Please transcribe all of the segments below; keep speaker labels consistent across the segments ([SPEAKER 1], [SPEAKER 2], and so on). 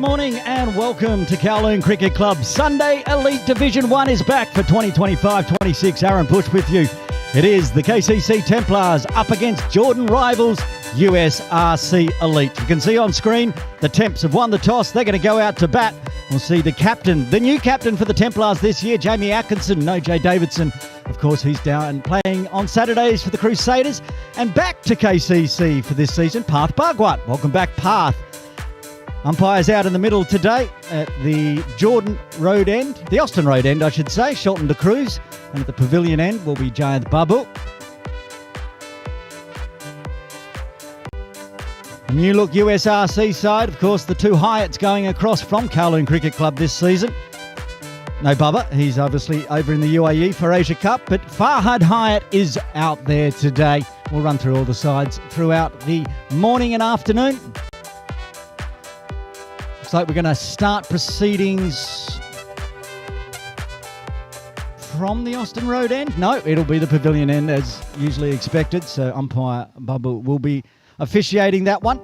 [SPEAKER 1] morning and welcome to Kowloon Cricket Club. Sunday Elite Division 1 is back for 2025-26. Aaron Bush with you. It is the KCC Templars up against Jordan rivals USRC Elite. You can see on screen the Temps have won the toss. They're going to go out to bat. We'll see the captain, the new captain for the Templars this year, Jamie Atkinson. No Jay Davidson. Of course, he's down playing on Saturdays for the Crusaders. And back to KCC for this season, Parth Bhugwat. Welcome back, Parth. Umpires out in the middle today at the Jordan Road end, the Austin Road end, I should say, Shelton de Cruz. And at the Pavilion end will be Jayant Babu. A new look USRC side, of course, the two Hyatts going across from Kowloon Cricket Club this season. No Bubba, he's obviously over in the UAE for Asia Cup, but Farhad Hyatt is out there today. We'll run through all the sides throughout the morning and afternoon. Looks like we're going to start proceedings from the Austin Road end. No, it'll be the Pavilion end as usually expected, so umpire Bubba will be officiating that one.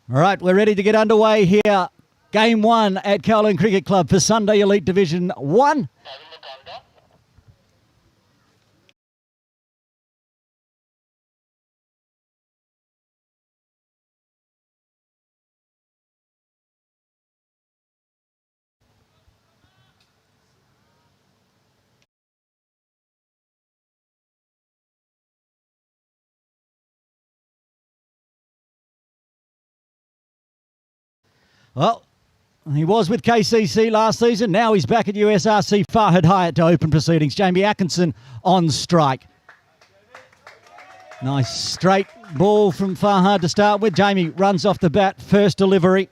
[SPEAKER 1] All right, we're ready to get underway here. Game 1 at Kowloon Cricket Club for Sunday Elite Division 1. Well, he was with KCC last season. Now he's back at USRC. Farhad Hyatt to open proceedings. Jamie Atkinson on strike. Nice straight ball from Farhad to start with. Jamie runs off the bat. First delivery.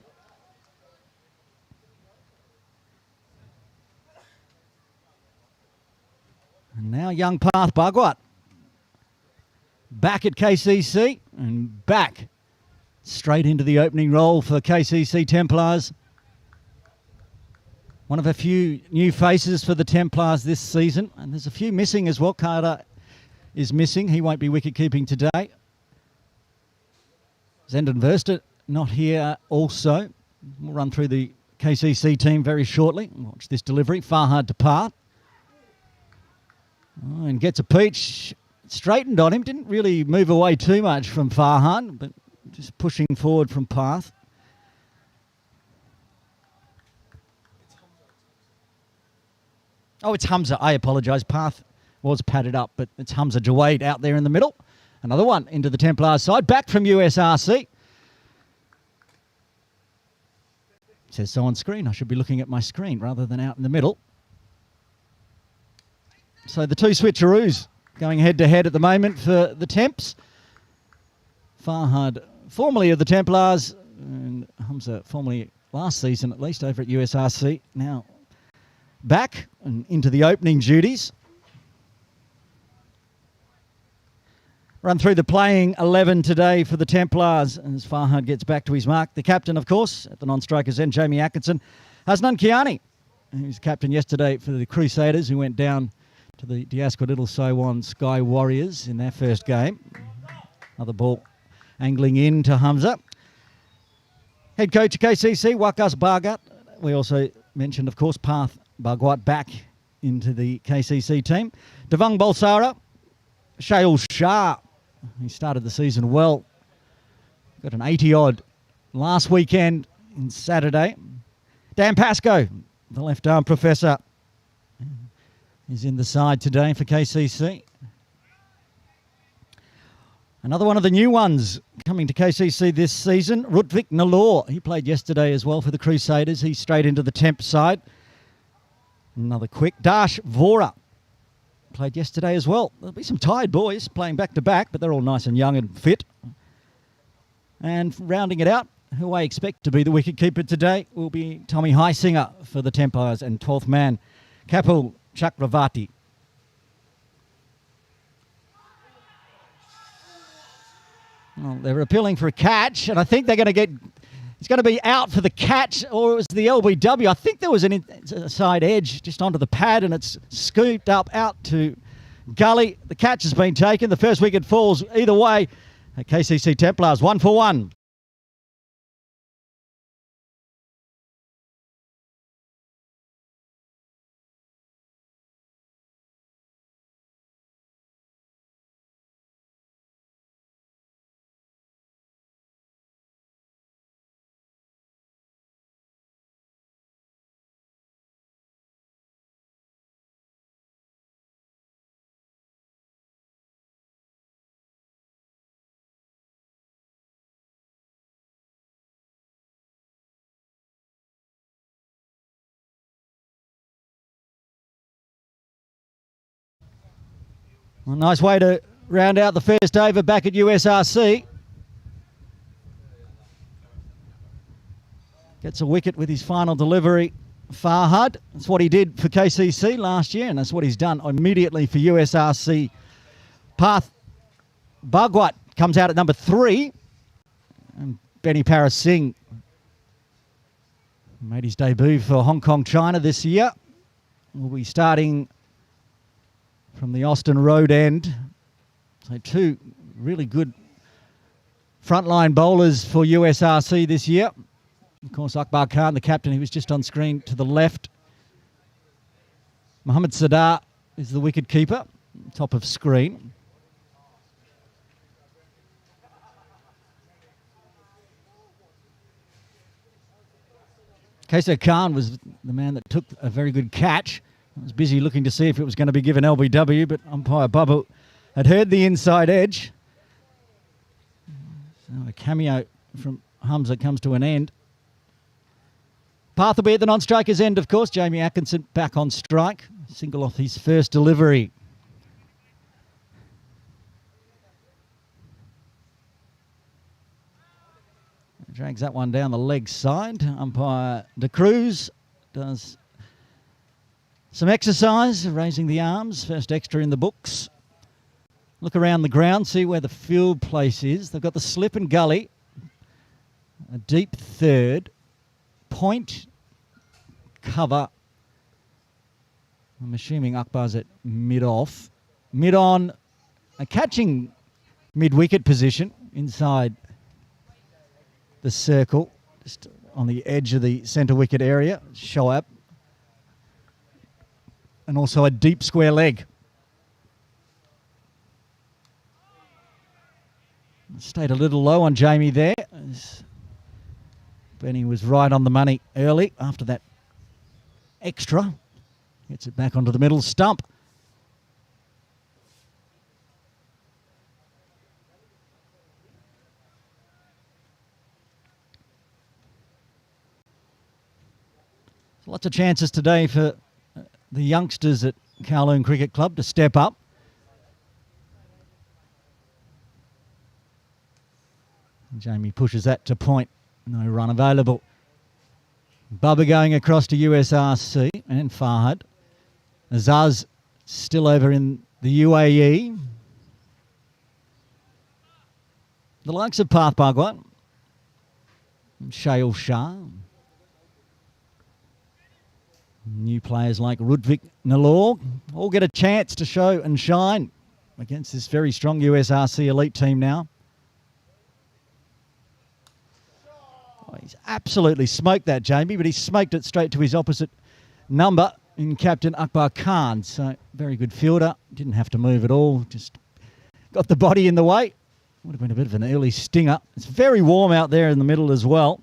[SPEAKER 1] And now young Parth Bhugwat. Back at KCC and back straight into the opening role for KCC Templars. One of a few new faces for the Templars this season. And there's a few missing as well. Carter is missing. He won't be wicket-keeping today. Zenden Verster not here also. We'll run through the KCC team very shortly. Watch this delivery. Farhad to Parth. Oh, and gets a peach. Straightened on him. Didn't really move away too much from Farhad, but just pushing forward from Parth. Oh, it's Hamza. I apologise. Parth was padded up, but it's Hamza Jawade out there in the middle. Another one into the Templars side. Back from USRC. It says so on screen. I should be looking at my screen rather than out in the middle. So the two switcheroos going head-to-head at the moment for the Temps. Farhad, formerly of the Templars, and Hamza, formerly last season at least, over at USRC. Now back and into the opening duties. Run through the playing 11 today for the Templars as Farhad gets back to his mark. The captain, of course, at the non-strikers end, Jamie Atkinson. Hasnan Kiani, who's captain yesterday for the Crusaders, who went down to the Diasco Little Sowan Sky Warriors in their first game. Another ball angling in to Hamza. Head coach of KCC, Wakas Bhagat. We also mentioned, of course, Parth Bhugwat back into the KCC team. Devang Bhulsara, Shail Shah. He started the season well. Got an 80-odd last weekend in Saturday. Dan Pascoe, the left-arm professor, is in the side today for KCC. Another one of the new ones coming to KCC this season, Rutvik Nalor. He played yesterday as well for the Crusaders. He's straight into the Temp side. Another quick. Dash Vora played yesterday as well. There'll be some tired boys playing back-to-back, but they're all nice and young and fit. And rounding it out, who I expect to be the wicket-keeper today will be Tommy Heisinger for the Templars and 12th man, Kapil Chakravarti. Well, they're appealing for a catch, and I think they're going to get... It's going to be out for the catch, or it was the LBW. I think there was an inside edge just onto the pad, and it's scooped up out to gully. The catch has been taken. The first wicket falls either way. KCC Templars 1 for 1. Well, nice way to round out the first over back at USRC. Gets a wicket with his final delivery. Farhad, that's what he did for KCC last year, and that's what he's done immediately for USRC. Path Bhugwat comes out at number 3. And Benny Paras Singh made his debut for Hong Kong, China this year. We'll be starting from the Austin Road end. So 2 really good frontline bowlers for USRC this year. Of course, Akbar Khan, the captain, he was just on screen to the left. Mohammad Sadar is the wicket keeper, top of screen. Akbar Khan was the man that took a very good catch. I was busy looking to see if it was going to be given LBW, but umpire Bubba had heard the inside edge. So a cameo from Hamza comes to an end. Path will be at the non-striker's end, of course. Jamie Atkinson back on strike. Single off his first delivery. Drags that one down the leg side. Umpire De Cruz does some exercise, raising the arms. First extra in the books. Look around the ground, see where the field place is. They've got the slip and gully. A deep third. Point, cover. I'm assuming Akbar's at mid-off. Mid-on, a catching mid-wicket position inside the circle, just on the edge of the centre wicket area. Shoaib. And also a deep square leg. Stayed a little low on Jamie there. Benny was right on the money early after that extra. Gets it back onto the middle stump. Lots of chances today for the youngsters at Kowloon Cricket Club to step up. Jamie pushes that to point. No run available. Bubba going across to USRC and Farhad. Azaz still over in the UAE. The likes of Path Bhagwat, Shail Shah. New players like Rudvik Nalor all get a chance to show and shine against this very strong USRC elite team now. Oh, he's absolutely smoked that, Jamie, but he smoked it straight to his opposite number in Captain Akbar Khan. So very good fielder. Didn't have to move at all. Just got the body in the way. Would have been a bit of an early stinger. It's very warm out there in the middle as well.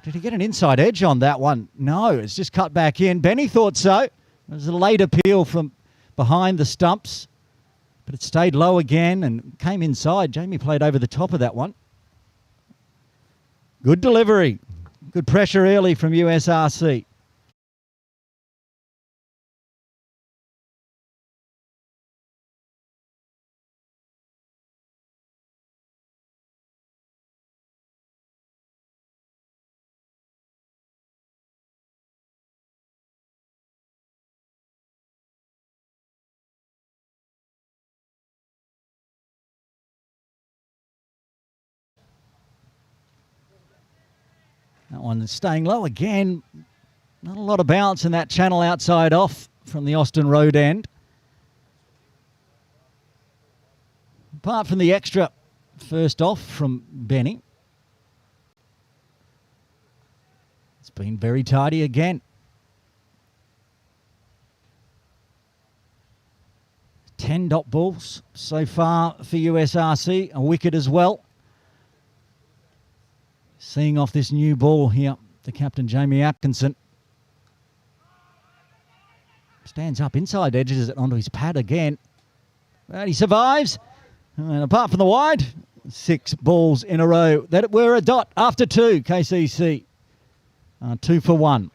[SPEAKER 1] Did he get an inside edge on that one? No, it's just cut back in. Benny thought so. It was a late appeal from behind the stumps, but it stayed low again and came inside. Jamie played over the top of that one. Good delivery. Good pressure early from USRC. That one is staying low again. Not a lot of bounce in that channel outside off from the Austin Road end. Apart from the extra first off from Benny. It's been very tidy again. 10 dot balls so far for USRC. A wicket as well. Seeing off this new ball here, the captain, Jamie Atkinson. Stands up inside, edges it onto his pad again. And he survives. And apart from the wide, 6 balls in a row that were a dot after 2. KCC 2 for 1.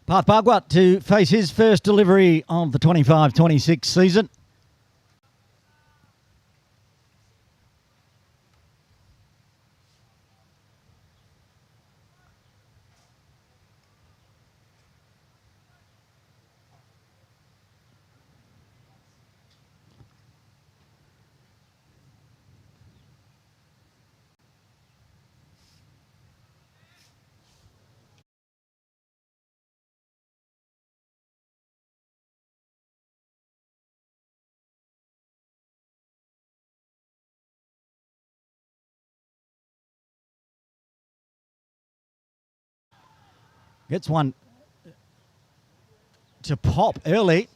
[SPEAKER 1] Bhugwat to face his first delivery of the 25-26 season. Gets one to pop early.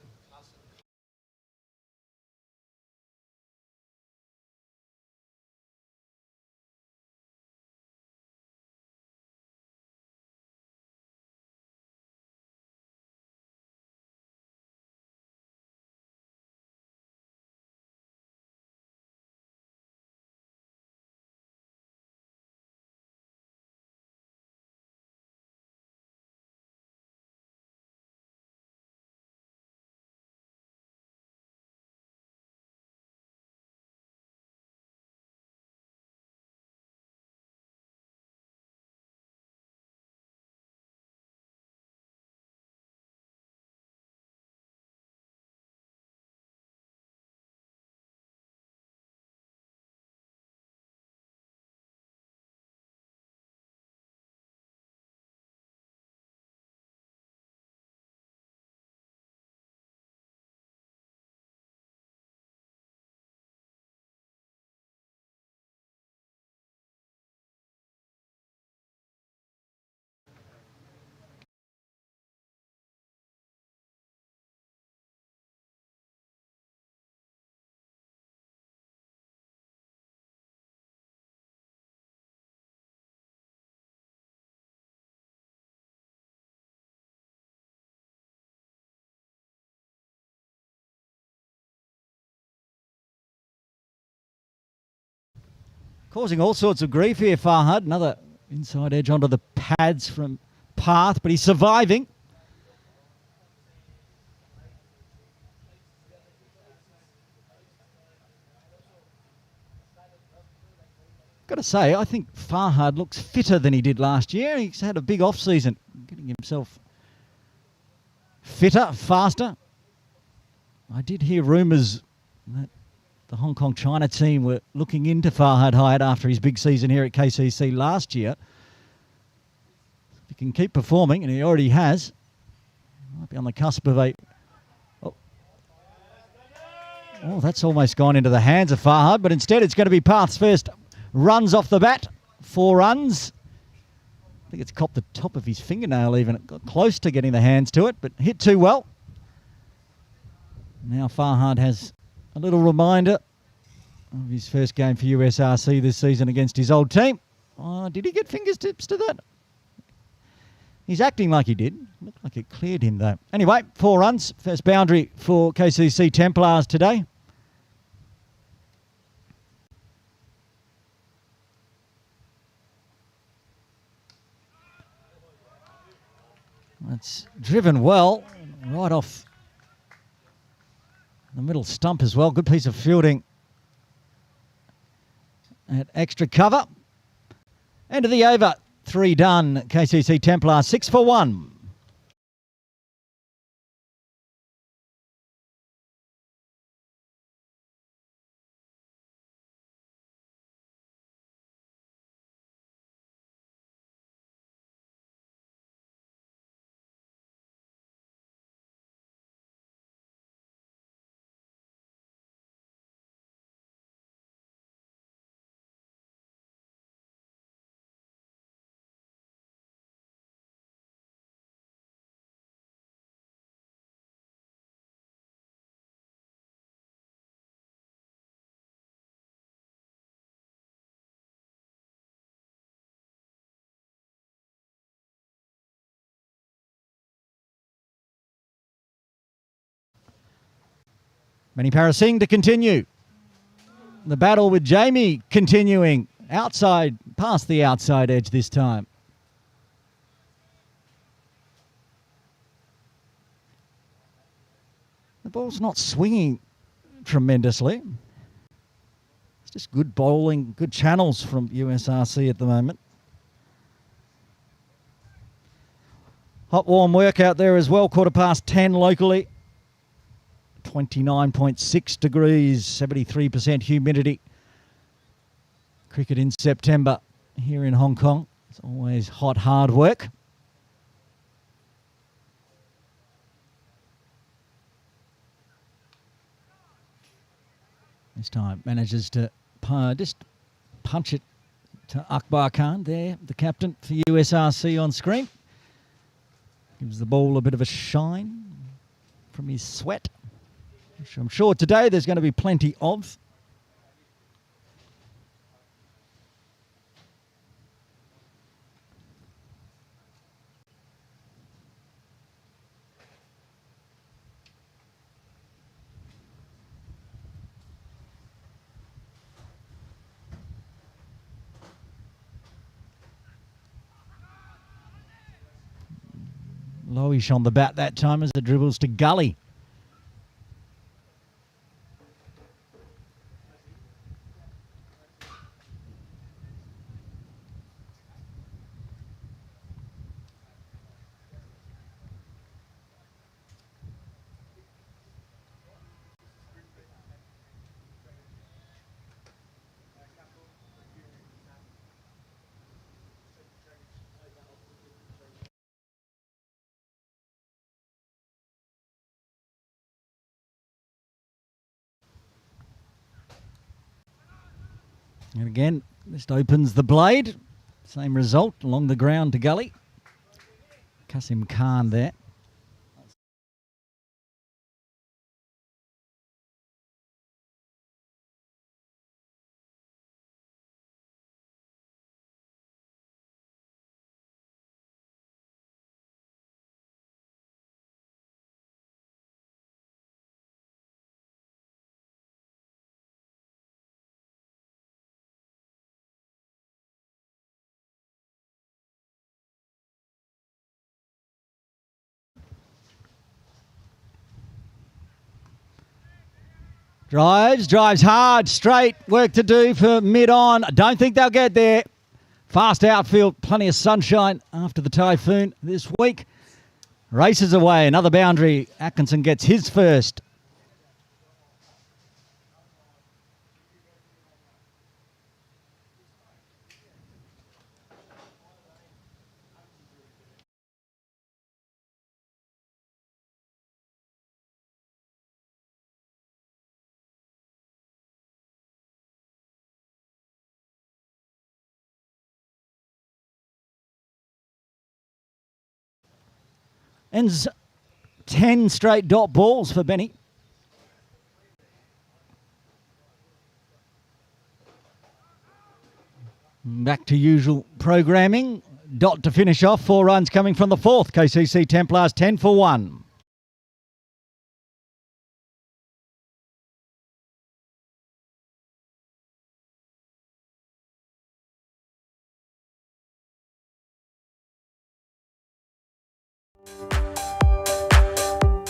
[SPEAKER 1] Causing all sorts of grief here, Farhad. Another inside edge onto the pads from Path, but he's surviving. Got to say, I think Farhad looks fitter than he did last year. He's had a big off-season, getting himself fitter, faster. I did hear rumours that the Hong Kong China team were looking into Farhad Hyatt after his big season here at KCC last year. he can keep performing, and he already has, might be on the cusp of a... Oh, that's almost gone into the hands of Farhad, but instead it's going to be Path's first runs off the bat. 4 runs. I think it's copped the top of his fingernail even. It got close to getting the hands to it, but hit too well. Now Farhad has a little reminder of his first game for USRC this season against his old team. Oh, did he get fingertips to that? He's acting like he did. Looked like it cleared him, though. Anyway, 4 runs. First boundary for KCC Templars today. That's driven well, right off the middle stump as well. Good piece of fielding at extra cover. End of the over. 3 done. KCC Templar 6 for 1. Mani Parasingh to continue. The battle with Jamie continuing. Outside, past the outside edge this time. The ball's not swinging tremendously. It's just good bowling, good channels from USRC at the moment. Hot warm work out there as well, 10:15 locally. 29.6 degrees, 73% humidity. Cricket in September here in Hong Kong. It's always hot, hard work. This time manages to just punch it to Akbar Khan there, the captain for USRC on screen. Gives the ball a bit of a shine from his sweat, which I'm sure today there's going to be plenty of. Lowish on the bat that time as it dribbles to Gully. And again, just opens the blade. Same result along the ground to Gully. Kasim Khan there. Drives hard, straight, work to do for mid-on. I don't think they'll get there. Fast outfield, plenty of sunshine after the typhoon this week. Races away, another boundary. Atkinson gets his first. Ends 10 straight dot balls for Benny. Back to usual programming. Dot to finish off. 4 runs coming from the fourth. KCC Templars 10 for 1.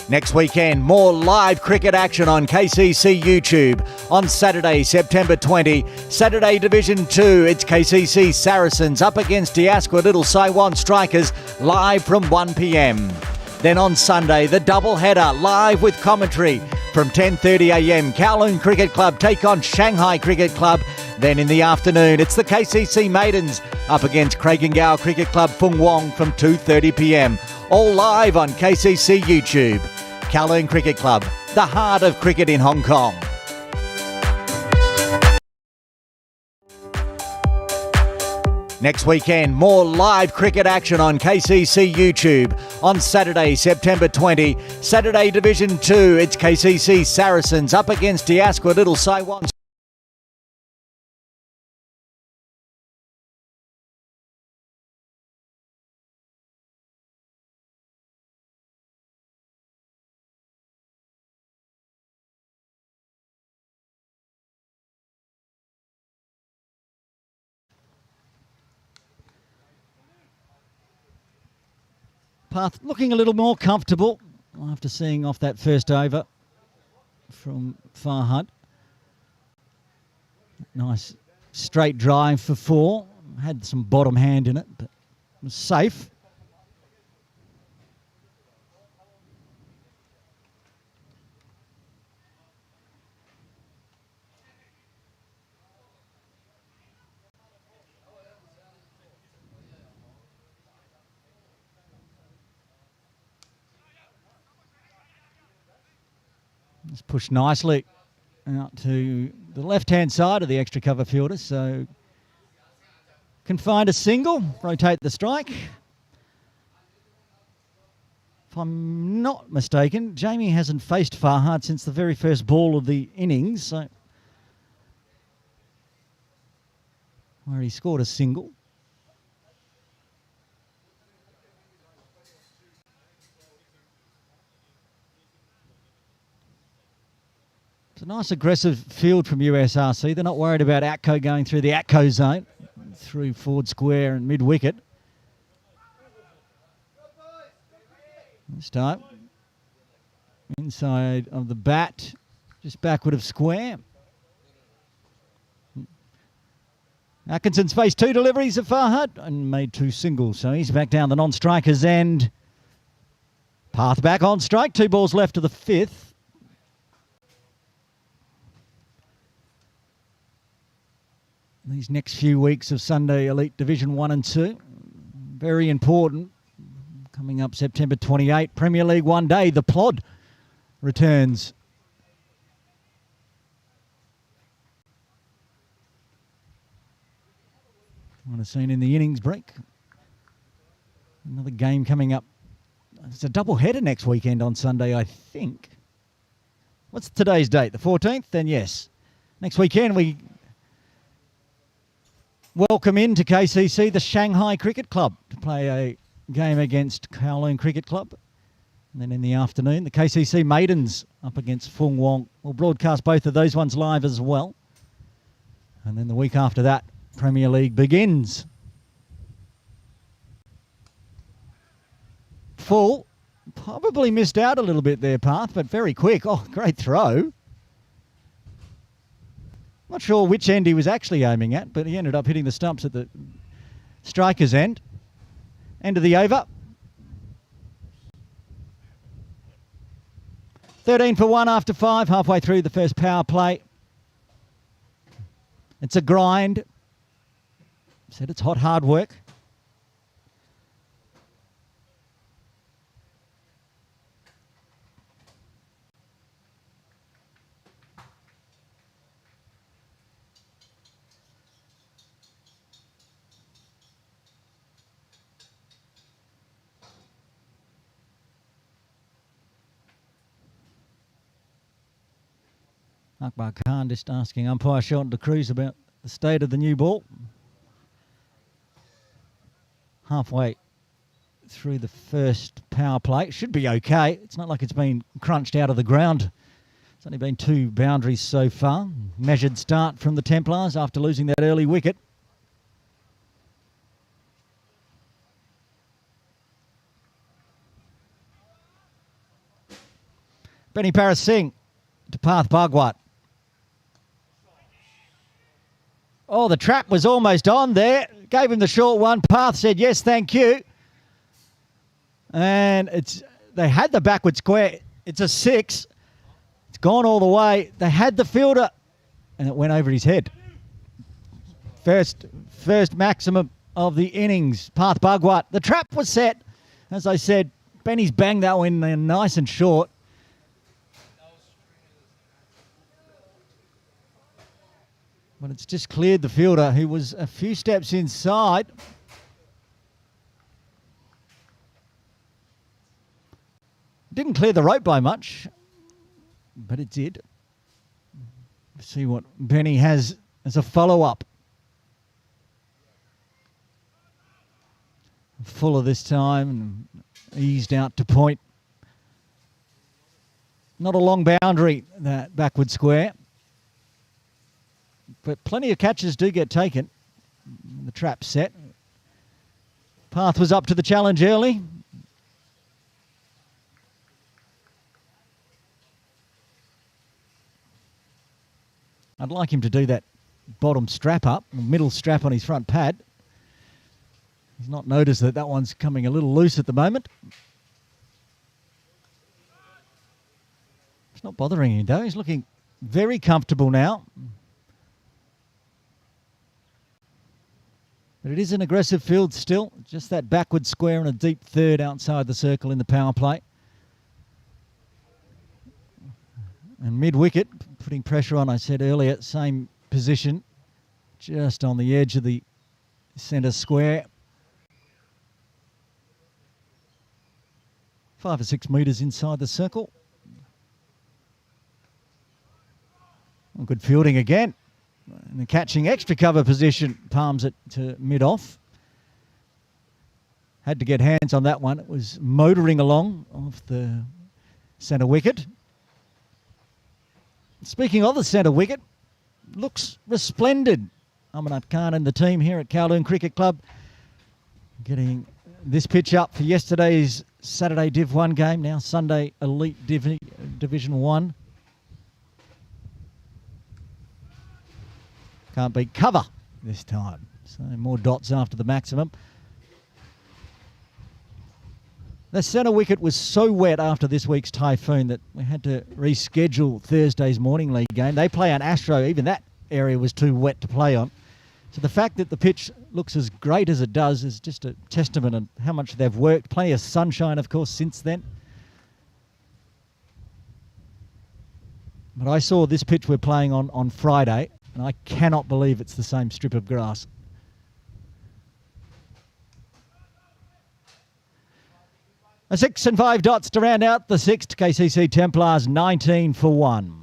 [SPEAKER 2] Next weekend, more live cricket action on KCC YouTube. On Saturday, September 20, Saturday Division 2, it's KCC Saracens up against Diasqua Little Saiwan Strikers, live from 1 p.m. Then on Sunday, the double header, live with commentary. From 10:30am, Kowloon Cricket Club take on Shanghai Cricket Club. Then in the afternoon, it's the KCC Maidens up against Craigengow Cricket Club Fung Wong from 2:30pm. All live on KCC YouTube. Kowloon Cricket Club, the heart of cricket in Hong Kong. Next weekend, more live cricket action on KCC YouTube. On Saturday, September 20, Saturday Division 2, it's KCC Saracens up against Diasqua Little Saiwan.
[SPEAKER 1] Path looking a little more comfortable after seeing off that first over from Farhad. Nice straight drive for 4. Had some bottom hand in it, but it was safe. It's pushed nicely out to the left-hand side of the extra cover fielder, so can find a single, rotate the strike. If I'm not mistaken, Jamie hasn't faced Farhad since the very first ball of the innings, so where he scored a single. It's a nice aggressive field from USRC. They're not worried about Atco going through the Atco zone, through forward square and mid-wicket. This time, inside of the bat, just backward of square. Atkinson's faced 2 deliveries of Farhad and made 2 singles, so he's back down the non-strikers end. Path back on strike, 2 balls left to the 5th. These next few weeks of Sunday Elite Division 1 and 2, very important. Coming up September 28, Premier League one day, the Plod returns. What I've seen in the innings break. Another game coming up. It's a double header next weekend on Sunday, I think. What's today's date? The 14th? Then yes. Next weekend we welcome into KCC the Shanghai Cricket Club to play a game against Kowloon Cricket Club. And then in the afternoon, the KCC Maidens up against Fung Wong. We'll broadcast both of those ones live as well. And then the week after that, Premier League begins. Full. Probably missed out a little bit there, Path, but very quick. Oh, great throw. Not sure which end he was actually aiming at, but he ended up hitting the stumps at the striker's end. End of the over. 13 for 1 after 5, halfway through the first power play. It's a grind. Said it's hot, hard work. Akbar Khan just asking umpire Shelton de Cruz about the state of the new ball. Halfway through the first power play. Should be okay. It's not like it's been crunched out of the ground. It's only been 2 boundaries so far. Measured start from the Templars after losing that early wicket. Benny Paris Singh to Path Bhugwat. Oh, the trap was almost on there. Gave him the short one. Path said, yes, thank you. And they had the backward square. It's a 6. It's gone all the way. They had the fielder, and it went over his head. First maximum of the innings. Path Bhugwat. The trap was set. As I said, Benny's banged that one in nice and short. But it's just cleared the fielder, who was a few steps inside. Didn't clear the rope by much, but it did. See what Benny has as a follow-up. Fuller this time, and eased out to point. Not a long boundary, that backward square. But plenty of catches do get taken. The trap set. Path was up to the challenge early. I'd like him to do that bottom strap up, middle strap on his front pad. He's not noticed that that one's coming a little loose at the moment. It's not bothering him though. He's looking very comfortable now. But it is an aggressive field still. Just that backward square and a deep third outside the circle in the power play. And mid-wicket, putting pressure on, I said earlier, same position. Just on the edge of the centre square. 5 or 6 metres inside the circle. Good fielding again. And the catching extra cover position, palms it to mid-off. Had to get hands on that one. It was motoring along off the centre wicket. Speaking of the centre wicket, looks resplendent. Akbar Khan and the team here at Kowloon Cricket Club getting this pitch up for yesterday's Saturday Div 1 game, now Sunday Elite Division 1. Can't beat cover this time. So more dots after the maximum. The centre wicket was so wet after this week's typhoon that we had to reschedule Thursday's morning league game. They play on Astro. Even that area was too wet to play on. So the fact that the pitch looks as great as it does is just a testament of how much they've worked. Plenty of sunshine, of course, since then. But I saw this pitch we're playing on Friday, and I cannot believe it's the same strip of grass. A 6 and 5 dots to round out the 6th. KCC Templars 19 for 1.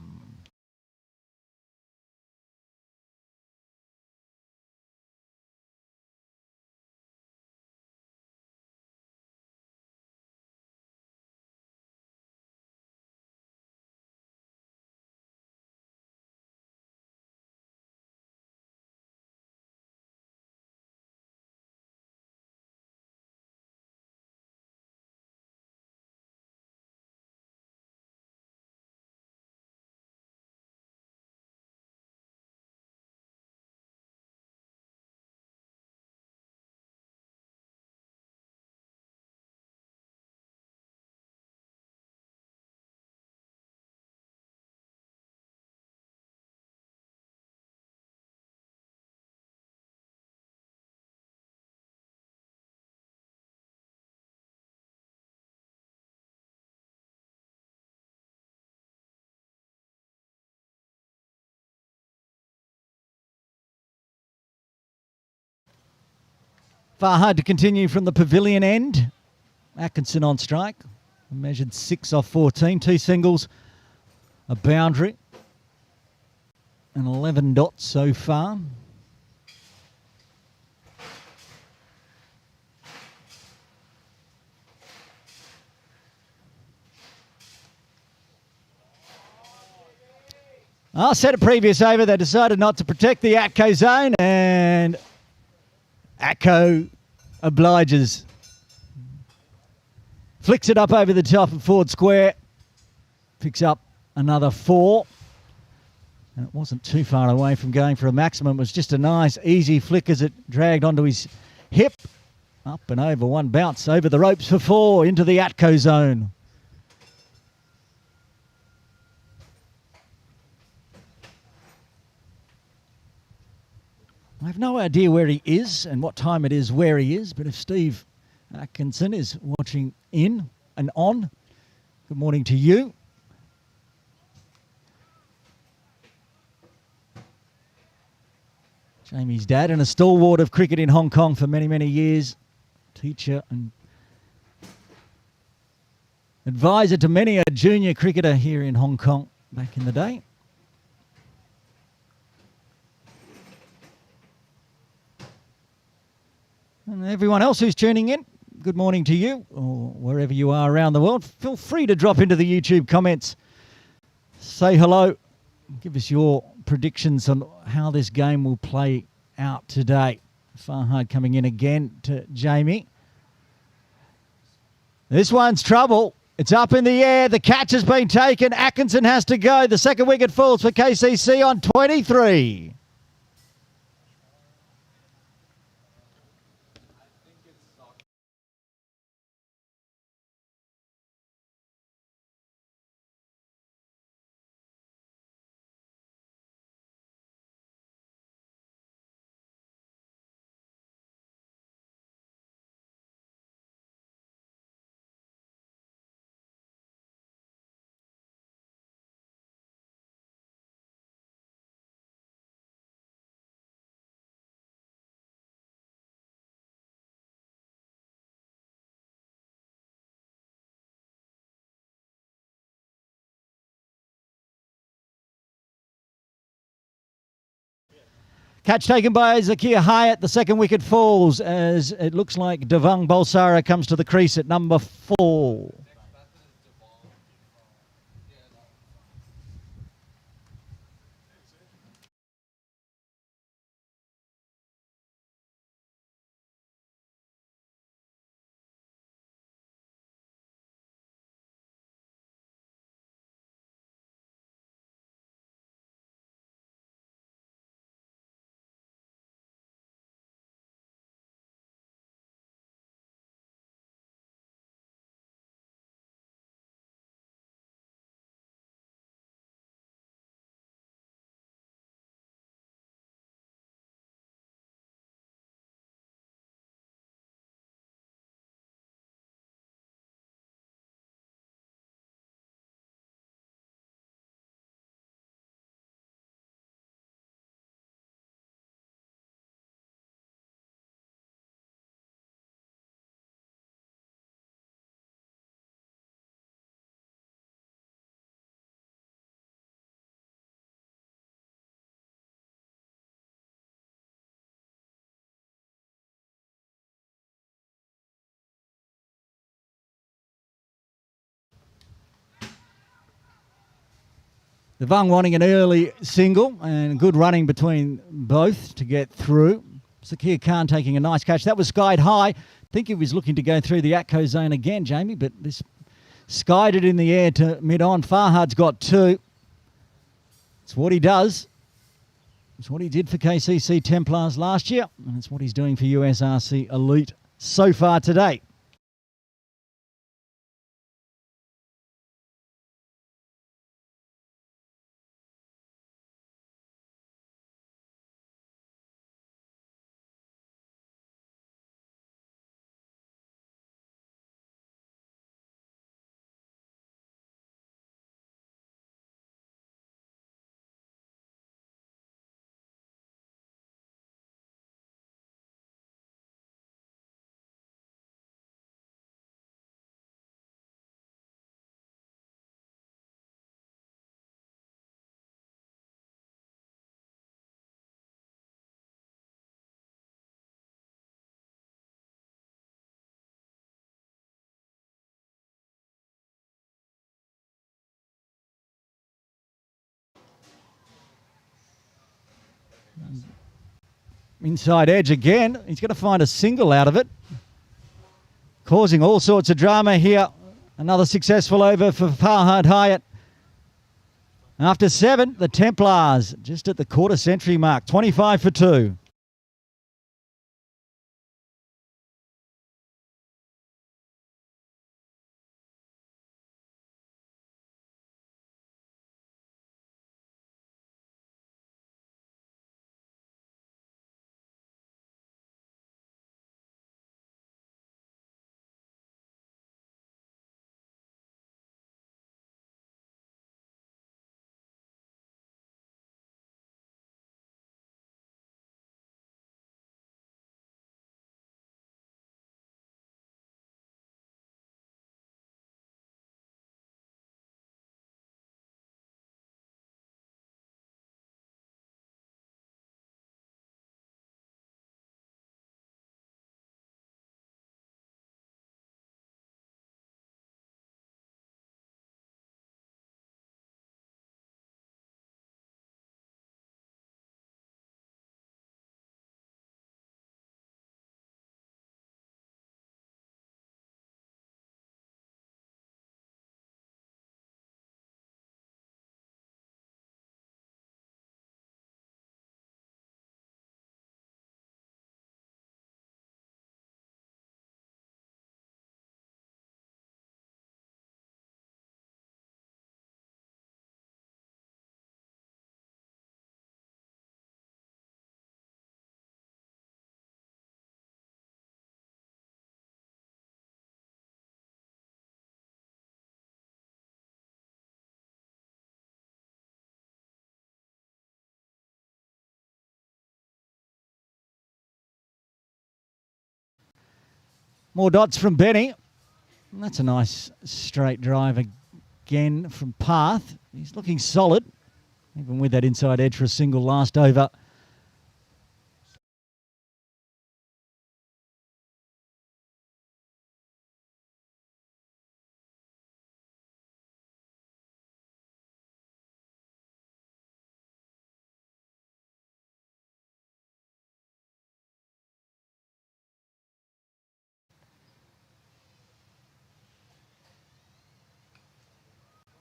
[SPEAKER 1] Farhad to continue from the pavilion end. Atkinson on strike. Measured 6 off 14. 2 singles, a boundary. and 11 dots so far. I said a previous over, they decided not to protect the Atco zone, and Atco obliges. Flicks it up over the top of Ford Square. Picks up another 4. And it wasn't too far away from going for a maximum. It was just a nice, easy flick as it dragged onto his hip. Up and over, one bounce over the ropes for 4 into the Atco zone. I have no idea where he is and what time it is where he is, but if Steve Atkinson is watching in and on, good morning to you. Jamie's dad and a stalwart of cricket in Hong Kong for many, many years. Teacher and advisor to many a junior cricketer here in Hong Kong back in the day. And everyone else who's tuning in, good morning to you, or wherever you are around the world. Feel free to drop into the YouTube comments. Say hello. Give us your predictions on how this game will play out today. Farhad coming in again to Jamie. This one's trouble. It's up in the air. The catch has been taken. Atkinson has to go. The second wicket falls for KCC on 23. Catch taken by Zakir Hyatt. The second wicket falls as it looks like Devang Bhulsara comes to the crease at number 4. Devang wanting an early single and good running between both to get through. Zakir Khan taking a nice catch. That was skied high. I think he was looking to go through the Atco zone again, Jamie, but this skied it in the air to mid-on. Farhad's got 2. It's what he does. It's what he did for KCC Templars last year, and it's what he's doing for USRC Elite so far today. Inside edge again. He's going to find a single out of it. Causing all sorts of drama here. Another successful over for Farhad Hyatt. After 7, the Templars just at the quarter century mark. 25 for 2. More dots from Benny. And that's a nice straight drive again from Path. He's looking solid, even with that inside edge for a single last over.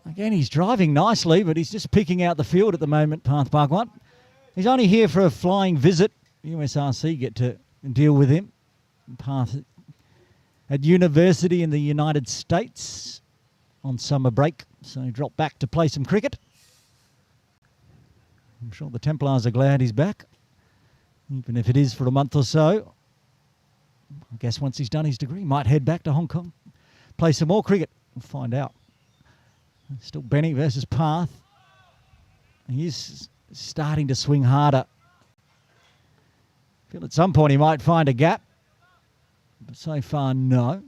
[SPEAKER 1] Again, he's driving nicely, but he's just picking out the field at the moment, Path Bhugwat. He's only here for a flying visit. USRC get to deal with him. Path at university in the United States on summer break, so he dropped back to play some cricket. I'm sure the Templars are glad he's back, even if it is for a month or so. I guess once he's done his degree, he might head back to Hong Kong, play some more cricket. We'll find out. Still Benny versus Path. He is starting to swing harder. Feel at some point he might find a gap, but so far no.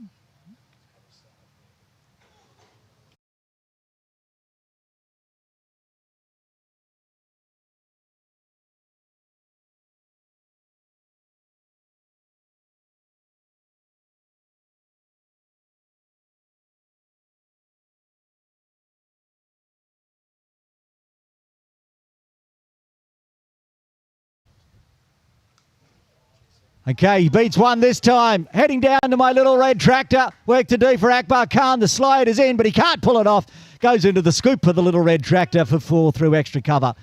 [SPEAKER 1] Okay, he beats one this time. Heading down to my little red tractor. Work to do for Akbar Khan. The slide is in, but he can't pull it off. Goes into the scoop for the little red tractor for 4 through extra cover.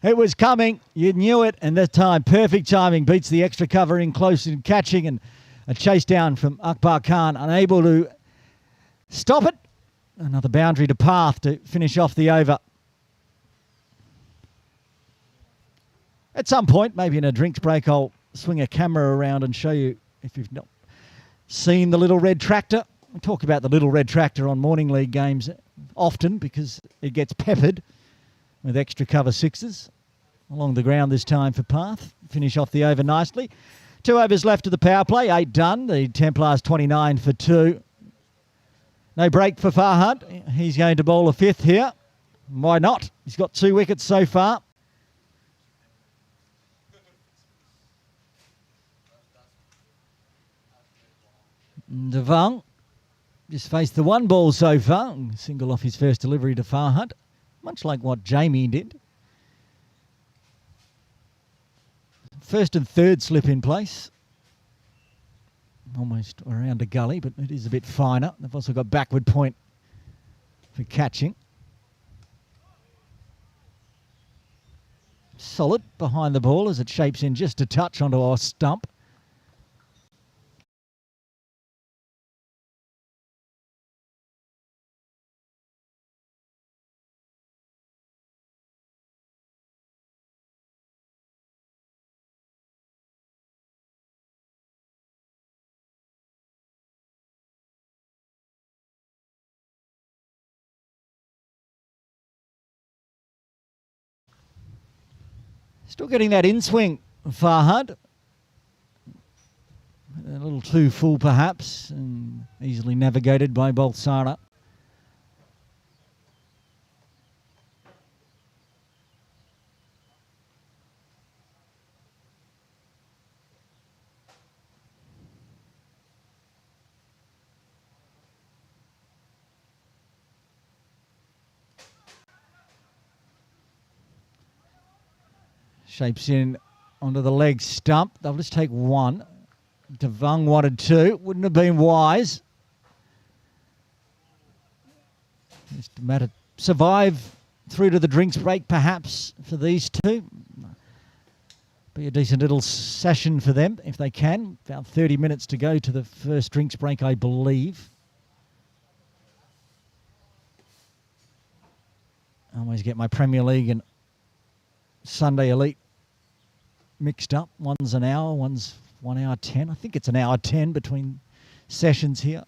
[SPEAKER 1] It was coming. You knew it. And this time, perfect timing. Beats the extra cover in close and catching. And a chase down from Akbar Khan. Unable to stop it. Another boundary to Path to finish off the over. At some point, maybe in a drinks break, I'll swing a camera around and show you, if you've not seen the little red tractor. We talk about the little red tractor on morning league games often because it gets peppered with extra cover sixes. Along the ground this time for Path. Finish off the over nicely. 2 overs left to the power play. 8 done. The Templars 29 for 2. No break for Farhad. He's going to bowl a 5th here. Why not? He's got 2 wickets so far. Devang just faced the 1 ball so far. Single off his first delivery to Farhad, much like what Jamie did. First and third slip in place. Almost around a gully, but it is a bit finer. They've also got backward point for catching. Solid behind the ball as it shapes in just a touch onto our stump. Still getting that in swing, Farhad. A little too full perhaps, and easily navigated by Bhulsara. Shapes in onto the leg stump. They'll just take one. Devang wanted two. Wouldn't have been wise. Just a matter survive through to the drinks break perhaps for these two. Be a decent little session for them if they can. About 30 minutes to go to the first drinks break, I believe. I always get my Premier League and Sunday Elite mixed up. One's an hour, one's 1 hour 10. I think it's an hour 10 between sessions here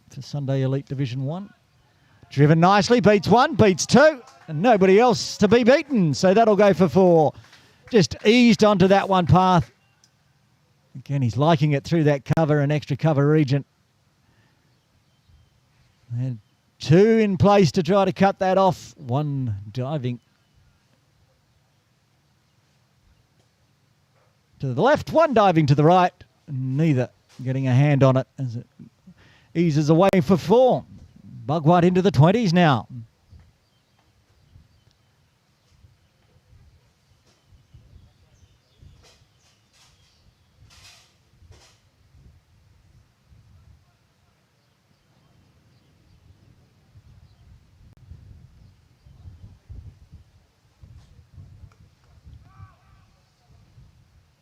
[SPEAKER 1] for Sunday Elite Division 1. Driven nicely, beats one, beats two, and nobody else to be beaten. So that'll go for 4. Just eased onto that one path. Again, he's liking it through that cover and extra cover region. And 2 in place to try to cut that off. 1 diving to the left, 1 diving to the right. Neither getting a hand on it as it eases away for 4. Bhugwat into the 20s now.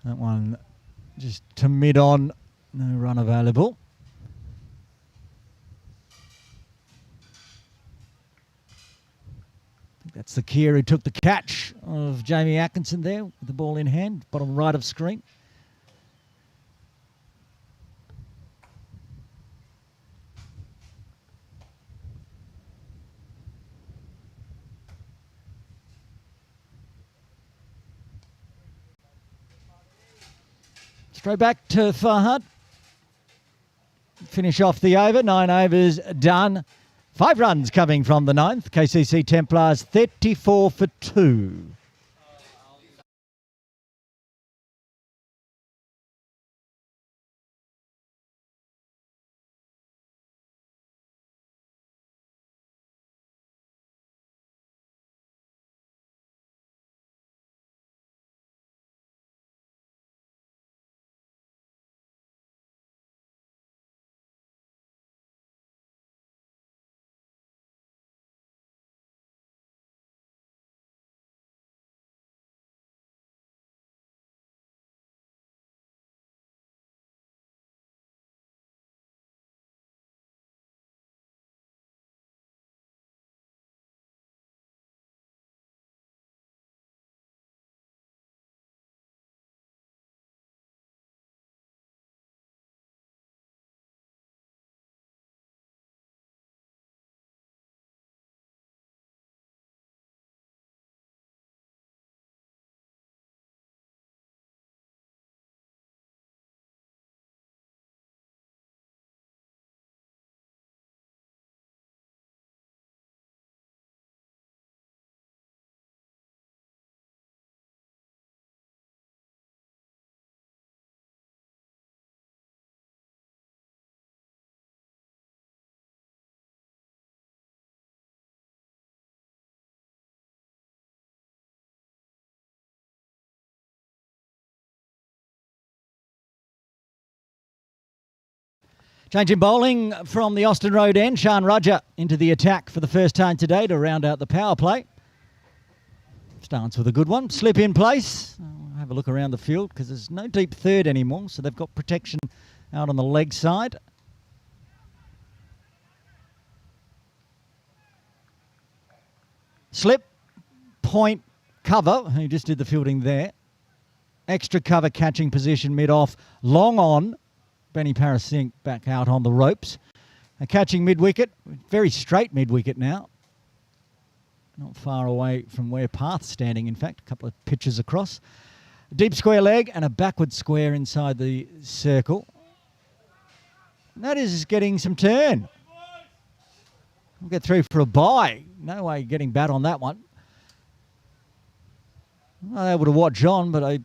[SPEAKER 1] That one just to mid-on, no run available. I think that's the Kier who took the catch of Jamie Atkinson there with the ball in hand, bottom right of screen. Straight back to Farhad. Finish off the over. 9 overs done. 5 runs coming from the 9th. KCC Templars 34 for 2. Change in bowling from the Austin Road end. Shan Raja into the attack for the first time today to round out the power play. Starts with a good one. Slip in place. I'll have a look around the field because there's no deep third anymore, so they've got protection out on the leg side. Slip, point, cover. He just did the fielding there. Extra cover catching position mid-off. Long on. Benny Parasink back out on the ropes. And catching mid-wicket. Very straight mid-wicket now. Not far away from where Path's standing, in fact. A couple of pitches across. A deep square leg and a backward square inside the circle. And that is getting some turn. We'll get through for a bye. No way getting bat on that one. I'm not able to watch on, but I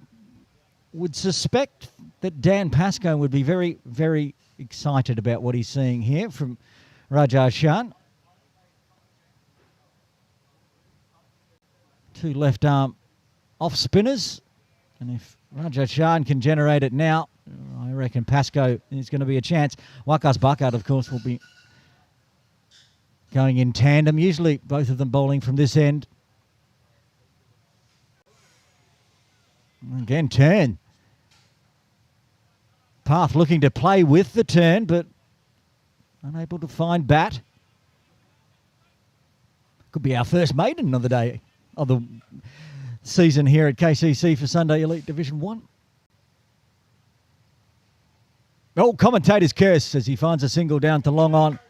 [SPEAKER 1] would suspect that Dan Pascoe would be very, very excited about what he's seeing here from Raja Shan. Two left arm off spinners. And if Raja Shan can generate it now, I reckon Pascoe is going to be a chance. Wakas Bakat, of course, will be going in tandem. Usually both of them bowling from this end. Again, turn. Path looking to play with the turn, but unable to find bat. Could be our first maiden of the day, of the season here at KCC for Sunday Elite Division 1. Oh, commentator's curse as he finds a single down to long on.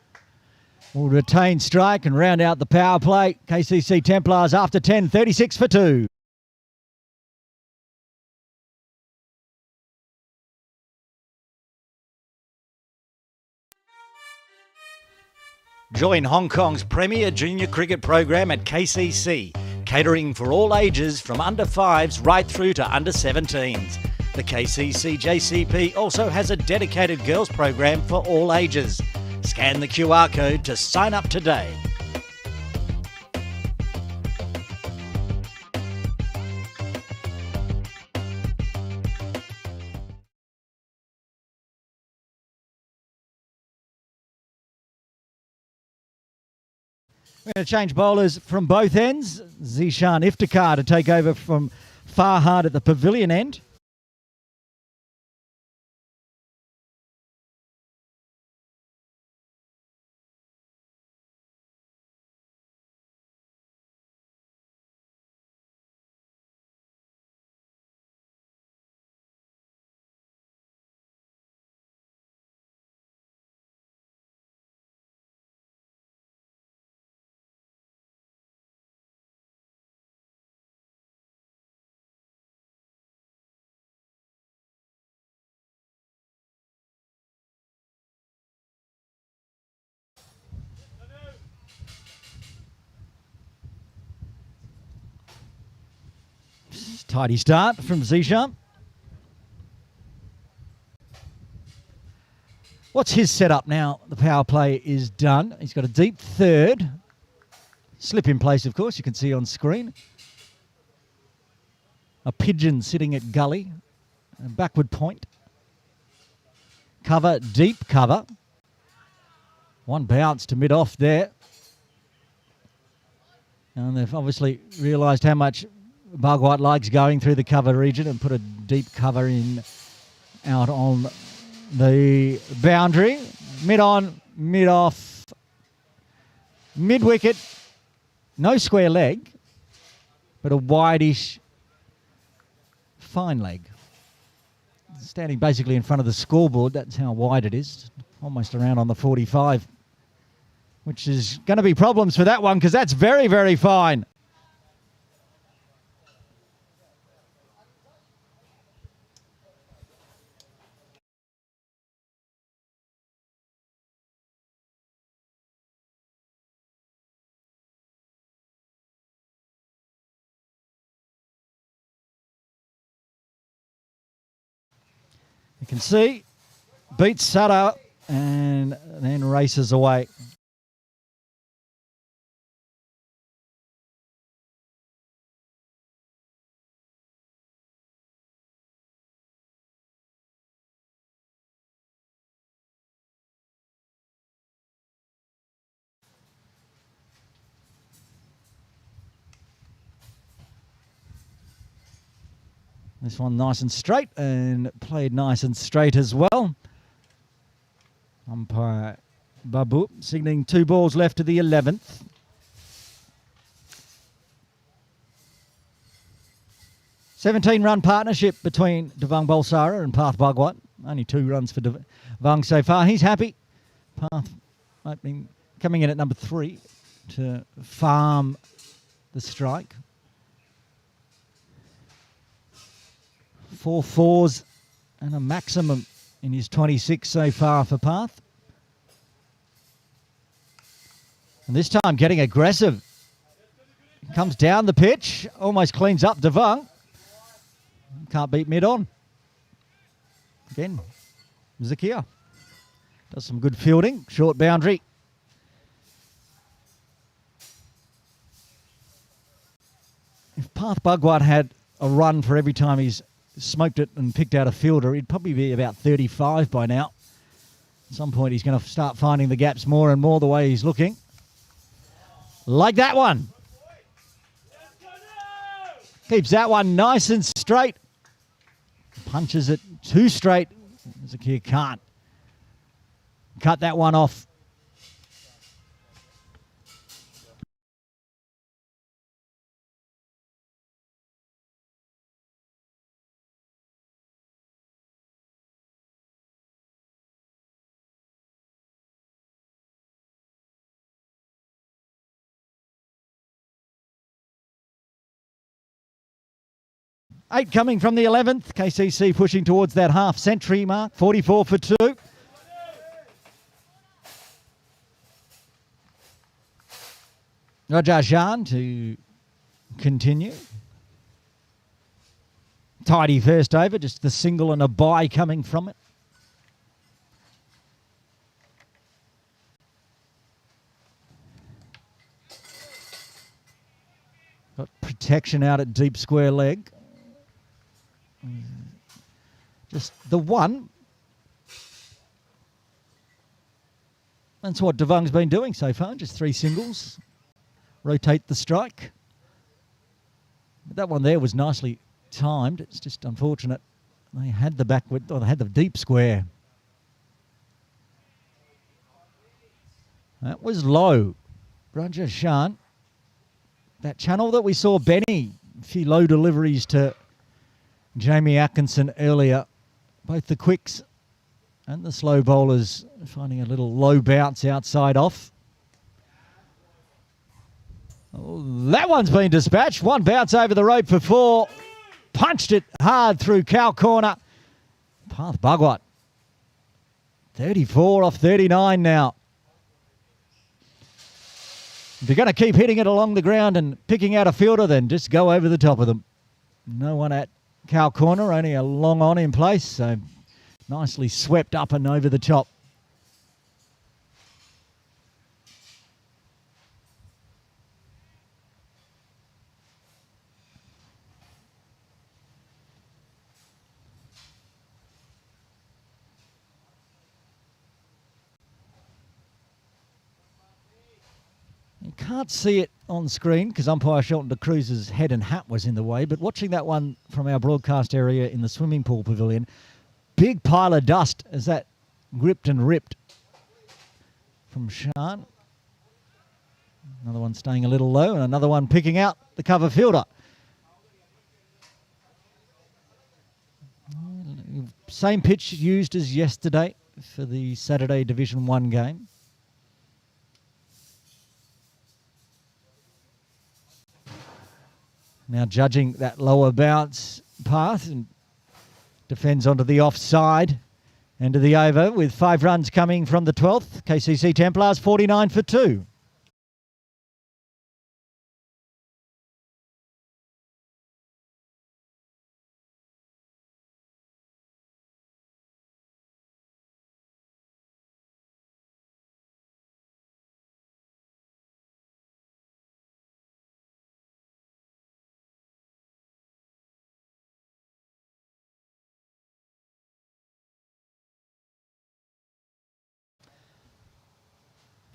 [SPEAKER 1] Will retain strike and round out the power play. KCC Templars after 10, 36 for 2. Join Hong Kong's premier junior cricket program at KCC, catering for all ages from under 5s right through to under 17s. The KCC JCP also has a dedicated girls program for all ages. Scan the QR code to sign up today. We're going to change bowlers from both ends. Zishan Iftikhar to take over from Farhad at the pavilion end. Tidy start from Zishan. What's his setup now? The power play is done. He's got a deep third. Slip in place, of course, you can see on screen. A pigeon sitting at gully. A backward point. Cover, deep cover. One bounce to mid-off there. And they've obviously realised how much Bhugwat likes going through the cover region and put a deep cover in out on the boundary. Mid-on, mid-off, mid-wicket. No square leg, but a wideish fine leg. Standing basically in front of the scoreboard, that's how wide it is. Almost around on the 45, which is going to be problems for that one because that's very, very fine. You can see, beats Sutter and then races away. This one nice and straight and played nice and straight as well. Umpire Babu signalling 2 balls left to the 11th. Run partnership between Devang Bhulsara and Path Bhugwat. Only 2 runs for Devang so far. He's happy. Path coming in at number 3 to farm the strike. 4 fours and a maximum in his 26 so far for Path. And this time getting aggressive. Comes down the pitch, almost cleans up Devang. Can't beat mid-on. Again, Zakia does some good fielding. Short boundary. If Path Bhugwat had a run for every time he's smoked it and picked out a fielder, he'd probably be about 35 by now. At some point he's going to start finding the gaps more and more the way he's looking. Like that one. Keeps that one nice and straight. Punches it too straight. Zakia can't cut that one off. Eight coming from the 11th. KCC pushing towards that half-century mark. 44 for 2. Rajajan to continue. Tidy first over, just the single and a bye coming from it. Got protection out at deep square leg. Just the one. That's what Devang's been doing so far. Just 3 singles. Rotate the strike. But that one there was nicely timed. It's just unfortunate. They had the backward, or they had the deep square. That was low. Raja Shan. That channel that we saw Benny, a few low deliveries to Jamie Atkinson earlier. Both the quicks and the slow bowlers finding a little low bounce outside off. Oh, that one's been dispatched. One bounce over the rope for 4. Punched it hard through cow corner. Path Bhugwat. 34 off 39 now. If you're going to keep hitting it along the ground and picking out a fielder, then just go over the top of them. No one at cow corner, only a long on in place, so nicely swept up and over the top. You can't see it on screen because umpire Shelton de Cruz's head and hat was in the way, but watching that one from our broadcast area in the swimming pool pavilion, big pile of dust as that gripped and ripped from Shan. Another one staying a little low and another one picking out the cover fielder. Same pitch used as yesterday for the Saturday Division 1 game. Now judging that lower bounce path and defends onto the offside end of the over with 5 runs coming from the 12th. KCC Templars 49 for 2.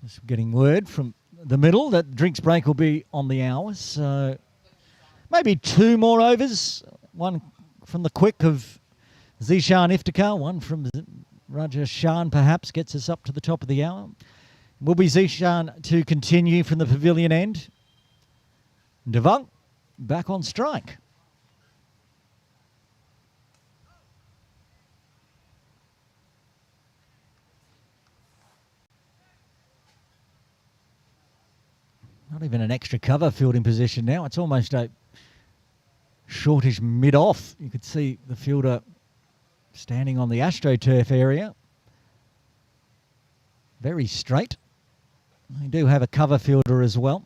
[SPEAKER 1] Just getting word from the middle that drinks break will be on the hour. So maybe 2 more overs. One from the quick of Zishan Iftikhar. One from Raja Shan perhaps gets us up to the top of the hour. Will be Zishan to continue from the pavilion end. Devang back on strike. Not even an extra cover fielding position now. It's almost a shortish mid-off. You could see the fielder standing on the AstroTurf area. Very straight. They do have a cover fielder as well.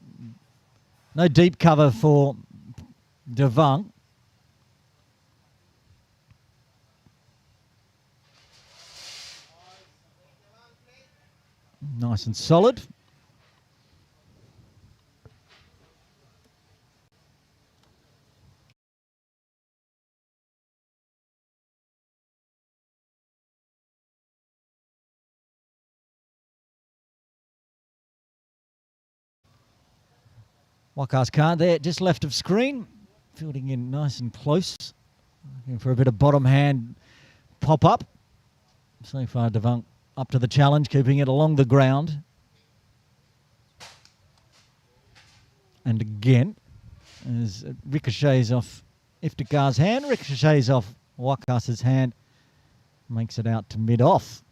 [SPEAKER 1] No deep cover for Devang. Nice and solid. Akbar Khan there, just left of screen. Fielding in nice and close. Looking for a bit of bottom hand pop up. So far, Devang up to the challenge, keeping it along the ground. And again, as it ricochets off Iftikhar's hand, ricochets off Wakas's hand, makes it out to mid-off.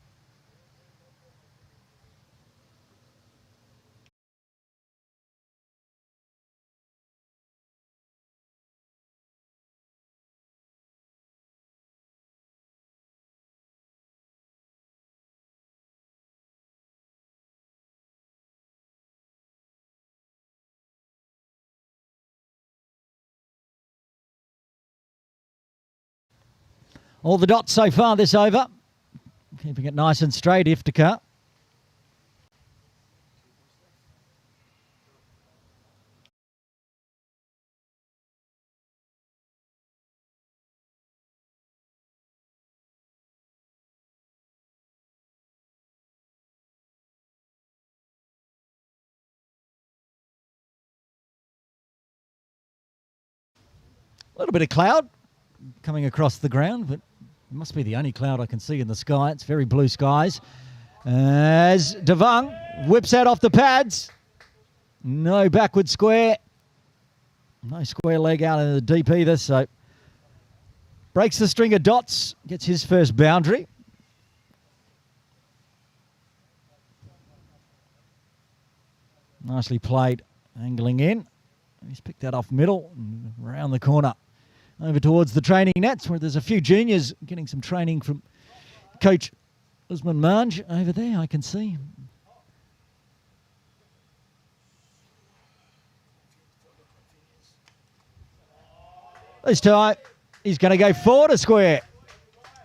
[SPEAKER 1] All the dots so far this over. Keeping it nice and straight, Iftikhar. A little bit of cloud coming across the ground, but it must be the only cloud I can see in the sky. It's very blue skies. As Devang whips out off the pads. No backward square. No square leg out in the deep either, so breaks the string of dots, gets his first boundary. Nicely played, angling in. He's picked that off middle and around the corner. Over towards the training nets where there's a few juniors getting some training from Coach Usman Manj over there, I can see. This time, he's going to go forward a square.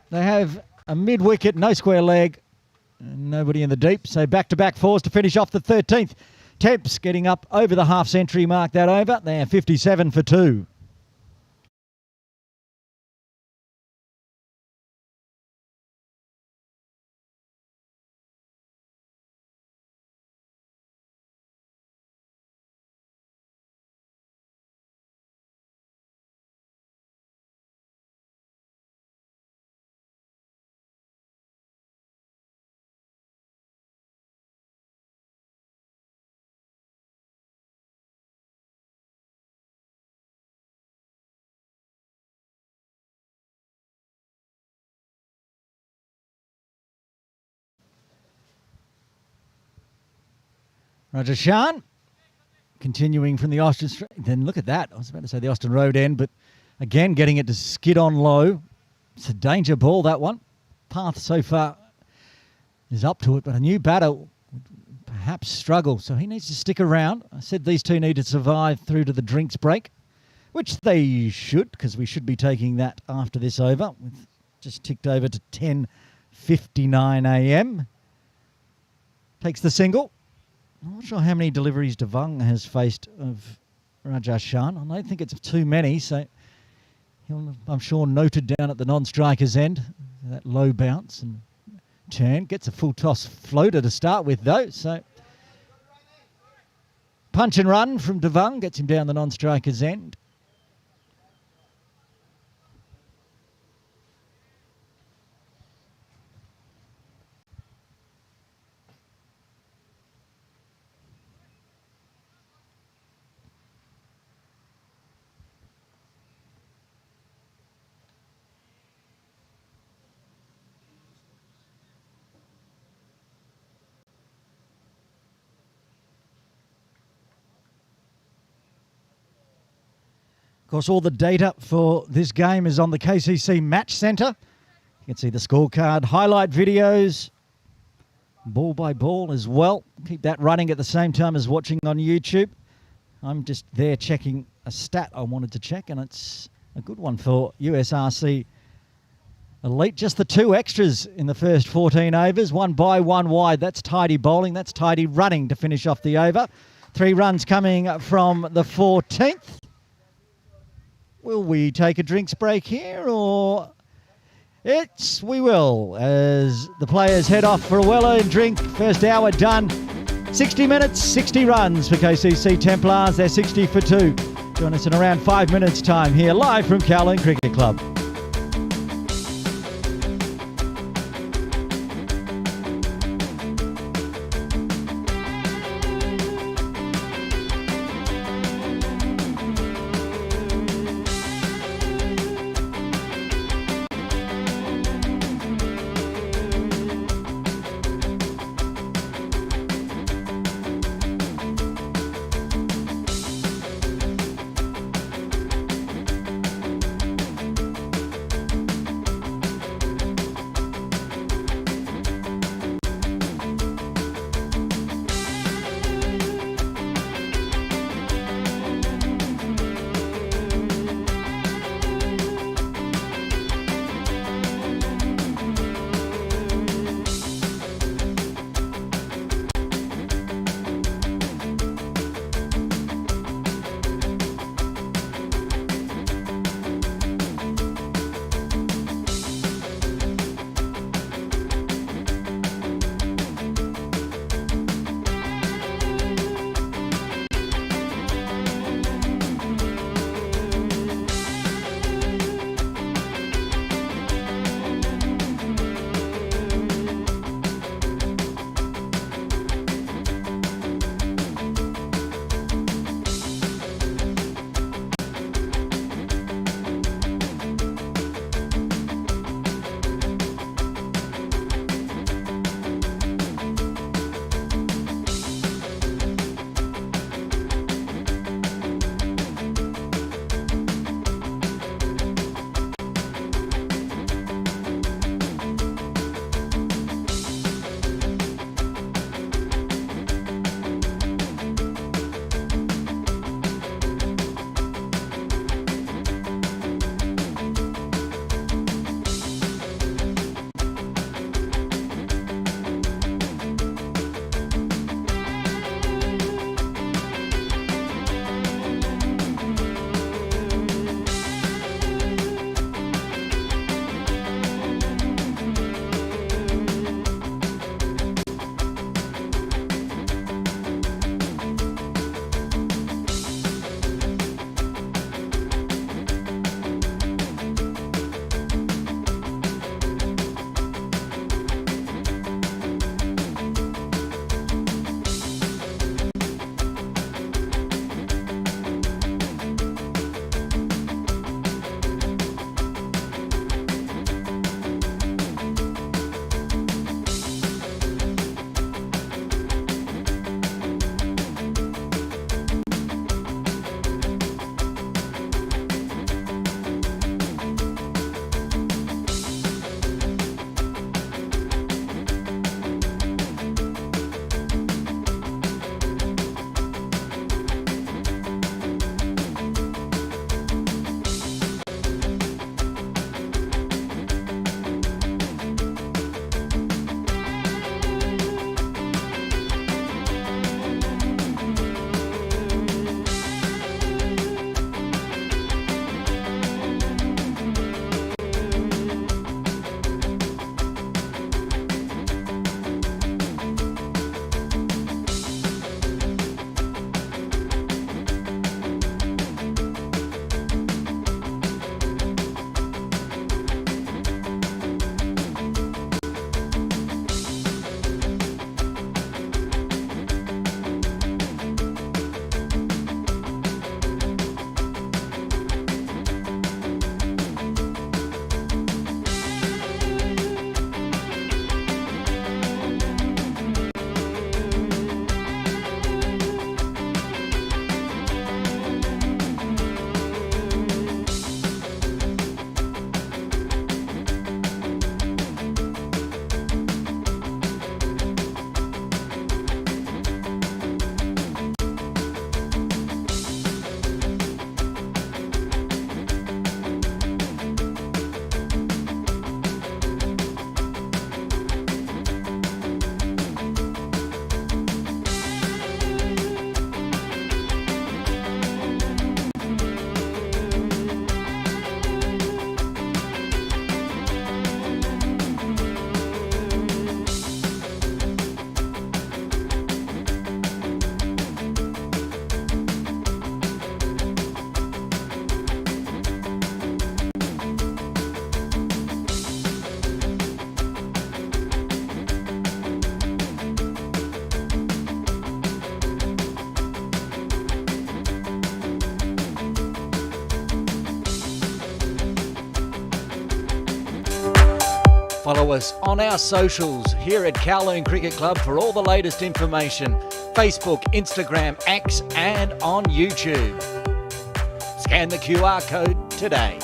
[SPEAKER 1] They have a mid-wicket, no square leg, and nobody in the deep. So back-to-back fours to finish off the 13th. Temps getting up over the half-century mark that over. They're 57 for 2. Raja Shan continuing from the Austin Street. Then look at that. I was about to say the Austin Road end, but again getting it to skid on low. It's a danger ball, that one. Path so far is up to it, but a new batter would perhaps struggle, so he needs to stick around. I said these two need to survive through to the drinks break, which they should, because we should be taking that after this over. We've just ticked over to 10:59 a.m. Takes the single. I'm not sure how many deliveries Devang has faced of Raja Shan. I don't think it's too many, so he'll, I'm sure, noted down at the non-striker's end. That low bounce and turn. Gets a full toss floater to start with, though. So punch and run from Devang gets him down the non-striker's end. Of course, all the data for this game is on the KCC Match Centre. You can see the scorecard, highlight videos, ball by ball as well. Keep that running at the same time as watching on YouTube. I'm just there checking a stat I wanted to check, and it's a good one for USRC Elite. Just the 2 extras in the first 14 overs, 1 by 1 wide. That's tidy bowling, that's tidy running to finish off the over. 3 runs coming from the 14th. Will we take a drinks break here, or we will, as the players head off for a well-earned drink. First hour done. 60 minutes, 60 runs for KCC Templars. They're 60 for 2. Join us in around 5 minutes' time here, live from Kowloon Cricket Club.
[SPEAKER 2] Follow us on our socials here at Kowloon Cricket Club for all the latest information. Facebook, Instagram, X and on YouTube. Scan the QR code today.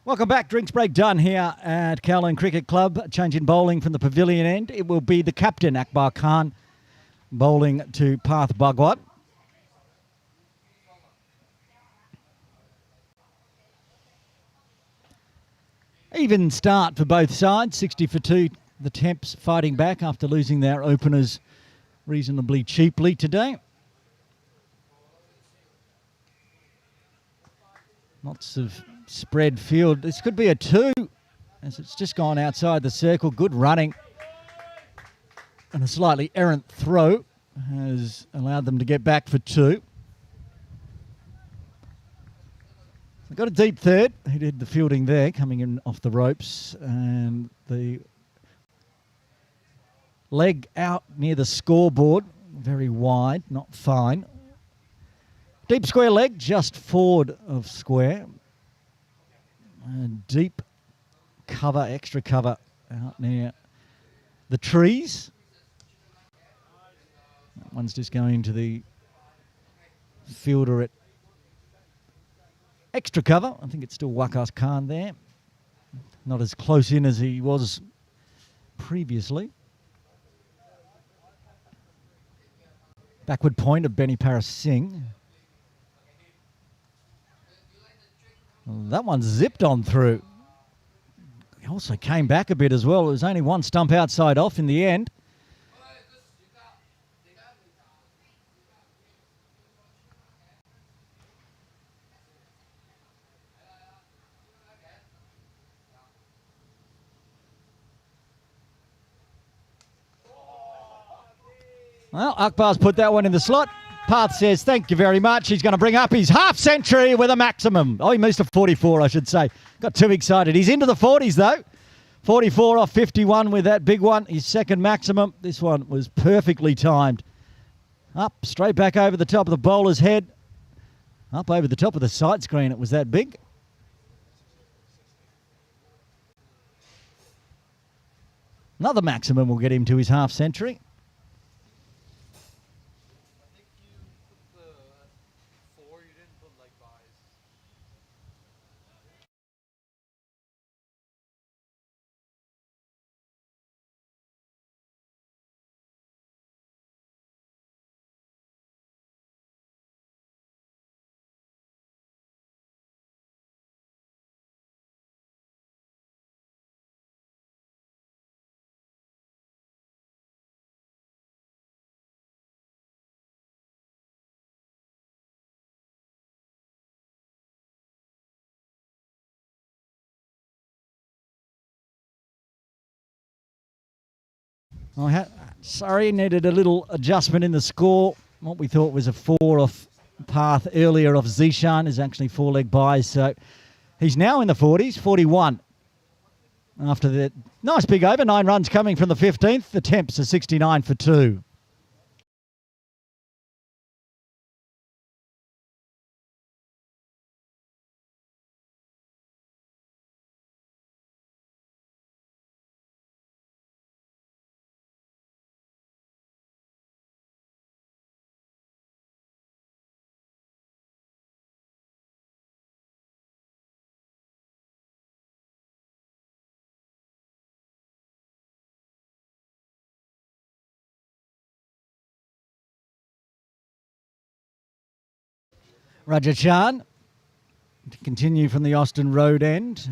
[SPEAKER 1] Welcome back. Drinks break done here at Kowloon Cricket Club. Change in bowling from the pavilion end. It will be the captain, Akbar Khan, bowling to Path Bhugwat. Even start for both sides, 60 for 2. The Temps fighting back after losing their openers reasonably cheaply today. Lots of spread field. This could be a 2 as it's just gone outside the circle. Good running and a slightly errant throw has allowed them to get back for 2. They've got a deep third. He did the fielding there, coming in off the ropes, and the leg out near the scoreboard, very wide, not fine. Deep square leg, just forward of square. And deep cover, extra cover out near the trees. That one's just going to the fielder at extra cover. I think it's still Akbar Khan there. Not as close in as he was previously. Backward point of Benny Paras Singh. Well, that one zipped on through. He also came back a bit as well. It was only one stump outside off in the end. Well, Akbar's put that one in the slot. Path says, thank you very much. He's going to bring up his half century with a maximum. Oh, he moves to 44, I should say. Got too excited. He's into the 40s, though. 44 off 51 with that big one. His second maximum. This one was perfectly timed. Up, straight back over the top of the bowler's head. Up over the top of the side screen. It was that big. Another maximum will get him to his half century. Sorry, needed a little adjustment in the score. What we thought was a 4 off path earlier of Zishan is actually 4-leg buys, so he's now in the 40s, 41. After the nice big over, 9 runs coming from the 15th. The Temps are 69 for 2. Raja Chan to continue from the Austin Road end.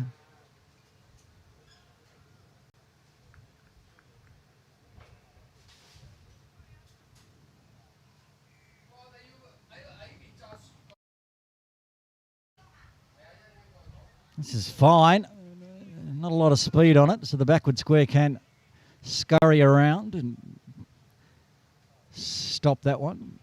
[SPEAKER 1] This is fine. Not a lot of speed on it, so the backward square can scurry around and stop that one.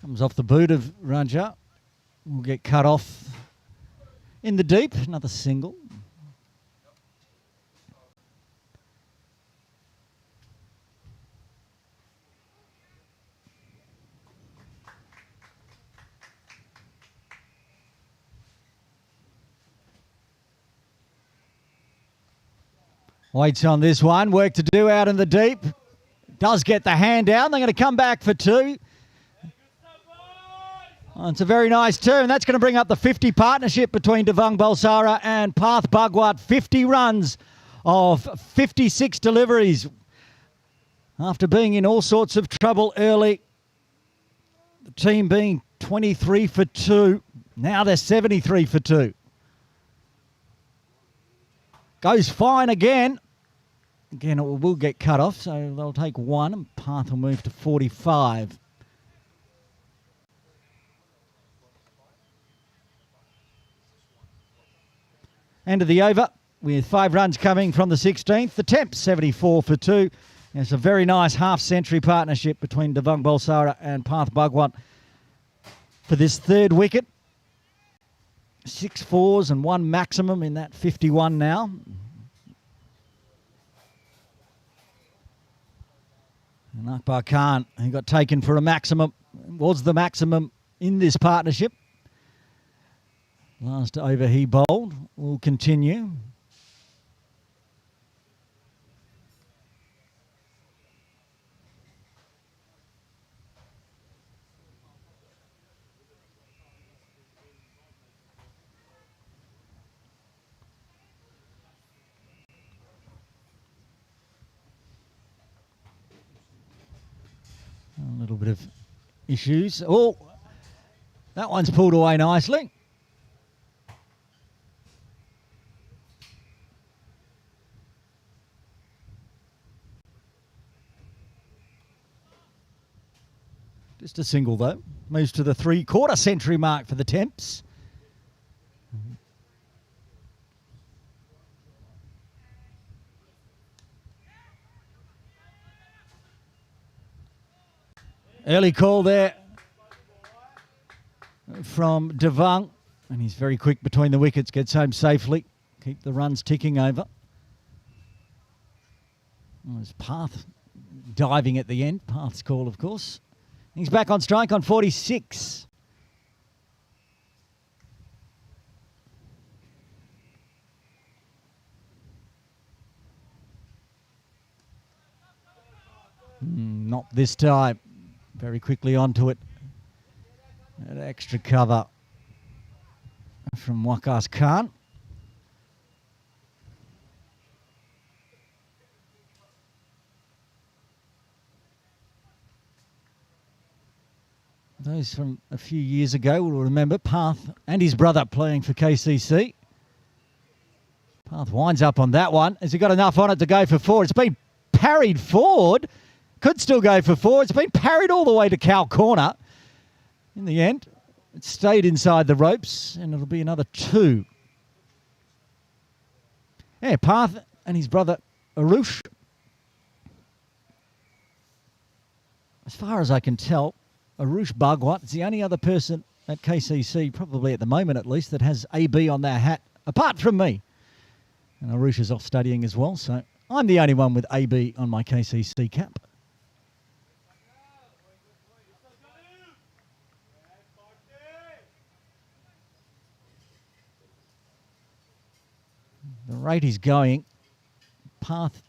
[SPEAKER 1] Comes off the boot of Raja. Will get cut off in the deep. Another single. Waits on this one. Work to do out in the deep. Does get the hand down. They're going to come back for 2. Oh, it's a very nice turn. That's going to bring up the 50 partnership between Devang Bhulsara and Parth Bhugwat. 50 runs of 56 deliveries. After being in all sorts of trouble early, the team being 23 for 2. Now they're 73 for 2. Goes fine again. Again, it will get cut off, so they'll take 1 and Parth will move to 45. End of the over with 5 runs coming from the 16th. The Temps 74 for 2. It's a very nice half-century partnership between Devang Bhulsara and Parth Bhugwat for this 3rd wicket. 6 fours and 1 maximum in that 51 now. And Akbar Khan, he got taken for a maximum, was the maximum in this partnership. Last over he bowled will continue. A little bit of issues. Oh, that one's pulled away nicely. Just a single, though. Moves to the 3/4 century mark for the Temps. Early call there from Devang. And he's very quick between the wickets. Gets home safely. Keep the runs ticking over. Oh, there's Parth diving at the end. Parth's call, of course. He's back on strike on 46. Not this time. Very quickly onto it. That extra cover from Akbar Khan. Those from a few years ago will remember Path and his brother playing for KCC. Path winds up on that one. Has he got enough on it to go for four? It's been parried forward. Could still go for four. It's been parried all the way to cow corner. In the end, it stayed inside the ropes, and it'll be another two. Yeah, Path and his brother Arush. As far as I can tell, Arush Bhugwat is the only other person at KCC, probably at the moment at least, that has AB on their hat, apart from me. And Arush is off studying as well, so I'm the only one with AB on my KCC cap. The rate is going. Path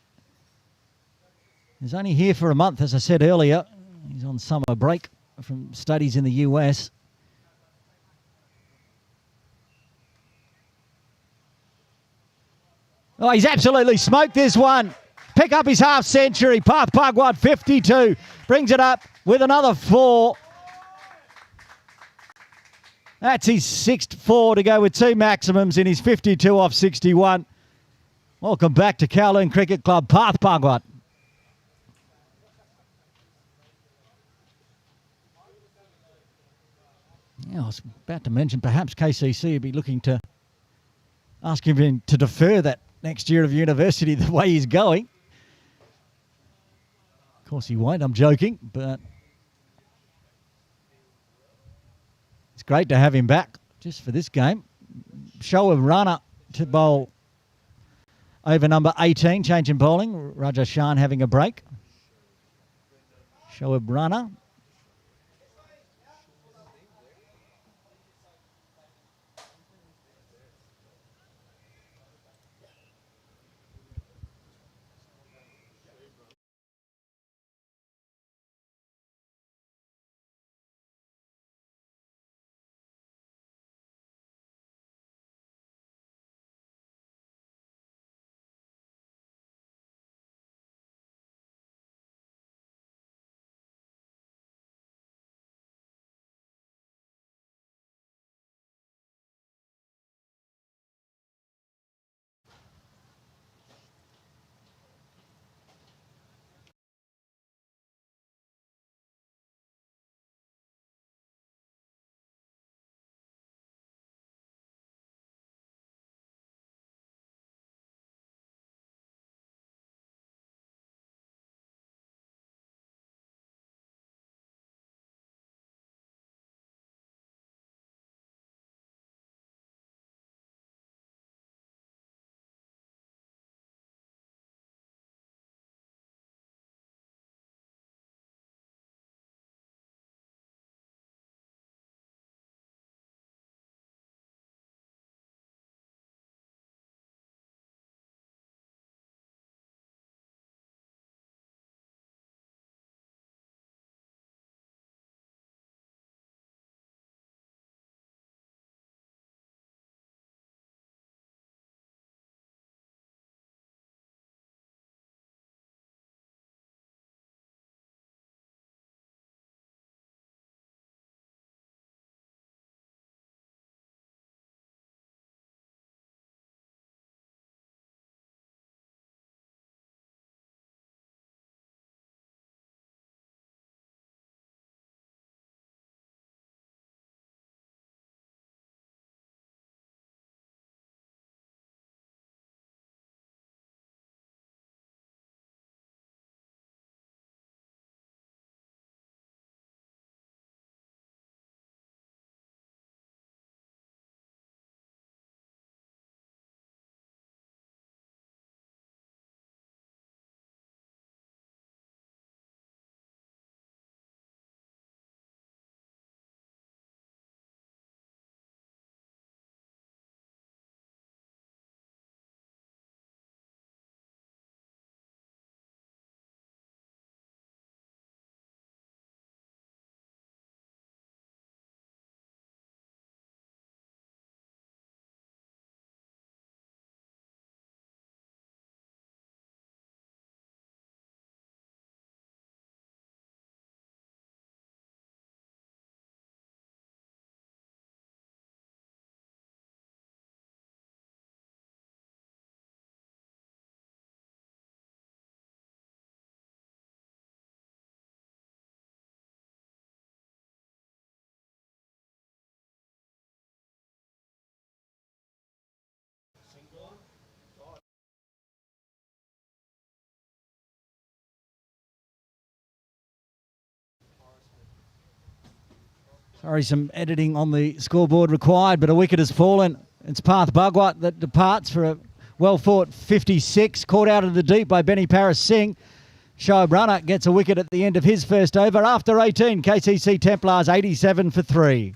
[SPEAKER 1] is only here for a month, as I said earlier. He's on summer break from studies in the US. Oh, he's absolutely smoked this one. Pick up his half century. Path Bhugwat 52. Brings it up with another four. That's his sixth four to go with two maximums in his 52 off 61. Welcome back to Kowloon Cricket Club, Path Bhugwat. Yeah, I was about to mention perhaps KCC would be looking to ask him to defer that next year of university the way he's going. Of course he won't, I'm joking, but it's great to have him back just for this game. Show a runner to bowl over number 18, change in bowling. Raja Shan having a break. Show a runner. Sorry, some editing on the scoreboard required, but a wicket has fallen. It's Path Bhugwat that departs for a well-fought 56, caught out of the deep by Benny Paris Singh. Shoaib Rana gets a wicket at the end of his first over. After 18, KCC Templars 87 for 3.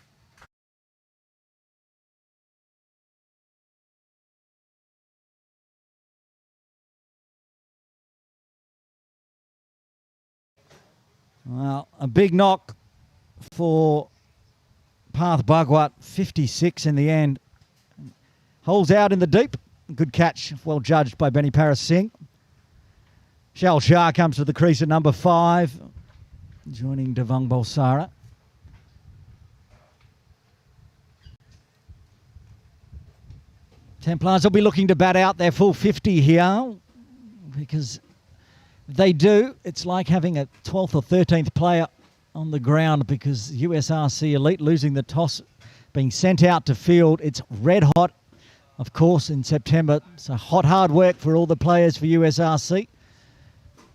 [SPEAKER 1] Well, a big knock for Path Bhugwat, 56 in the end. Holes out in the deep. Good catch, well judged by Benny Paris Singh. Shal Shah comes to the crease at number 5, joining Devang Bhulsara. Templars will be looking to bat out their full 50 here, because if they do, it's like having a 12th or 13th player on the ground, because USRC Elite losing the toss, being sent out to field. It's red hot, of course, in September. So hard work for all the players for USRC.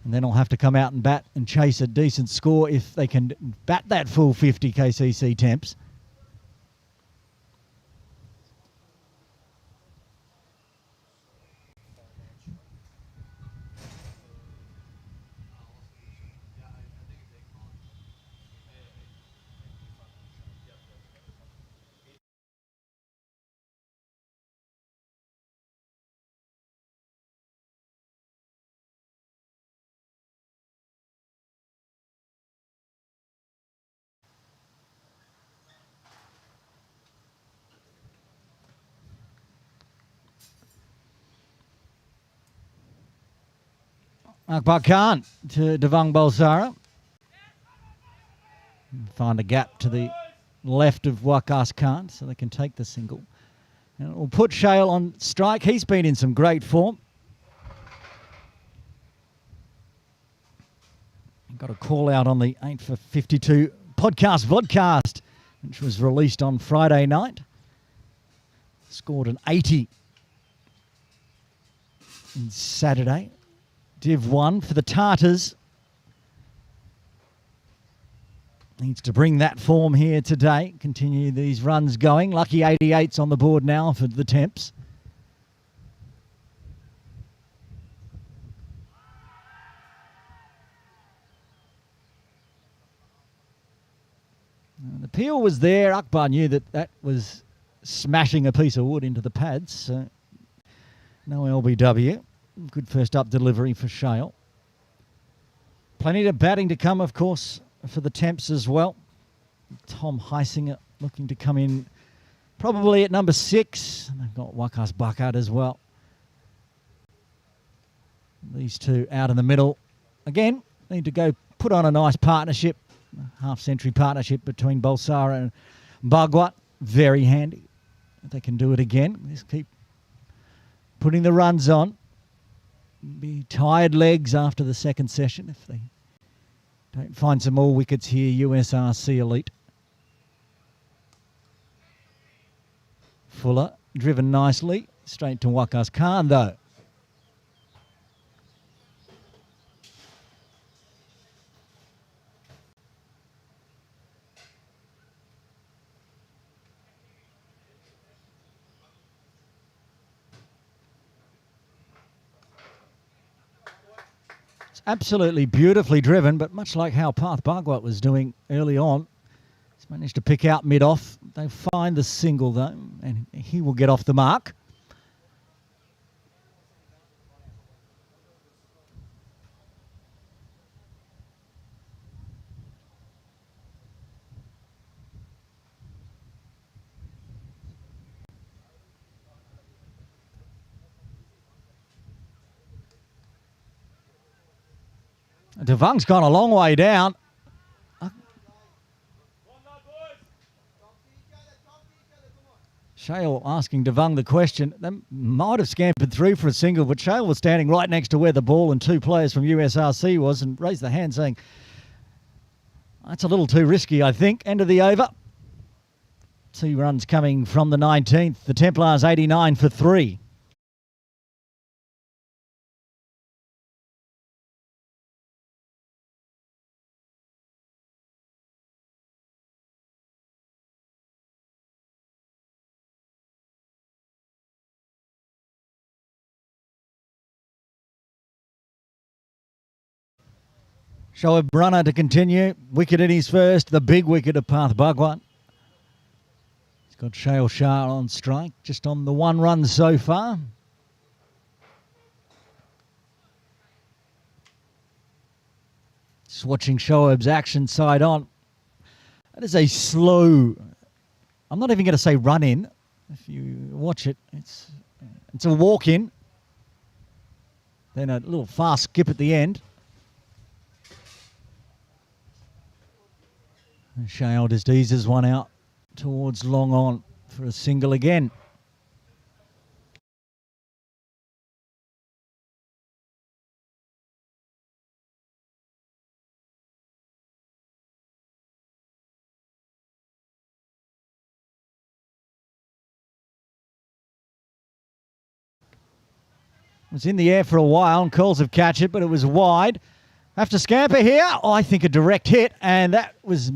[SPEAKER 1] And then they'll have to come out and bat and chase a decent score if they can bat that full 50 KCC Temps. Akbar Khan to Devang Bhulsara. Find a gap to the left of Akbar Khan so they can take the single. And it will put Shale on strike. He's been in some great form. Got a call out on the 8 for 52 vodcast, which was released on Friday night. Scored an 80 on Saturday. Div 1 for the Tartars. Needs to bring that form here today. Continue these runs going. Lucky 88's on the board now for the Temps. The peel was there. Akbar knew that was smashing a piece of wood into the pads. So no LBW. Good first up delivery for Shale. Plenty of batting to come, of course, for the Temps as well. Tom Heisinger looking to come in probably at number 6. They've got Wakas Bakat as well. These two out in the middle. Again, need to go put on a nice partnership, half-century partnership between Bhulsara and Bhugwat. Very handy. If they can do it again, just keep putting the runs on. Be tired legs after the second session if they don't find some more wickets here. USRC Elite. Fuller driven nicely. Straight to Akbar Khan though. Absolutely beautifully driven, but much like how Path Bhugwat was doing early on, he's managed to pick out mid-off. They find the single, though, and he will get off the mark. Devang's gone a long way down. Shale asking Devang the question. They might have scampered through for a single, but Shale was standing right next to where the ball and two players from USRC was and raised the hand saying, that's a little too risky, I think. End of the over. 2 runs coming from the 19th. The Templars 89 for 3. Shoaib runner to continue. Wicket in his first. The big wicket of Path Bhugwat. He's got Shail Shah on strike. Just on the 1 run so far. Just watching Shoaib's action side on. That is a slow... I'm not even going to say run in. If you watch it, it's a walk in. Then a little fast skip at the end. And Shail just eases one out towards long on for a single again. Was in the air for a while and calls have catch it, but it was wide. Have to scamper here. Oh, I think a direct hit, and that was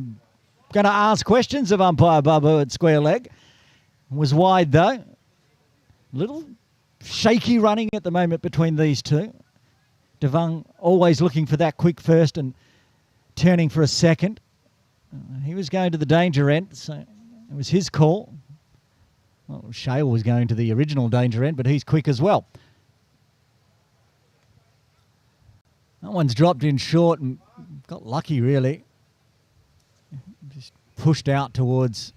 [SPEAKER 1] going to ask questions of umpire Babu at square leg. Was wide though. Little shaky running at the moment between these two. Devang always looking for that quick first and turning for a second. He was going to the danger end, so it was his call. Well, Shail was going to the original danger end, but he's quick as well. That one's dropped in short and got lucky, really. Just pushed out towards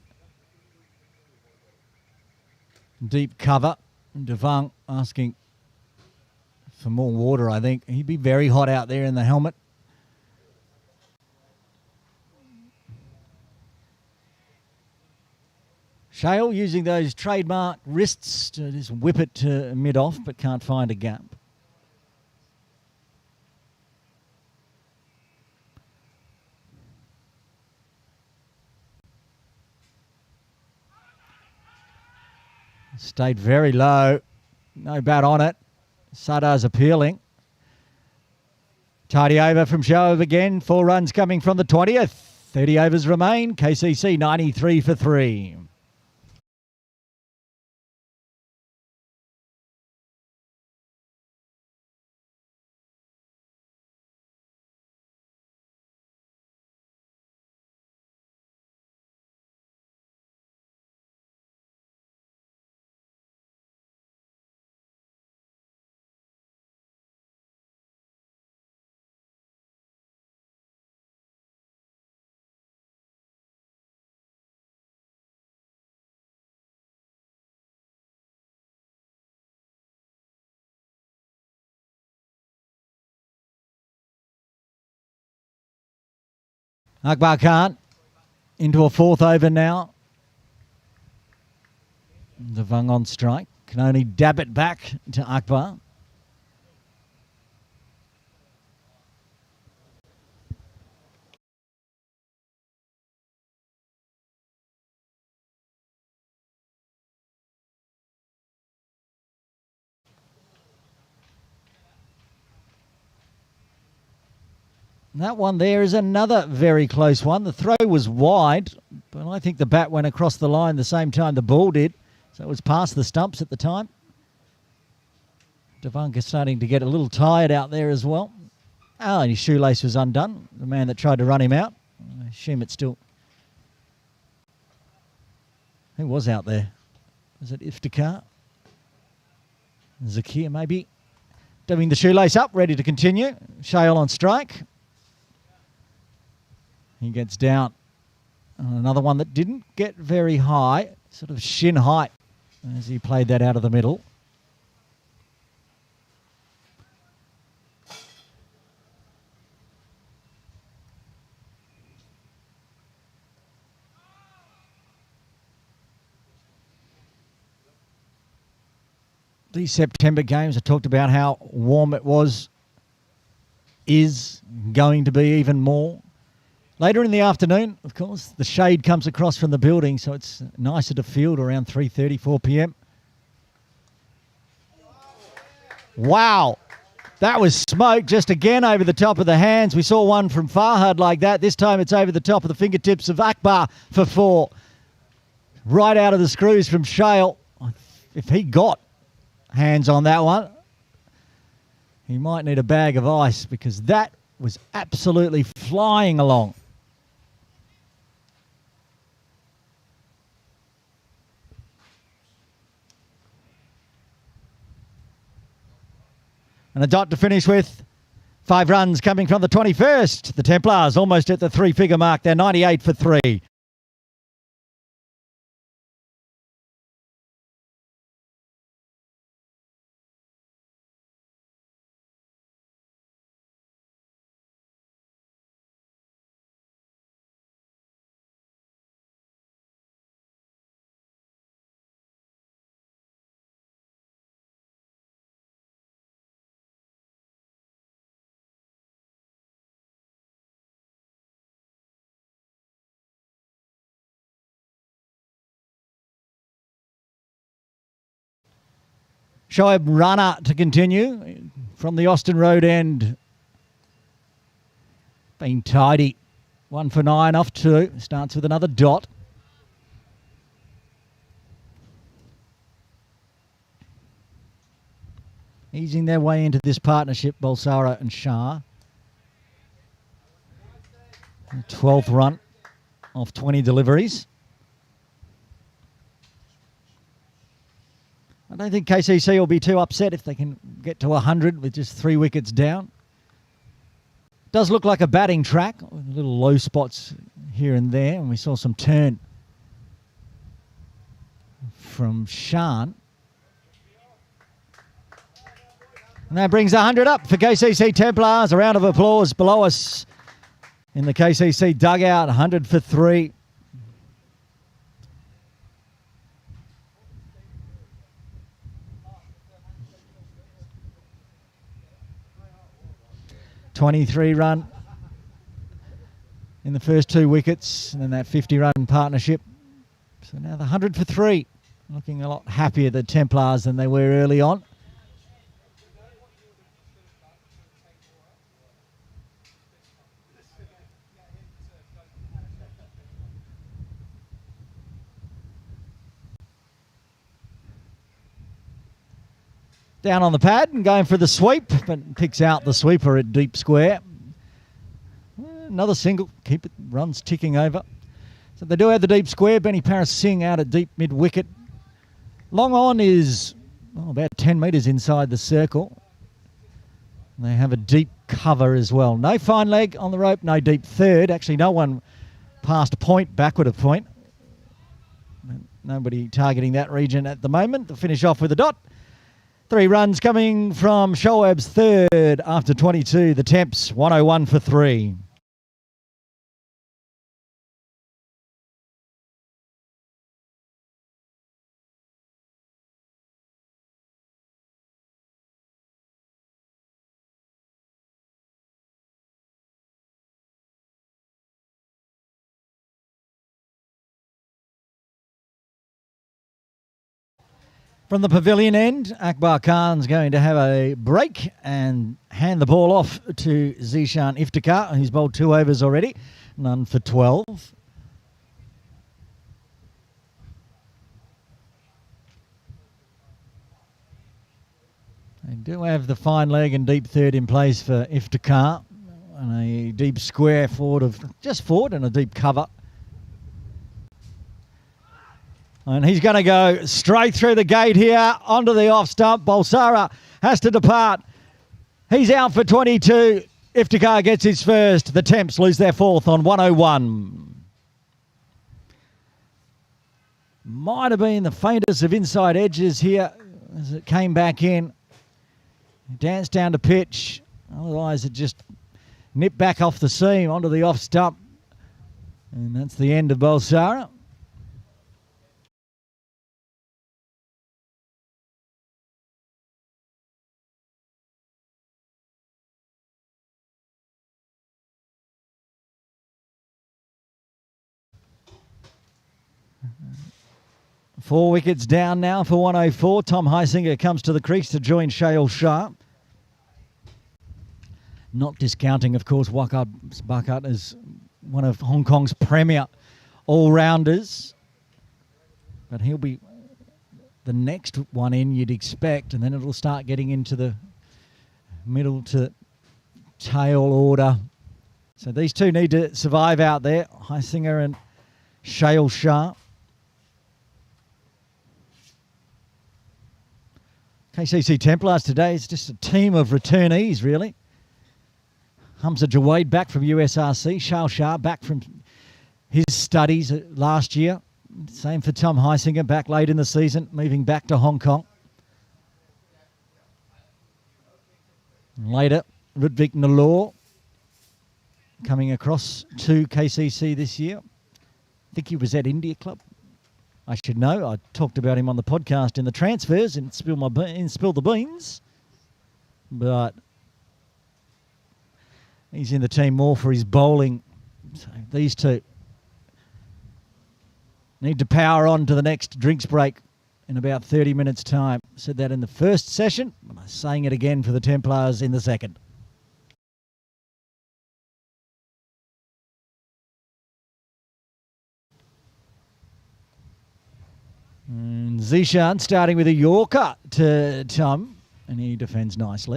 [SPEAKER 1] deep cover. Devang asking for more water, I think. He'd be very hot out there in the helmet. Shail using those trademark wrists to just whip it to mid-off, but can't find a gap. Stayed very low. No bat on it. Sadar's appealing. Tidy over from Shoaib again. 4 runs coming from the 20th. 30 overs remain. KCC 93 for 3. Akbar Khan into a 4th over now. Devang on strike. Can only dab it back to Akbar. That one there is another very close one. The throw was wide, but I think the bat went across the line the same time the ball did. So it was past the stumps at the time. Devang starting to get a little tired out there as well. Oh, and his shoelace was undone. The man that tried to run him out. I assume it's still... Who was out there? Was it Iftikhar? Zakir maybe. Doing the shoelace up, ready to continue. Shail on strike. He gets down. Another one that didn't get very high, sort of shin height as he played that out of the middle. These September games, I talked about how warm it was, is going to be even more. Later in the afternoon, of course, the shade comes across from the building, so it's nicer to field around 3:30, 4 p.m. Wow, that was smoke just again over the top of the hands. We saw one from Farhad like that. This time it's over the top of the fingertips of Akbar for 4. Right out of the screws from Shail. If he got hands on that one, he might need a bag of ice because that was absolutely flying along. And a dot to finish with. 5 runs coming from the 21st. The Templars almost at the 3-figure mark. They're 98 for 3. Shoaib runner to continue from the Austin Road end. Been tidy. 1 for 9 off 2. Starts with another dot. Easing their way into this partnership, Bhulsara and Shah. 12th run off 20 deliveries. I don't think KCC will be too upset if they can get to 100 with just 3 wickets down. Does look like a batting track, little low spots here and there, and we saw some turn from Shan. And that brings 100 up for KCC Templars. A round of applause below us in the KCC dugout. 100 for 3. .23 run in the first 2 wickets, and then that 50-run partnership. So now the 100 for 3. Looking a lot happier, the Templars, than they were early on. Down on the pad and going for the sweep, but picks out the sweeper at deep square. Another single, keep it, runs ticking over. So they do have the deep square. Benny Paris Singh out at deep mid-wicket. Long on is about 10 metres inside the circle. They have a deep cover as well. No fine leg on the rope, no deep third. Actually, no one past point, backward of point. Nobody targeting that region at the moment. To finish off with a dot. 3 runs coming from Shoaib's third after 22. The Temps, 101 for 3. From the pavilion end, Akbar Khan's going to have a break and hand the ball off to Zishan Iftikhar, who's bowled 2 overs already, none for 12. They do have the fine leg and deep third in place for Iftikhar, and a deep square forward of just forward and a deep cover. And he's going to go straight through the gate here onto the off stump. Bhulsara has to depart. He's out for 22. Iftikhar gets his first. The Temps lose their 4th on 101. Might have been the faintest of inside edges here as it came back in. Danced down to pitch. Otherwise it just nipped back off the seam onto the off stump. And that's the end of Bhulsara. Four wickets down now for 104. Tom Heisinger comes to the crease to join Shail Shah. Not discounting, of course, Bakat as one of Hong Kong's premier all-rounders. But he'll be the next one in, you'd expect, and then it'll start getting into the middle to tail order. So these two need to survive out there, Heisinger and Shale Shah. KCC Templars today is just a team of returnees, really. Hamza Jawaid back from USRC. Shale Shah back from his studies last year. Same for Tom Heisinger, back late in the season, moving back to Hong Kong. Later, Ludwig Nalor coming across to KCC this year. I think he was at India Club. I should know. I talked about him on the podcast in the transfers and Spill the Beans. But he's in the team more for his bowling. So these two need to power on to the next drinks break in about 30 minutes' time. Said that in the first session, and I'm saying it again for the Templars in the second. And Zishan starting with a Yorker to Tom, and he defends nicely.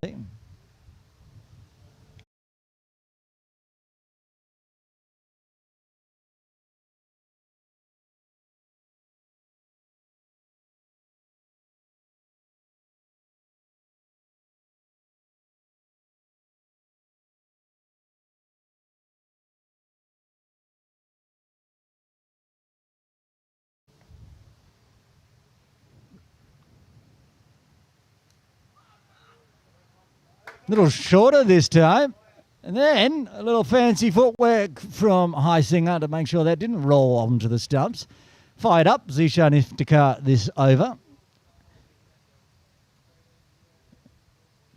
[SPEAKER 1] Little shorter this time. And then a little fancy footwork from Heisinger to make sure that didn't roll onto the stumps. Fired up, Zishan Iftikhar this over.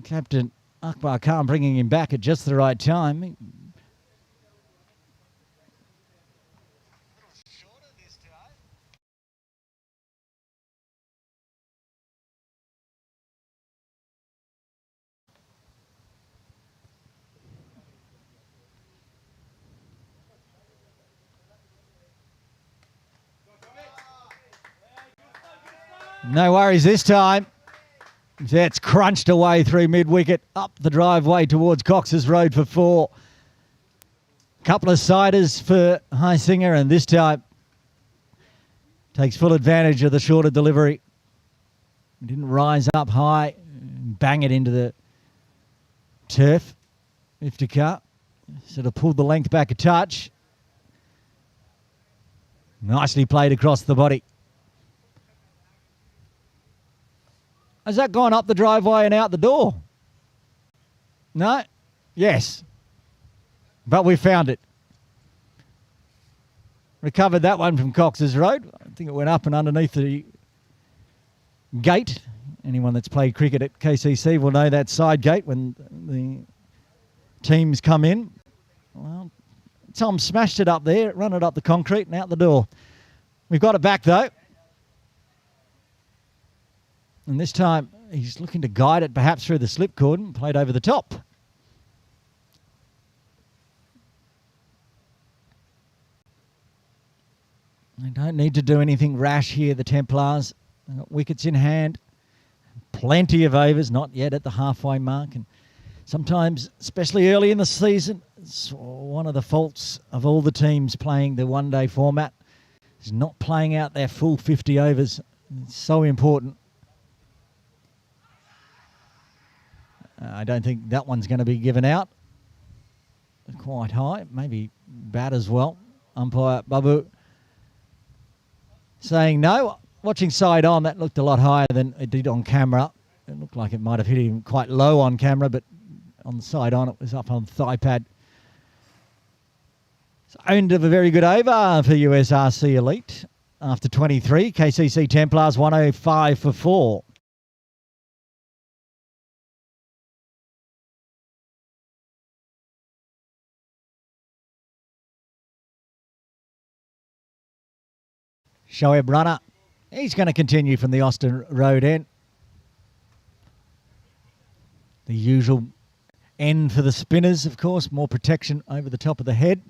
[SPEAKER 1] Captain Akbar Khan bringing him back at just the right time. No worries this time. That's crunched away through mid-wicket, up the driveway towards Cox's Road for 4. Couple of siders for Heisinger, and this time takes full advantage of the shorter delivery. Didn't rise up high, bang it into the turf. Iftikhar sort of pulled the length back a touch. Nicely played across the body. Has that gone up the driveway and out the door? No? Yes. But we found it. Recovered that one from Cox's Road. I think it went up and underneath the gate. Anyone that's played cricket at KCC will know that side gate when the teams come in. Well, Tom smashed it up there, run it up the concrete and out the door. We've got it back though. And this time, he's looking to guide it perhaps through the slip cord and played over the top. They don't need to do anything rash here, the Templars. They've got wickets in hand. Plenty of overs, not yet at the halfway mark. And sometimes, especially early in the season, it's one of the faults of all the teams playing the one-day format is not playing out their full 50 overs. It's so important. I don't think that one's going to be given out. Quite high, maybe bad as well. Umpire Babu saying no. Watching side on, that looked a lot higher than it did on camera. It looked like it might have hit him quite low on camera, but on the side on, it was up on thigh pad. It's end of a very good over for USRC Elite. After 23, KCC Templars 105 for 4. Shoaib Runner, he's going to continue from the Austin Road end. The usual end for the spinners, of course, more protection over the top of the head.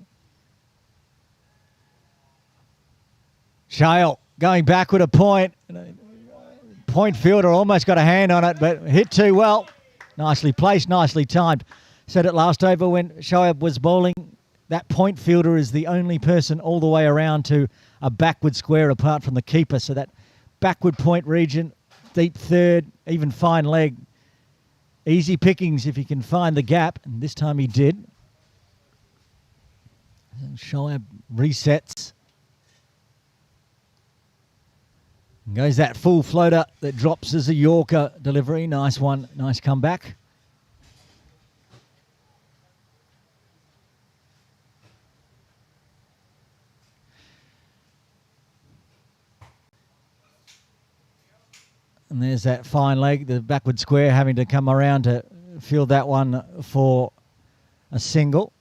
[SPEAKER 1] Shale going backward a point. Point fielder almost got a hand on it, but hit too well. Nicely placed, nicely timed. Said it last over when Shoaib was bowling. That point fielder is the only person all the way around to a backward square apart from the keeper. So that backward point region, deep third, even fine leg. Easy pickings if he can find the gap. And this time he did. And Shoaib resets. And goes that full floater that drops as a Yorker delivery. Nice one. Nice comeback. And there's that fine leg, the backward square having to come around to field that one for a single.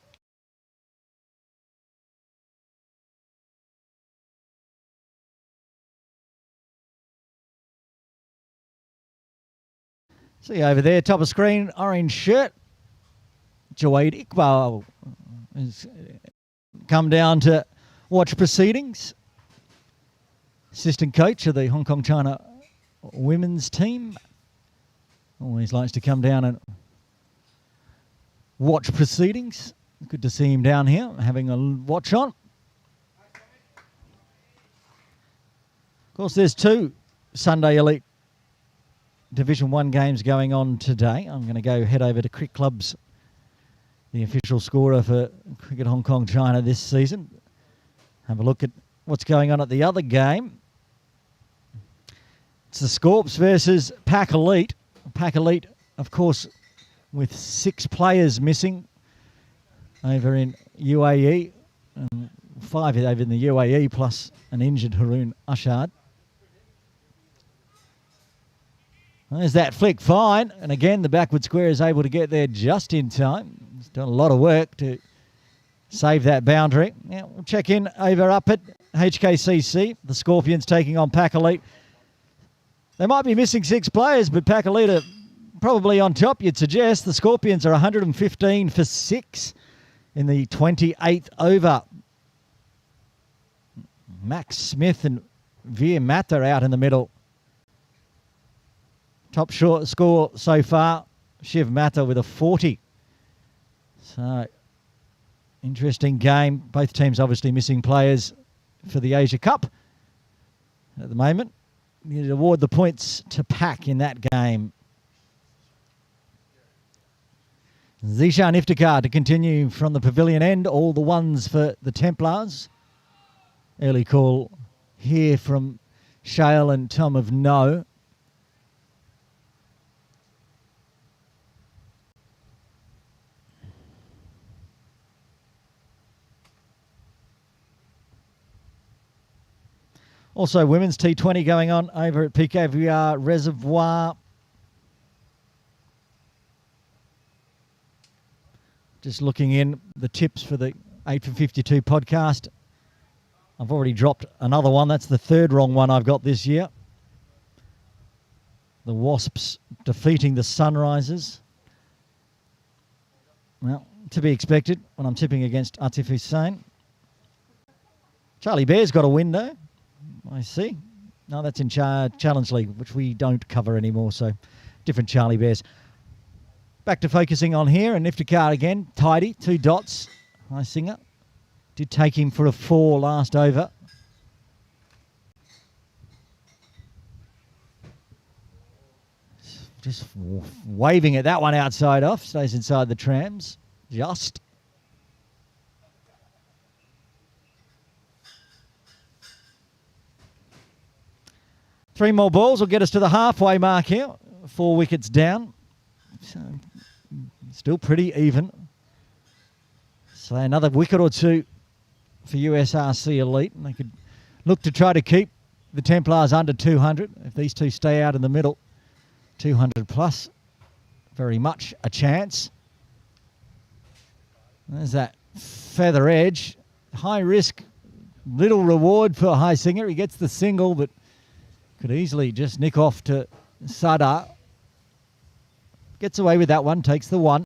[SPEAKER 1] See over there, top of screen, orange shirt. Jawaid Iqbal has come down to watch proceedings. Assistant coach of the Hong Kong China women's team. Always likes to come down and watch proceedings. Good to see him down here having a watch on. Of course, there's 2 Sunday Elite Division 1 games going on today. I'm going to go head over to Cricket Club's, the official scorer for Cricket Hong Kong China this season. Have a look at what's going on at the other game. It's the Scorps versus Pac Elite. Pac Elite, of course, with 6 players missing over in UAE. 5 over in the UAE plus an injured Haroon Ashad. There's that flick, fine. And again, the backward square is able to get there just in time. He's done a lot of work to save that boundary. Now, we'll check in over up at HKCC. The Scorpions taking on Pac Elite. They might be missing 6 players, but Pac Elite are probably on top, you'd suggest. The Scorpions are 115 for 6 in the 28th over. Max Smith and Veer Matta out in the middle. Top short score so far, Shiv Matta with a 40. So, interesting game. Both teams obviously missing players for the Asia Cup at the moment. You'd award the points to Pac in that game. Zishan Iftikhar to continue from the pavilion end. All the ones for the Templars. Early call here from Shale and Tom of no. Also, women's T20 going on over at PKVR Reservoir. Just looking in the tips for the 8 for 52 podcast. I've already dropped another one. That's the 3rd wrong one I've got this year. The Wasps defeating the Sunrisers. Well, to be expected when I'm tipping against Atif Hussain. Charlie Bear's got a win though. I see. No, that's in Challenge League, which we don't cover anymore, so different Charlie Bears. Back to focusing on here, and Iftikhar again, tidy, 2 dots. High Singer. Did take him for a 4 last over. Just waving at that one outside off. Stays inside the trams. Just. Three more balls will get us to the halfway mark here. 4 wickets down. So, still pretty even. So another wicket or 2 for USRC Elite. And they could look to try to keep the Templars under 200. If these two stay out in the middle, 200 plus. Very much a chance. There's that feather edge. High risk, little reward for High Singer. He gets the single, but could easily just nick off to Sada. Gets away with that one, takes the 1.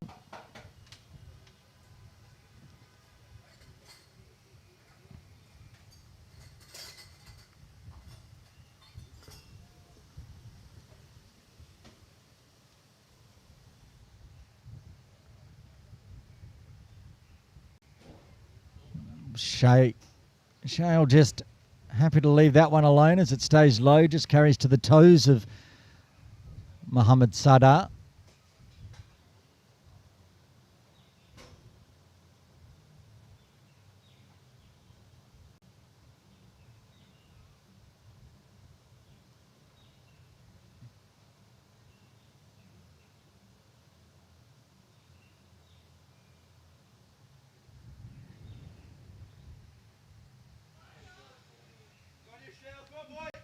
[SPEAKER 1] Shale just happy to leave that one alone as it stays low, just carries to the toes of Mohammad Sadar.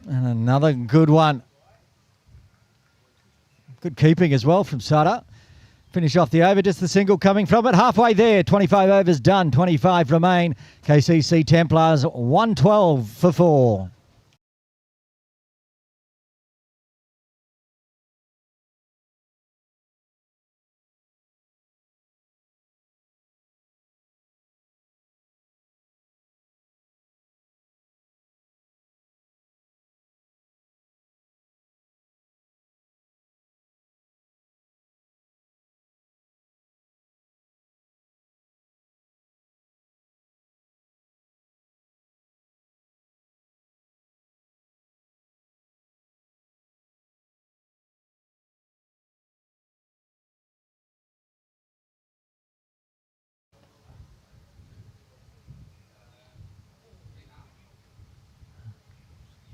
[SPEAKER 1] And another good one. Good keeping as well from Sada. Finish off the over, just the single coming from it. Halfway there, 25 overs done, 25 remain. KCC Templars 112 for 4.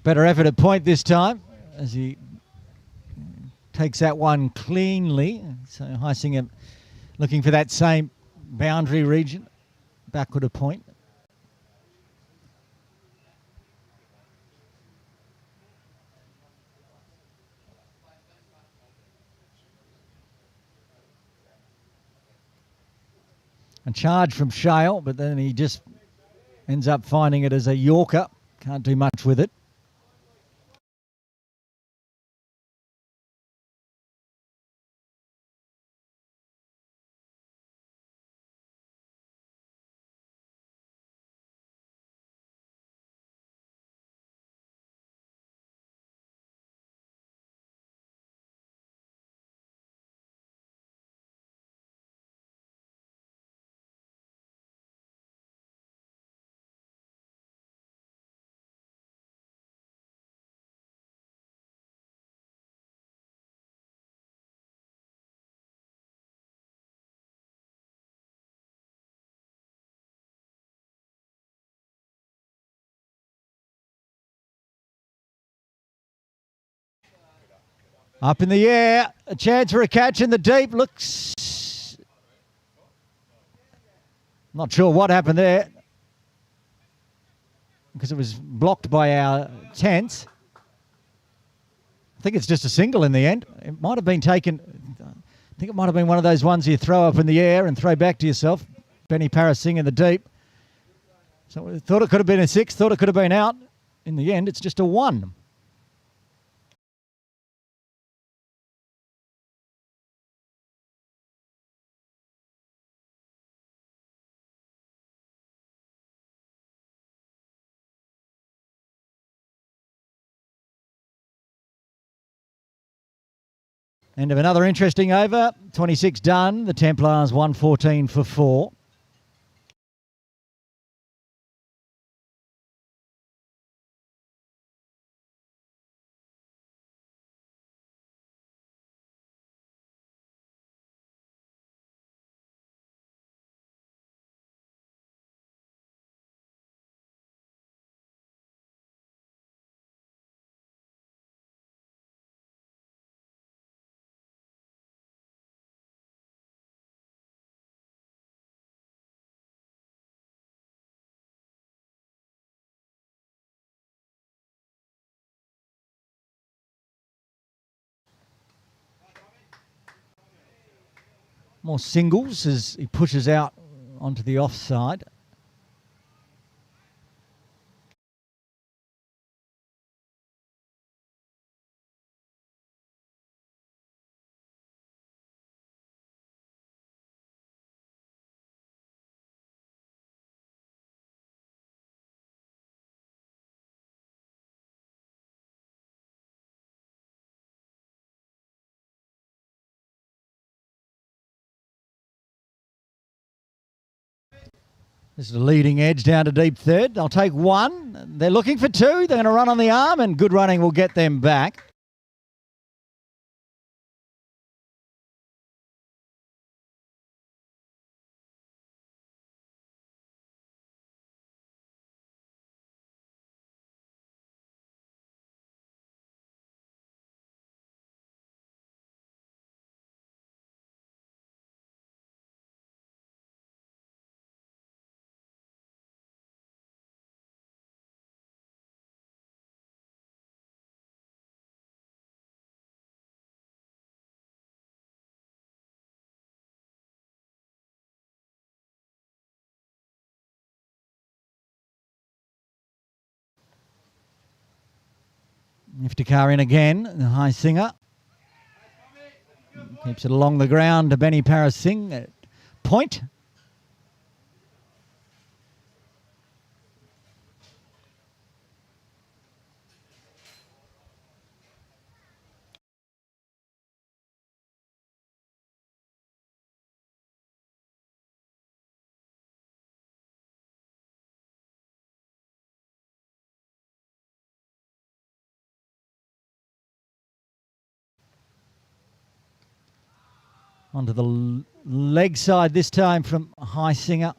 [SPEAKER 1] Better effort at point this time as he takes that one cleanly. So Heisinger looking for that same boundary region, backward of point. A charge from Shale, but then he just ends up finding it as a Yorker. Can't do much with it. Up in the air, a chance for a catch in the deep. Looks... Not sure what happened there, because it was blocked by our tents. I think it's just a single in the end. It might have been taken... I think it might have been one of those ones you throw up in the air and throw back to yourself. Benny Parris Singh in the deep. So we thought it could have been a 6, thought it could have been out. In the end, it's just a 1. End of another interesting over. 26 done. The Templars 114 for 4. More singles as he pushes out onto the offside. This is a leading edge down to deep third. They'll take one. They're looking for two. They're going to run on the arm, and good running will get them back. Iftikhar in again, the high singer. Keeps it along the ground to Benny Paras Singh at point. Onto the leg side this time from high singer.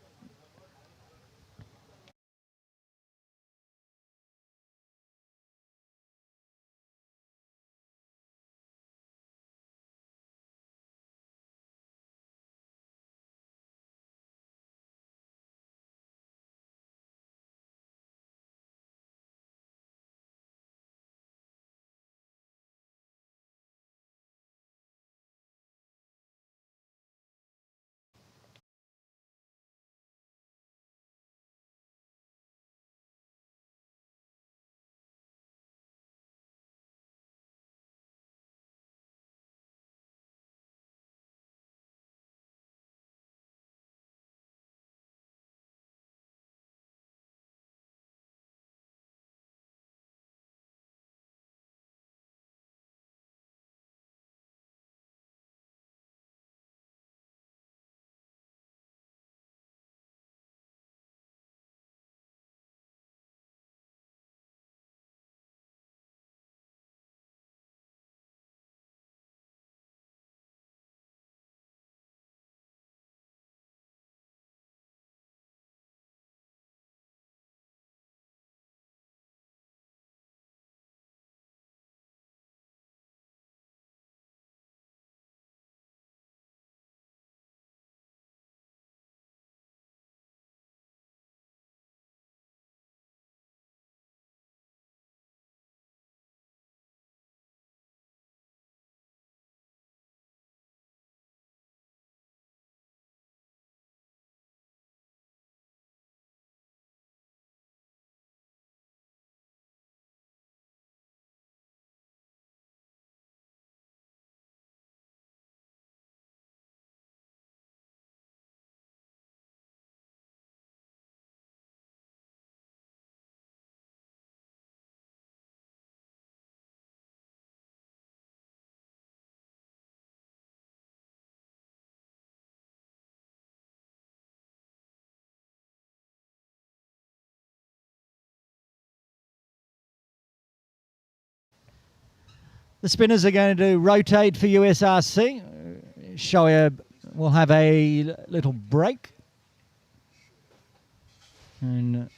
[SPEAKER 1] The spinners are going to rotate for USRC. Shoaib will have a little break. And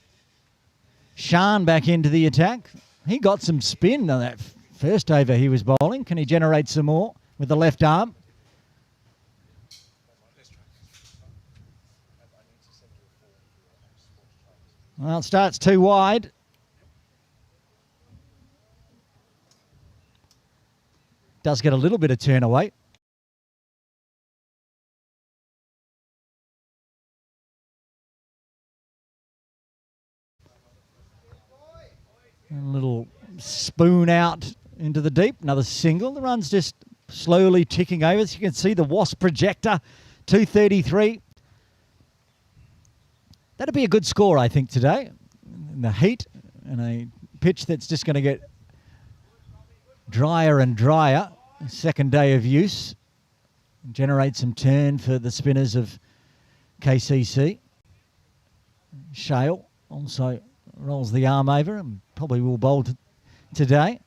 [SPEAKER 1] Shan back into the attack. He got some spin on that first over he was bowling. Can he generate some more with the left arm? Well, it starts too wide. Does get a little bit of turn away. A little spoon out into the deep. Another single. The run's just slowly ticking over. As you can see, the Wasp projector, 233. That'd be a good score, I think, today. In the heat and a pitch that's just going to get drier and drier. Second day of use. Generate some turn for the spinners of KCC. Shale also rolls the arm over and probably will bowl today.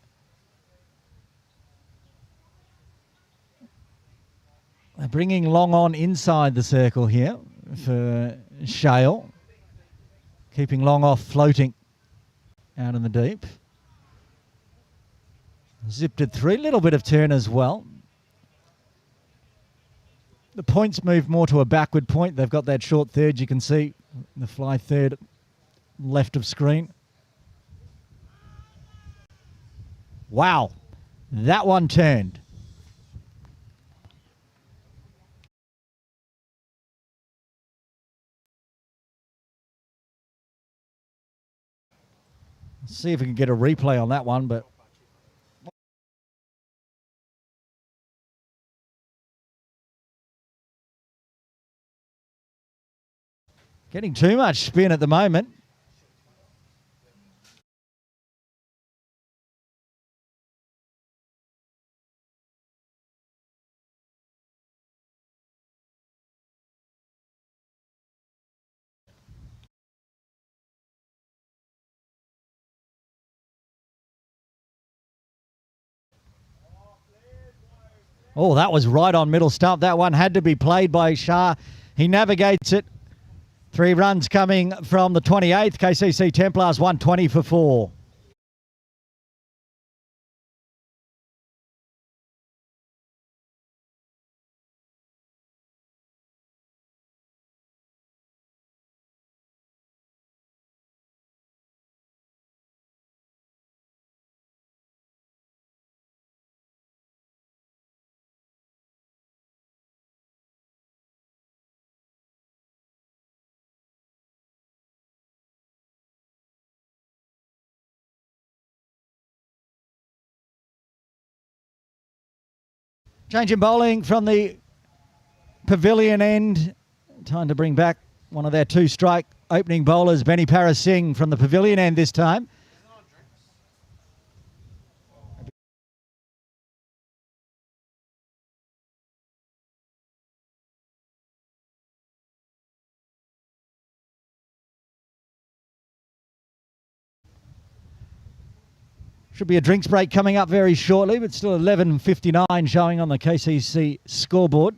[SPEAKER 1] They're bringing Long on inside the circle here for Shale. Keeping Long off floating out in the deep. Zipped it through. A little bit of turn as well. The points move more to a backward point. They've got that short third. You can see the fly third left of screen. Wow. That one turned. Let's see if we can get a replay on that one, but getting too much spin at the moment. Oh, that was right on middle stump. That one had to be played by Shah. He navigates it. 3 runs coming from the 28th. KCC Templars 120 for 4. Change in bowling from the pavilion end. Time to bring back one of their 2-strike opening bowlers, Benny Parasingh, from the pavilion end this time. Should be a drinks break coming up very shortly, but still 11:59 showing on the KCC scoreboard.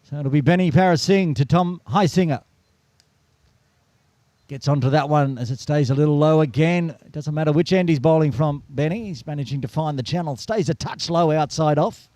[SPEAKER 1] So it'll be Benny Parasingh to Tom Heisinger. Gets onto that one as it stays a little low again. It doesn't matter which end he's bowling from, Benny. He's managing to find the channel. Stays a touch low outside off.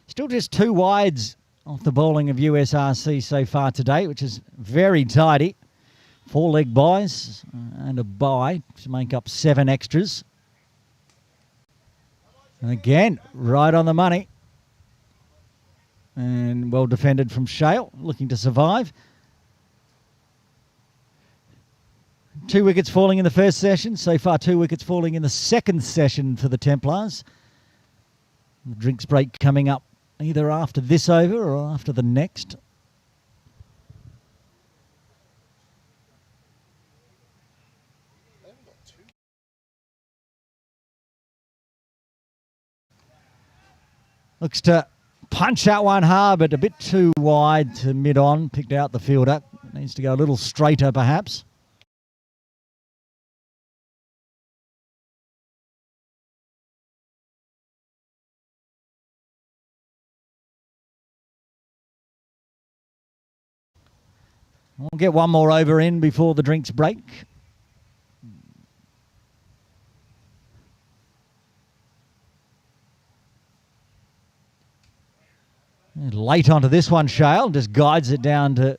[SPEAKER 1] Still just 2 wides off the bowling of USRC so far today, which is very tidy. 4 leg buys and a bye to make up 7 extras. And again, right on the money. And well defended from Shale, looking to survive. 2 wickets falling in the first session. So far, 2 wickets falling in the second session for the Templars. The drinks break coming up either after this over or after the next. Looks to punch that one hard, but a bit too wide to mid-on. Picked out the fielder. Needs to go a little straighter, perhaps. We'll get one more over in before the drinks break. Late onto this one, Shale. Just guides it down to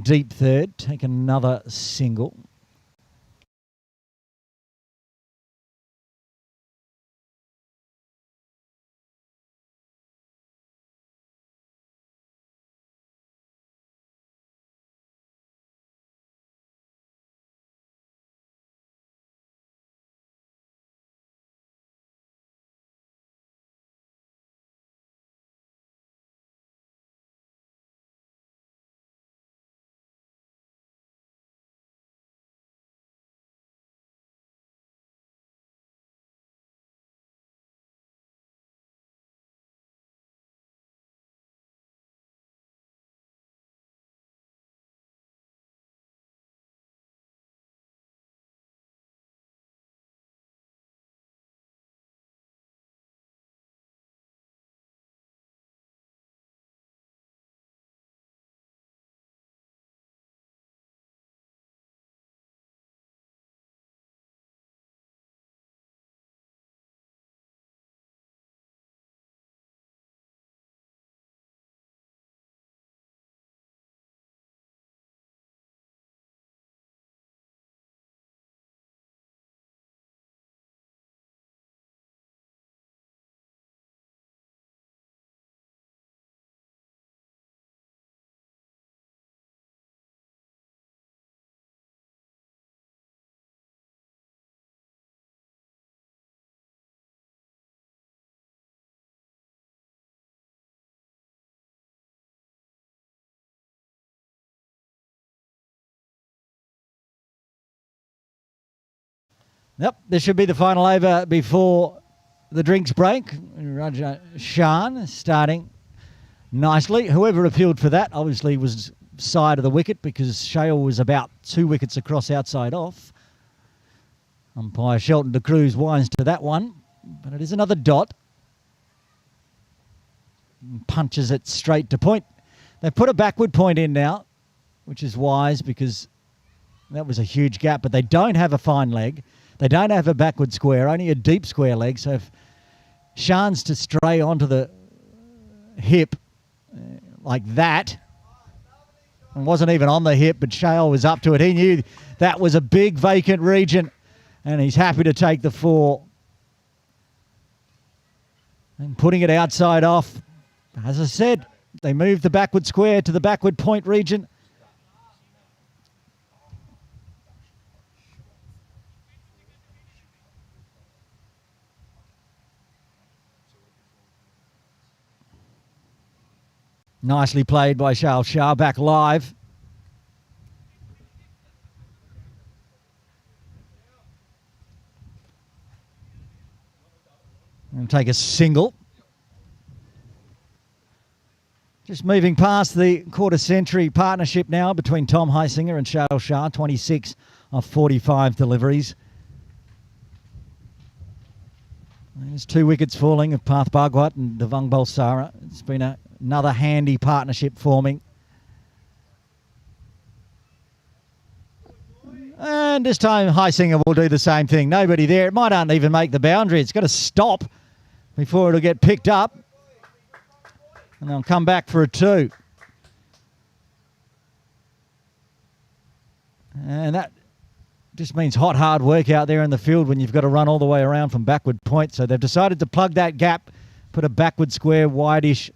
[SPEAKER 1] deep third. Take another single. Yep, this should be the final over before the drinks break. Raja Shan starting nicely. Whoever appealed for that obviously was side of the wicket because Shale was about 2 wickets across outside off. Umpire Shelton de Cruz winds to that one, but it is another dot. Punches it straight to point. They've put a backward point in now, which is wise because that was a huge gap, but they don't have a fine leg. They don't have a backward square, only a deep square leg. So if Shan's to stray onto the hip like that, and wasn't even on the hip, but Shale was up to it. He knew that was a big vacant region, and he's happy to take the 4. And putting it outside off, as I said, they moved the backward square to the backward point region. Nicely played by Shale Shah, back live. And take a single. Just moving past the quarter-century partnership now between Tom Heisinger and Shale Shah, 26 of 45 deliveries. There's 2 wickets falling of Path Bhugwat and Devang Bhulsara. It's been another handy partnership forming. And this time Heisinger will do the same thing. Nobody there. It might not even make the boundary. It's got to stop before it'll get picked up. And they'll come back for a 2. And that just means hot, hard work out there in the field when you've got to run all the way around from backward point. So they've decided to plug that gap, put a backward square, wideish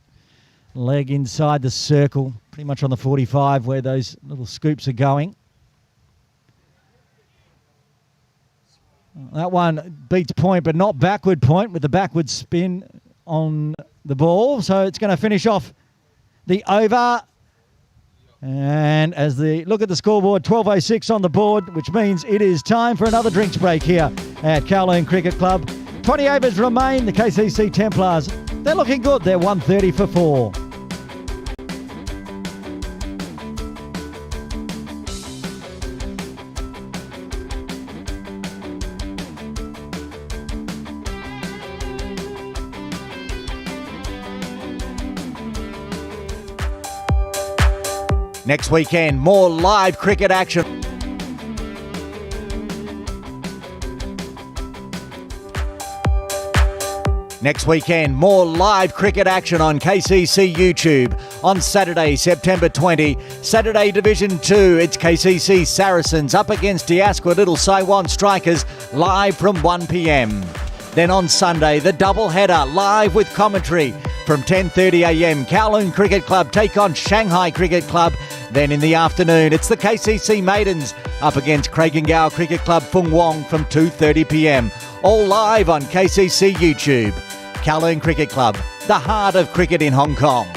[SPEAKER 1] leg inside the circle, pretty much on the 45 where those little scoops are going. That one beats point, but not backward point with the backward spin on the ball. So it's going to finish off the over. And as they look at the scoreboard, 12:06 on the board, which means it is time for another drinks break here at Kowloon Cricket Club. 20 overs remain. The KCC Templars, they're looking good. They're 130 for 4.
[SPEAKER 2] Next weekend, more live cricket action. Next weekend, more live cricket action on KCC YouTube. On Saturday, September 20, Saturday Division 2, it's KCC Saracens up against Diasqua Little Saiwan Strikers live from 1 p.m. Then on Sunday, the double header live with commentary from 10:30 a.m. Kowloon Cricket Club take on Shanghai Cricket Club. Then in the afternoon, it's the KCC Maidens up against Craigengow Cricket Club Fung Wong from 2:30 p.m. All live on KCC YouTube. Kowloon Cricket Club, the heart of cricket in Hong Kong.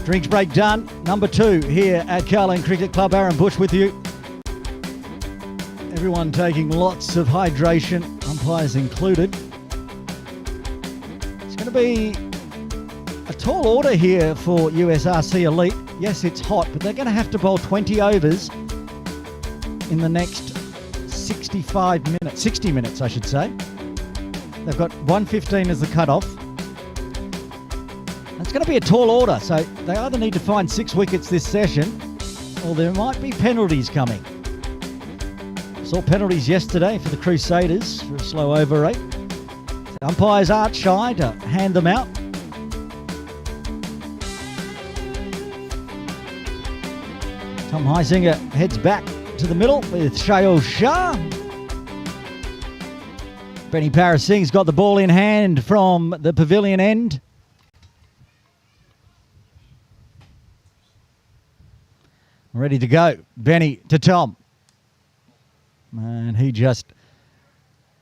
[SPEAKER 1] Drinks break done. Number 2 here at Caroline Cricket Club. Aaron Bush with you. Everyone taking lots of hydration, umpires included. It's going to be a tall order here for USRC Elite. Yes, it's hot, but they're going to have to bowl 20 overs in the next 60 minutes, I should say. They've got 1:15 as the cut-off. It's going to be a tall order, so they either need to find 6 wickets this session, or there might be penalties coming. Saw penalties yesterday for the Crusaders for a slow over rate. The umpires aren't shy to hand them out. Tom Heisinger heads back to the middle with Shayal Shah. Benny Parasingh's got the ball in hand from the pavilion end. Ready to go. Benny to Tom. And he just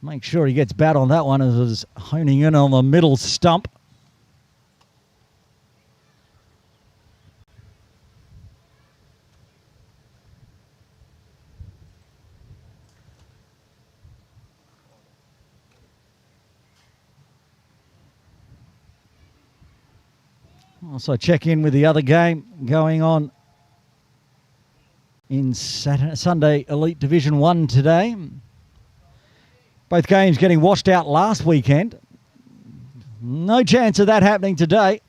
[SPEAKER 1] makes sure he gets bat on that one as it was honing in on the middle stump. Also check in with the other game going on in Sunday Elite Division 1 today. Both games getting washed out last weekend. No chance of that happening today.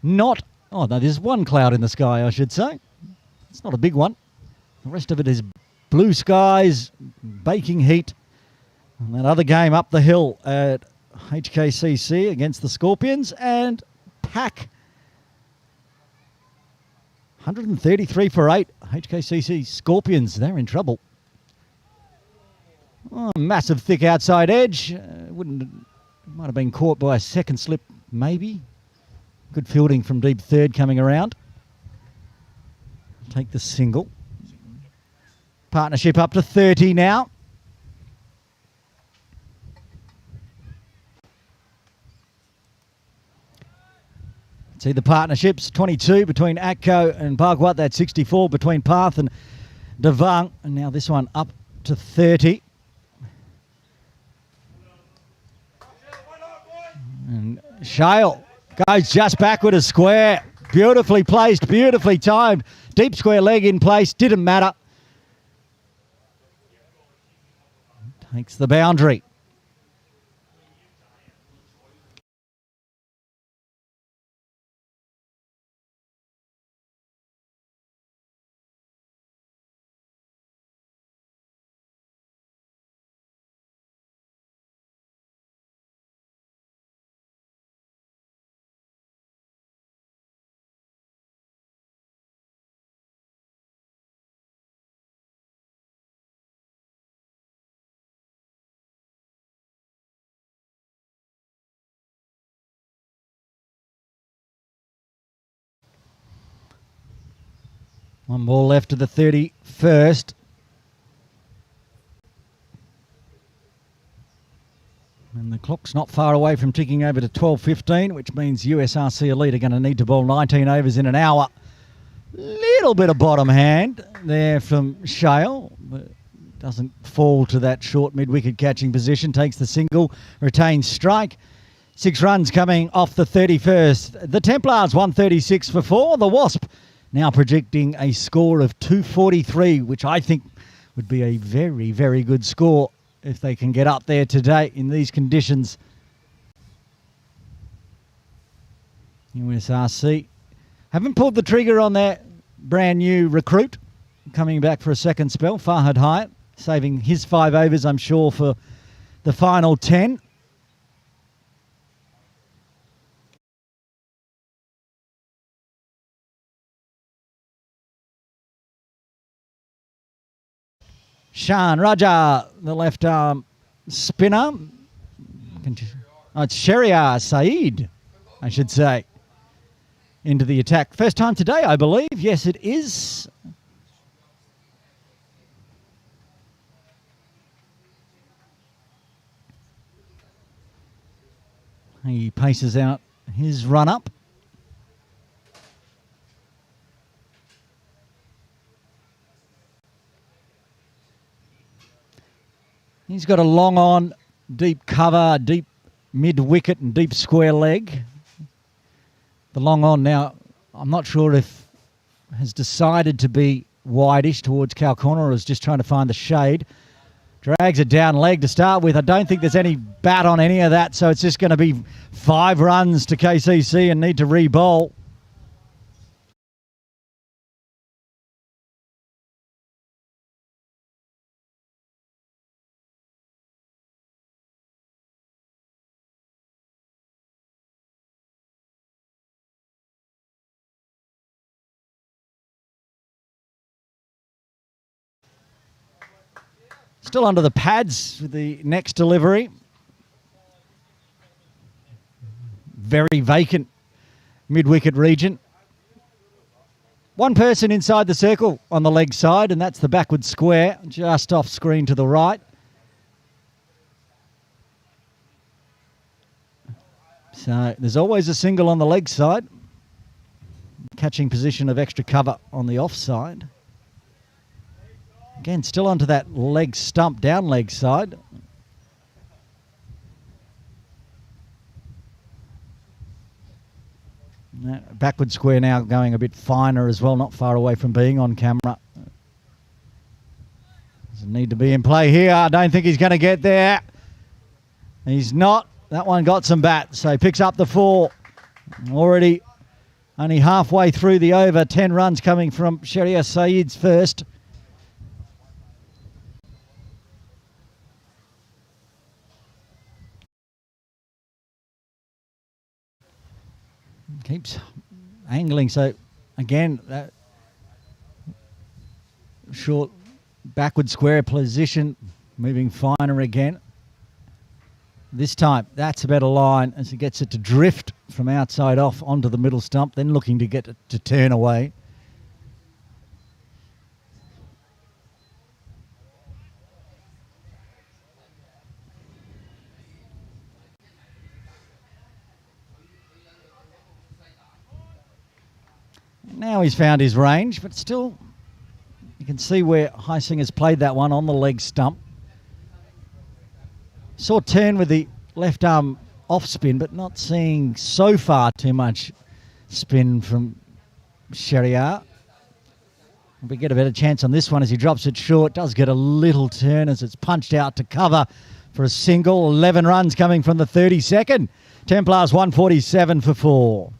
[SPEAKER 1] Oh no, there's one cloud in the sky, I should say. It's not a big one. The rest of it is blue skies, baking heat. And that other game up the hill at HKCC against the Scorpions, and Pack 133 for 8. HKCC Scorpions, they're in trouble. Oh, massive thick outside edge. Might have been caught by a second slip, maybe. Good fielding from deep third coming around. Take the single. Partnership up to 30 now. See the partnerships, 22 between Atco and Bhugwat. That's 64 between Parth and Devang. And now this one up to 30. And Shale goes just backward a square. Beautifully placed, beautifully timed. Deep square leg in place, didn't matter. Takes the boundary. One ball left to the 31st. And the clock's not far away from ticking over to 12:15, which means USRC Elite are going to need to bowl 19 overs in an hour. Little bit of bottom hand there from Shale, but doesn't fall to that short mid-wicket catching position. Takes the single, retains strike. 6 runs coming off the 31st. The Templars 136 for 4. The Wasp now projecting a score of 243, which I think would be a very, very good score if they can get up there today in these conditions. USRC haven't pulled the trigger on their brand new recruit coming back for a second spell, Farhad Hyatt, saving his 5 overs, I'm sure, for the final 10. Shan Raja, the left arm spinner. Oh, it's Sheriar Saeed, I should say, into the attack. First time today, I believe. Yes, it is. He paces out his run-up. He's got a long on, deep cover, deep mid-wicket and deep square leg. The long on now, I'm not sure if has decided to be wideish towards cow corner or is just trying to find the shade. Drags a down leg to start with. I don't think there's any bat on any of that, so it's just going to be 5 runs to KCC and need to re-bowl. Still under the pads with the next delivery. Very vacant mid-wicket region. One person inside the circle on the leg side, and that's the backward square, just off screen to the right. So there's always a single on the leg side. Catching position of extra cover on the offside. Again, still onto that leg stump, down leg side. That backward square now going a bit finer as well, not far away from being on camera. Doesn't need to be in play here. I don't think he's going to get there. He's not. That one got some bat, so he picks up the 4. Already only halfway through the over. 10 runs coming from Shahriar Saeed's first. Keeps angling, so again that short backward square position, moving finer again. This time that's a better line as he gets it to drift from outside off onto the middle stump, then looking to get it to turn away. Now he's found his range, but still you can see where Heisinger's played that one on the leg stump. Saw turn with the left arm off spin, but not seeing so far too much spin from Shahriar. We get a better chance on this one as he drops it short. Does get a little turn as it's punched out to cover for a single. 11 runs coming from the 32nd. Templars 147 for 4.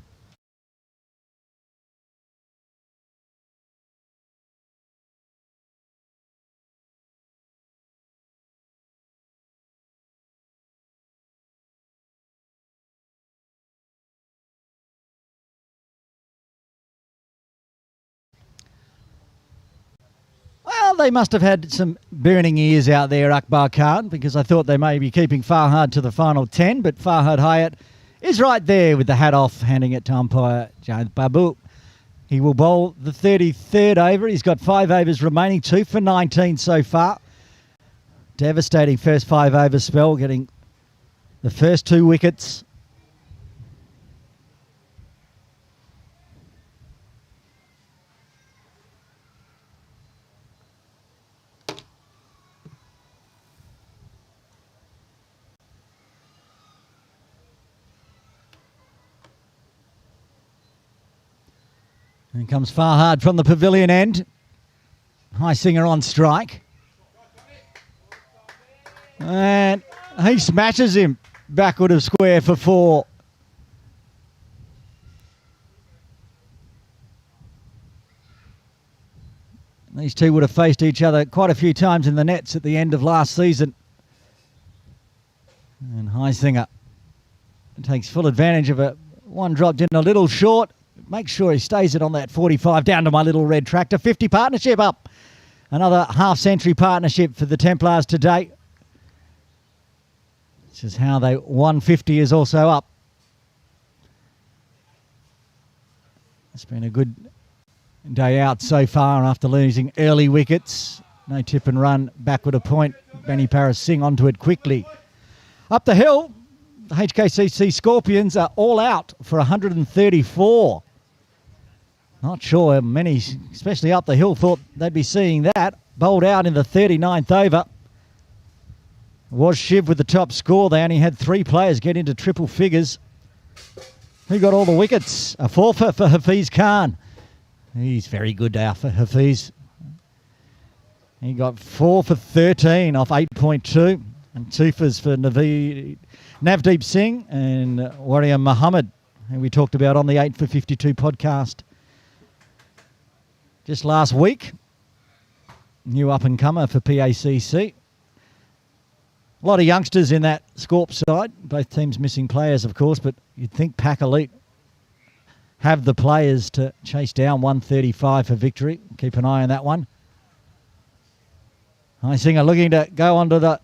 [SPEAKER 1] Well, they must have had some burning ears out there, Akbar Khan, because I thought they may be keeping Farhad to the final 10, but Farhad Hayat is right there with the hat off, handing it to umpire Jayant Babu. He will bowl the 33rd over. He's got 5 overs remaining, 2 for 19 so far. Devastating first 5 over spell, getting the first 2 wickets. And comes Farhad from the pavilion end. Heisinger on strike. And he smashes him backward of square for 4. These two would have faced each other quite a few times in the nets at the end of last season. And Heisinger takes full advantage of it. One dropped in a little short. Make sure he stays it on that 45 down to my little red tractor. 50 partnership up. Another half-century partnership for the Templars today. This is how they 150 is also up. It's been a good day out so far after losing early wickets. No tip and run, backward a point. Benny Paris Singh onto it quickly. Up the hill, the HKCC Scorpions are all out for 134. Not sure many, especially up the hill, thought they'd be seeing that. Bowled out in the 39th over. Was Shiv with the top score. They only had 3 players get into triple figures. Who got all the wickets? A forfeit for Hafiz Khan. He's very good now for Hafiz. He got 4 for 13 off 8.2. And 2 for Navdeep Singh and Warrior Muhammad, who we talked about on the 8 for 52 podcast just last week. New up-and-comer for PACC. A lot of youngsters in that Scorp side. Both teams missing players, of course, but you'd think Pack Elite have the players to chase down 135 for victory. Keep an eye on that one. Heisinger looking to go onto the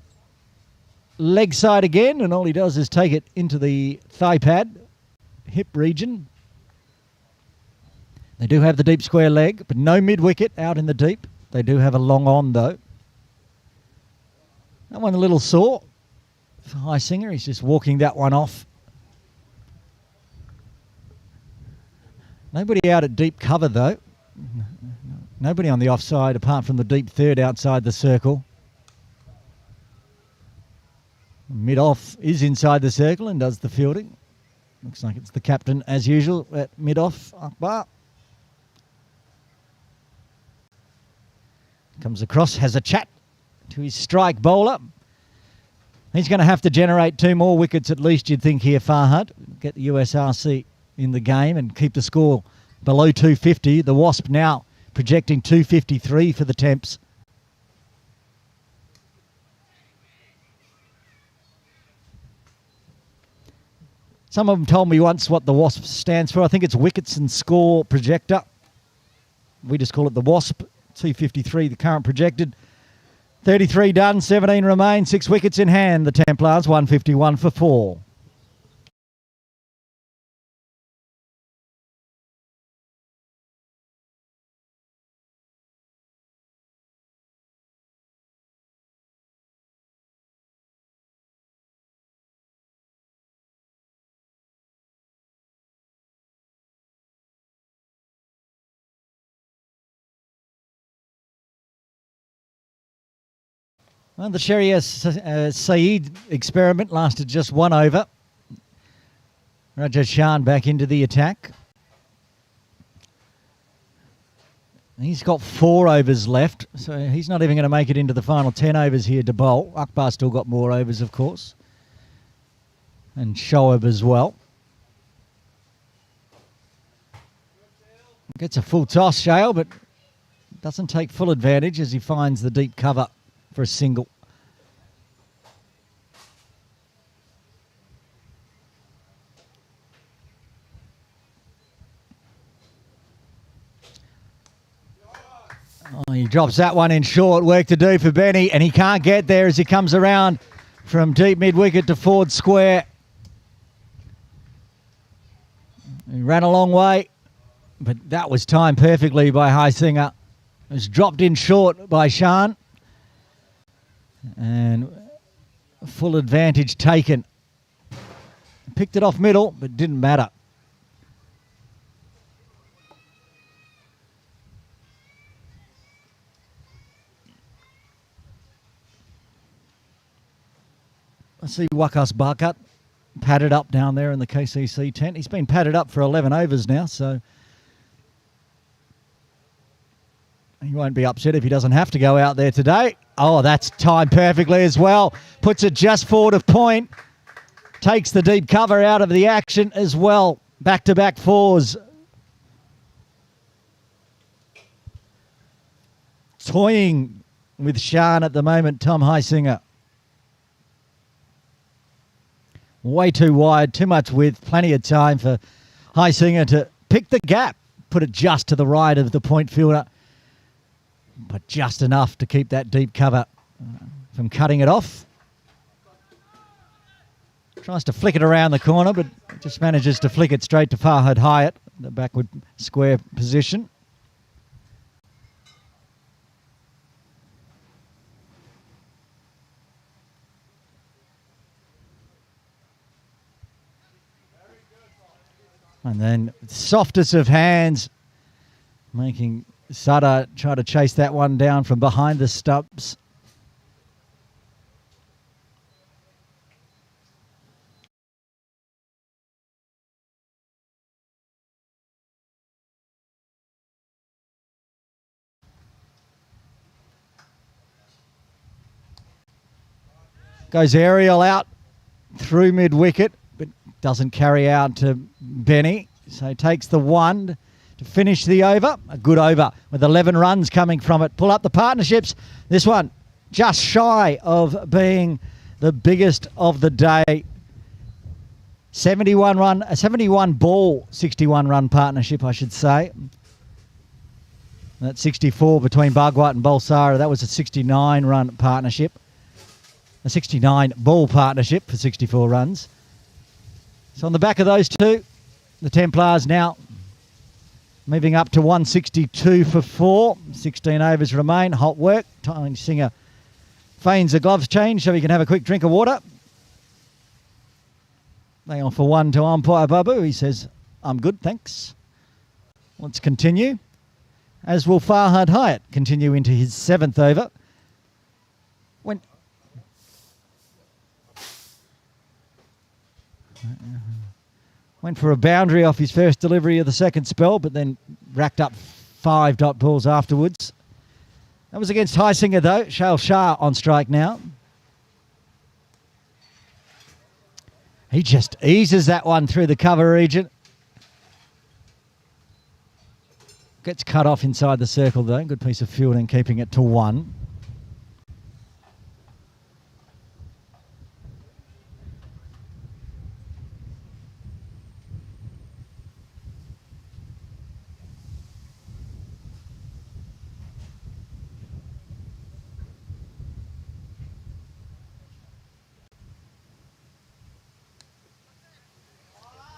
[SPEAKER 1] leg side again, and all he does is take it into the thigh pad, hip region. They do have the deep square leg, but no mid-wicket out in the deep. They do have a long on, though. That one a little sore for Heisinger. He's just walking that one off. Nobody out at deep cover, though. Nobody on the offside apart from the deep third outside the circle. Mid-off is inside the circle and does the fielding. Looks like it's the captain, as usual, at mid-off, Akbar. Comes across, has a chat to his strike bowler. He's going to have to generate 2 more wickets at least, you'd think here, Farhad. Get the USRC in the game and keep the score below 250. The Wasp now projecting 253 for the Temps. Some of them told me once what the Wasp stands for. I think it's Wickets and Score Projector. We just call it the Wasp. 253, the current projected. 33 done, 17 remain, 6 wickets in hand. The Templars, 151 for 4. Well, the Sharia Saeed experiment lasted just 1 over. Rajat Shan back into the attack. He's got 4 overs left, so he's not even going to make it into the final 10 overs here to bowl. Akbar still got more overs, of course. And Shoaib as well. Gets a full toss, Shale, but doesn't take full advantage as he finds the deep cover for a single. Oh, he drops that one in short. Work to do for Benny, and he can't get there as he comes around from deep mid-wicket to forward square. He ran a long way, but that was timed perfectly by Heisinger. It was dropped in short by Shan. And full advantage taken. Picked it off middle, but didn't matter. I see Wakas Barkat padded up down there in the KCC tent. He's been padded up for 11 overs now, so he won't be upset if he doesn't have to go out there today. Oh, that's timed perfectly as well. Puts it just forward of point. Takes the deep cover out of the action as well. Back-to-back 4s. Toying with Shan at the moment, Tom Heisinger. Way too wide, too much width, plenty of time for Heisinger to pick the gap. Put it just to the right of the point fielder, but just enough to keep that deep cover from cutting it off. Tries to flick it around the corner, but just manages to flick it straight to Farhad Hyatt, the backward square position. And then softest of hands, making Sada try to chase that one down from behind the stumps. Goes aerial out through mid-wicket, but doesn't carry out to Benny. So takes the one to finish the over. A good over with 11 runs coming from it. Pull up the partnerships. This one just shy of being the biggest of the day. 71 ball, 61 run partnership, I should say. That's 64 between Bhugwat and Bhulsara. That was a 69 run partnership. A 69 ball partnership for 64 runs. So on the back of those two, the Templars now moving up to 162 for 4. 16 overs remain. Hot work. Tiny Singer feigns a gloves change so he can have a quick drink of water. They offer one to umpire Babu. He says, I'm good, thanks. Let's continue. As will Farhad Hyatt continue into his 7th over. Went for a boundary off his first delivery of the second spell, but then racked up 5 dot balls afterwards. That was against Highsinger, though. Shail Shah on strike now. He just eases that one through the cover region. Gets cut off inside the circle, though. Good piece of fielding, keeping it to 1.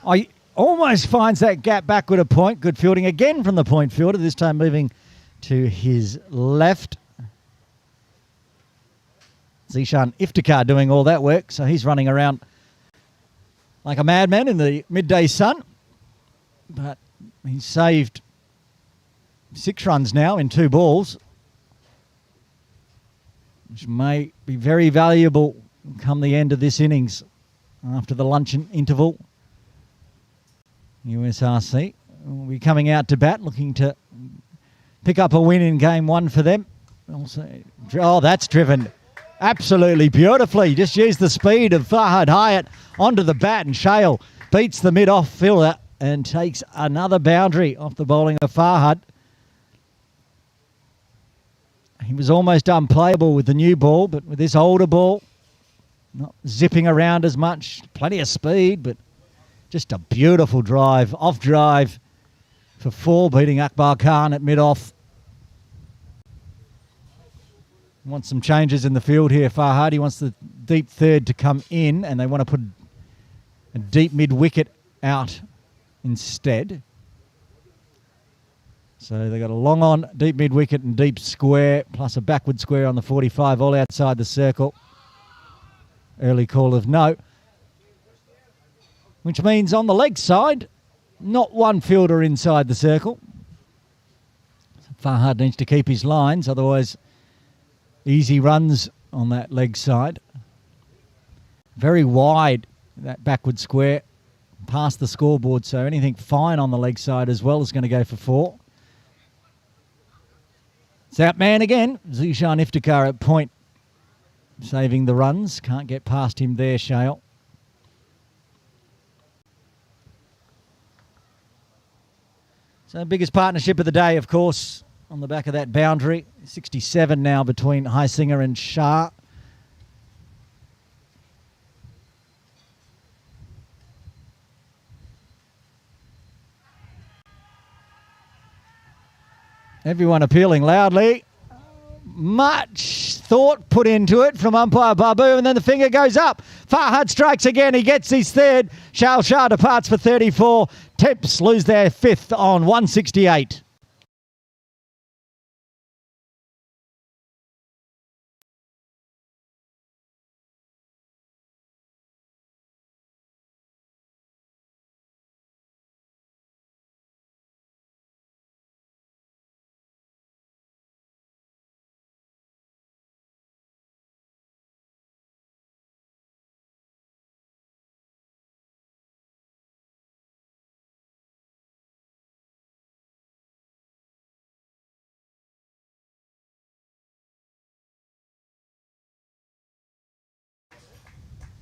[SPEAKER 1] I almost finds that gap backward a point. Good fielding again from the point fielder, this time moving to his left. Zishan Iftikhar doing all that work, so he's running around like a madman in the midday sun. But he's saved 6 runs now in 2 balls, which may be very valuable come the end of this innings after the luncheon interval. USRC will be coming out to bat, looking to pick up a win in game 1 for them. Also, oh, that's driven absolutely beautifully. Just used the speed of Farhad Hyatt onto the bat, and Shail beats the mid-off fielder and takes another boundary off the bowling of Farhad. He was almost unplayable with the new ball, but with this older ball, not zipping around as much. Plenty of speed, but just a beautiful drive, off drive for 4, beating Akbar Khan at mid-off. Wants some changes in the field here, Farhad. He wants the deep third to come in, and they want to put a deep mid-wicket out instead. So they got a long on, deep mid-wicket and deep square, plus a backward square on the 45, all outside the circle. Early call of no. Which means on the leg side, not one fielder inside the circle. Farhad needs to keep his lines, otherwise easy runs on that leg side. Very wide, that backward square, past the scoreboard, so anything fine on the leg side as well is going to go for 4. It's out man again. Zishan Iftikhar at point, saving the runs. Can't get past him there, Shail. So biggest partnership of the day, of course, on the back of that boundary. 67 now between Highsinger and Shah. Everyone appealing loudly. Much thought put into it from umpire Babu, and then the finger goes up. Farhad strikes again. He gets his 3rd. Shail Shah departs for 34. Temps lose their 5th on 168.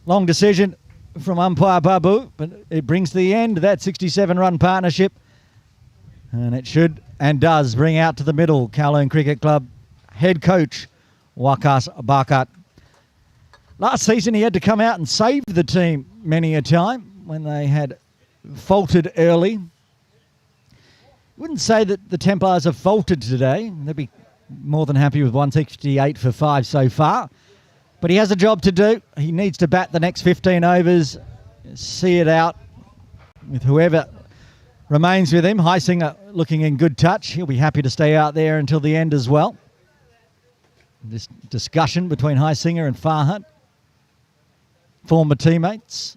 [SPEAKER 1] Long decision from umpire Babu, but it brings to the end that 67-run partnership. And it should and does bring out to the middle Kowloon Cricket Club head coach Wakas Bakat. Last season he had to come out and save the team many a time when they had faltered early. Wouldn't say that the Templars have faltered today. They'd be more than happy with 168 for 5 so far. But he has a job to do. He needs to bat the next 15 overs, see it out with whoever remains with him. Heisinger looking in good touch. He'll be happy to stay out there until the end as well. This discussion between Heisinger and Farhad, former teammates,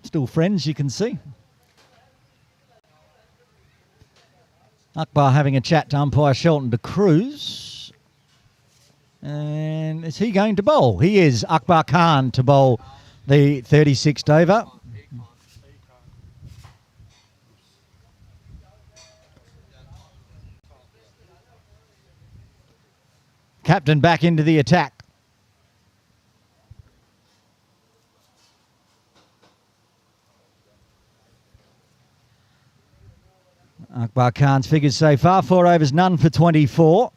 [SPEAKER 1] still friends, you can see. Akbar having a chat to umpire Shelton de Cruz. And is he going to bowl? He is. Akbar Khan to bowl the 36th over. Captain back into the attack. Akbar Khan's figures so far, 4 overs, none for 24.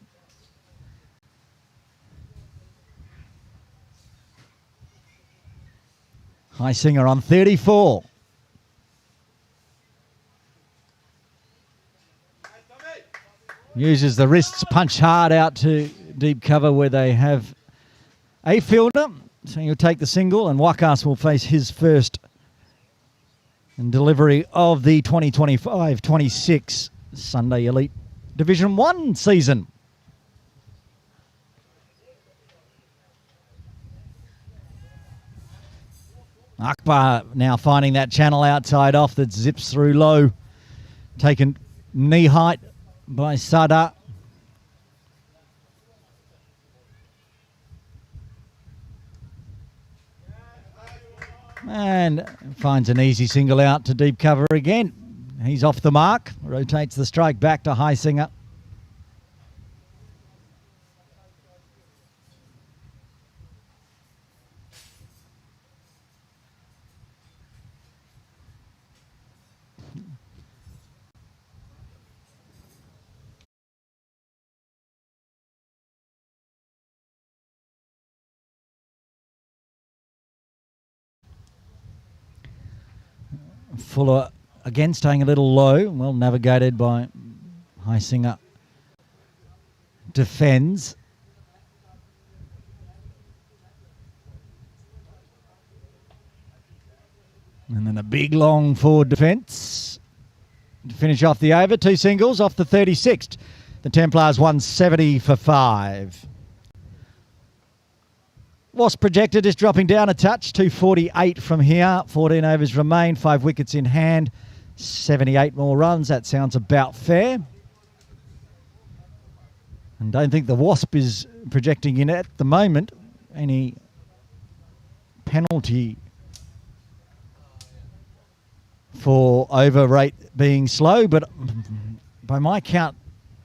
[SPEAKER 1] Heisinger on 34. Uses the wrists, punch hard out to deep cover where they have a fielder. So he'll take the single and Wakas will face his first delivery of the 2025-26 Sunday Elite Division 1 season. Akbar now finding that channel outside off that zips through low. Taken knee height by Sada. And finds an easy single out to deep cover again. He's off the mark. Rotates the strike back to Heisinger. Fuller again staying a little low, well navigated by Heisinger. Defends. And then a big long forward defence to finish off the over. 2 singles off the 36th. The Templars 170 for 5. Wasp projected is dropping down a touch, 248 from here. 14 overs remain, 5 wickets in hand, 78 more runs. That sounds about fair. And don't think the Wasp is projecting in at the moment any penalty for over rate being slow. But by my count,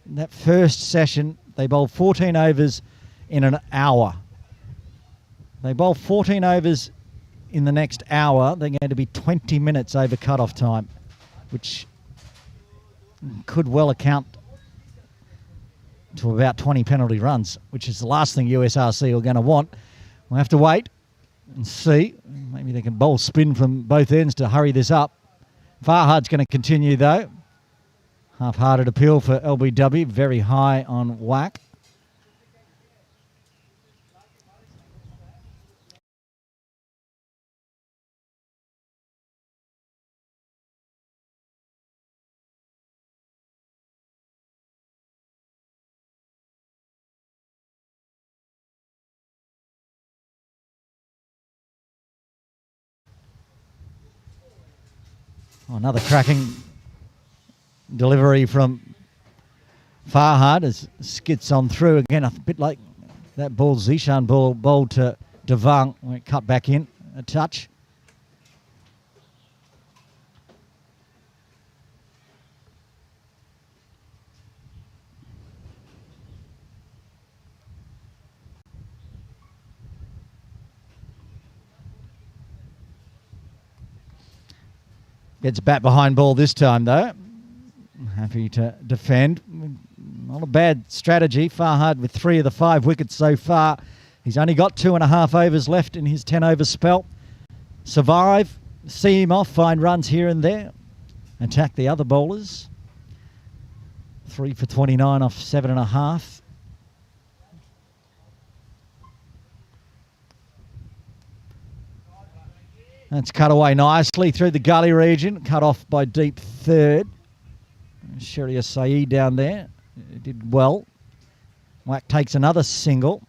[SPEAKER 1] that first session, they bowled 14 overs in an hour. They bowl 14 overs in the next hour. They're going to be 20 minutes over cut-off time, which could well account to about 20 penalty runs, which is the last thing USRC are going to want. We'll have to wait and see. Maybe they can bowl spin from both ends to hurry this up. Farhad's going to continue, though. Half-hearted appeal for LBW, very high on whack. Oh, another cracking delivery from Farhad as skits on through again, a bit like that ball Zishan bowled to Devang when it cut back in a touch. Gets bat behind ball this time, though. Happy to defend. Not a bad strategy. Farhad with 3 of the 5 wickets so far. He's only got 2.5 overs left in his 10-over spell. Survive, see him off, find runs here and there. Attack the other bowlers. 3 for 29 off 7.5. That's cut away nicely through the gully region. Cut off by deep third. Sharia Saeed down there did well. Whack takes another single.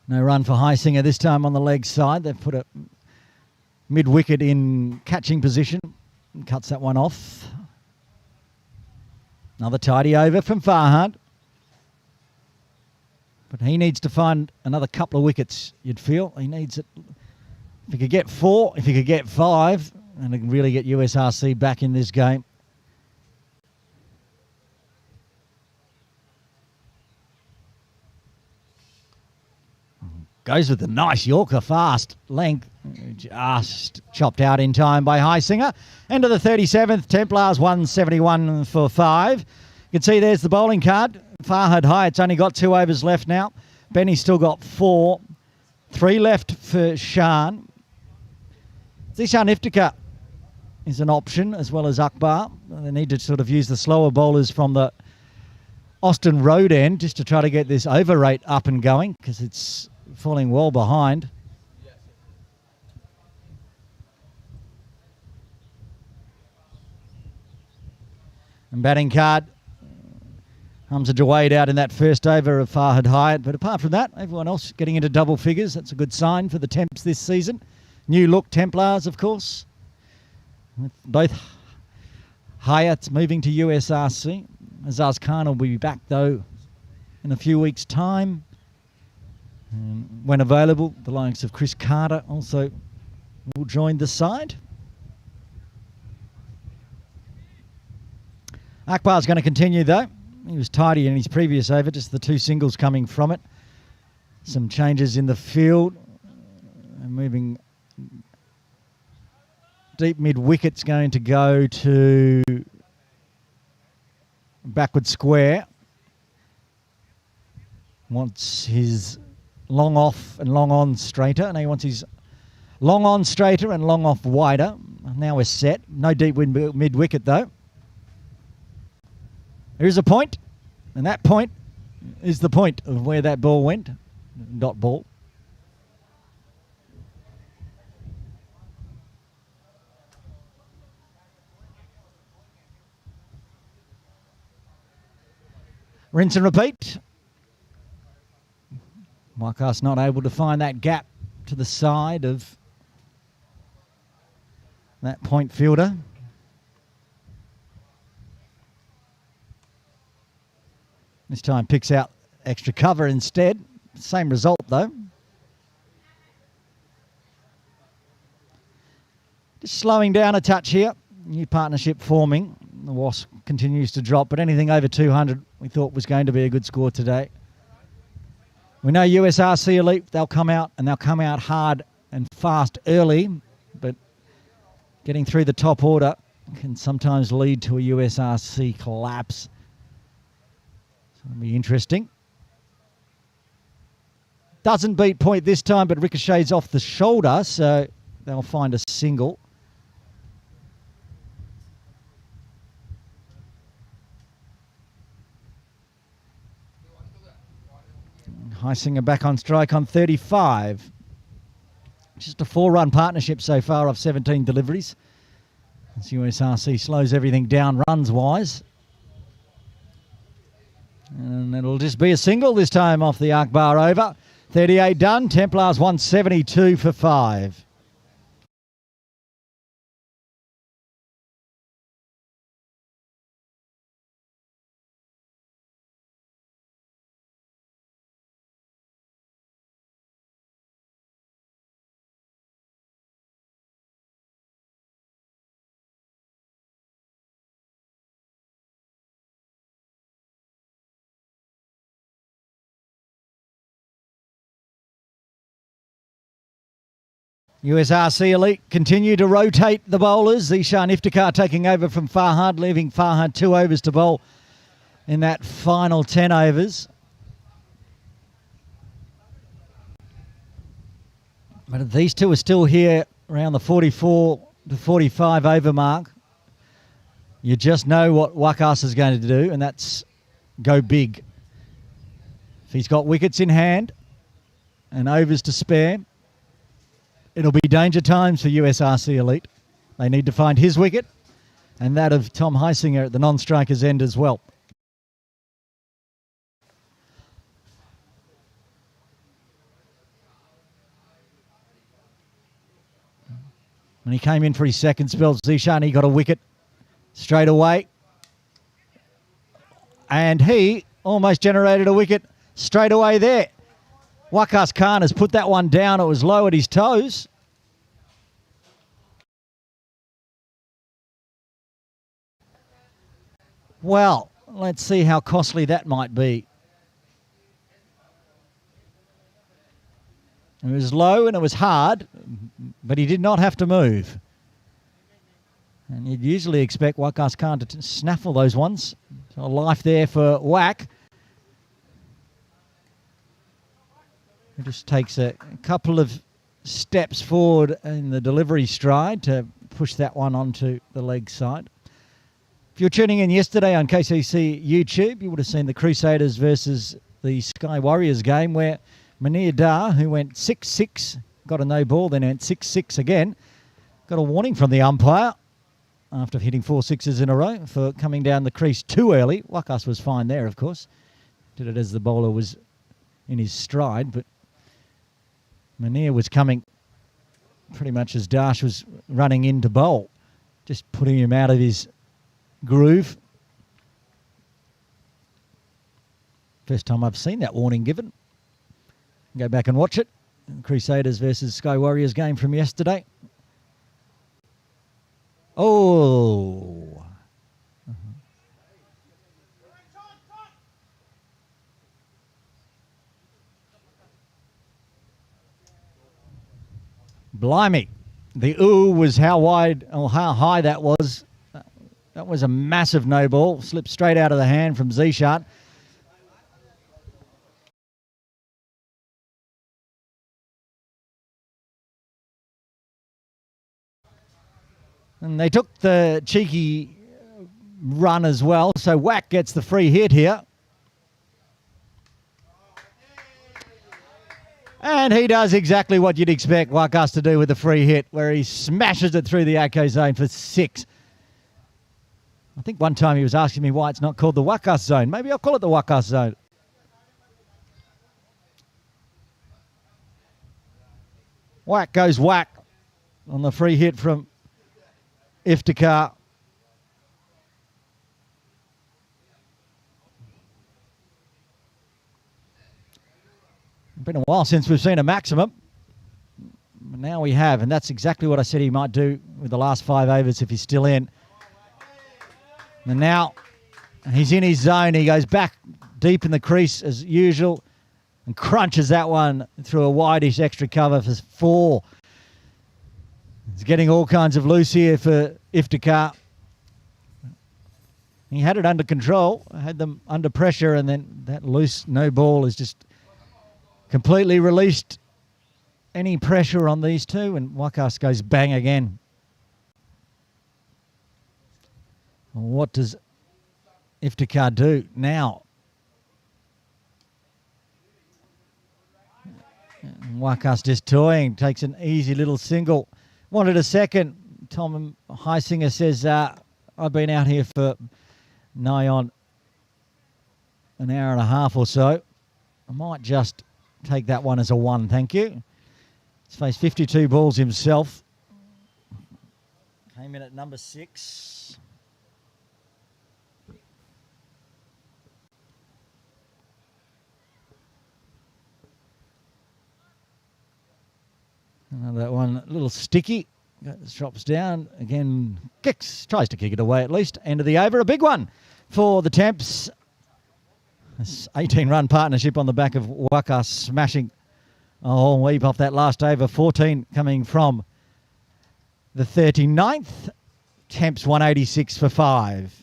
[SPEAKER 1] No run for Heisinger this time on the leg side. They've put a mid-wicket in catching position. Cuts that one off. Another tidy over from Farhad. But he needs to find another couple of wickets, you'd feel. He needs it. If he could get 4, if he could get 5, and he can really get USRC back in this game. Goes with a nice Yorker fast length. Just chopped out in time by Heisinger. End of the 37th. Templars 171 for 5. You can see there's the bowling card. Farhad Hyatt's only got 2 overs left now. Benny's still got 4. 3 left for Shan. Zishan Iftikhar is an option as well as Akbar. They need to sort of use the slower bowlers from the Austin Road end just to try to get this over rate up and going because it's falling well behind. And batting card, Hamza Jawaid out in that first over of Farhad Hyatt. But apart from that, everyone else getting into double figures. That's a good sign for the Temps this season. New look Templars, of course. With both Hyatts moving to USRC. Azaz Khan will be back, though, in a few weeks' time. And when available, the likes of Chris Carter also will join the side. Akbar's going to continue, though. He was tidy in his previous over, just the 2 singles coming from it. Some changes in the field. And moving deep mid-wicket's going to go to backward square. Wants his long off and long on straighter. And he wants his long on straighter and long off wider. Now we're set. No deep mid-wicket, though. Here's a point, and that point is the point of where that ball went. Dot ball. Rinse and repeat. Marcus not able to find that gap to the side of that point fielder. This time picks out extra cover instead. Same result, though. Just slowing down a touch here. New partnership forming. The Wasp continues to drop, but anything over 200 we thought was going to be a good score today. We know USRC Elite, they'll come out, and they'll come out hard and fast early, but getting through the top order can sometimes lead to a USRC collapse. It'll be interesting. Doesn't beat point this time, but ricochets off the shoulder, so they'll find a single. Heisinger back on strike on 35. Just a 4-run partnership so far of 17 deliveries. As USRC slows everything down runs-wise. And it'll just be a single this time off the Akbar over. 38 done. Templars 172 for 5. USRC Elite continue to rotate the bowlers. Zishan Iftikhar taking over from Farhad, leaving Farhad 2 overs to bowl in that final 10 overs. But these two are still here around the 44 to 45 over mark. You just know what Wakas is going to do, and that's go big. If he's got wickets in hand and overs to spare, it'll be danger times for USRC Elite. They need to find his wicket and that of Tom Heisinger at the non-striker's end as well. When he came in for his second spell, Zishan, he got a wicket straight away. And he almost generated a wicket straight away there. Akbar Khan has put that one down. It was low at his toes. Well, let's see how costly that might be. It was low and it was hard, but he did not have to move. And you'd usually expect Akbar Khan to snaffle those ones. So a life there for Whack. It just takes a couple of steps forward in the delivery stride to push that one onto the leg side. If you're tuning in yesterday on KCC YouTube, you would have seen the Crusaders versus the Sky Warriors game where Munir Dar, who went 6-6, got a no ball, then went 6-6 again, got a warning from the umpire after hitting 4 sixes in a row for coming down the crease too early. Wakas was fine there, of course. Did it as the bowler was in his stride, but Munir was coming pretty much as Dash was running in to bowl, just putting him out of his groove. First time I've seen that warning given. Go back and watch it. Crusaders versus Sky Warriors game from yesterday. Oh. Blimey. The ooh was how wide or how high that was. That was a massive no ball. Slipped straight out of the hand from Zishan. And they took the cheeky run as well. So Whack gets the free hit here. And he does exactly what you'd expect Wakas to do with the free hit, where he smashes it through the AK zone for 6. I think one time he was asking me why it's not called the Wakas zone. Maybe I'll call it the Wakas zone. Whack goes Whack on the free hit from Iftikhar. Been a while since we've seen a maximum. Now we have, and that's exactly what I said he might do with the last 5 overs if he's still in. And now he's in his zone. He goes back deep in the crease as usual and crunches that one through a wideish extra cover for 4. He's getting all kinds of loose here for Iftikhar. He had it under control, had them under pressure, and then that loose no ball is just completely released any pressure on these two, and Wakas goes bang again. What does Iftikhar do now? Wakas just toying, takes an easy little single. Wanted a second. Tom Heisinger says, I've been out here for nigh on an hour and a half or so. I might just take that one as a 1, thank you. He's faced 52 balls himself. Came in at number 6. Another one, a little sticky. Drops down again, kicks, tries to kick it away at least. End of the over, a big one for the Temps. This 18-run partnership on the back of Wakas smashing Oh, weep off that last over. 14 coming from the 39th. Temps 186 for 5.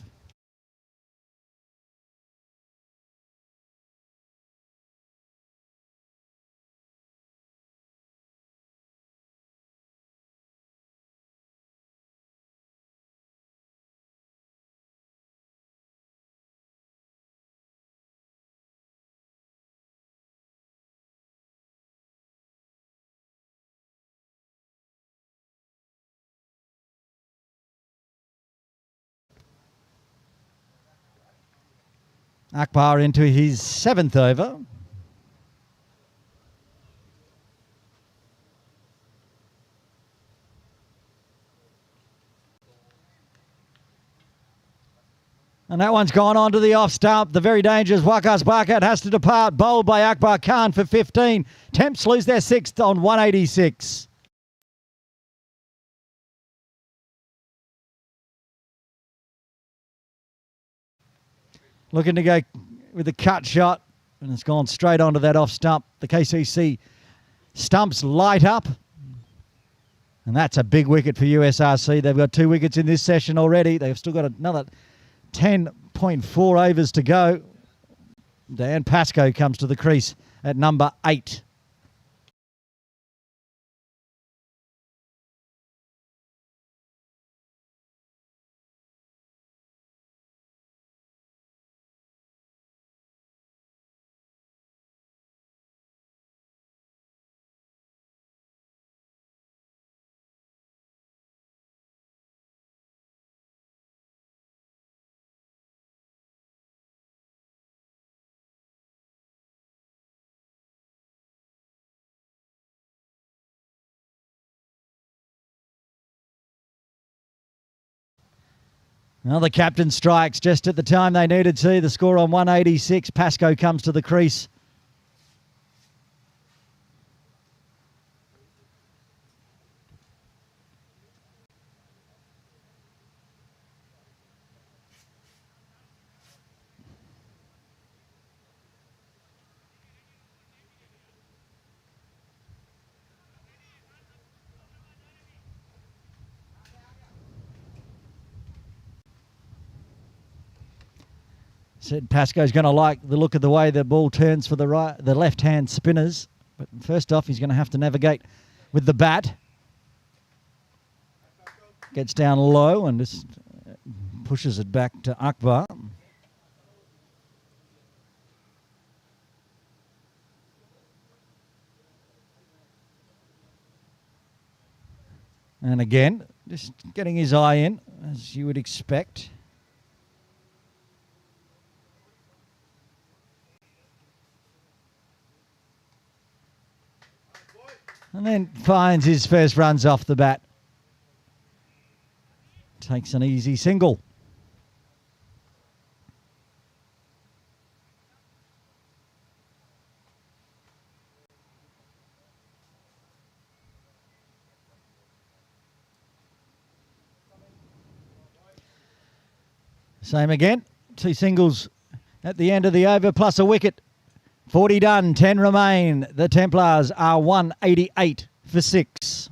[SPEAKER 1] Akbar into his 7th over. And that one's gone on to the off stump. The very dangerous Wakas Barkat has to depart. Bowled by Akbar Khan for 15. Temps lose their 6th on 186. Looking to go with a cut shot, and it's gone straight onto that off stump. The KCC stumps light up, and that's a big wicket for USRC. They've got 2 wickets in this session already. They've still got another 10.4 overs to go. Dan Pascoe comes to the crease at number 8. Well, the captain strikes just at the time they needed to. The score on 186. Pascoe comes to the crease. Said Pascoe's going to like the look of the way the ball turns for the left-hand spinners. But first off, he's going to have to navigate with the bat. Gets down low and just pushes it back to Akbar. And again, just getting his eye in, as you would expect. And then finds his first runs off the bat. Takes an easy single. Same again. 2 singles at the end of the over plus a wicket. 40 done, 10 remain. The Templars are 188 for 6.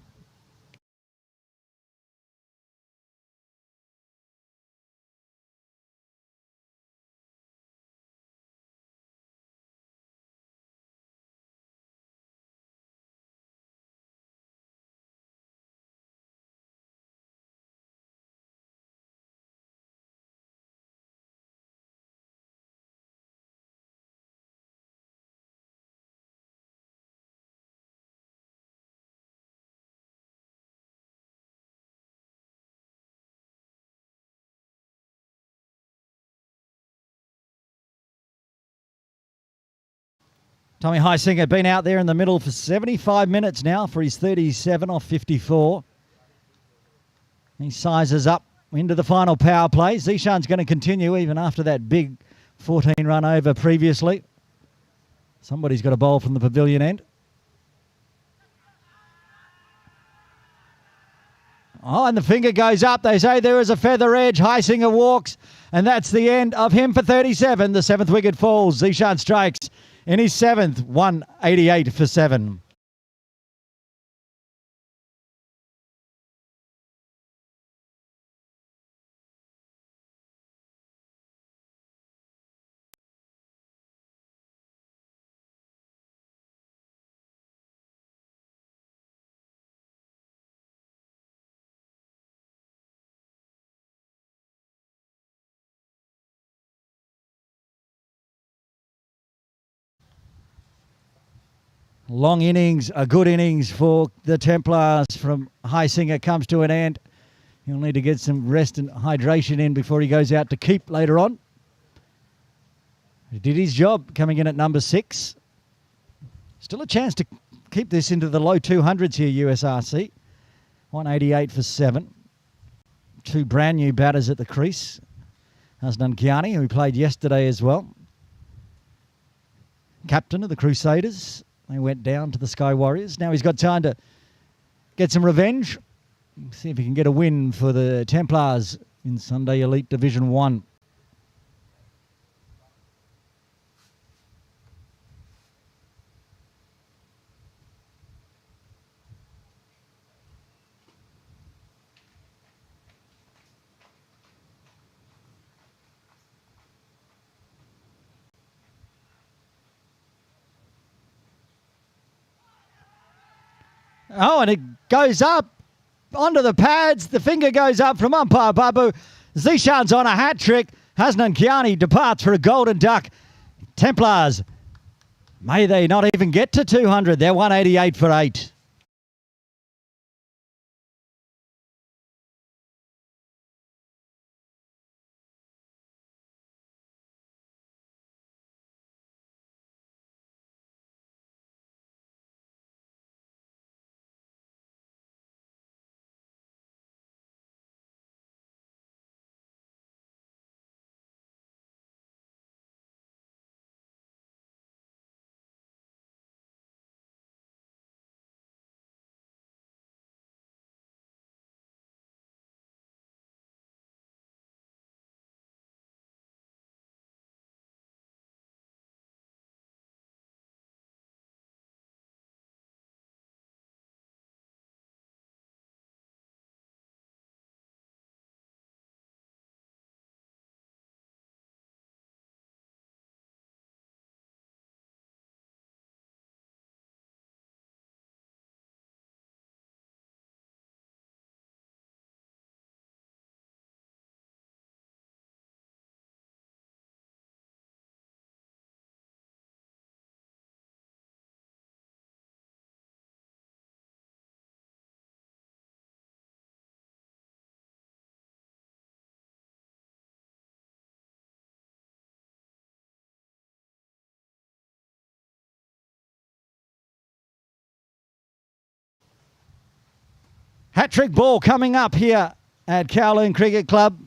[SPEAKER 1] Tommy Heisinger been out there in the middle for 75 minutes now for his 37 off 54. He sizes up into the final power play. Zishan's going to continue even after that big 14-run over previously. Somebody's got a bowl from the pavilion end. Oh, and the finger goes up. They say there is a feather edge. Heisinger walks, and that's the end of him for 37. The 7th wicket falls. Zishan strikes in his 7th, 188 for 7. Long innings, a good innings for the Templars from Heisinger comes to an end. He'll need to get some rest and hydration in before he goes out to keep later on. He did his job coming in at number 6. Still a chance to keep this into the low 200s here, USRC. 188 for 7. 2 brand new batters at the crease. Hasnan Kiani, who played yesterday as well. Captain of the Crusaders. They went down to the Sky Warriors. Now he's got time to get some revenge. See if he can get a win for the Templars in Sunday Elite Division 1. Oh, and it goes up onto the pads. The finger goes up from umpire Babu. Zishan's on a hat trick. Hasnan Kiani departs for a golden duck. Templars, may they not even get to 200. They're 188 for 8. Hat-trick ball coming up here at Kowloon Cricket Club.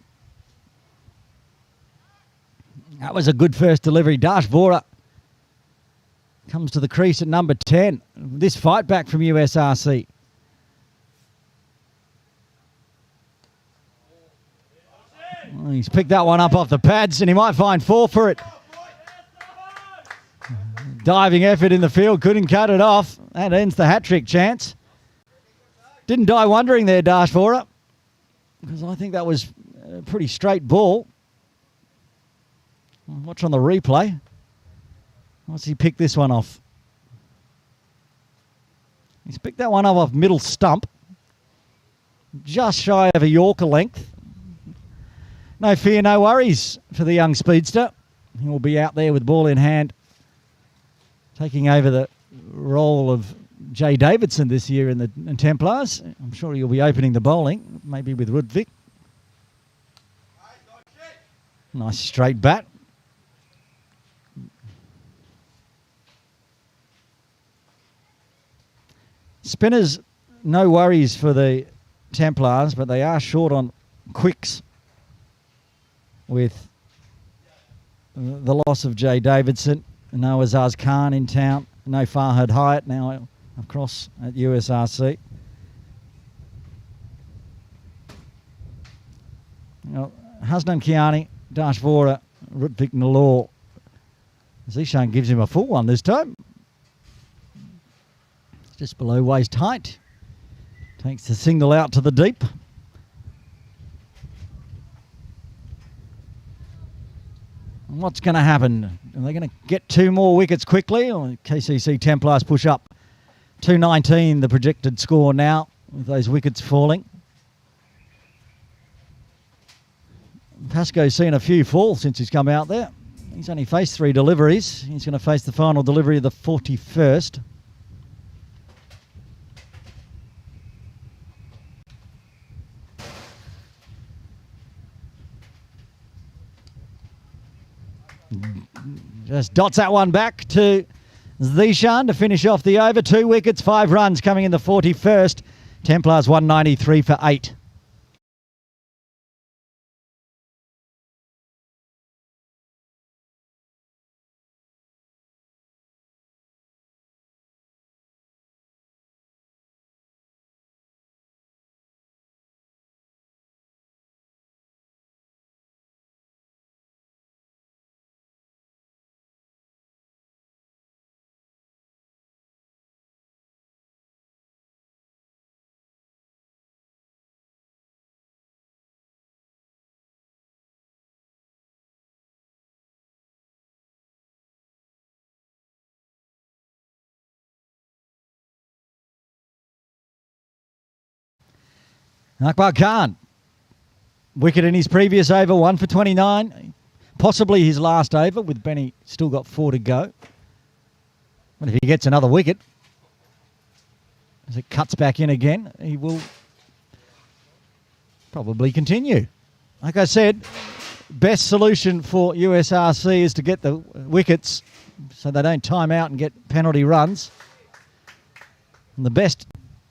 [SPEAKER 1] That was a good first delivery. Dash Vora comes to the crease at number 10. This fight back from USRC. Well, he's picked that one up off the pads and he might find 4 for it. Diving effort in the field, couldn't cut it off. That ends the hat-trick chance. Didn't die wondering there, Dash Vora, because I think that was a pretty straight ball. Watch on the replay. What's he picked this one off? He's picked that one up off middle stump. Just shy of a Yorker length. No fear, no worries for the young speedster. He will be out there with ball in hand, taking over the role of Jay Davidson this year in the Templars. I'm sure he'll be opening the bowling, maybe with Rudvik. Nice straight bat. Spinners, no worries for the Templars, but they are short on quicks with the loss of Jay Davidson. No Akbar Khan in town. No Farhad Hyatt now across at USRC. Now, Hasnan Kiani, Dash Vora, Rudvik Nalor. Zishan gives him a full one this time. Just below waist height. Takes the single out to the deep. And what's going to happen? Are they going to get 2 more wickets quickly? Or KCC Templars push up 219, the projected score now, with those wickets falling. Pascoe's seen a few fall since he's come out there. He's only faced 3 deliveries. He's going to face the final delivery of the 41st. Just dots that one back to Zishan to finish off the over. 2 wickets, 5 runs coming in the 41st. Templars 193 for 8. Akbar Khan, wicket in his previous over, 1 for 29. Possibly his last over, with Benny still got 4 to go. But if he gets another wicket, as it cuts back in again, he will probably continue. Like I said, best solution for USRC is to get the wickets so they don't time out and get penalty runs. And the best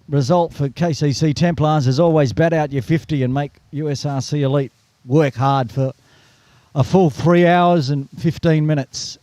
[SPEAKER 1] result for KCC Templars is always bat out your 50 and make USRC Elite work hard for a full 3 hours and 15 minutes.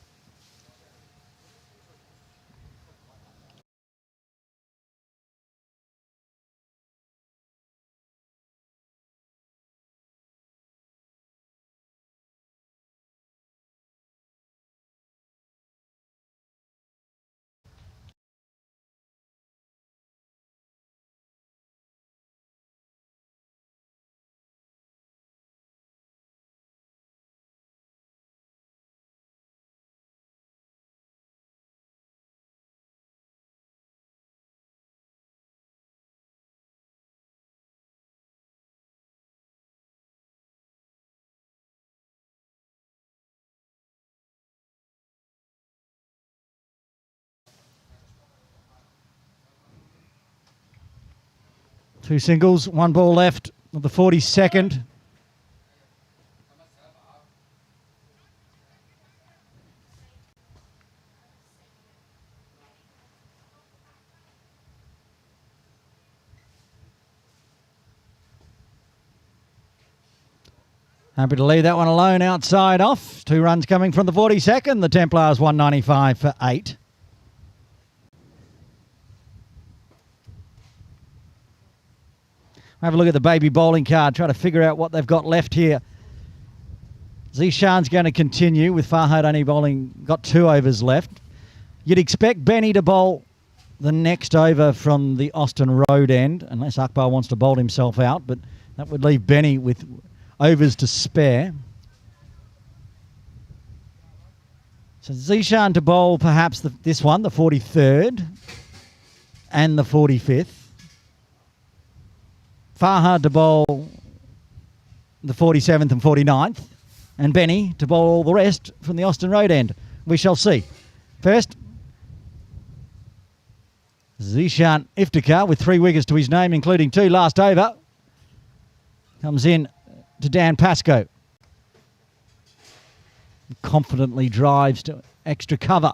[SPEAKER 1] Two singles, 1 ball left of the 42nd. Happy to leave that one alone outside off. 2 runs coming from the 42nd. The Templars 195 for 8. Have a look at the baby bowling card, try to figure out what they've got left here. Zishan's going to continue with Farhad only bowling, got 2 overs left. You'd expect Benny to bowl the next over from the Austin Road end, unless Akbar wants to bowl himself out, but that would leave Benny with overs to spare. So Zishan to bowl perhaps this one, the 43rd and the 45th. Farhad to bowl the 47th and 49th, and Benny to bowl all the rest from the Austin Road end. We shall see. First, Zishan Iftikhar with 3 wickets to his name, including 2 last over. Comes in to Dan Pascoe. Confidently drives to extra cover.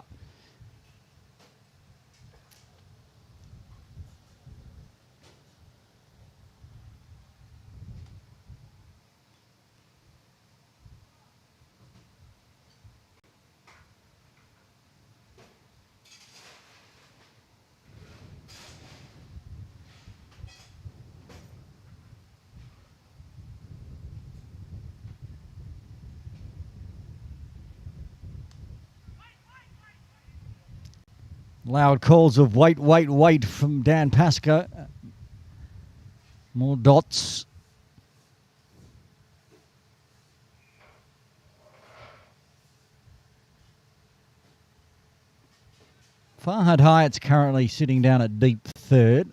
[SPEAKER 1] Loud calls of wait, wait, wait from Dan Pascoe. More dots. Farhad Hyatt's currently sitting down at deep 3rd.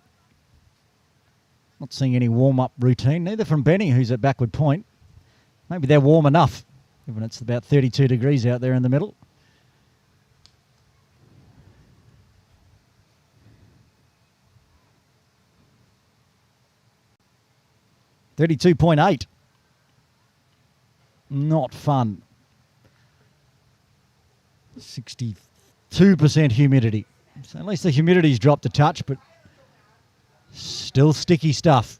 [SPEAKER 1] Not seeing any warm-up routine, neither from Benny, who's at backward point. Maybe they're warm enough, given it's about 32 degrees out there in the middle. 32.8. Not fun. 62% humidity. So at least the humidity's dropped a touch, but still sticky stuff.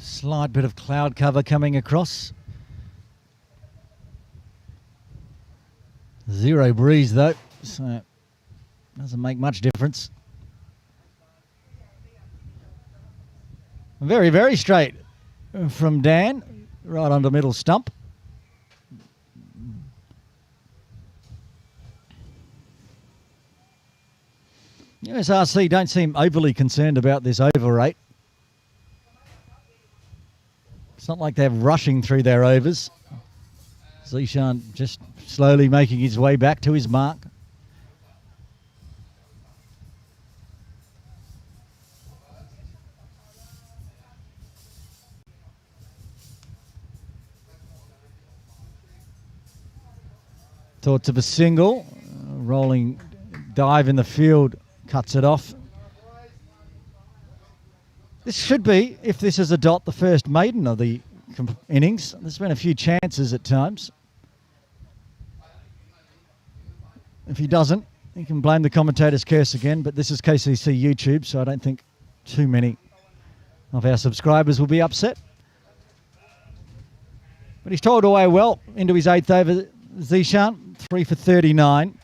[SPEAKER 1] Slight bit of cloud cover coming across. Zero breeze though, so doesn't make much difference. Very, very straight from Dan, right onto middle stump. USRC don't seem overly concerned about this over rate. It's not like they're rushing through their overs. Zishan just slowly making his way back to his mark. Thoughts of a single, rolling dive in the field, cuts it off. This should be, if this is a dot, the first maiden of the innings. There's been a few chances at times. If he doesn't, he can blame the commentator's curse again, but this is KCC YouTube, so I don't think too many of our subscribers will be upset. But he's toiled away well into his 8th over, Zishan, 3 for 39.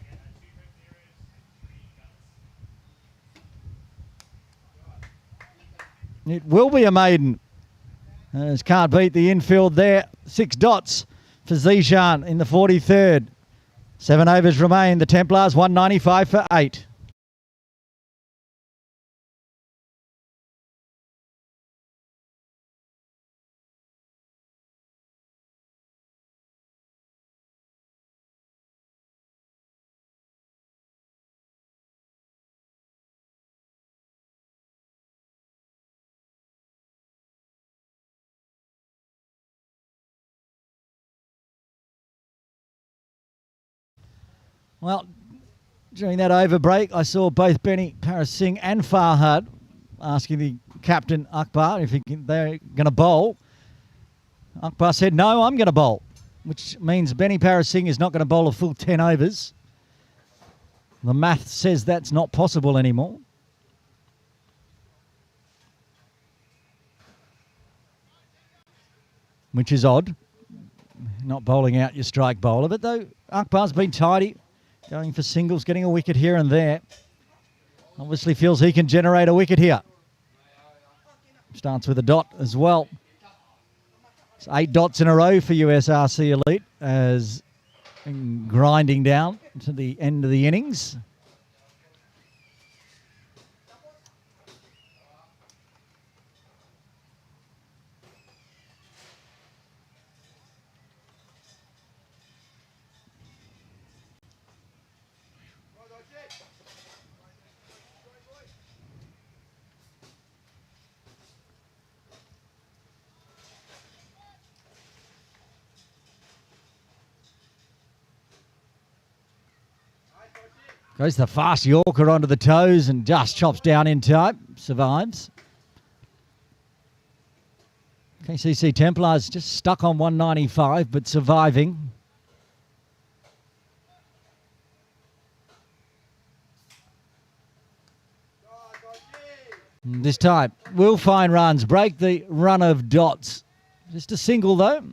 [SPEAKER 1] It will be a maiden. As can't beat the infield there. 6 dots for Zishan in the 43rd. 7 overs remain. The Templars 195 for 8. Well, during that over break, I saw both Benny Parasingh and Farhad asking the captain, Akbar, if they're going to bowl. Akbar said, no, I'm going to bowl, which means Benny Parasingh is not going to bowl a full 10 overs. The math says that's not possible anymore. Which is odd, not bowling out your strike bowler. But though Akbar's been tidy, going for singles, getting a wicket here and there. Obviously feels he can generate a wicket here. Starts with a dot as well. It's 8 dots in a row for USRC Elite as grinding down to the end of the innings. Goes the fast Yorker onto the toes and just chops down in time. Survives. KCC Templars just stuck on 195 but surviving. This time will find runs, break the run of dots. Just a single though.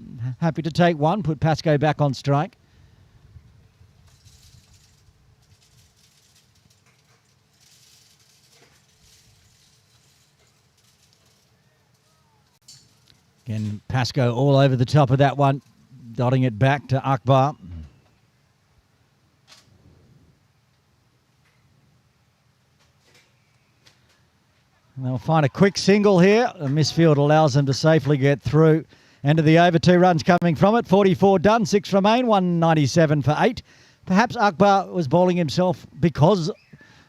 [SPEAKER 1] Happy to take one, put Pascoe back on strike. Again, Pascoe all over the top of that one, dotting it back to Akbar. And they'll find a quick single here. A misfield allows them to safely get through. End of the over, 2 runs coming from it. 44 done, 6 remain, 197 for 8. Perhaps Akbar was bowling himself because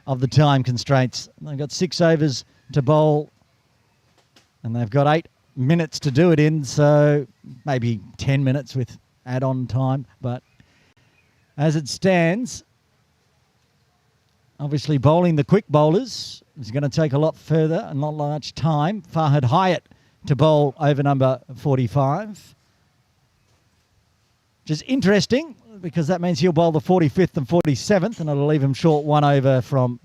[SPEAKER 1] of the time constraints. They've got 6 overs to bowl, and they've got 8 minutes to do it in, so maybe 10 minutes with add-on time. But as it stands, obviously bowling the quick bowlers is going to take a lot further and not much time. Farhad Hyatt to bowl over number 45, which is interesting because that means he'll bowl the 45th and 47th, and it'll leave him short 1 over from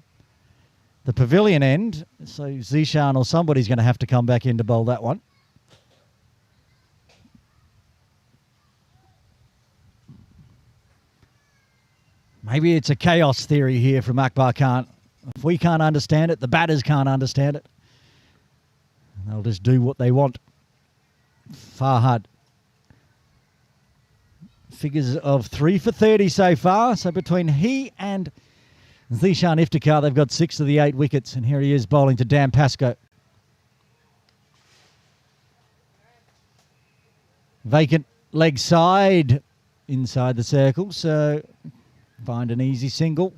[SPEAKER 1] the pavilion end. So Zishan or somebody's going to have to come back in to bowl that one. Maybe it's a chaos theory here from Akbar Khan. If we can't understand it, the batters can't understand it. They'll just do what they want. Farhad. Figures of 3 for 30 so far. So between he and Zishan Iftikhar, they've got 6 of the 8 wickets. And here he is bowling to Dan Pascoe. Vacant leg side inside the circle. So find an easy single.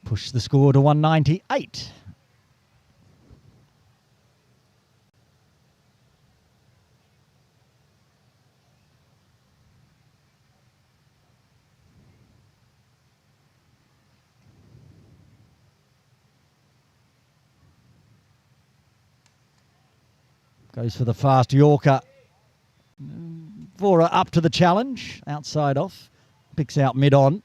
[SPEAKER 1] Push the score to 198. Goes for the fast Yorker. Vora up to the challenge. Outside off. Picks out mid-on.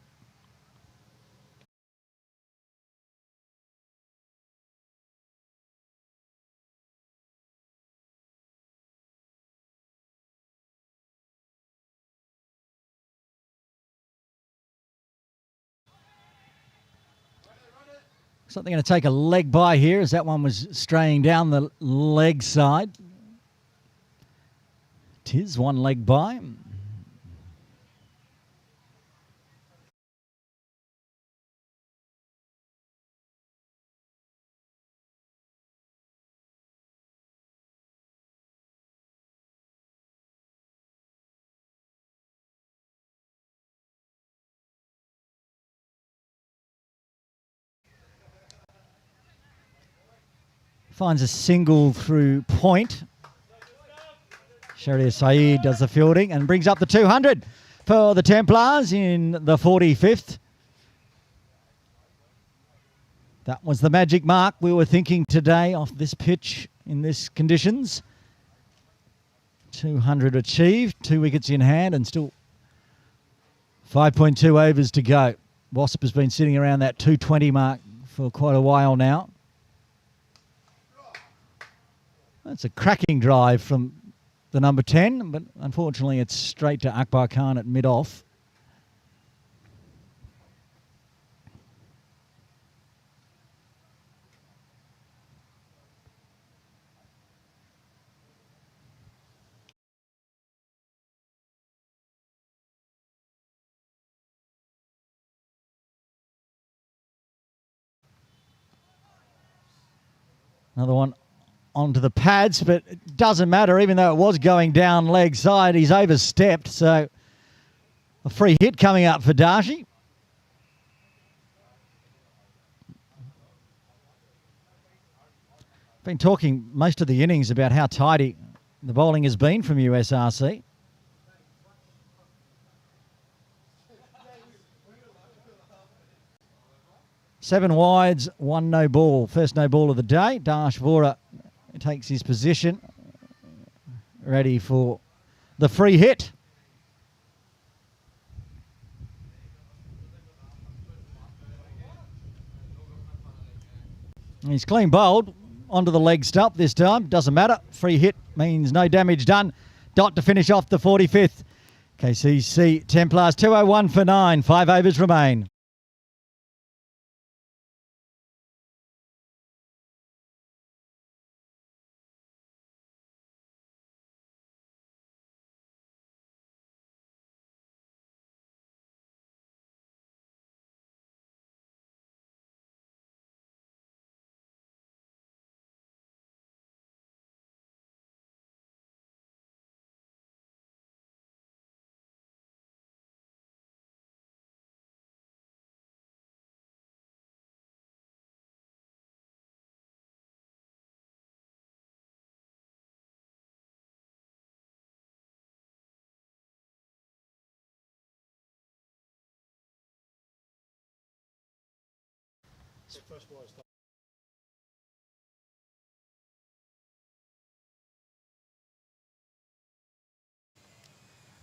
[SPEAKER 1] Something going to take a leg by here as that one was straying down the leg side. Tis one leg by. Finds a single through point. Shahriar Saeed does the fielding and brings up the 200 for the Templars in the 45th. That was the magic mark we were thinking today off this pitch in these conditions. 200 achieved, 2 wickets in hand, and still 5.2 overs to go. Wasp has been sitting around that 220 mark for quite a while now. That's a cracking drive from the number 10, but unfortunately it's straight to Akbar Khan at mid-off. Another one onto the pads, but it doesn't matter. Even though it was going down leg side, he's overstepped. So a free hit coming up for Darshi. Been talking most of the innings about how tidy the bowling has been from USRC. Seven wides, 1 no ball. First no ball of the day. Darsh Vora takes his position, ready for the free hit. He's clean bowled onto the leg stump this time. Doesn't matter. Free hit means no damage done. Dot to finish off the 45th. KCC Templars 201 for 9. 5 overs remain.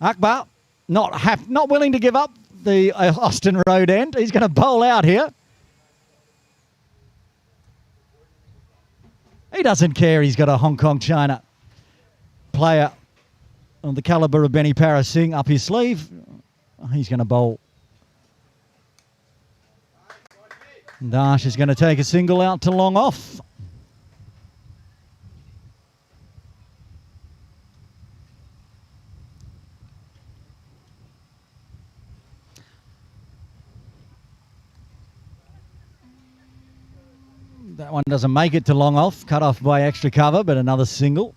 [SPEAKER 1] Akbar not willing to give up the Austin Road end. He's going to bowl out here. He doesn't care. He's got a Hong Kong China player of the calibre of Benny Parasingh up his sleeve. He's going to bowl. Dash is going to take a single out to long off. That one doesn't make it to long off, cut off by extra cover, but another single.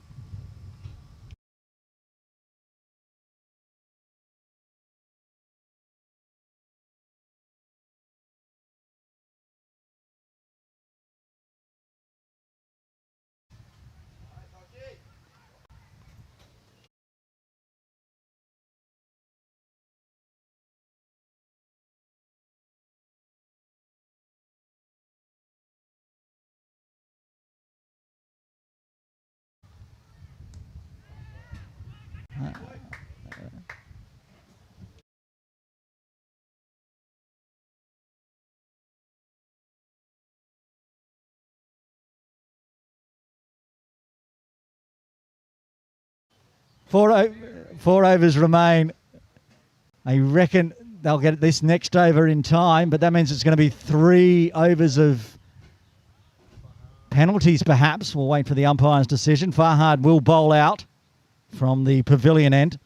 [SPEAKER 1] Four overs remain. I reckon they'll get this next over in time, but that means it's going to be 3 overs of penalties perhaps. We'll wait for the umpire's decision. Farhad will bowl out from the pavilion end.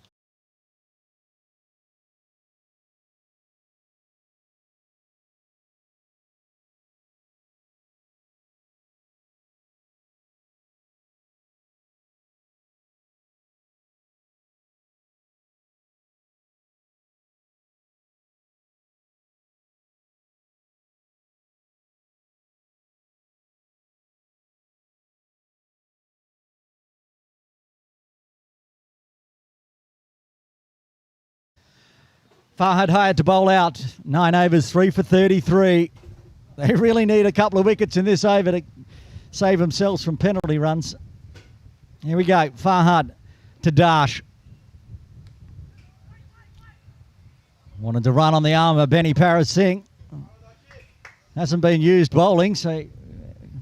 [SPEAKER 1] Farhad hired to bowl out. 9 overs, 3 for 33. They really need a couple of wickets in this over to save themselves from penalty runs. Here we go. Farhad to Dash. Wanted to run on the arm of Benny Parasingh. Hasn't been used bowling, so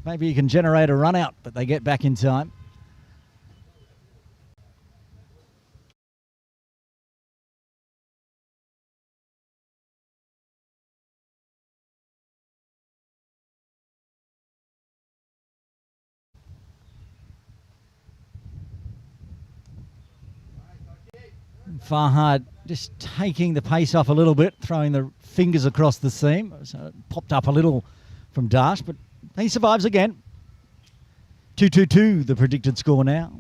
[SPEAKER 1] maybe he can generate a run out, but they get back in time. Farhad just taking the pace off a little bit, throwing the fingers across the seam. So it popped up a little from Dash, but he survives again. 2-2-2, the predicted score now.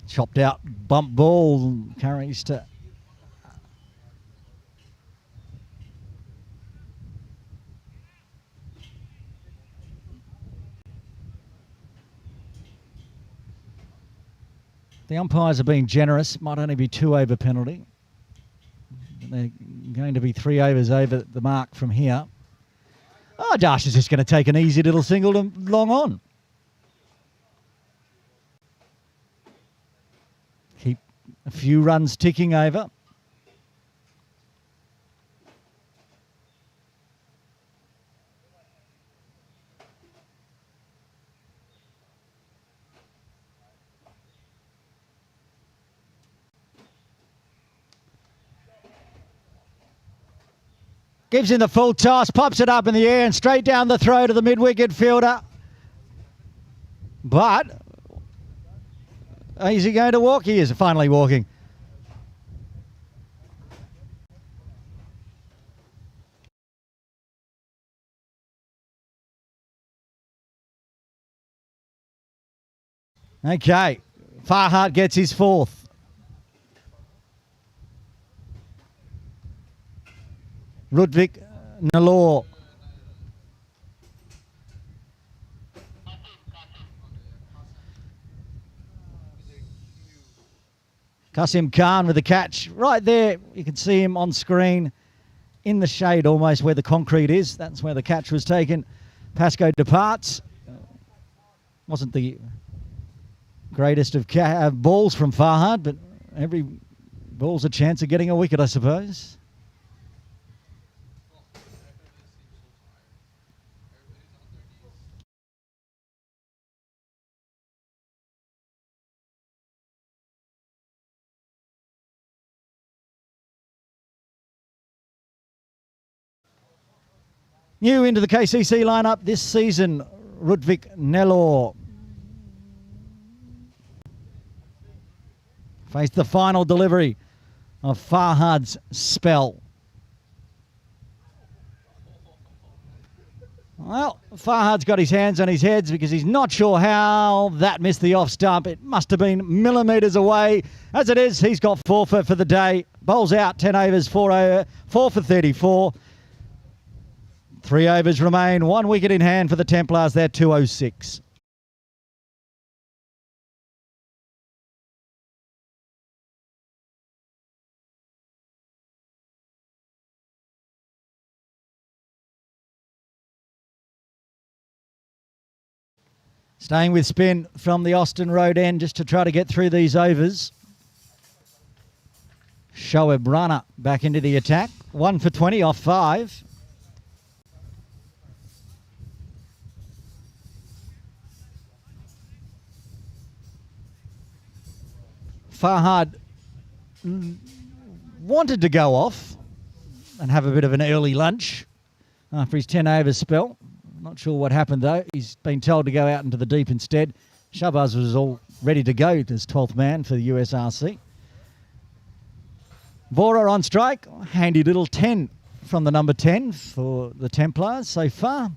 [SPEAKER 1] Chopped out, bump ball, carries to... The umpires are being generous. It might only be 2 over penalty. They're going to be 3 overs over the mark from here. Oh, Dash is just going to take an easy little single and long on. Keep a few runs ticking over. Gives him the full toss, pops it up in the air and straight down the throat of the mid-wicket fielder. But, is he going to walk? He is finally walking. Okay, Farhad gets his 4th. Ludwig Nalor. Akbar Khan with the catch. Right there, you can see him on screen in the shade almost where the concrete is. That's where the catch was taken. Pascoe departs. Wasn't the greatest of balls from Farhad, but every ball's a chance of getting a wicket, I suppose. New into the KCC lineup this season, Rudvik Nellore. Faced the final delivery of Farhad's spell. Well, Farhad's got his hands on his heads because he's not sure how that missed the off stump. It must have been millimetres away. As it is, he's got forfeit for the day. Bowls out, 10 overs, 4 for 34. 3 overs remain, 1 wicket in hand for the Templars. They're 206. Staying with spin from the Austin Road end just to try to get through these overs. Shoaib Rana back into the attack. 1 for 20 off 5. Farhad wanted to go off and have a bit of an early lunch after his 10 over spell. Not sure what happened though. He's been told to go out into the deep instead. Shabazz was all ready to go as 12th man for the USRC. Vora on strike. Handy little 10 from the number 10 for the Templars so far.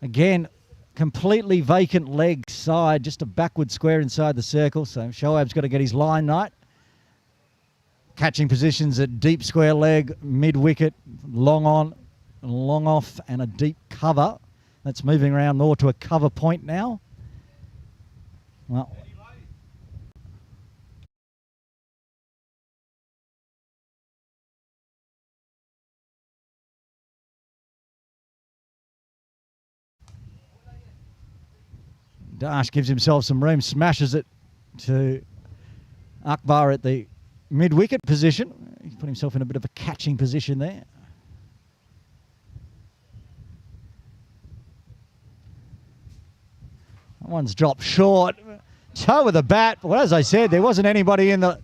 [SPEAKER 1] Again, completely vacant leg side, just a backward square inside the circle. So Shoaib's got to get his line right. Catching positions at deep square leg, mid wicket, long on, long off, and a deep cover. That's moving around more to a cover point now. Well, Dash gives himself some room, smashes it to Akbar at the mid-wicket position. He's put himself in a bit of a catching position there. That one's dropped short. Toe with the bat. Well, as I said, there wasn't anybody in the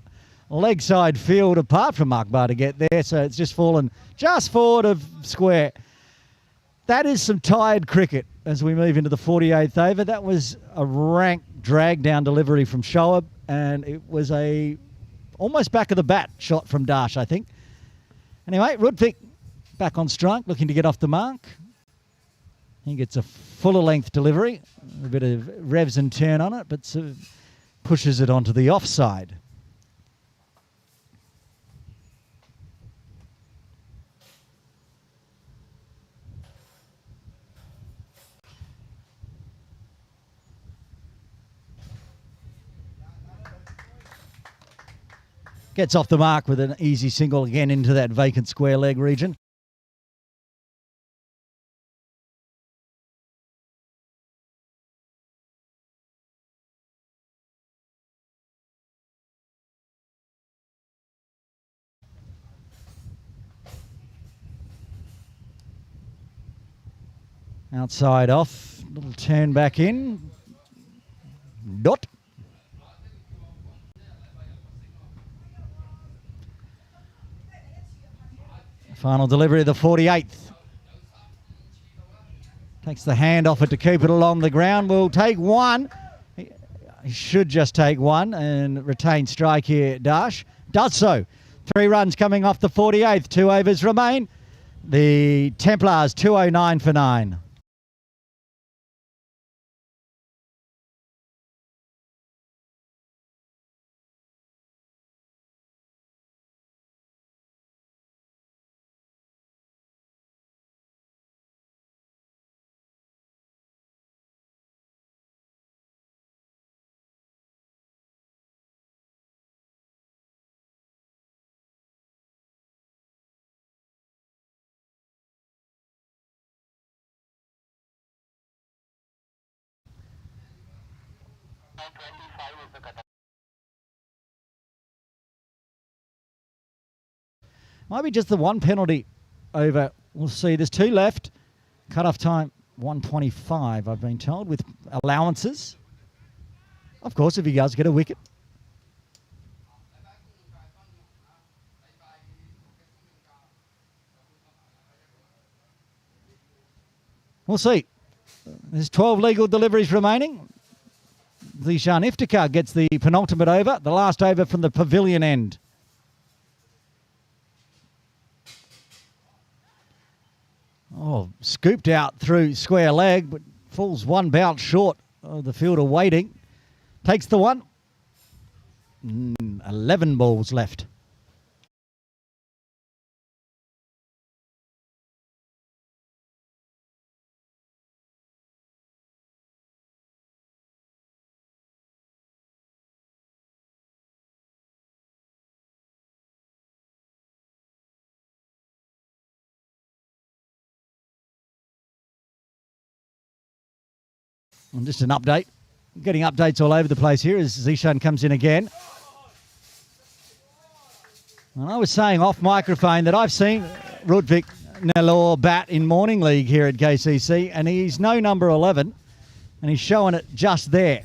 [SPEAKER 1] leg side field apart from Akbar to get there, so it's just fallen just forward of square. That is some tired cricket as we move into the 48th over. That was a rank drag down delivery from Shoaib, and it was a almost back of the bat shot from Dash, I think. Anyway, Rudvik back on strike, looking to get off the mark. He gets a fuller length delivery, a bit of revs and turn on it, but pushes it onto the offside. Gets off the mark with an easy single again into that vacant square leg region. Outside off, little turn back in. Dot. Final delivery of the 48th. Takes the hand off it to keep it along the ground. Will take one. He should just take one and retain strike here, Dash. Does so. 3 runs coming off the 48th. 2 overs remain. The Templars 209 for 9. Might be just the one penalty over. We'll see. There's 2 left. Cut-off time 125, I've been told, with allowances. Of course, if he does get a wicket. We'll see. There's 12 legal deliveries remaining. Zishan Iftikhar gets the penultimate over, the last over from the pavilion end. Oh, scooped out through square leg, but falls one bounce short of the fielder waiting. Takes the one. 11 balls left. And just an update. Getting updates all over the place here as Zishan comes in again. And I was saying off microphone that I've seen Rudvik Nellore bat in morning league here at KCC, and he's no number 11, and he's showing it just there.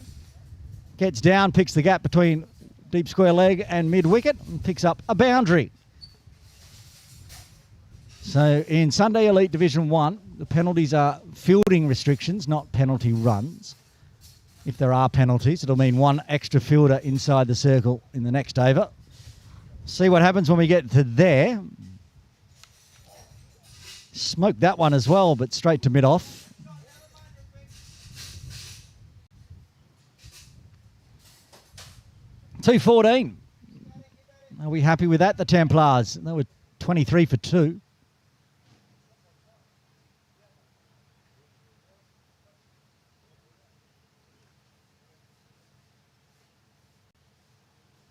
[SPEAKER 1] Gets down, picks the gap between deep square leg and mid wicket, and picks up a boundary. So in Sunday Elite Division 1, the penalties are fielding restrictions, not penalty runs. If there are penalties, it'll mean one extra fielder inside the circle in the next over. See what happens when we get to there. Smoked that one as well, but straight to mid-off. $2.14. Are we happy with that, the Templars? They were 23 for 2.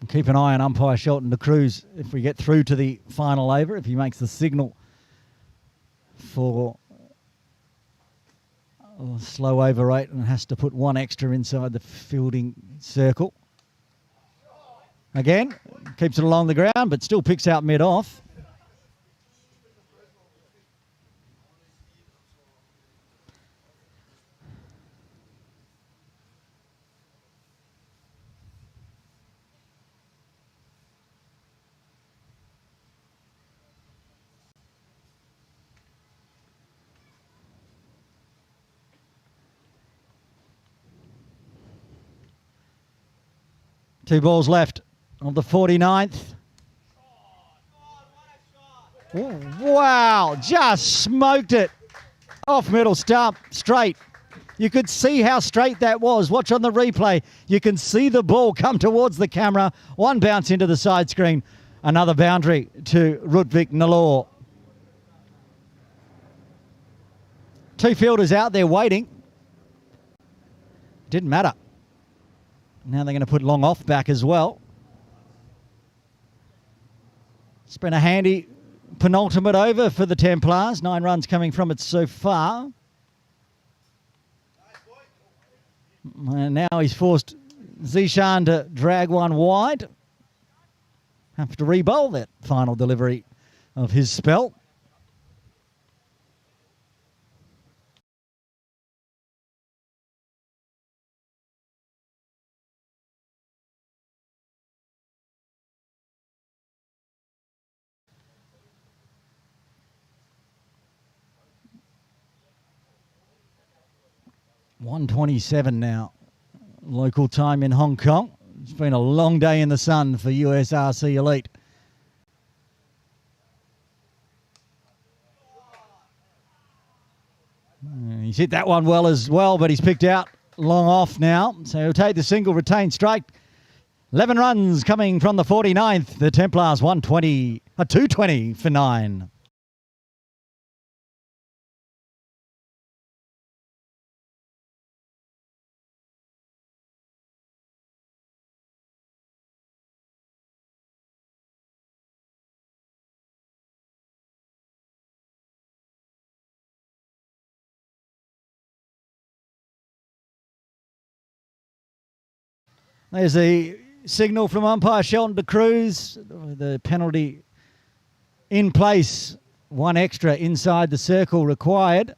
[SPEAKER 1] Keep an eye on umpire Shelton de Cruz if we get through to the final over, if he makes the signal for a slow over rate and has to put one extra inside the fielding circle. Again, keeps it along the ground, but still picks out mid-off. Two balls left on the 49th. Ooh, wow, just smoked it off middle stump, straight. You could see how straight that was. Watch on the replay. You can see the ball come towards the camera. One bounce into the side screen. Another boundary to Rudvik Nellore. 2 fielders out there waiting. Didn't matter. Now they're going to put long off back as well. It's been a handy penultimate over for the Templars. 9 runs coming from it so far. And now he's forced Zishan to drag one wide. Have to re-bowl that final delivery of his spell. $1:27 now, local time in Hong Kong. It's been a long day in the sun for USRC Elite. He's hit that one well as well, but he's picked out long off now. So he'll take the single retained strike. 11 runs coming from the 49th. The Templars 220 for 9. There's the signal from umpire Shelton de Cruz. The penalty in place. One extra inside the circle required.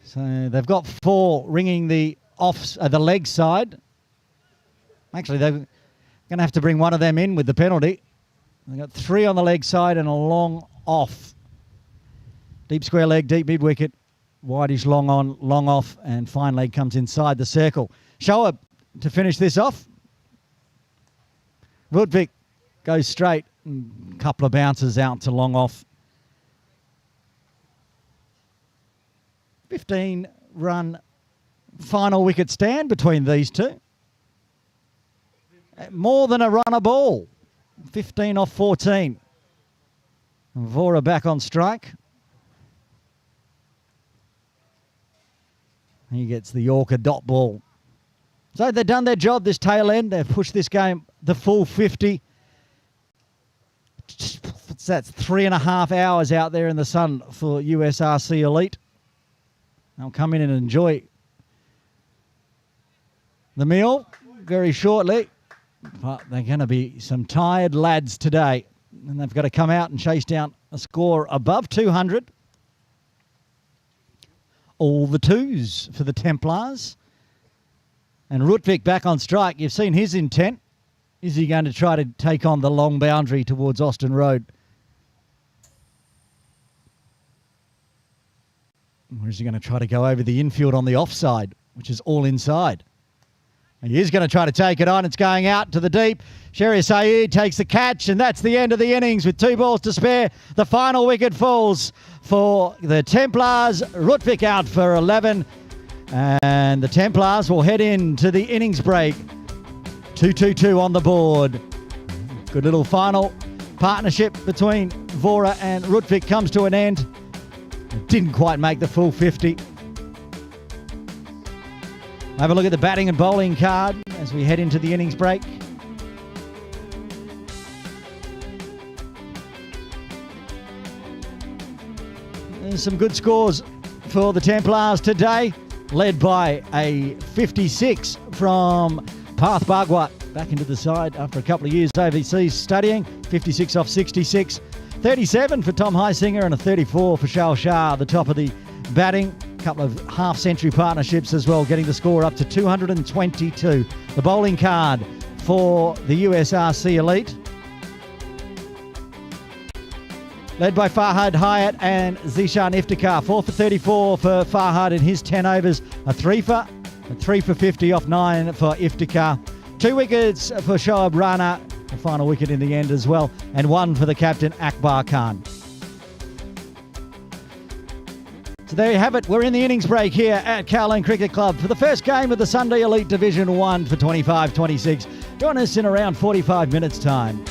[SPEAKER 1] So they've got 4 ringing the the leg side. Actually, they're going to have to bring one of them in with the penalty. They've got 3 on the leg side and a long off. Deep square leg, deep mid wicket. Wideish long on, long off, and fine leg comes inside the circle. Shoaib to finish this off. Rudvik goes straight. A couple of bounces out to long off. 15-run final wicket stand between these two. More than a run a ball. 15 off 14. Vora back on strike. He gets the Yorker dot ball. So they've done their job this tail end. They've pushed this game the full 50. That's 3.5 hours out there in the sun for USRC Elite. They'll come in and enjoy the meal very shortly. But they're going to be some tired lads today. And they've got to come out and chase down a score above 200. All the 2s for the Templars. And Rudvik back on strike. You've seen his intent. Is he going to try to take on the long boundary towards Austin Road? Or is he going to try to go over the infield on the offside, which is all inside? He is going to try to take it on. It's going out to the deep. Sherry Saeed takes the catch, and that's the end of the innings with 2 balls to spare. The final wicket falls for the Templars. Rudvik out for 11, and the Templars will head into the innings break. 2-2-2 on the board. Good little final partnership between Vora and Rudvik comes to an end. It didn't quite make the full 50. Have a look at the batting and bowling card as we head into the innings break. There's some good scores for the Templars today, led by a 56 from Parth Bhugwat, back into the side after a couple of years overseas studying. 56 off 66. 37 for Tom Heisinger and a 34 for Shal Shah, the top of the batting. Couple of half-century partnerships as well, getting the score up to 222. The bowling card for the USRC Elite, led by Farhad Hayat and Zishan Iftikhar. 4 for 34 for Farhad in his 10 overs. A 3 for 50 off 9 for Iftikhar. 2 wickets for Shoaib Rana, the final wicket in the end as well, and 1 for the captain Akbar Khan. So there you have it. We're in the innings break here at Kowloon Cricket Club for the first game of the Sunday Elite Division 1 for 25-26. Join us in around 45 minutes' time.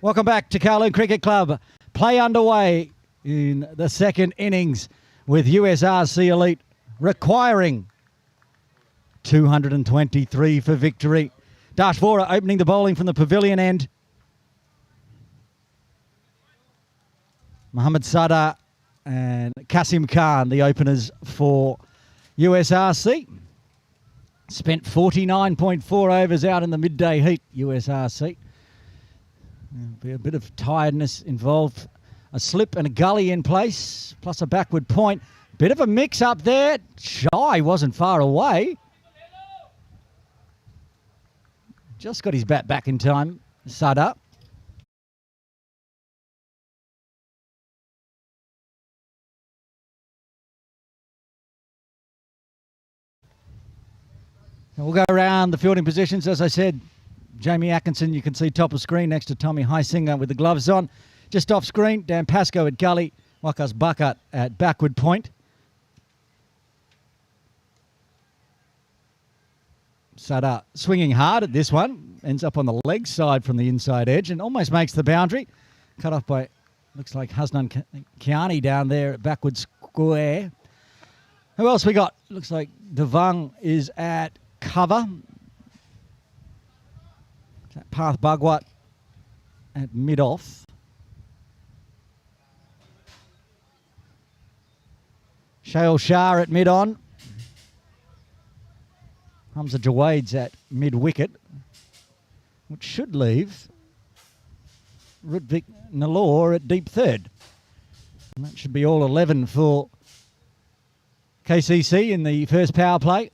[SPEAKER 1] Welcome back to Kowloon Cricket Club. Play underway in the second innings with USRC Elite requiring 223 for victory. Dash Vora opening the bowling from the pavilion end. Mohammad Sadar and Kasim Khan, the openers for USRC. Spent 49.4 overs out in the midday heat, USRC. There'll be a bit of tiredness involved. A slip and a gully in place, plus a backward point. Bit of a mix up there. Shy wasn't far away. Just got his bat back in time, Sadar. We'll go around the fielding positions. As I said, Jamie Atkinson, you can see top of screen next to Tommy Heisinger with the gloves on. Just off screen, Dan Pascoe at gully, Wakas Bhugwat at backward point. Sadar swinging hard at this one, ends up on the leg side from the inside edge and almost makes the boundary. Cut off by, looks like Hasnan Kiani down there at backward square. Who else we got? Looks like Devang is at cover. Path Bhugwat at mid-off. Shail Shah at mid-on. Hamza Jawaid's at mid-wicket, which should leave Ridvik Nalor at deep third. And that should be all 11 for KCC in the first power play.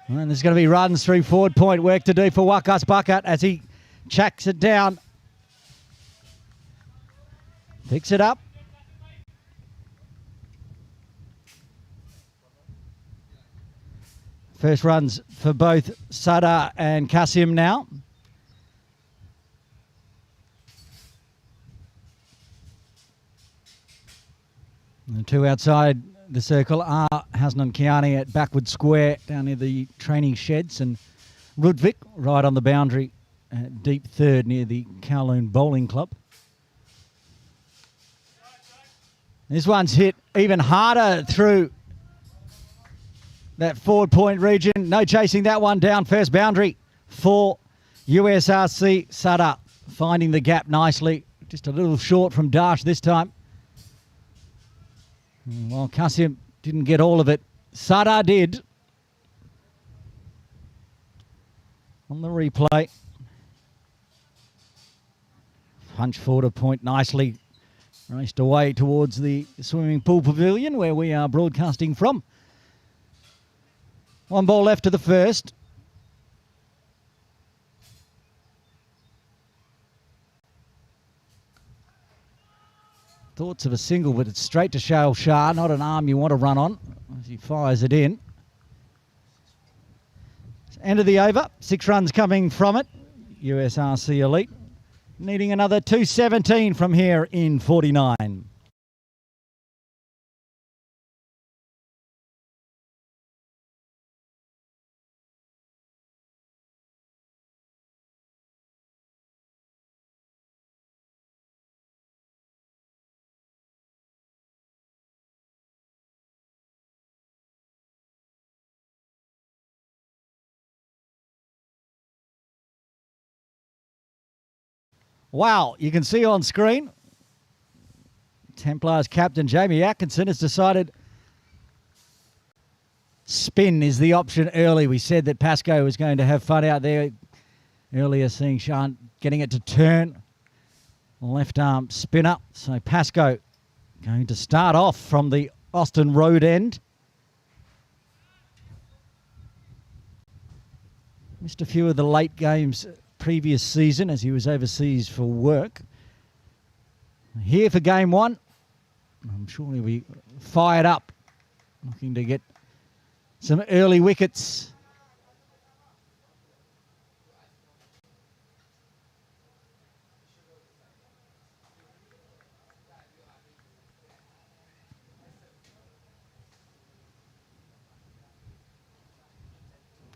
[SPEAKER 1] And there's going to be runs through forward point. Work to do for Wakas Bhugwat as he checks it down. Picks it up. First runs for both Sadar and Kasim now. The two outside the circle are Hasnan Kiani at backward square down near the training sheds and Rudvik right on the boundary at deep third near the Kowloon Bowling Club. This one's hit even harder through that forward point region. No chasing that one down. First boundary for USRC. Sadar finding the gap nicely. Just a little short from Dash this time. Well, Kasim didn't get all of it. Sadar did. On the replay. Punch forward a point nicely. Raced away towards the swimming pool pavilion where we are broadcasting from. One ball left to the first. Thoughts of a single, but it's straight to Shail Shah, not an arm you want to run on as he fires it in. End of the over, 6 runs coming from it. USRC Elite needing another 217 from here in 49. Wow, you can see on screen, Templars captain Jamie Atkinson has decided spin is the option early. We said that Pascoe was going to have fun out there earlier, seeing Sean getting it to turn. Left arm spinner. So Pascoe going to start off from the Austin Road end. Missed a few of the late games previous season as he was overseas for work. Here for game one. I'm sure he'll be fired up, looking to get some early wickets.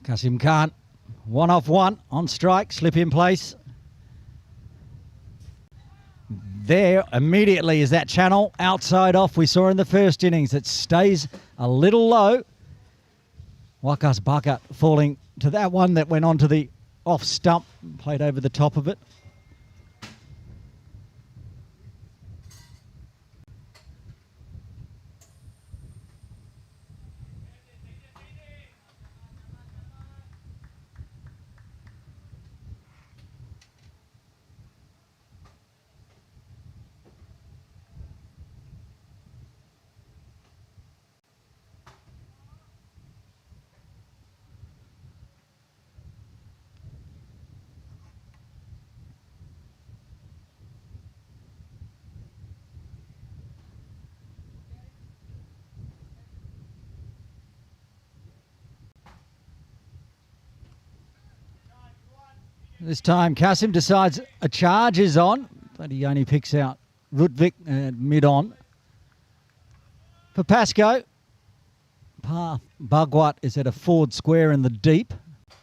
[SPEAKER 1] Kasim Khan, 1 off 1 on strike, slip in place. there immediately is that channel outside off we saw in the first innings. It stays a little low. Wakas Bhugwat falling to that one that went onto the off stump, played over the top of it. This time, Kasim decides a charge is on, but he only picks out Rutvik mid-on. For Pascoe, Bhugwat is at a forward square in the deep. I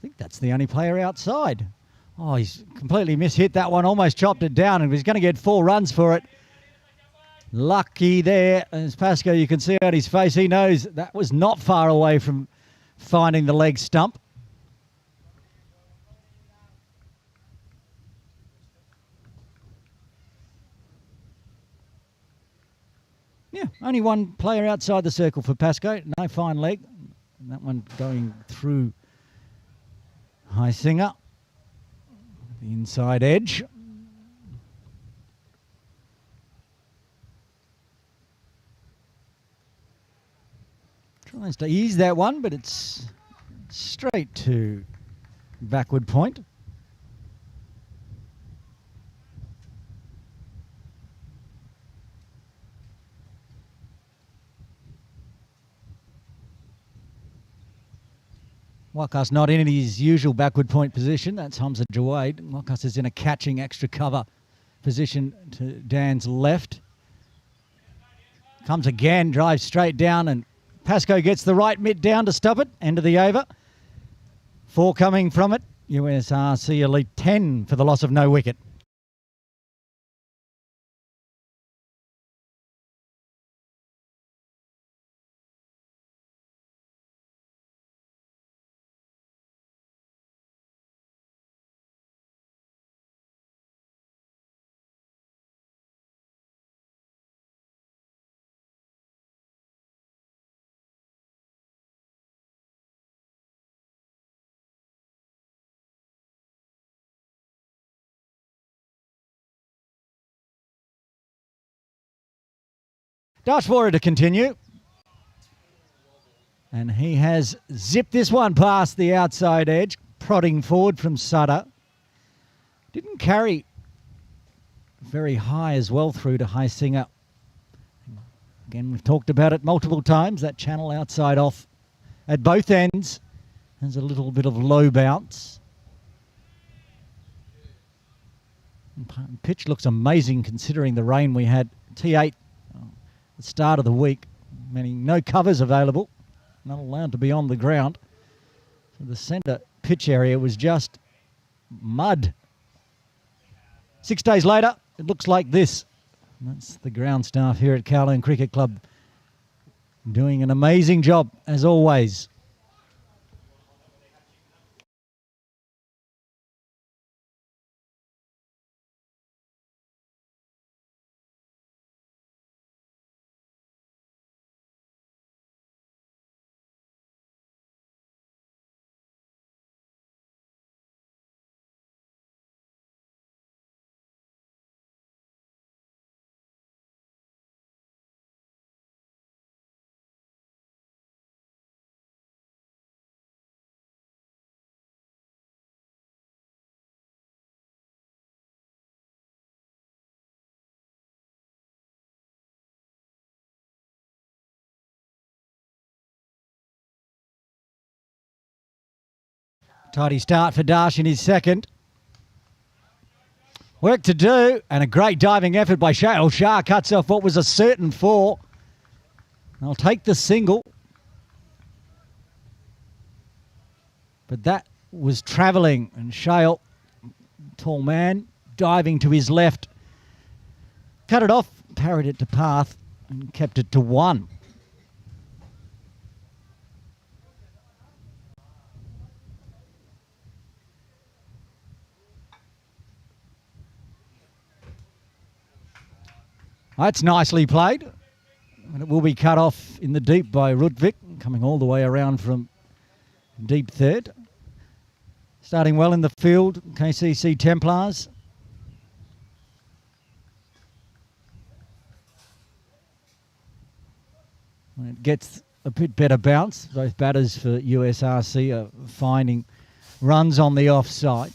[SPEAKER 1] think that's the only player outside. Oh, he's completely mishit that one, almost chopped it down, and he's going to get 4 runs for it. Lucky there, as Pascoe, you can see out his face, he knows that was not far away from finding the leg stump. Yeah, only one player outside the circle for Pascoe, no fine leg. And that one going through Highsinger, the inside edge. Tries to ease that one, but it's straight to backward point. Wakas not in his usual backward point position. That's Hamza Jawaid. Wakas is in a catching extra cover position to Dan's left. Comes again, drives straight down, and Pascoe gets the right mitt down to stop it. End of the over. 4 coming from it. USRC Elite 10 for the loss of no wicket. Dashwater to continue. And he has zipped this one past the outside edge, prodding forward from Sutter. Didn't carry very high as well through to Highsinger. Again, we've talked about it multiple times. That channel outside off at both ends has a little bit of low bounce. And pitch looks amazing considering the rain we had. T8 the start of the week, meaning no covers available, not allowed to be on the ground. So the centre pitch area was just mud. 6 days later, it looks like this. And that's the ground staff here at Kowloon Cricket Club doing an amazing job, as always. Tidy start for Dash in his second. Work to do, and a great diving effort by Shah. Shah cuts off what was a certain 4. They'll take the single. But that was travelling, and Shale, tall man, diving to his left, cut it off, parried it to path, and kept it to 1. That's nicely played. And it will be cut off in the deep by Rudvik, coming all the way around from deep third. Starting well in the field, KCC Templars. When it gets a bit better bounce, both batters for USRC are finding runs on the offside.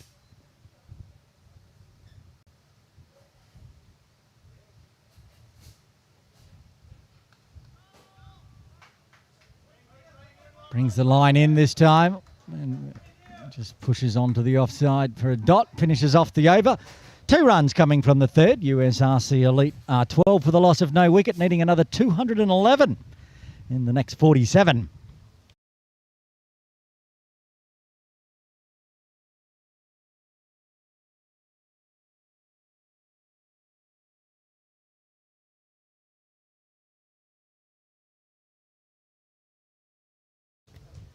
[SPEAKER 1] Brings the line in this time and just pushes onto the offside for a dot. Finishes off the over. 2 runs coming from the third. USRC Elite are 12 for the loss of no wicket, needing another 211 in the next 47.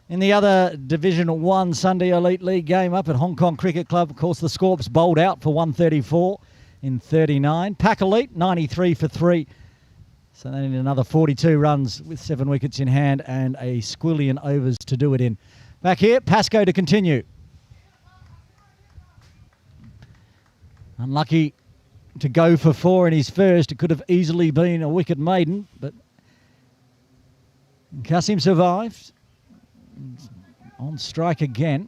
[SPEAKER 1] In the other Division 1 Sunday Elite League game up at Hong Kong Cricket Club, of course, the Scorps bowled out for 134 in 39. Pack Elite, 93 for 3. So they need another 42 runs with 7 wickets in hand and a squillion overs to do it in. Back here, Pascoe to continue. Unlucky to go for 4 in his first. It could have easily been a wicket maiden, but Kasim survived. On strike again.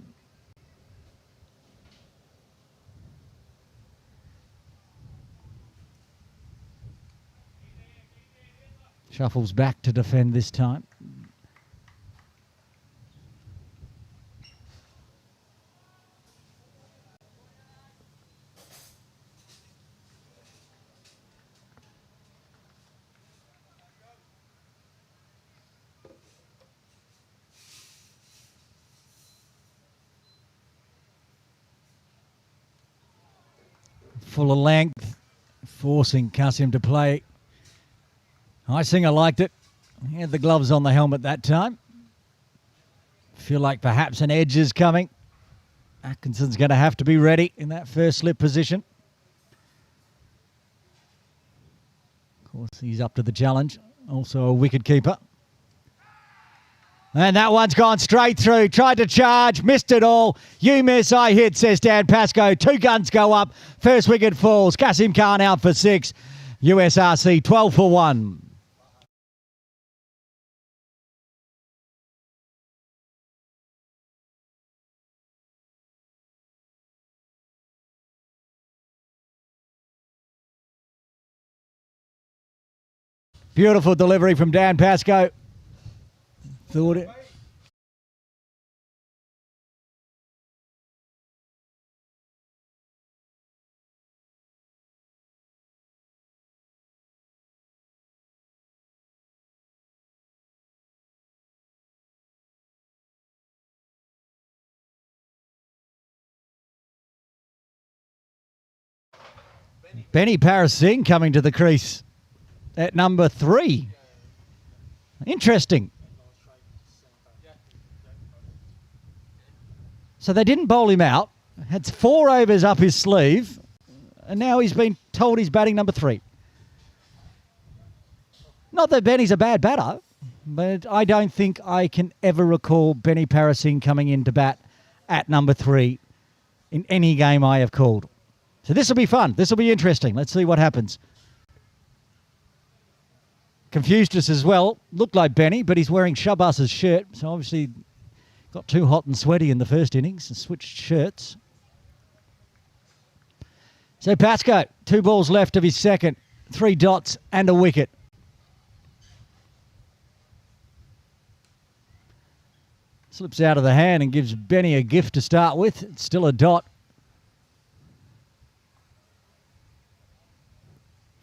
[SPEAKER 1] Shuffles back to defend this time. Full of length, forcing Kasim to play. Isinger liked it. He had the gloves on the helmet that time. Feel like perhaps an edge is coming. Atkinson's going to have to be ready in that first slip position. Of course, he's up to the challenge. Also a wicket keeper. And that one's gone straight through. Tried to charge, missed it all. You miss, I hit, says Dan Pascoe. 2 guns go up. First wicket falls. Kasim Khan out for 6. USRC 12 for 1. Beautiful delivery from Dan Pascoe. Thought it. Benny Parasingh coming to the crease at number 3. Interesting. So they didn't bowl him out. Had 4 overs up his sleeve. And now he's been told he's batting number 3. Not that Benny's a bad batter, but I don't think I can ever recall Benny Parasingh coming in to bat at number 3 in any game I have called. So this will be fun. This will be interesting. Let's see what happens. Confused us as well. Looked like Benny, but he's wearing Shabaz's shirt. So obviously got too hot and sweaty in the first innings and switched shirts. So Pascoe, 2 balls left of his second. 3 dots and a wicket. Slips out of the hand and gives Benny a gift to start with. It's still a dot.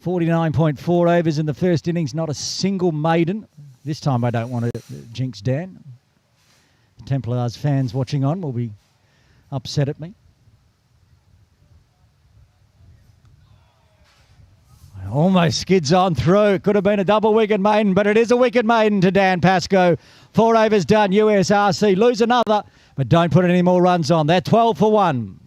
[SPEAKER 1] 49.4 overs in the first innings, not a single maiden. This time I don't want to jinx Dan. Templars fans watching on will be upset at me. Almost skids on through. Could have been a double wicket maiden, but it is a wicket maiden to Dan Pascoe. 4 overs done. USRC lose another, but don't put any more runs on. They're 12 for 1.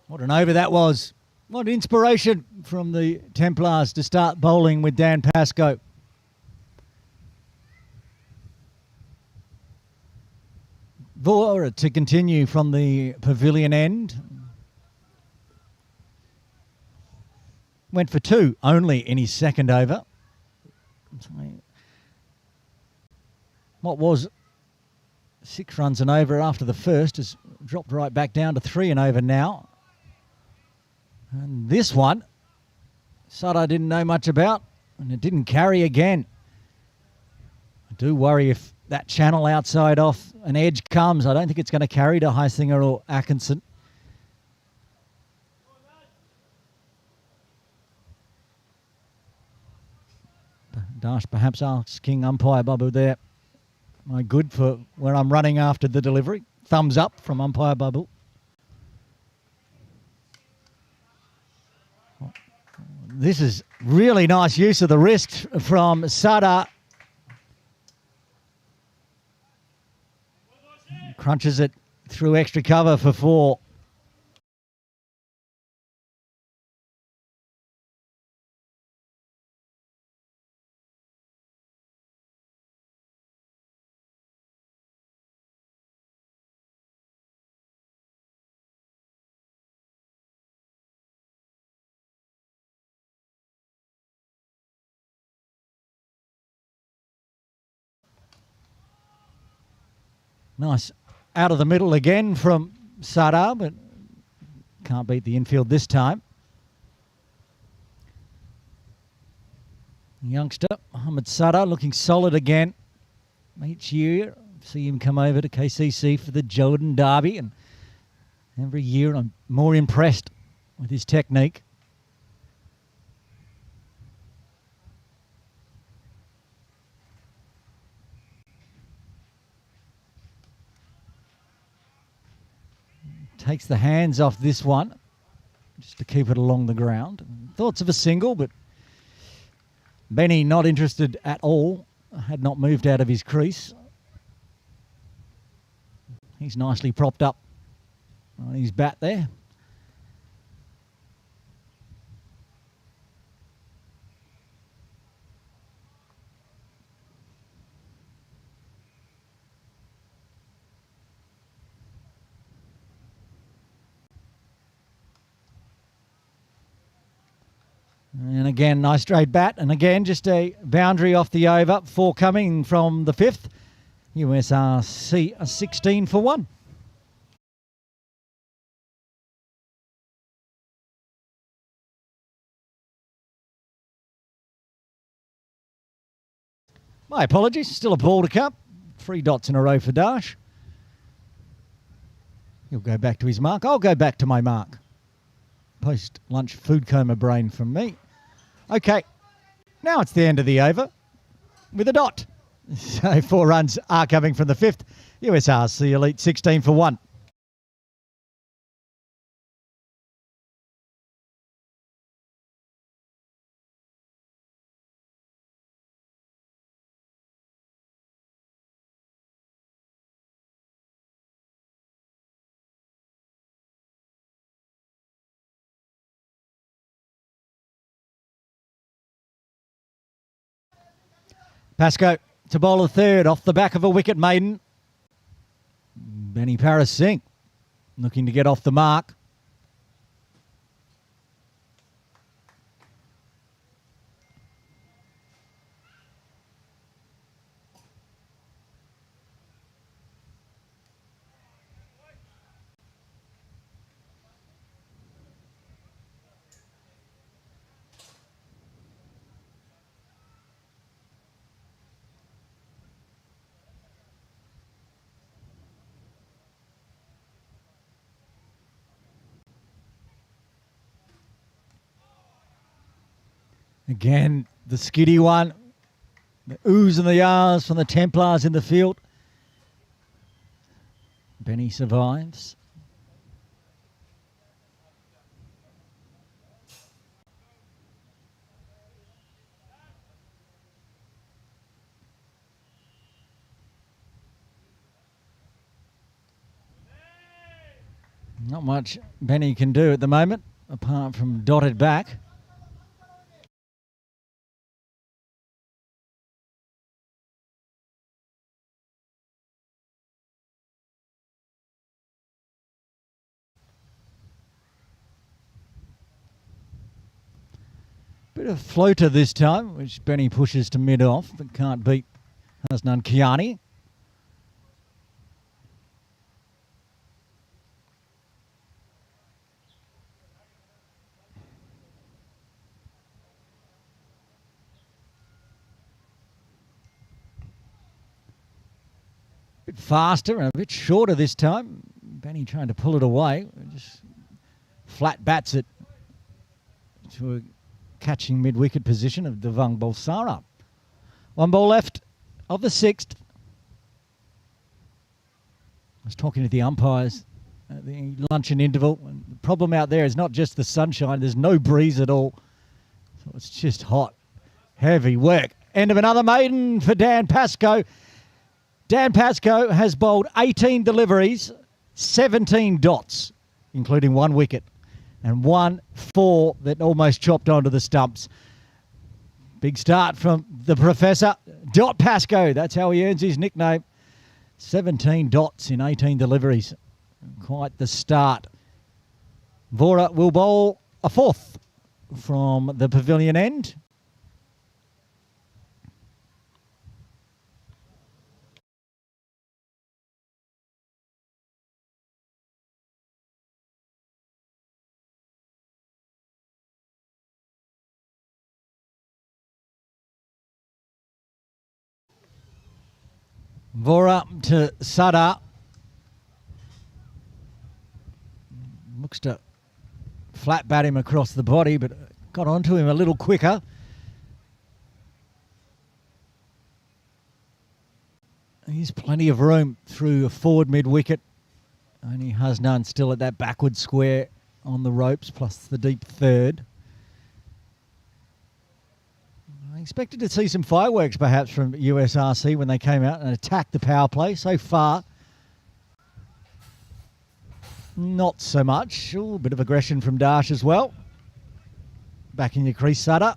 [SPEAKER 1] What an over that was. What inspiration from the Templars to start bowling with Dan Pascoe. Bhulsara to continue from the pavilion end. Went for 2 only in his second over. What was 6 runs an over after the first has dropped right back down to 3 an over now. And this one, Sutter didn't know much about, and it didn't carry again. I do worry if that channel outside off an edge comes. I don't think it's going to carry to Heisinger or Atkinson. Dash perhaps asking umpire Babu there, am I good for where I'm running after the delivery? Thumbs up from umpire Babu. This is really nice use of the wrist from Sutter. Crunches it through extra cover for 4. Nice out of the middle again from Sutter, but can't beat the infield this time. Youngster Mohamed Sutter looking solid again. Each year, see him come over to KCC for the Jordan Derby, and every year I'm more impressed with his technique. Takes the hands off this one just to keep it along the ground. Thoughts of a single, but Benny not interested at all. Had not moved out of his crease. He's nicely propped up on his bat there. And again, nice straight bat. And again, just a boundary off the over. 4 coming from the 5th. USRC a 16 for 1. My apologies. Still a ball to come. 3 dots in a row for Dash. He'll go back to his mark. I'll go back to my mark. Post-lunch food coma brain from me. Okay, now it's the end of the over with a dot. So 4 runs are coming from the 5th. USRC Elite 16 for 1. Pascoe to bowl a 3rd off the back of a wicket maiden. Benny Paris Singh looking to get off the mark. Again, the skiddy one. The oohs and the ahs from the Templars in the field. Benny survives. Not much Benny can do at the moment, apart from dotted back. Bit of floater this time, which Benny pushes to mid-off, but can't beat Hasnan Kiani. Bit faster and a bit shorter this time. Benny trying to pull it away. Just flat bats it to a catching mid-wicket position of Devang Bhulsara. One ball left of the sixth. I was talking to the umpires at the luncheon interval. And the problem out there is not just the sunshine. There's no breeze at all. So it's just hot. Heavy work. End of another maiden for Dan Pascoe. Dan Pascoe has bowled 18 deliveries, 17 dots, including one wicket, and 1-4 that almost chopped onto the stumps. Big start from the Professor. Dot Pascoe, that's how he earns his nickname. 17 dots in 18 deliveries. Quite the start. Vora will bowl a fourth from the pavilion end. Vora to Sada. Looks to flat bat him across the body, but got onto him a little quicker. He's plenty of room through a forward mid-wicket. Only Hasnan still at that backward square on the ropes, plus the deep third. I expected to see some fireworks perhaps from USRC when they came out and attacked the power play. So far, not so much. Ooh, a bit of aggression from Dash as well. Back in your crease, Sutter.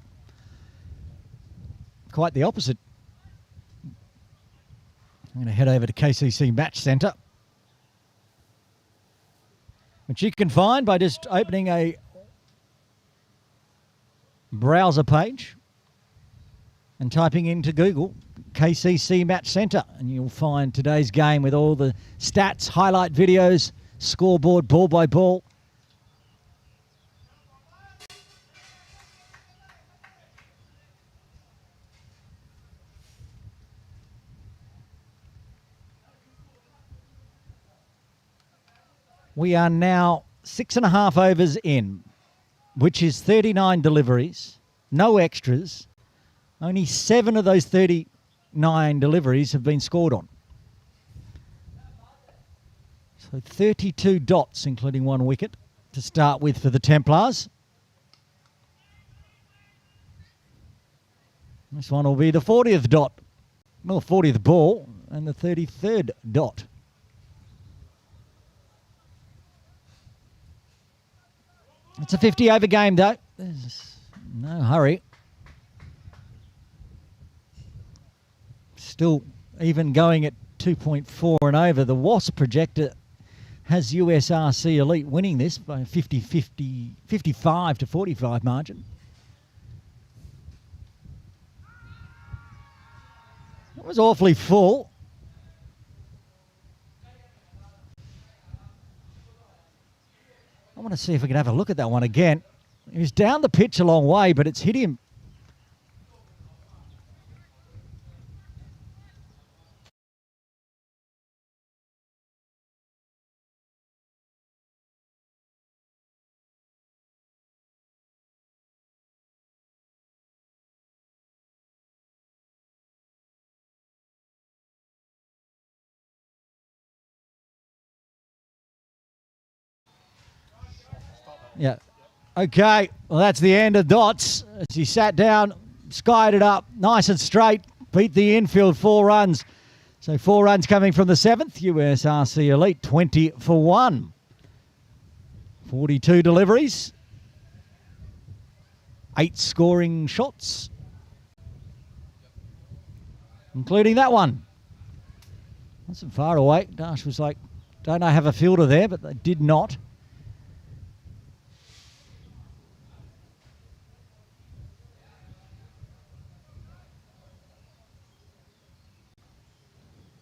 [SPEAKER 1] Quite the opposite. I'm going to head over to KCC Match Centre, which you can find by just opening a browser page and typing into Google KCC Match Centre, and you'll find today's game with all the stats, highlight videos, scoreboard, ball by ball. We are now 6.5 overs in, which is 39 deliveries, no extras. Only 7 of those 39 deliveries have been scored on. So 32 dots, including one wicket, to start with for the Templars. This one will be the 40th dot. Well, 40th ball and the 33rd dot. It's a 50-over game, though. There's no hurry. Still even going at 2.4 and over. The Wasp projector has USRC Elite winning this by a 55 to 45 margin. That was awfully full. I want to see if we can have a look at that one again. He was down the pitch a long way, but it's hit him Yeah. Okay, well, that's the end of Dots. As he sat down, skied it up, nice and straight, beat the infield 4 runs. So 4 runs coming from the 7th, USRC Elite, 20 for 1. 42 deliveries, 8 scoring shots, including that one. Wasn't far away. Dash was like, don't I have a fielder there, but they did not.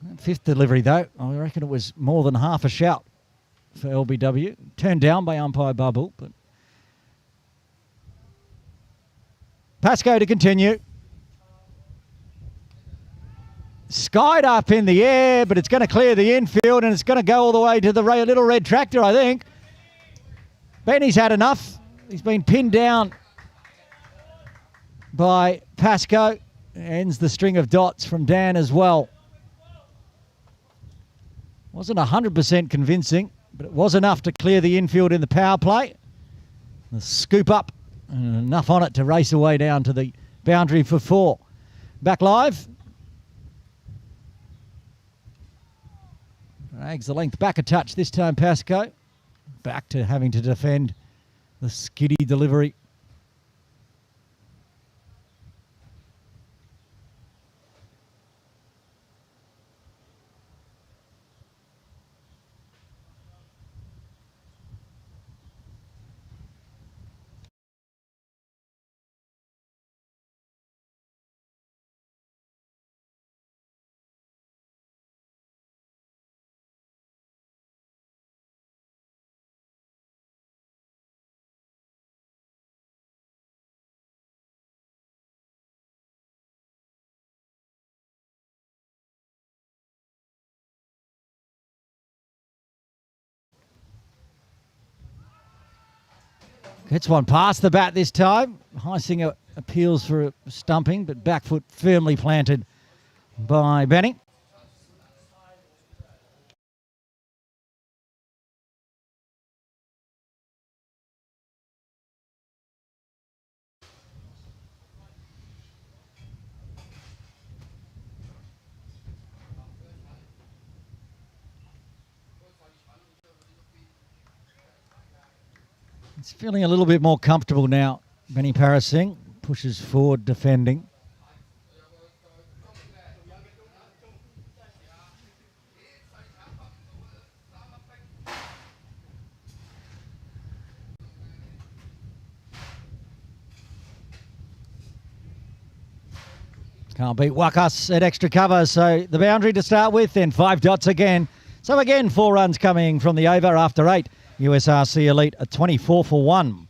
[SPEAKER 1] That 5th delivery, though, I reckon it was more than half a shout for LBW. Turned down by umpire Bubble, but Pascoe to continue. Skied up in the air, but it's going to clear the infield and it's going to go all the way to the little red tractor, I think. Benny's had enough. He's been pinned down by Pascoe. Ends the string of dots from Dan as well. Wasn't 100% convincing, but it was enough to clear the infield in the power play. The scoop up, and enough on it to race away down to the boundary for 4. Back live. Drags the length back a touch this time, Pascoe. Back to having to defend the skiddy delivery. Gets one past the bat this time. Heisinger appeals for a stumping, but back foot firmly planted by Benny. He's feeling a little bit more comfortable now. Benny Parasingh pushes forward defending. Can't beat Wakas at extra cover, so the boundary to start with, then 5 dots again. So again, 4 runs coming from the over after 8. USRC Elite at 24 for 1.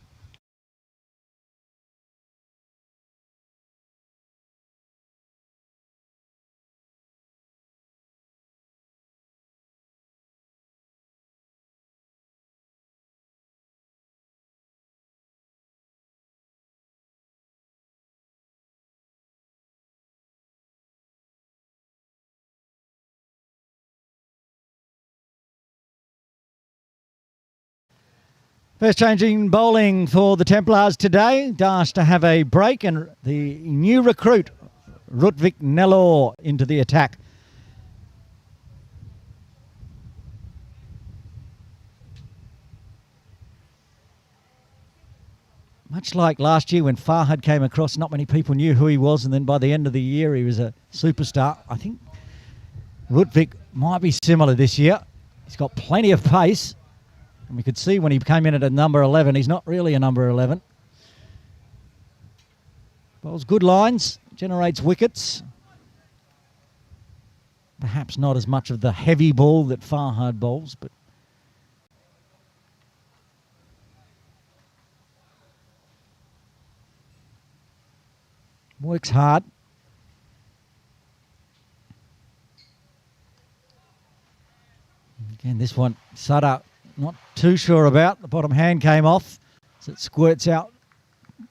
[SPEAKER 1] First changing bowling for the Templars today. Dash to have a break and the new recruit, Rutvik Nellore, into the attack. Much like last year when Farhad came across, not many people knew who he was, and then by the end of the year he was a superstar. I think Rutvik might be similar this year. He's got plenty of pace. And we could see when he came in at a number 11, he's not really a number 11. Bowls good lines, generates wickets. Perhaps not as much of the heavy ball that Farhad bowls, but works hard. Again, this one, Sutter, not too sure about. The bottom hand came off, so it squirts out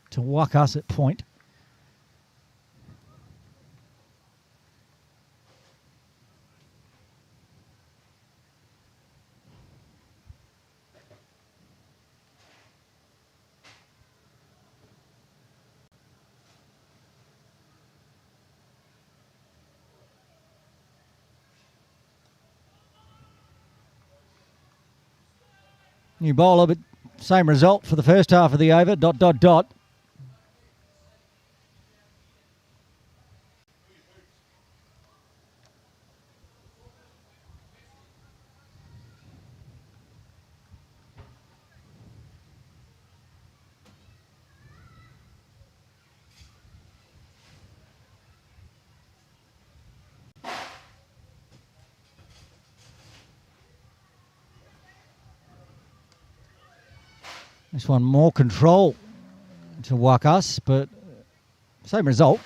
[SPEAKER 1] to Wakas at point. New bowler, but same result for the first half of the over. ... This one more control to Wakas, but same result.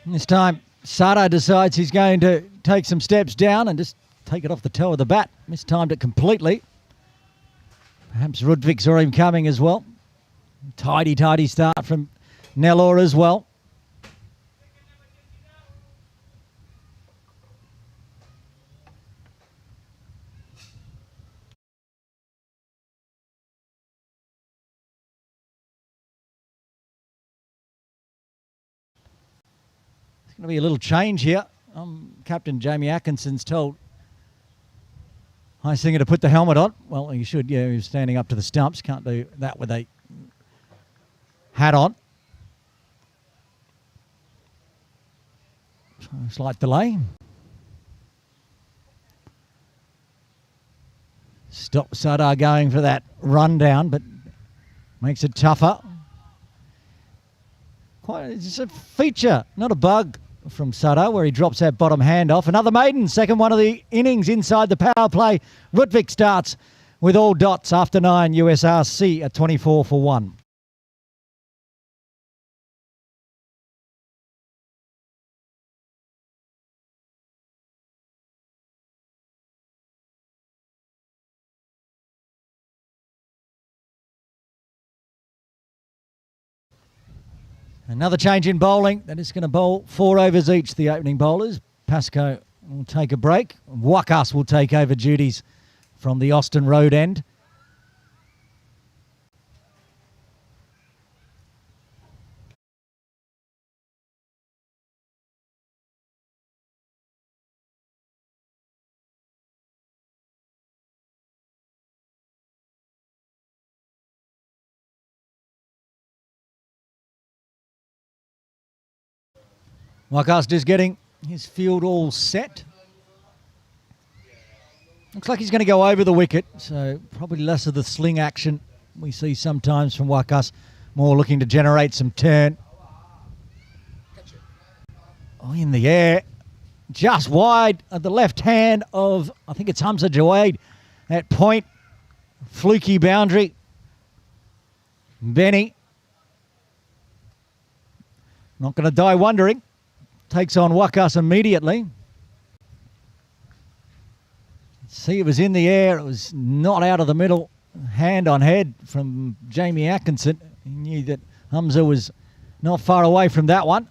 [SPEAKER 1] This time, Sada decides he's going to take some steps down and just take it off the toe of the bat. Mistimed it completely. Perhaps Rudvik saw him coming as well. Tidy start from Nellore as well. Going to be a little change here. Captain Jamie Atkinson's told High Singer to put the helmet on. Well, he should, yeah, he was standing up to the stumps. Can't do that with a hat on. Slight delay. Stop Sadar going for that rundown, but makes it tougher. It's a feature, not a bug, from Sada, where he drops that bottom hand off. Another maiden, second one of the innings inside the power play. Rudvik starts with all dots after 9, USRC at 24 for 1. Another change in bowling. That is going to bowl 4 overs each, the opening bowlers. Pascoe will take a break. Wakas will take over duties from the Austin Road end. Wakas is getting his field all set. Looks like he's going to go over the wicket, so probably less of the sling action we see sometimes from Wakas. More looking to generate some turn. Oh, in the air. Just wide at the left hand of, I think it's Hamza Jawed. At point, fluky boundary. Benny. Not going to die wondering. Takes on Wakas immediately. See, it was in the air. It was not out of the middle. Hand on head from Jamie Atkinson. He knew that Hamza was not far away from that one.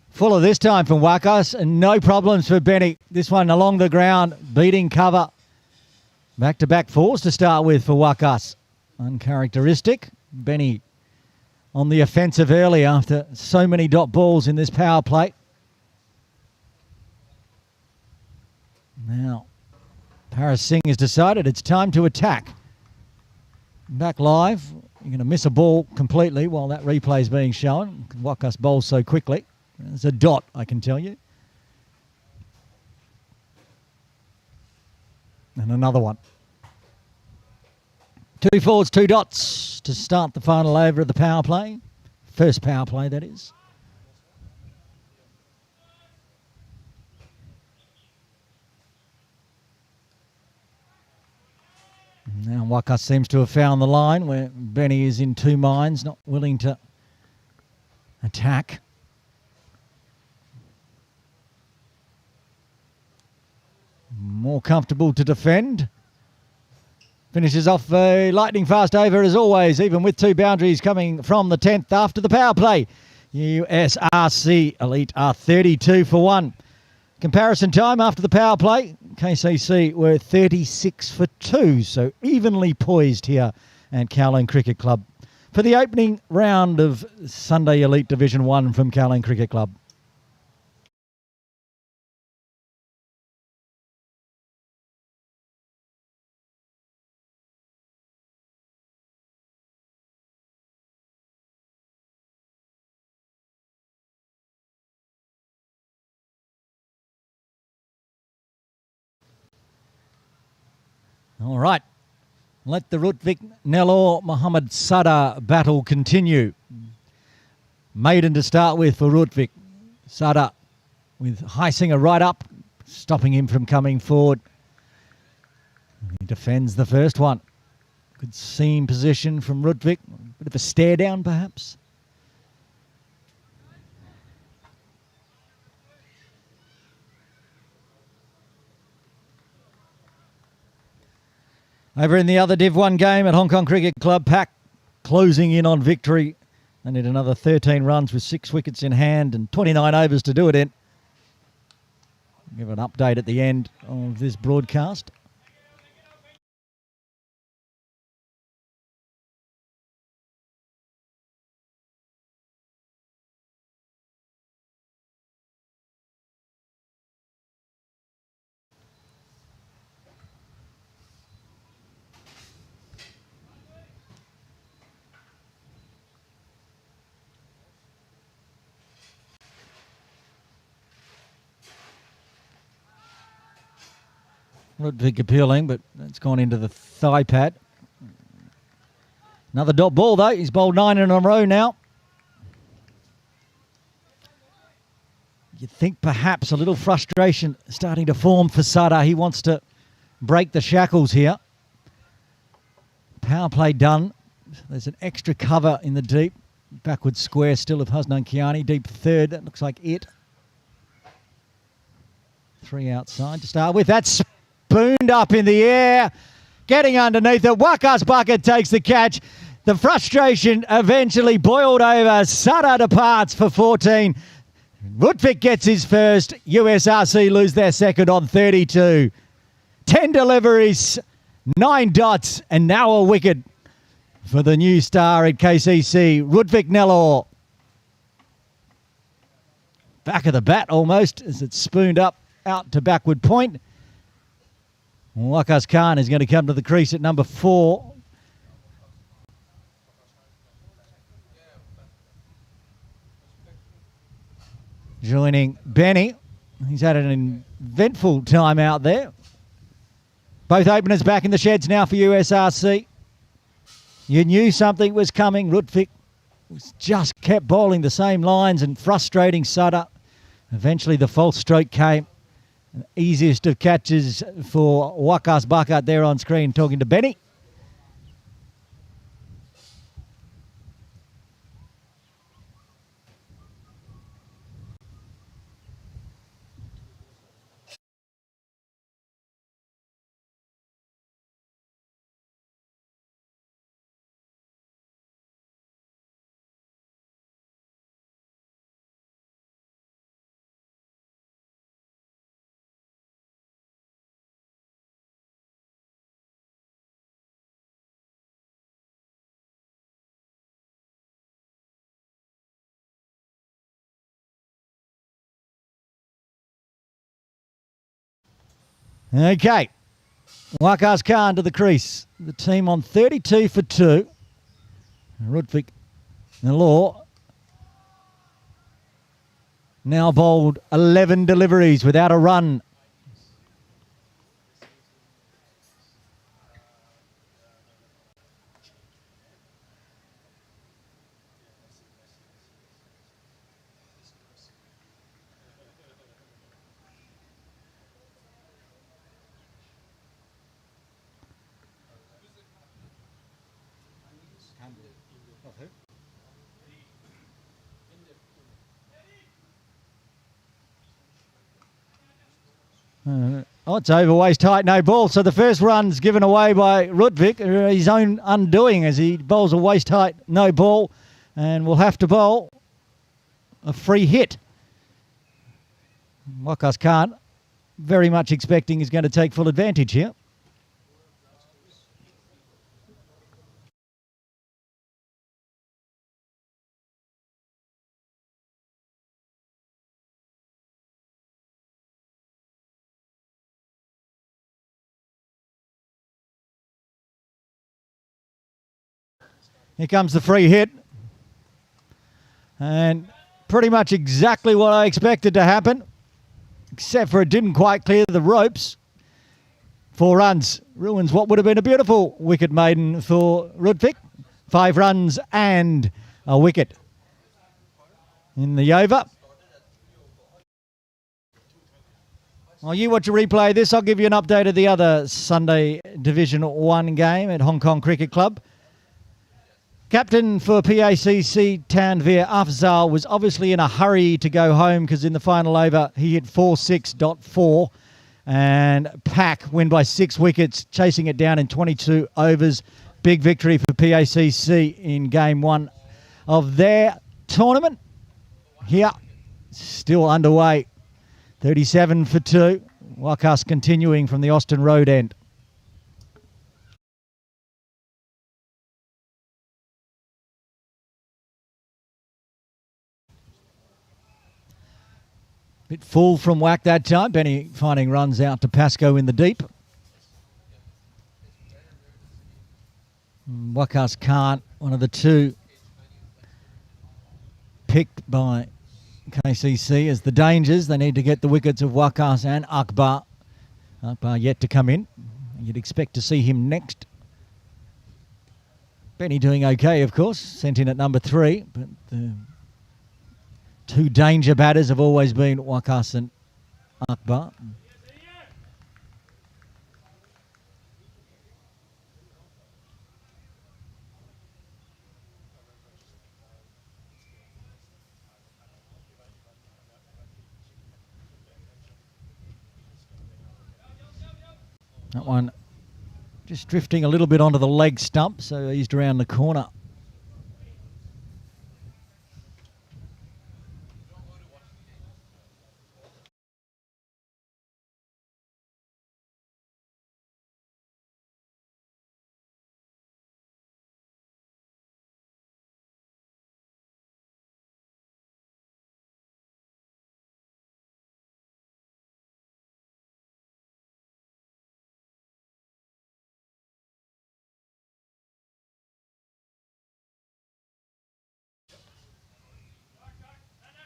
[SPEAKER 1] Fuller this time from Wakas, and no problems for Benny. This one along the ground, beating cover. Back-to-back fours to start with for Wakas. Uncharacteristic. Benny on the offensive early after so many dot balls in this power play. Now, Paras Singh has decided it's time to attack. Back live, you're going to miss a ball completely while that replay is being shown. Wakas bowls so quickly. There's a dot, I can tell you. And another one. 2 forwards, 2 dots to start the final over of the power play. First power play, that is. Now Wakas seems to have found the line where Benny is in 2 minds, not willing to attack. More comfortable to defend. Finishes off a lightning fast over as always, even with 2 boundaries coming from the 10th after the power play. USRC Elite are 32 for 1. Comparison time after the power play, KCC were 36 for 2, so evenly poised here at Kowloon Cricket Club for the opening round of Sunday Elite Division 1 from Kowloon Cricket Club. All right, let the Rutvik Nellore Mohammad Sada battle continue. Maiden to start with for Rutvik. Sada with Heisinger right up, stopping him from coming forward. He defends the first one. Good seam position from Rutvik. Bit of a stare down perhaps. Over in the other Div 1 game at Hong Kong Cricket Club, Pack closing in on victory. They need another 13 runs with 6 wickets in hand and 29 overs to do it in. Give an update at the end of this broadcast. Rutvik appealing, but it's gone into the thigh pad. Another dot ball though. He's bowled 9 in a row now. You'd think perhaps a little frustration starting to form for Sada. He wants to break the shackles here. Power play done. There's an extra cover in the deep. Backward square still of Hasnan Kiani. Deep third. That looks like it. 3 outside to start with. That's spooned up in the air. Getting underneath it. Wakas Bucket takes the catch. The frustration eventually boiled over. Sada departs for 14. Rutvik gets his first. USRC lose their second on 32. 10 deliveries, 9 dots, and now a wicket for the new star at KCC, Rutvik Nellore. Back of the bat almost as it's spooned up out to backward point. Akbar Khan is going to come to the crease at number 4. Joining Benny. He's had an eventful time out there. Both openers back in the sheds now for USRC. You knew something was coming. Rutvik just kept bowling the same lines and frustrating Sada. Eventually the false stroke came. The easiest of catches for Wakas Bucket there on screen talking to Benny. Okay, Akbar Khan to the crease. The team on 32 for 2. Rutvik Nellore now bowled 11 deliveries without a run. It's over waist height, no ball. So the first run's given away by Rudvik, his own undoing as he bowls a waist height, no ball, and will have to bowl a free hit. Akbar Khan very much expecting he's going to take full advantage here. Here comes the free hit. And pretty much exactly what I expected to happen, except for it didn't quite clear the ropes. 4 runs ruins what would have been a beautiful wicket maiden for Rudvik. 5 runs and a wicket in the over. While you watch a replay of this, I'll give you an update of the other Sunday Division 1 game at Hong Kong Cricket Club. Captain for PACC Tanveer Afzal was obviously in a hurry to go home because in the final over he hit 4.6.4 and Pack win by 6 wickets, chasing it down in 22 overs. Big victory for PACC in game 1 of their tournament. Here, still underway. 37 for 2. Wakas continuing from the Austin Road end. Bit full from whack that time. Benny finding runs out to Pascoe in the deep. Akbar Khan, one of the 2 picked by KCC as the dangers. They need to get the wickets of Wakas and Akbar. Akbar yet to come in. You'd expect to see him next. Benny doing okay, of course. Sent in at number 3, but the 2 danger batters have always been Wakas and Akbar. That one just drifting a little bit onto the leg stump, so eased around the corner.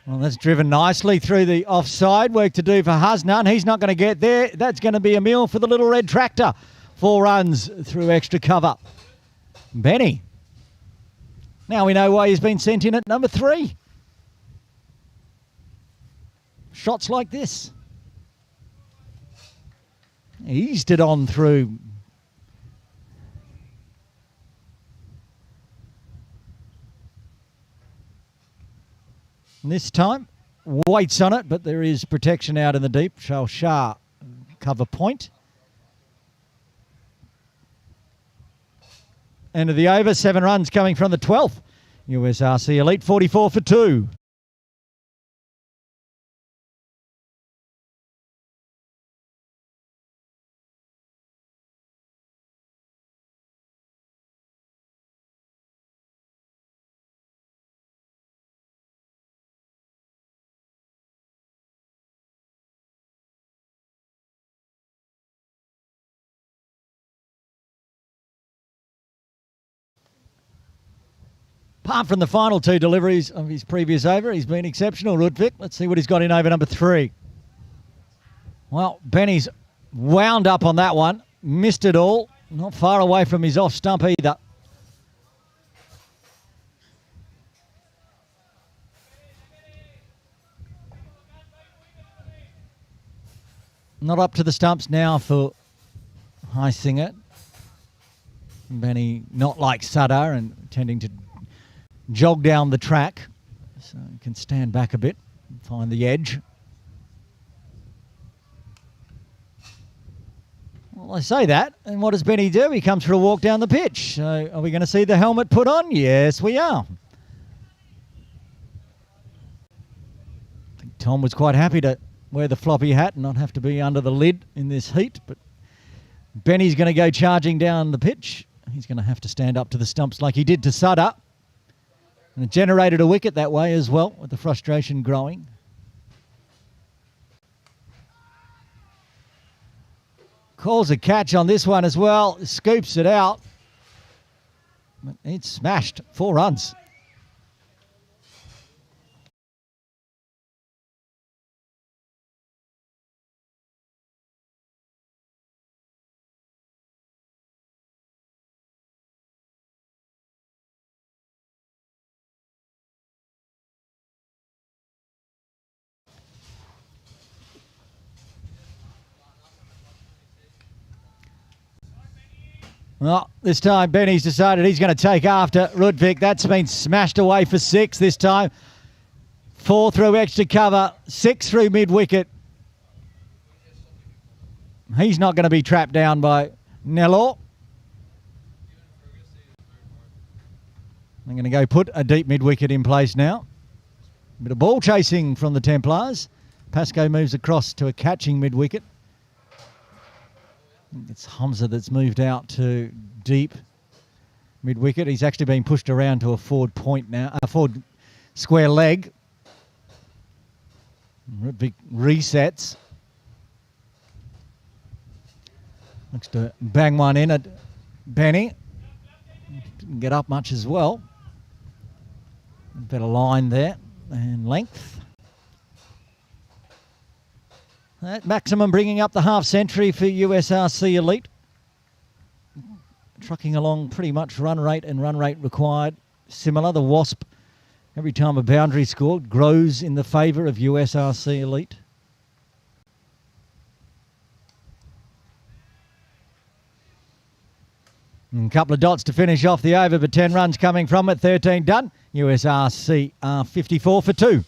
[SPEAKER 1] Well, that's driven nicely through the offside. Work to do for Hasnan. He's not going to get there. That's going to be a meal for the little red tractor. 4 runs through extra cover. Benny. Now we know why he's been sent in at number 3. Shots like this. Eased it on through. And this time, weights on it, but there is protection out in the deep. Shah cover point. End of the over, 7 runs coming from the 12th. USRC Elite, 44 for 2. Apart from the final 2 deliveries of his previous over, he's been exceptional, Rudvik. Let's see what he's got in over number 3. Well, Benny's wound up on that one. Missed it all. Not far away from his off stump either. Not up to the stumps now for High Singer. Benny not like Sutter and tending to jog down the track, so he can stand back a bit and find the edge. Well, I say that, and what does Benny do? He comes for a walk down the pitch. So are we going to see the helmet put on? Yes, we are. I think Tom was quite happy to wear the floppy hat and not have to be under the lid in this heat, but Benny's going to go charging down the pitch. He's going to have to stand up to the stumps like he did to Sutter. And it generated a wicket that way as well, with the frustration growing. Calls a catch on this one as well. Scoops it out. It's smashed. 4 runs. Well, this time Benny's decided he's going to take after Rudvik. That's been smashed away for 6 this time. 4 through extra cover, 6 through mid-wicket. He's not going to be trapped down by Nellor. I'm going to go put a deep mid-wicket in place now. A bit of ball chasing from the Templars. Pascoe moves across to a catching mid-wicket. It's Hamza that's moved out to deep mid-wicket. He's actually been pushed around to a forward point now, a forward square leg. Big resets. Looks to bang one in at Benny. Didn't get up much as well. Better line there and length. That maximum bringing up the half century for USRC Elite. Trucking along pretty much run rate and run rate required. Similar, the Wasp, every time a boundary scored, grows in the favour of USRC Elite. And a couple of dots to finish off the over, but 10 runs coming from it, 13 done. USRC are 54 for 2.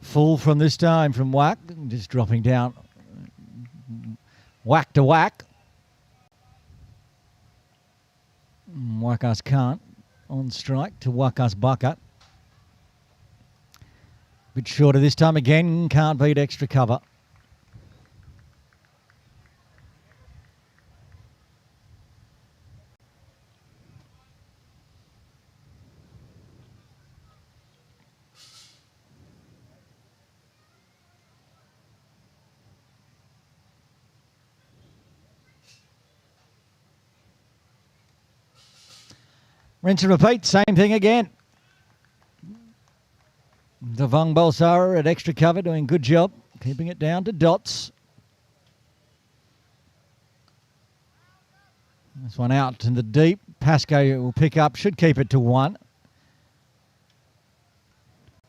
[SPEAKER 1] Full from this time from Whack, just dropping down. Whack to Whack. Wakas Khan on strike to Wakas Bucket. Bit shorter this time again, can't beat extra cover. Rinse and repeat, same thing again. Devang Bhulsara at extra cover, doing a good job, keeping it down to dots. This one out in the deep. Pascoe will pick up, should keep it to 1.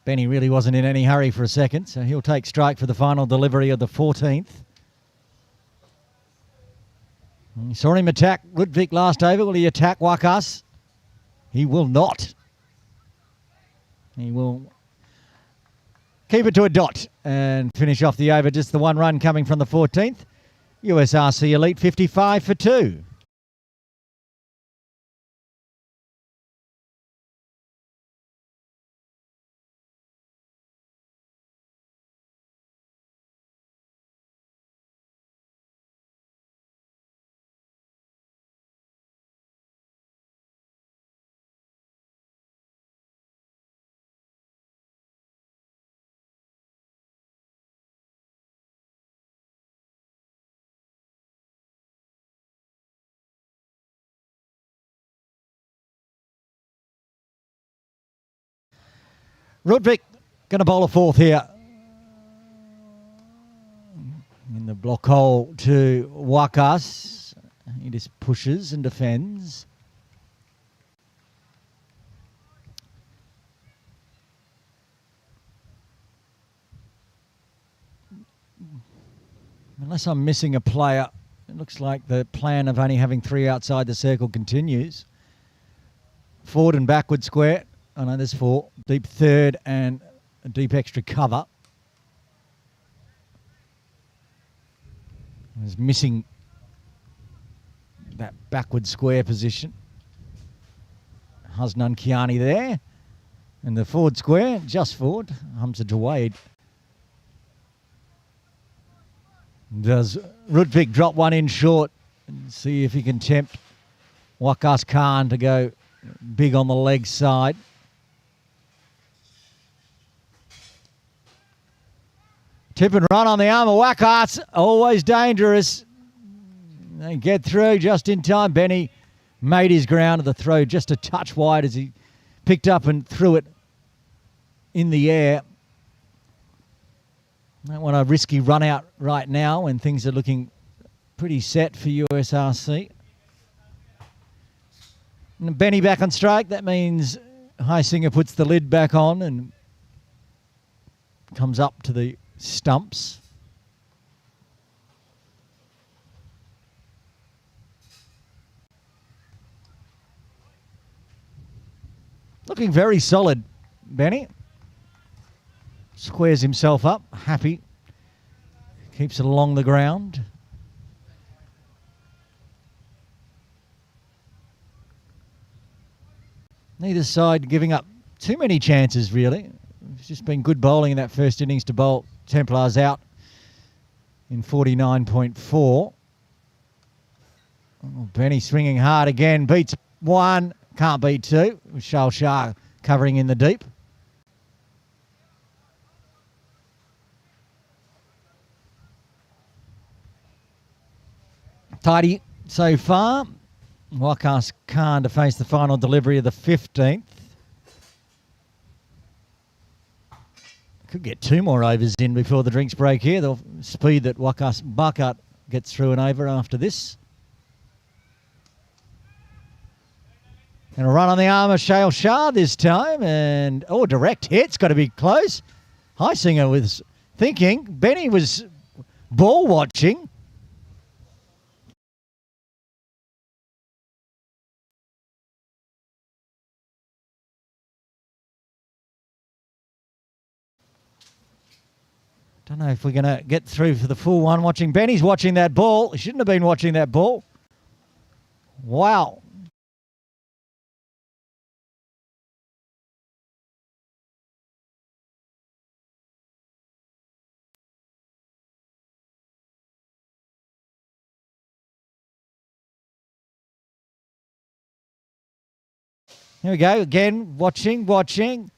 [SPEAKER 1] Benny really wasn't in any hurry for a second, so he'll take strike for the final delivery of the 14th. You saw him attack Rudvik last over. Will he attack Wakas? He will not. He will keep it to a dot and finish off the over. Just the 1 run coming from the 14th. USRC Elite 55 for 2. Rudvik going to bowl a fourth here. In the block hole to Wakas. He just pushes and defends. Unless I'm missing a player, it looks like the plan of only having 3 outside the circle continues. Forward and backward square. Oh no, there's 4. Deep third and a deep extra cover. I was missing that backward square position. Hasnan Kiani there. And the forward square, just forward, Hamza Jawade. Does Rudvik drop one in short and see if he can tempt Akbar Khan to go big on the leg side? Tip and run on the arm of Wackhart's always dangerous. They get through just in time. Benny made his ground of the throw just a touch wide as he picked up and threw it in the air. Don't want a risky run out right now when things are looking pretty set for USRC. And Benny back on strike. That means Heisinger puts the lid back on and comes up to the stumps. Looking very solid, Benny. Squares himself up, happy. Keeps it along the ground. Neither side giving up too many chances, really. It's just been good bowling in that first innings to bowl Templars out in 49.4. Oh, Benny swinging hard again. Beats 1, can't beat 2. Shal Shah covering in the deep. Tidy so far. Akbar Khan to face the final delivery of the 15th. Could get 2 more overs in before the drinks break here. The speed that Bhugwat gets through and over after this. And a run on the arm of Shale Shah this time. And, oh, direct hit. It's got to be close. Heisinger was thinking. Benny was ball watching. Don't know if we're going to get through for the full one. Watching Benny's watching that ball. He shouldn't have been watching that ball. Wow. Here we go. Again, watching.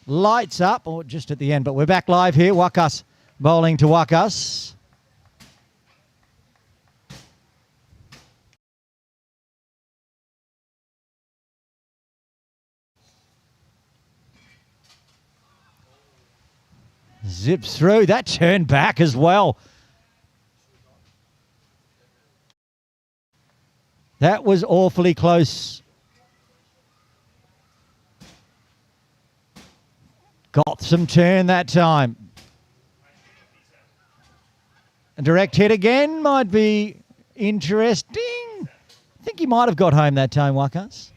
[SPEAKER 1] Lights up. Or just at the end, but we're back live here. Wakas bowling to Wakas. Zips through. That turned back as well. That was awfully close. Got some turn that time. A direct hit again might be interesting. I think he might have got home that time, Wakas.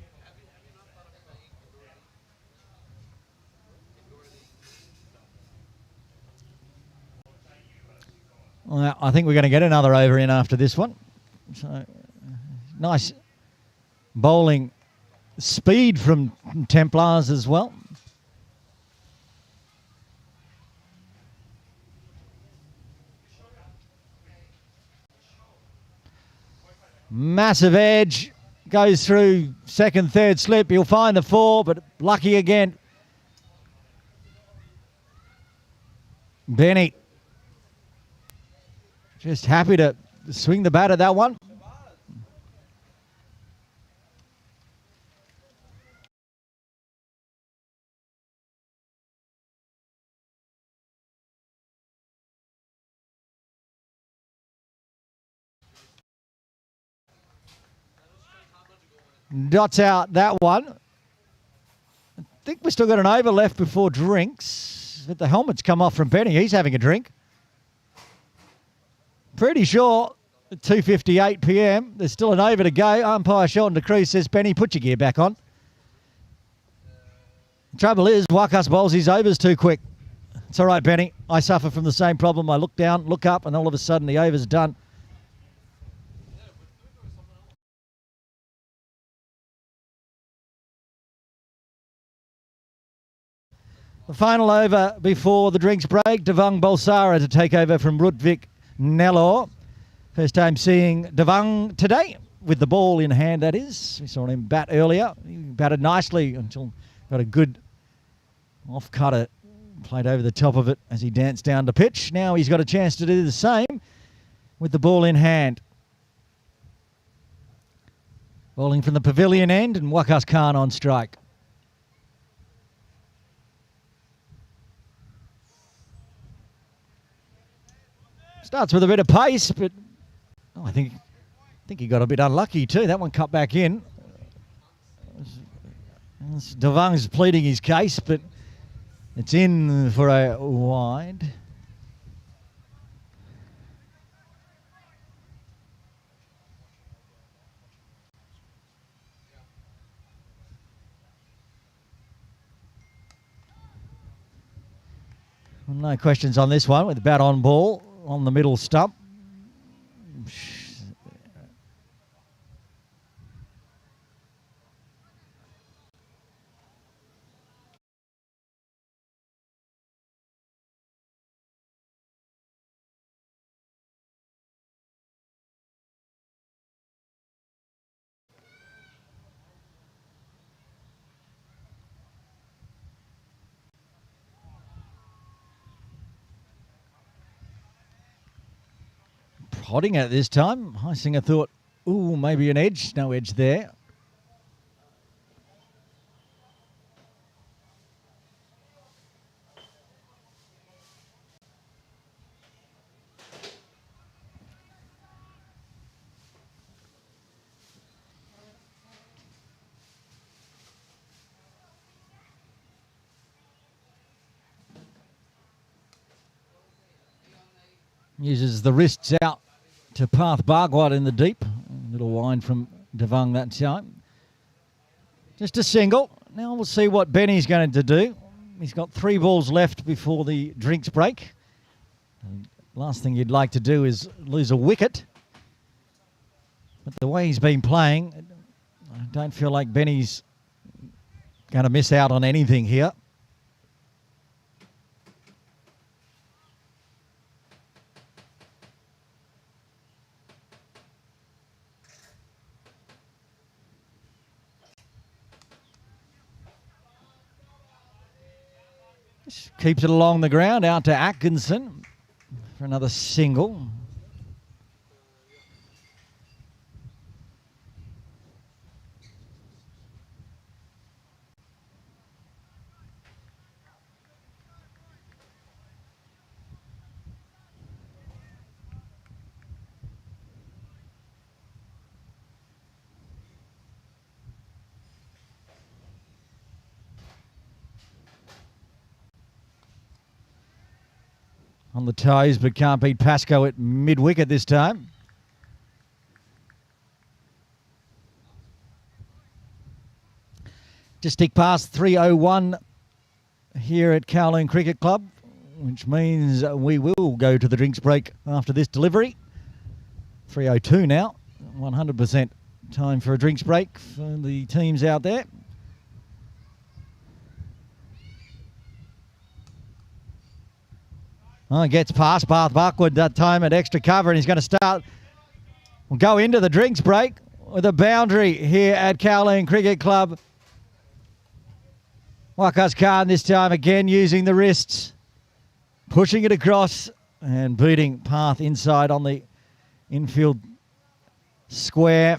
[SPEAKER 1] Well, I think we're going to get another over in after this one. So, nice bowling speed from Templars as well. Massive edge, goes through second, third slip. He'll find the 4, but lucky again. Benny just happy to swing the bat at that one. dots out that one. I think we've still got an over left before drinks. But the helmet's come off from Benny. He's having a drink. Pretty sure at 2:58 p.m. there's still an over to go. Umpire Sheldon DeCruz says, Benny, put your gear back on. The trouble is, Wakas bowls his overs too quick. It's all right, Benny. I suffer from the same problem. I look down, look up, and all of a sudden the over's done. The final over before the drinks break, Devang Bhulsara to take over from Rutvik Nellore. First time seeing Devang today with the ball in hand, that is. We saw him bat earlier. He batted nicely until got a good off-cutter. Played over the top of it as he danced down the pitch. Now he's got a chance to do the same with the ball in hand. Bowling from the pavilion end and Akbar Khan on strike. Starts with a bit of pace, but I think he got a bit unlucky too. That one cut back in. Devang's pleading his case, but it's in for a wide. No questions on this one with the bat on ball on the middle stump. Prodding at this time. Heisinger thought, ooh, maybe an edge. No edge there. Uses the wrists out to Path Bhugwat in the deep. A little wind from Devang that time. Just a single. Now we'll see what Benny's going to do. He's got 3 balls left before the drinks break. And last thing you'd like to do is lose a wicket. But the way he's been playing, I don't feel like Benny's going to miss out on anything here. Keeps it along the ground, out to Atkinson for another single. On the toes, but can't beat Pascoe at mid-wicket this time. Just tick past 3:01 here at Kowloon Cricket Club, which means we will go to the drinks break after this delivery. 3:02 now, 100% time for a drinks break for the teams out there. Oh, gets past Path Bhugwat that time at extra cover, and he's going to start. We'll go into the drinks break with a boundary here at Kowloon Cricket Club. Akbar Khan this time again using the wrists, pushing it across and beating Path inside on the infield square.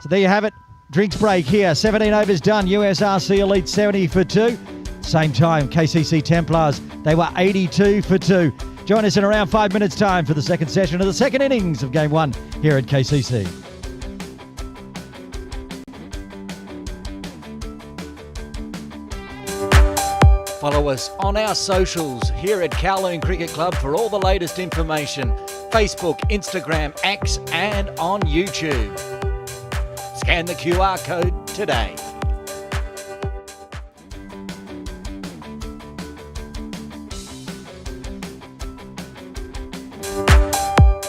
[SPEAKER 1] So there you have it. Drinks break here. 17 overs done. USRC Elite 70 for 2. Same time, KCC Templars, they were 82 for 2. Join us in around 5 minutes' time for the second session of the second innings of Game 1 here at KCC.
[SPEAKER 2] Follow us on our socials here at Kowloon Cricket Club for all the latest information. Facebook, Instagram, X and on YouTube. Scan the QR code today.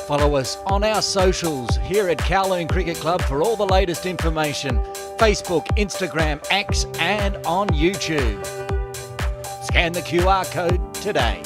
[SPEAKER 2] Follow us on our socials here at Kowloon Cricket Club for all the latest information. Facebook, Instagram, X and on YouTube. Scan the QR code today.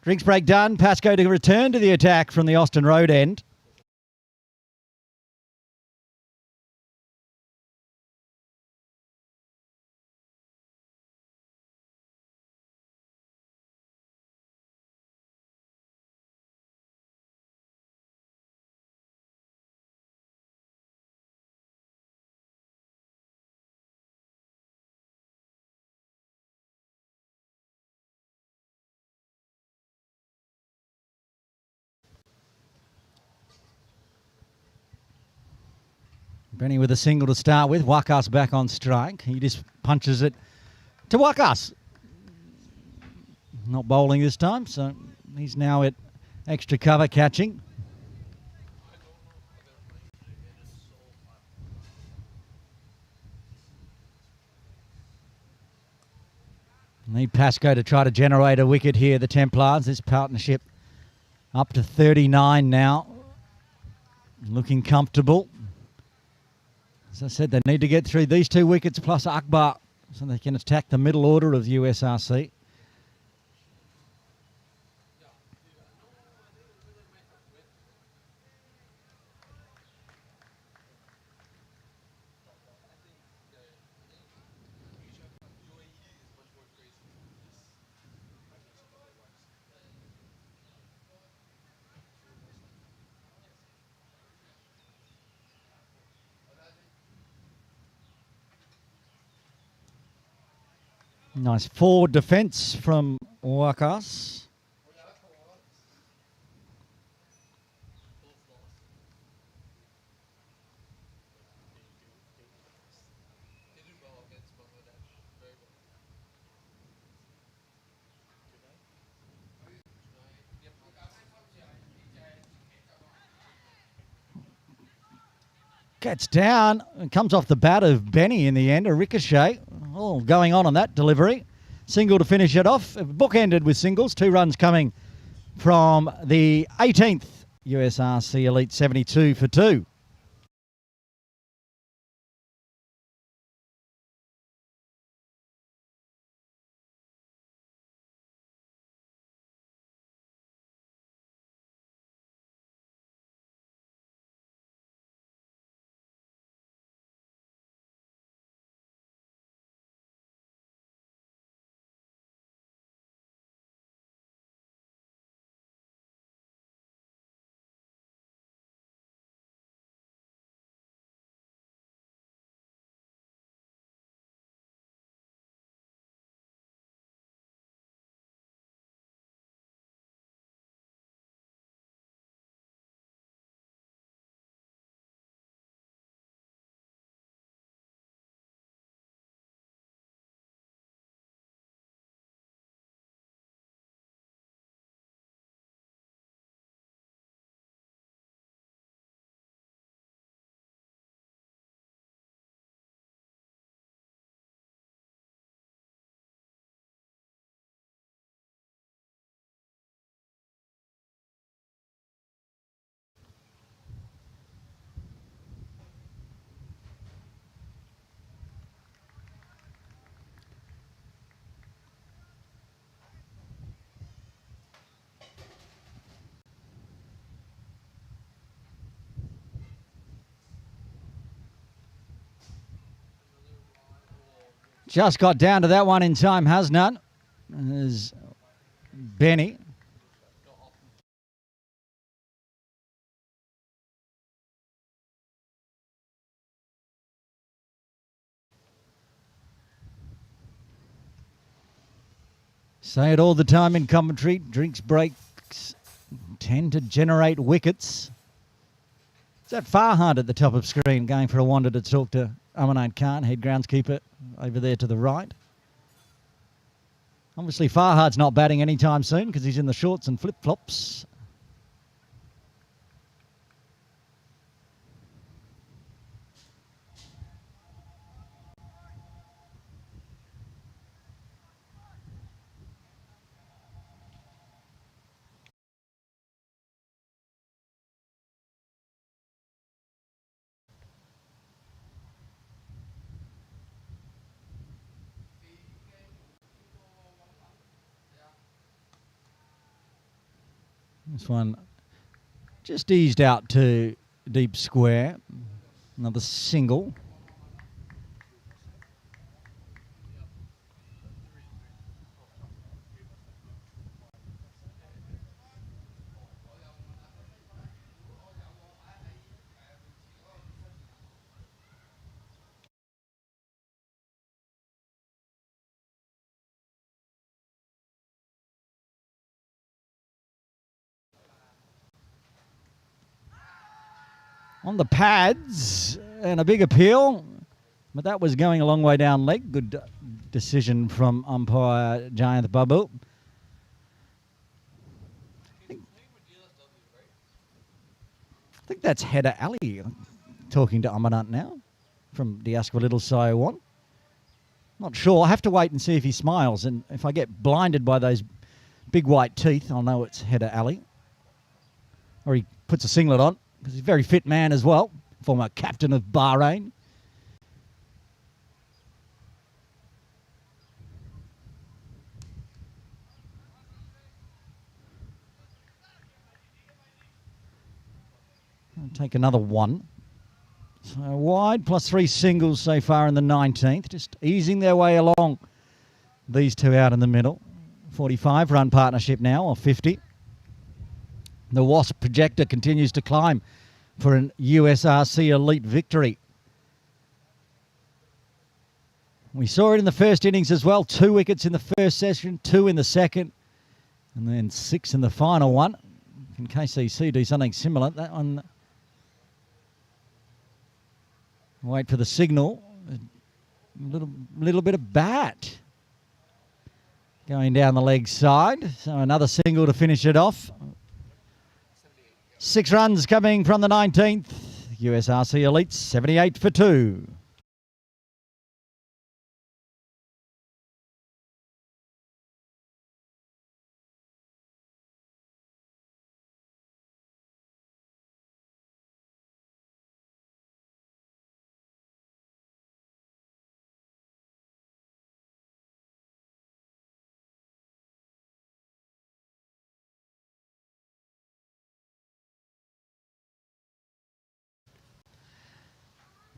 [SPEAKER 1] Drinks break done. Pascoe to return to the attack from the Austin Road end. Benny with a single to start with. Wakas back on strike. He just punches it to Wakas. Not bowling this time, so he's now at extra cover catching. Need Pascoe to try to generate a wicket here, the Templars. This partnership up to 39 now. Looking comfortable. As I said, they need to get through these 2 wickets plus Akbar so they can attack the middle order of the USRC. Nice forward defence from Wakas. Gets down and comes off the bat of Benny in the end, a ricochet. All going on that delivery. Single to finish it off. Bookended with singles. 2 runs coming from the 18th USRC Elite 72 for 2. Just got down to that one in time, has none. There's Benny. Say it all the time in commentary. Drinks breaks tend to generate wickets. Is that Farhad at the top of screen going for a wander to talk to Akbar Khan, head groundskeeper over there to the right? Obviously Farhad's not batting anytime soon because he's in the shorts and flip-flops. This one just eased out to deep square. Another single. On the pads, and a big appeal, but that was going a long way down leg. Good decision from umpire Jayanth Babu. I think that's header alley. Talking to Amanat now from Diaskwa Little Sio 1. Not sure. I'll have to wait and see if he smiles, and if I get blinded by those big white teeth, I'll know it's header alley. Or he puts a singlet on, because he's a very fit man as well, former captain of Bahrain. I'll take another one. So wide plus 3 singles so far in the 19th, just easing their way along. These two out in the middle. 45 run partnership now, or 50. The Wasp projector continues to climb for an USRC elite victory. We saw it in the first innings as well. 2 wickets in the first session, 2 in the second, and then 6 in the final one. Can KCC do something similar? That one... Wait for the signal. A little bit of bat going down the leg side. So another single to finish it off. 6 runs coming from the 19th. USRC Elites, 78 for 2.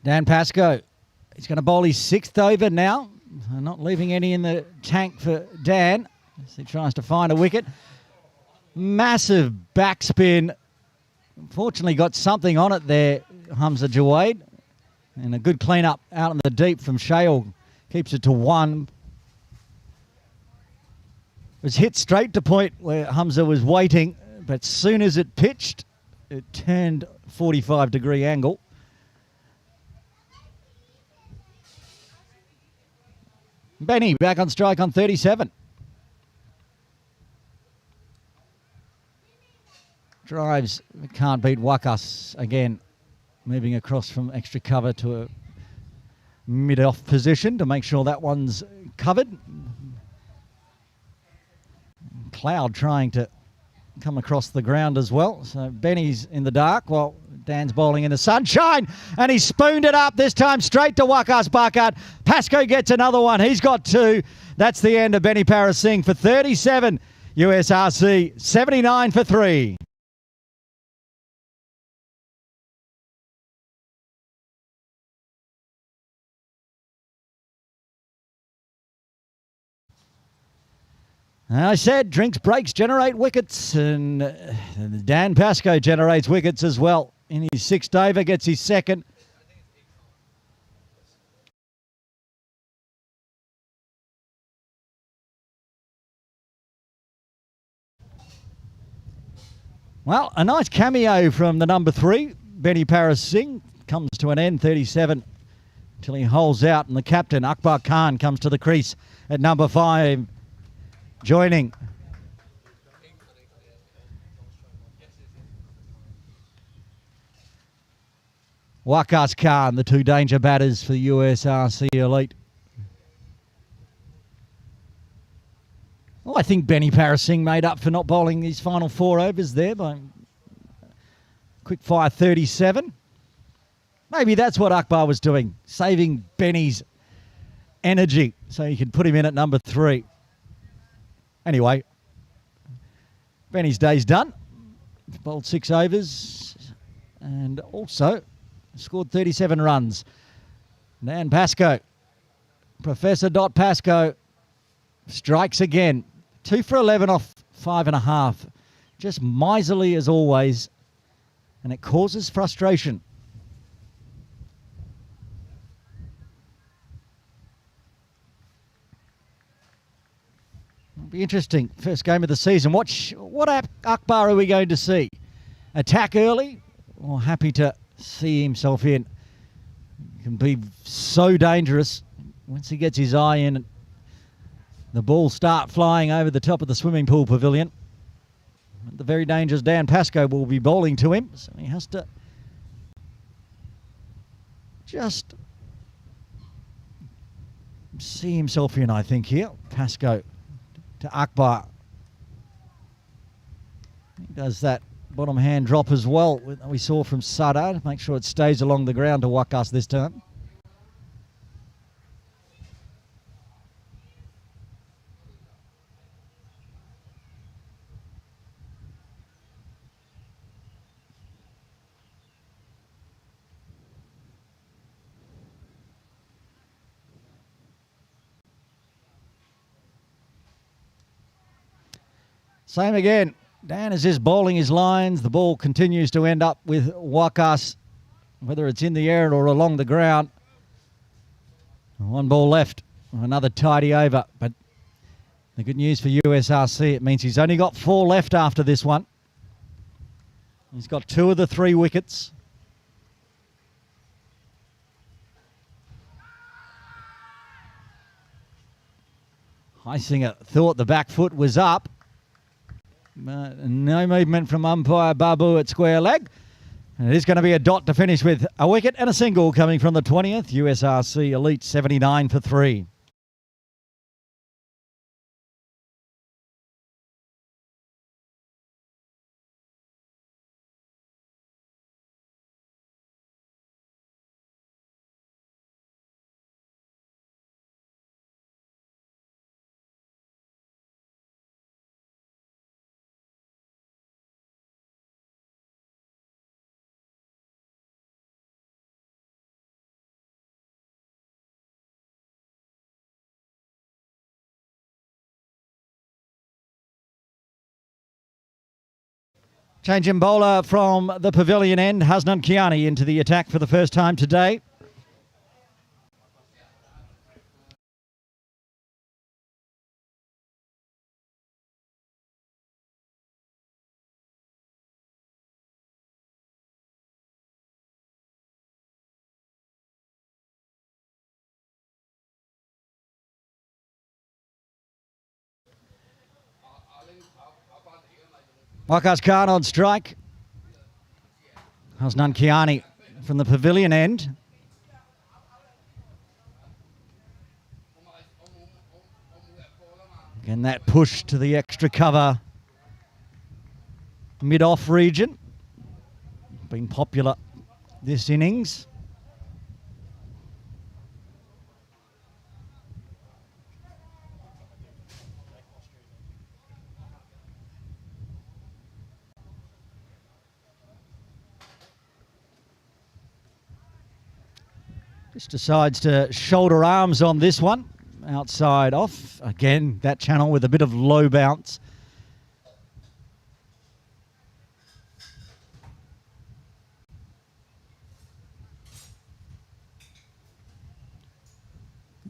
[SPEAKER 1] Dan Pascoe, he's going to bowl his 6th over now. Not leaving any in the tank for Dan as he tries to find a wicket. Massive backspin. Unfortunately got something on it there, Hamza Jawaid. And a good clean-up out in the deep from Shale. Keeps it to 1. It was hit straight to point where Hamza was waiting, but as soon as it pitched, it turned 45-degree angle. Benny back on strike on 37. Drives, can't beat Wakas again. Moving across from extra cover to a mid-off position to make sure that one's covered. Cloud trying to come across the ground as well. So Benny's in the dark while Dan's bowling in the sunshine, and he spooned it up this time straight to Wakas Barkat. Pascoe gets another one. He's got 2. That's the end of Benny Paras Singh for 37. USRC 79 for 3. I said drinks breaks generate wickets, and Dan Pascoe generates wickets as well. In his 6th over, gets his 2nd. Well, a nice cameo from the number 3, Benny Paras Singh, comes to an end, 37, till he holds out, and the captain, Akbar Khan, comes to the crease at number 5, joining Wakas Khan, the 2 danger batters for the USRC Elite. Well, I think Benny Paras Singh made up for not bowling his final 4 overs there by quick fire 37. Maybe that's what Akbar was doing, saving Benny's energy so he could put him in at number 3. Anyway, Benny's day's done. bowled 6 overs and also scored 37 runs. Dan Pascoe, Professor Pascoe, strikes again. 2 for 11 off 5.5. Just miserly as always, and it causes frustration. It'll be interesting. First game of the season. What Akbar are we going to see? Attack early, or happy to see himself in? He can be so dangerous once he gets his eye in. The ball start flying over the top of the swimming pool pavilion. The very dangerous Dan Pascoe will be bowling to him, so he has to just see himself in, I think, here. Pascoe to Akbar. He does that bottom hand drop as well we saw from Sada. Make sure it stays along the ground to Wakas this time. Same again. Dan is just bowling his lines. The ball continues to end up with Wakas, whether it's in the air or along the ground. 1 ball left. Another tidy over. But the good news for USRC, it means he's only got 4 left after this one. He's got 2 of the 3 wickets. Heisinger thought the back foot was up. No movement from umpire Babu at square leg. And it is going to be a dot to finish with a wicket and a single coming from the 20th. USRC Elite 79 for 3. Change in bowler from the pavilion end. Hasnan Kiani into the attack for the first time today. Akbar Khan on strike. Hasnan Kiani from the pavilion end. Again, that push to the extra cover mid-off region. Been popular this innings. Just decides to shoulder arms on this one. Outside off. Again, that channel with a bit of low bounce.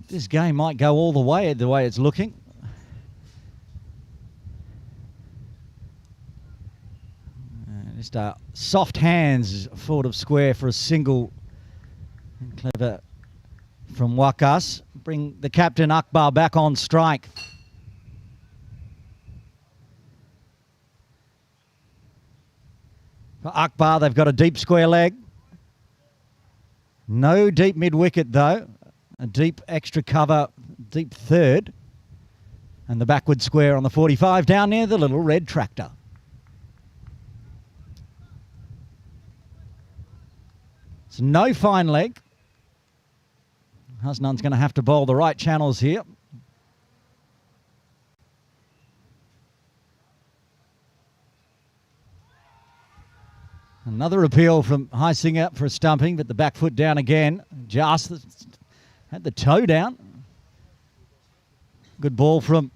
[SPEAKER 1] This game might go all the way it's looking. Just soft hands forward of square for a single. Clever from Wakas. Bring the captain Akbar back on strike. For Akbar, they've got a deep square leg. No deep mid-wicket though. A deep extra cover, deep third. And the backward square on the 45 down near the little red tractor. It's no fine leg. Hasnan's going to have to bowl the right channels here. Another appeal from Heisinger for a stumping, but the back foot down again. Just had the toe down. Good ball from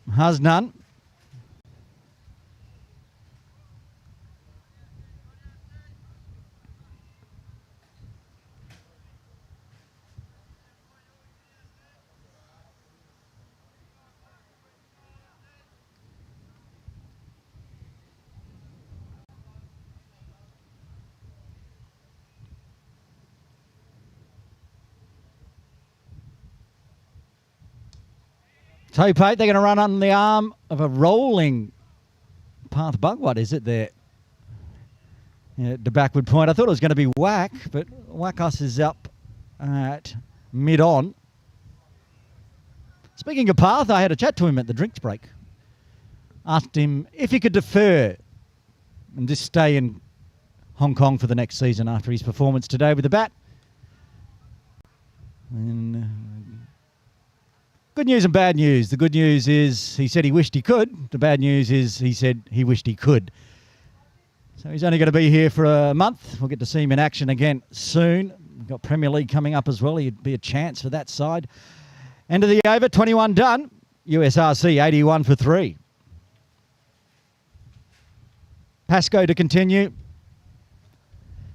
[SPEAKER 1] Hasnan. Toe Pate, they're going to run on the arm of a rolling Path Bhugwat, is it there? Yeah, the backward point. I thought it was going to be Whack, but Wackus is up at mid-on. Speaking of Path, I had a chat to him at the drinks break. Asked him if he could defer and just stay in Hong Kong for the next season after his performance today with the bat. And good news and bad news. The good news is he said he wished he could. The bad news is he said he wished he could. So he's only going to be here for a month. We'll get to see him in action again soon. We've got Premier League coming up as well. He'd be a chance for that side. End of the over, 21 done. USRC 81 for 3. Pascoe to continue.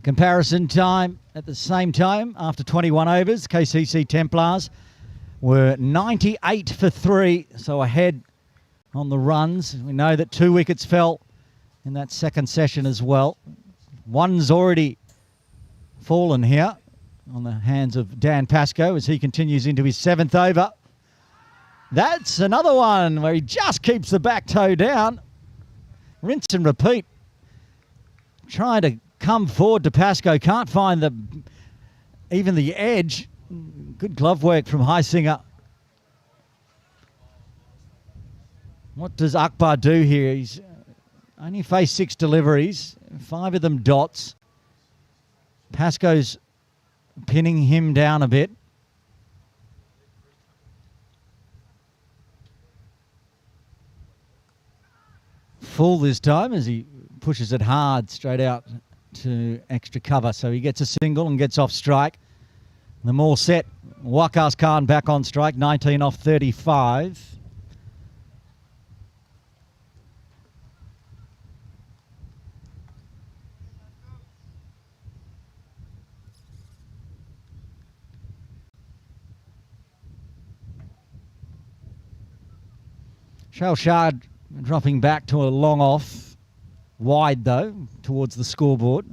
[SPEAKER 1] Comparison time at the same time after 21 overs. KCC Templars were 98 for 3, so ahead on the runs. We know that 2 wickets fell in that second session as well. One's already fallen here on the hands of Dan Pascoe as he continues into his 7th over. That's another one where he just keeps the back toe down. Rinse and repeat. Trying to come forward to Pascoe. Can't find even the edge. Good glove work from Heisinger. What does Akbar do here? He's only faced 6 deliveries, 5 of them dots. Pascoe's pinning him down a bit. Full this time as he pushes it hard straight out to extra cover. So he gets a single and gets off strike. The more set, Akbar Khan back on strike, 19 off 35. Shalshard dropping back to a long off. Wide though, towards the scoreboard.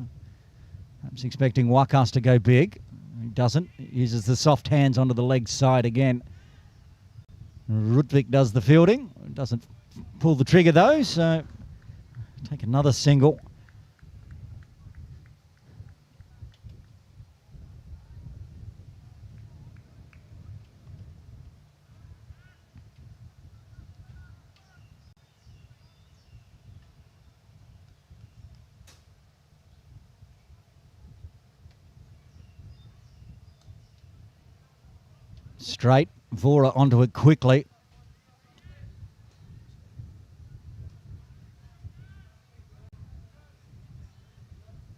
[SPEAKER 1] Perhaps expecting Wakas to go big. He doesn't. He uses the soft hands onto the leg side again. Rudvik does the fielding. Doesn't pull the trigger though, so take another single. Straight, Vora onto it quickly.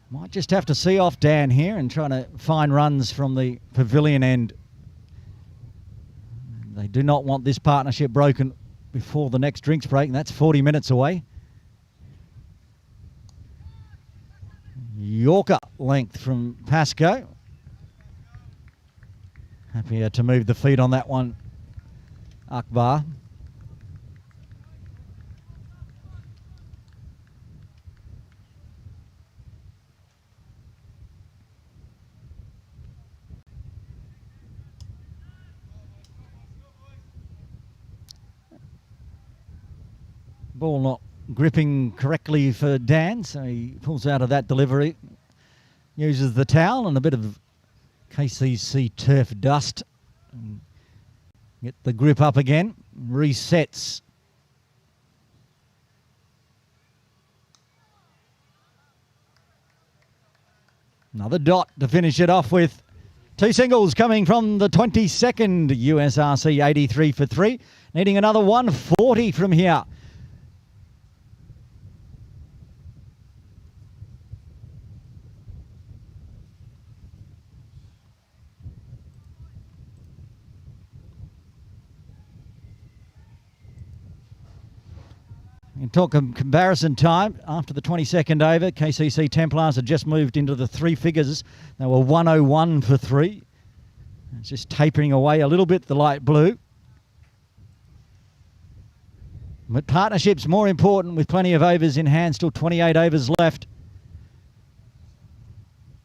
[SPEAKER 1] Might just have to see off Dan here and trying to find runs from the pavilion end. They do not want this partnership broken before the next drinks break, and that's 40 minutes away. Yorker length from Pascoe. Happy to move the feet on that one, Akbar. Ball not gripping correctly for Dan, so he pulls out of that delivery. Uses the towel and a bit of KCC turf dust. And get the grip up again. Resets. Another dot to finish it off with. 2 singles coming from the 22nd USRC, 83 for 3. Needing another 140 from here. And talk of comparison time, after the 22nd over, KCC Templars had just moved into the three figures. They were 101 for 3. It's just tapering away a little bit, the light blue. But partnership's more important with plenty of overs in hand, still 28 overs left.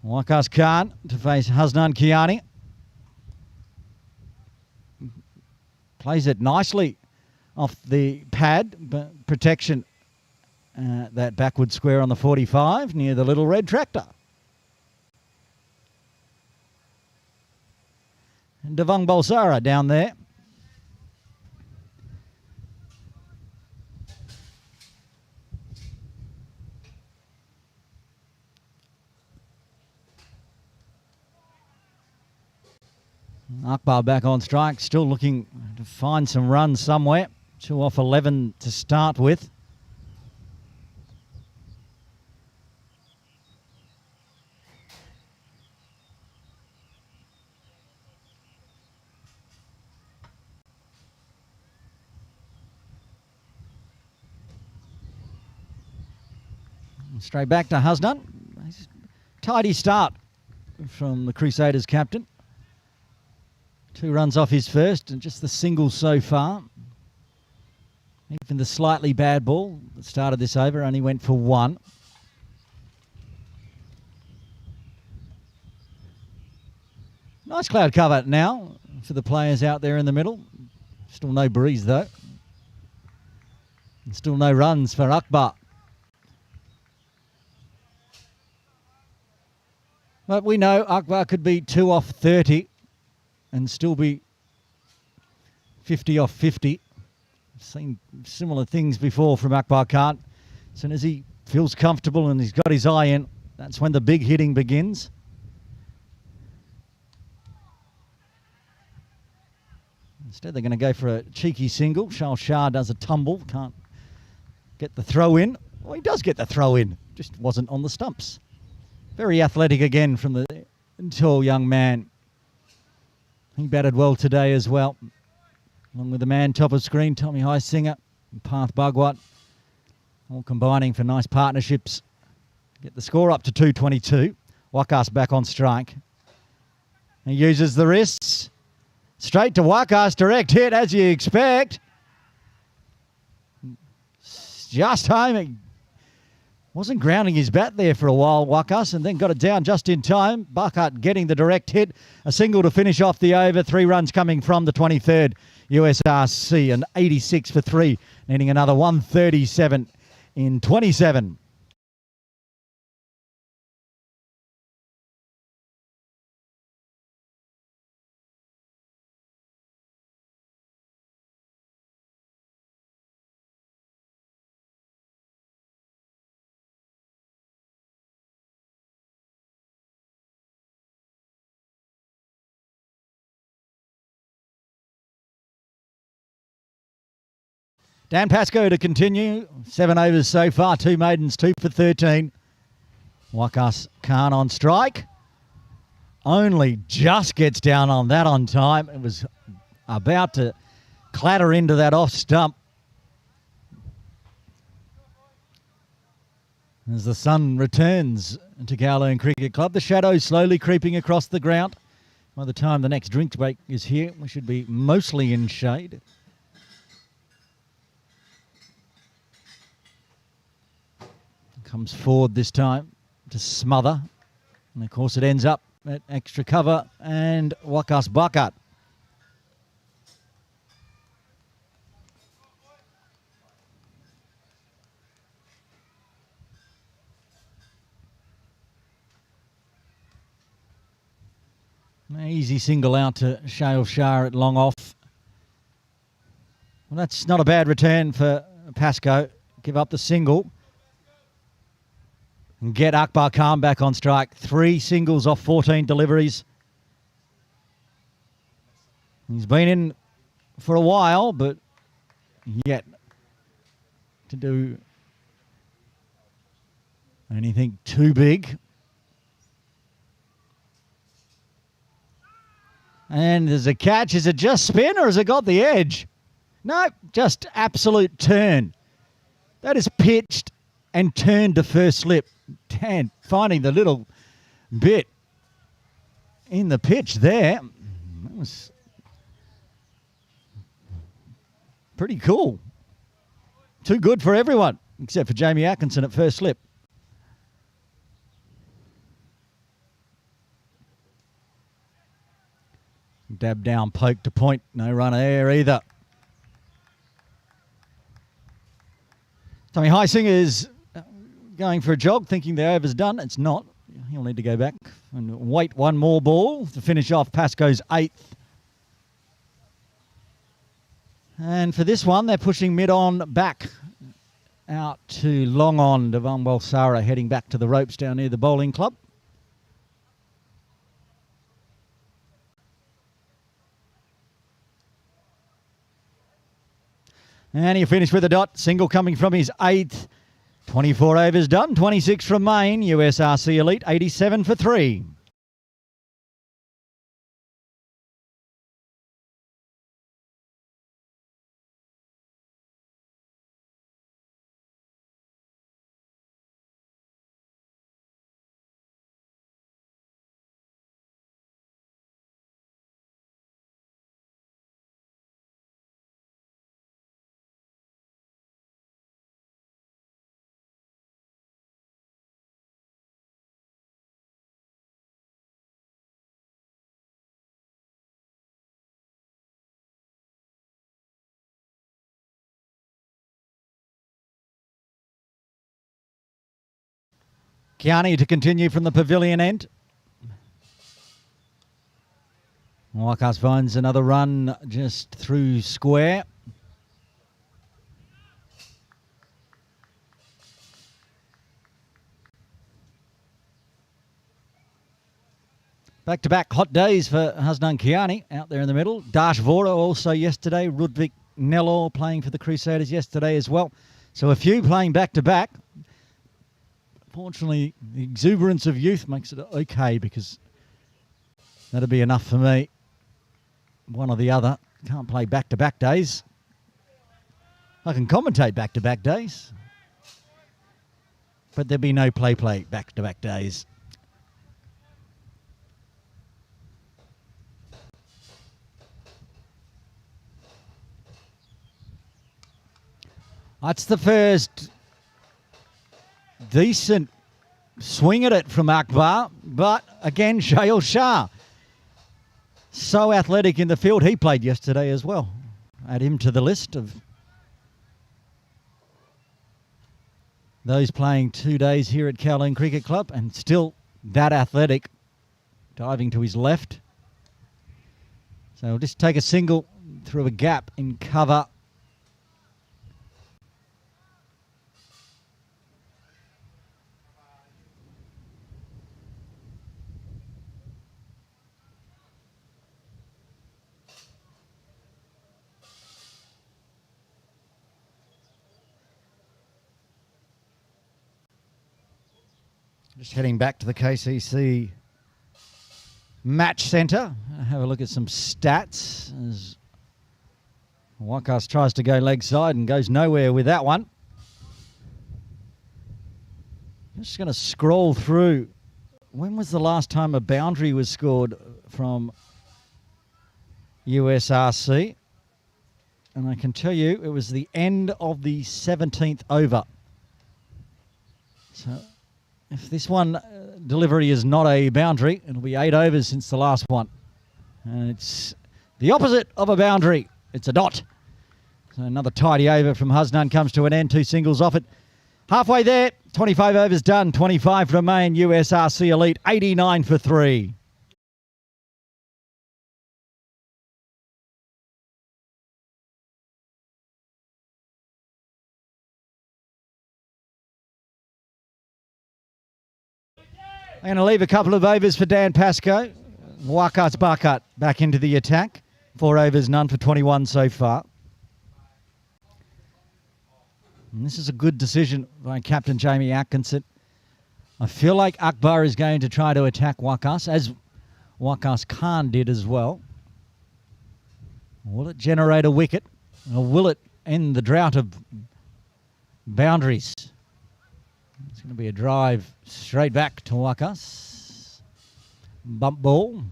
[SPEAKER 1] Akbar Khan to face Hasnan Kiani. Plays it nicely off the pad, but protection. That backward square on the 45 near the little red tractor. And Bhulsara down there. Akbar back on strike, still looking to find some runs somewhere. 2 off 11 to start with. Straight back to Hasnan. Tidy start from the Crusaders captain. 2 runs off his first and just the single so far. Even the slightly bad ball that started this over only went for 1. Nice cloud cover now for the players out there in the middle. Still no breeze though. And still no runs for Akbar. But we know Akbar could be 2 off 30 and still be 50 off 50. I've seen similar things before from Akbar Khan. As soon as he feels comfortable and he's got his eye in, that's when the big hitting begins. Instead, they're going to go for a cheeky single. Shah does a tumble, can't get the throw in. Well, he does get the throw in, just wasn't on the stumps. Very athletic again from the tall young man. He batted well today as well. Along with the man top of screen, Tommy Highsinger and Path Bhugwat. All combining for nice partnerships. Get the score up to 222. Wakas back on strike. He uses the wrists. Straight to Wakas, direct hit as you expect. Just home. Wasn't grounding his bat there for a while, Wakas, and then got it down just in time. Bhugwat getting the direct hit. A single to finish off the over. 3 runs coming from the 23rd USRC, and 86 for 3, needing another 137 in 27. Dan Pascoe to continue. 7 overs so far, 2 maidens, 2 for 13. Akbar Khan on strike. Only just gets down on that on time. It was about to clatter into that off stump. As the sun returns to Kowloon Cricket Club, the shadows slowly creeping across the ground. By the time the next drink break is here, we should be mostly in shade. Comes forward this time to smother. And of course it ends up at extra cover and Wakas Bhugwat. An easy single out to Shah at long off. Well, that's not a bad return for Pascoe. Give up the single. And get Akbar Khan back on strike. 3 singles off 14 deliveries. He's been in for a while, but yet to do anything too big. And there's a catch. Is it just spin or has it got the edge? No, just absolute turn. That is pitched and turned to first slip. Dan finding the little bit in the pitch there. That was pretty cool. Too good for everyone, except for Jamie Atkinson at first slip. Dab down, poke to point. No runner there either. Tommy Heisinger's going for a jog, thinking the over's done. It's not. He'll need to go back and wait one more ball to finish off Pascoe's 8th. And for this one, they're pushing mid-on back out to long on. Devon Bhulsara heading back to the ropes down near the bowling club. And he'll finish with a dot. Single coming from his 8th. 24 overs done. 26 from Main. USRC Elite. 87 for 3. Kiani to continue from the pavilion end. Waikas finds another run just through square. Back-to-back hot days for Hasnan Kiani out there in the middle. Dash Vora also yesterday. Rudvik Nellor playing for the Crusaders yesterday as well. So a few playing back-to-back. Fortunately, the exuberance of youth makes it okay because that'd be enough for me. One or the other. Can't play back-to-back days. I can commentate back-to-back days. But there'd be no play back-to-back days. That's the first decent swing at it from Akbar, but again, Shail Shah. So athletic in the field. He played yesterday as well. Add him to the list of those playing 2 days here at Kowloon Cricket Club, and still that athletic, diving to his left. So we'll just take a single through a gap in cover. Just heading back to the KCC match centre. Have a look at some stats as Waikas tries to go leg side and goes nowhere with that one. Just going to scroll through. When was the last time a boundary was scored from USRC? And I can tell you it was the end of the 17th over. So if this one delivery is not a boundary, it'll be 8 overs since the last one. And it's the opposite of a boundary. It's a dot. So another tidy over from Hasnan comes to an end. 2 singles off it. Halfway there, 25 overs done. 25 from Main, USRC Elite, 89 for 3. I'm going to leave a couple of overs for Dan Pascoe. Wakat's Barkat back into the attack. 4 overs, none for 21 so far. And this is a good decision by Captain Jamie Atkinson. I feel like Akbar is going to try to attack Wakas, as Akbar Khan did as well. Will it generate a wicket? Or will it end the drought of boundaries. It's going to be a drive straight back to Wakas. Bump ball.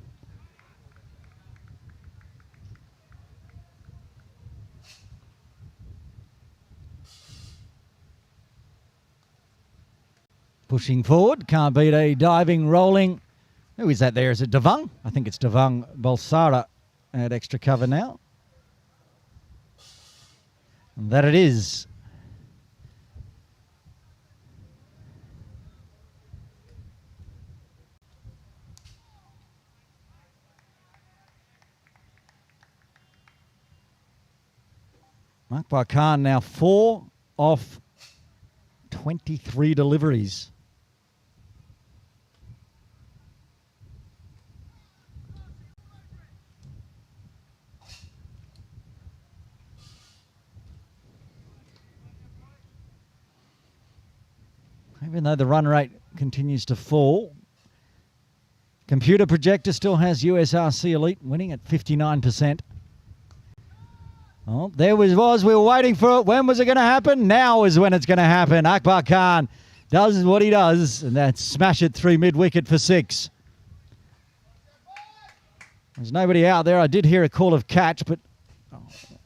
[SPEAKER 1] Pushing forward, can't beat a diving, rolling. Who is that there? Is it Devang? I think it's Devang. Bhulsara at extra cover now. And that it is. Akbar Khan now 4 off 23 deliveries. Even though the run rate continues to fall, computer projector still has USRC Elite winning at 59%. Oh, there was. We were waiting for it. When was it going to happen? Now is when it's going to happen. Akbar Khan does what he does, and that's smash it through mid-wicket for 6. There's nobody out there. I did hear a call of catch, but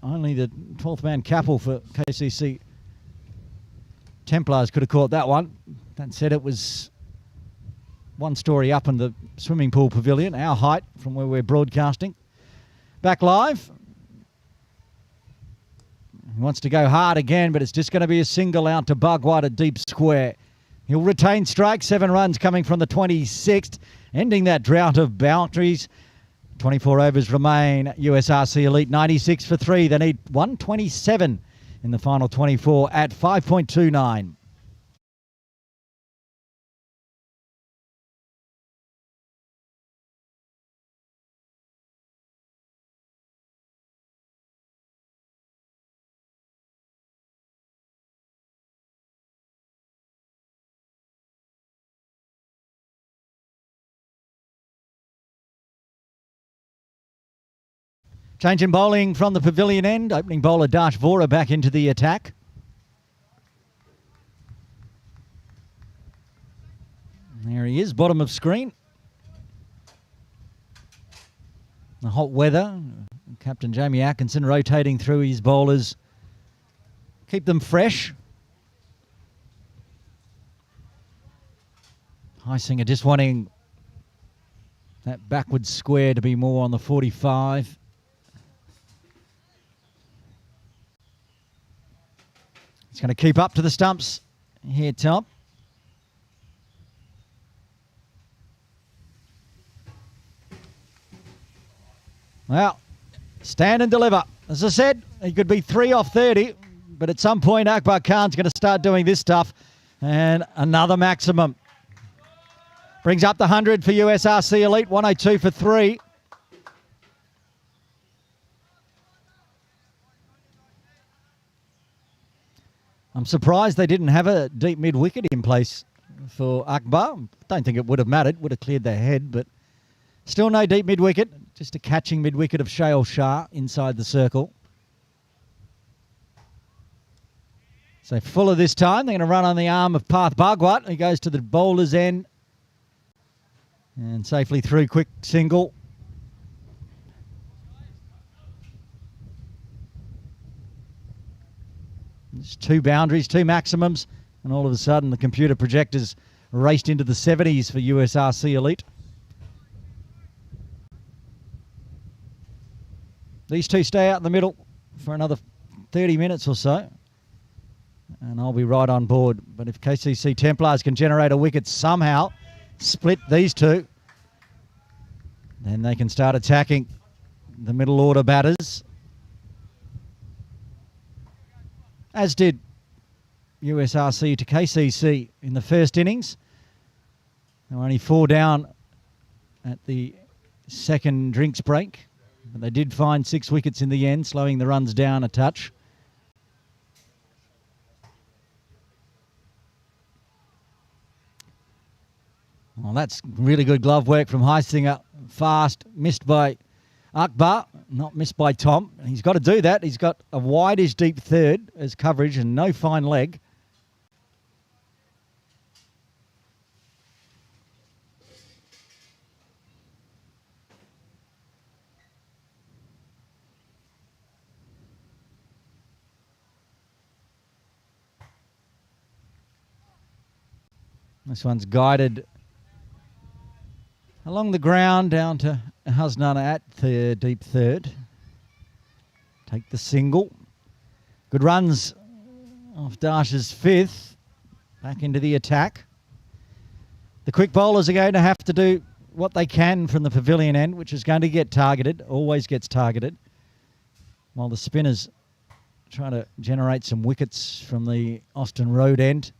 [SPEAKER 1] only the 12th man Capel for KCC Templars could have caught that one. That said, it was one story up in the swimming pool pavilion, our height from where we're broadcasting. Back live. He wants to go hard again, but it's just going to be a single out to Bhugwat at deep square. He'll retain strike. 7 runs coming from the 26th, ending that drought of boundaries. 24 overs remain. USRC Elite 96 for 3. They need 127 in the final 24 at 5.29. Change in bowling from the pavilion end. Opening bowler Dash Vora back into the attack. There he is, bottom of screen. The hot weather. Captain Jamie Atkinson rotating through his bowlers. Keep them fresh. Heisinger just wanting that backwards square to be more on the 45. He's going to keep up to the stumps here, Tom. Well, stand and deliver. As I said, he could be 3 off 30, but at some point Akbar Khan's going to start doing this stuff. And another maximum. Brings up the 100 for USRC Elite, 102 for 3. I'm surprised they didn't have a deep mid-wicket in place for Akbar. Don't think it would have mattered. Would have cleared their head, but still no deep mid-wicket. Just a catching mid-wicket of Shale Shah inside the circle. So Fuller this time. They're going to run on the arm of Path Bhugwat. He goes to the bowler's end. And safely through, quick single. It's 2 boundaries, 2 maximums, and all of a sudden the computer projectors raced into the 70s for USRC Elite. These two stay out in the middle for another 30 minutes or so, and I'll be right on board. But if KCC Templars can generate a wicket somehow, split these two, then they can start attacking the middle order batters. As did USRC to KCC in the first innings. They were only 4 down at the second drinks break, but they did find 6 wickets in the end, slowing the runs down a touch. Well, that's really good glove work from Heisinger. Fast, missed by Akbar, not missed by Tom. He's got to do that. He's got a wide-ish deep third as coverage and no fine leg. This one's guided along the ground down to Hasnana at the deep third. Take the single. Good runs off Dash's fifth. Back into the attack. The quick bowlers are going to have to do what they can from the pavilion end, which is going to get targeted, always gets targeted, while the spinners try to generate some wickets from the Austin Road end.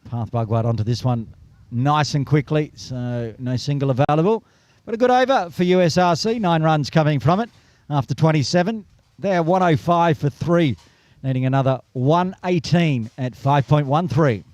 [SPEAKER 1] Path Bhugwat onto this one nice and quickly, so no single available. But a good over for USRC, 9 runs coming from it after 27. They're 105 for 3, needing another 118 at 5.13.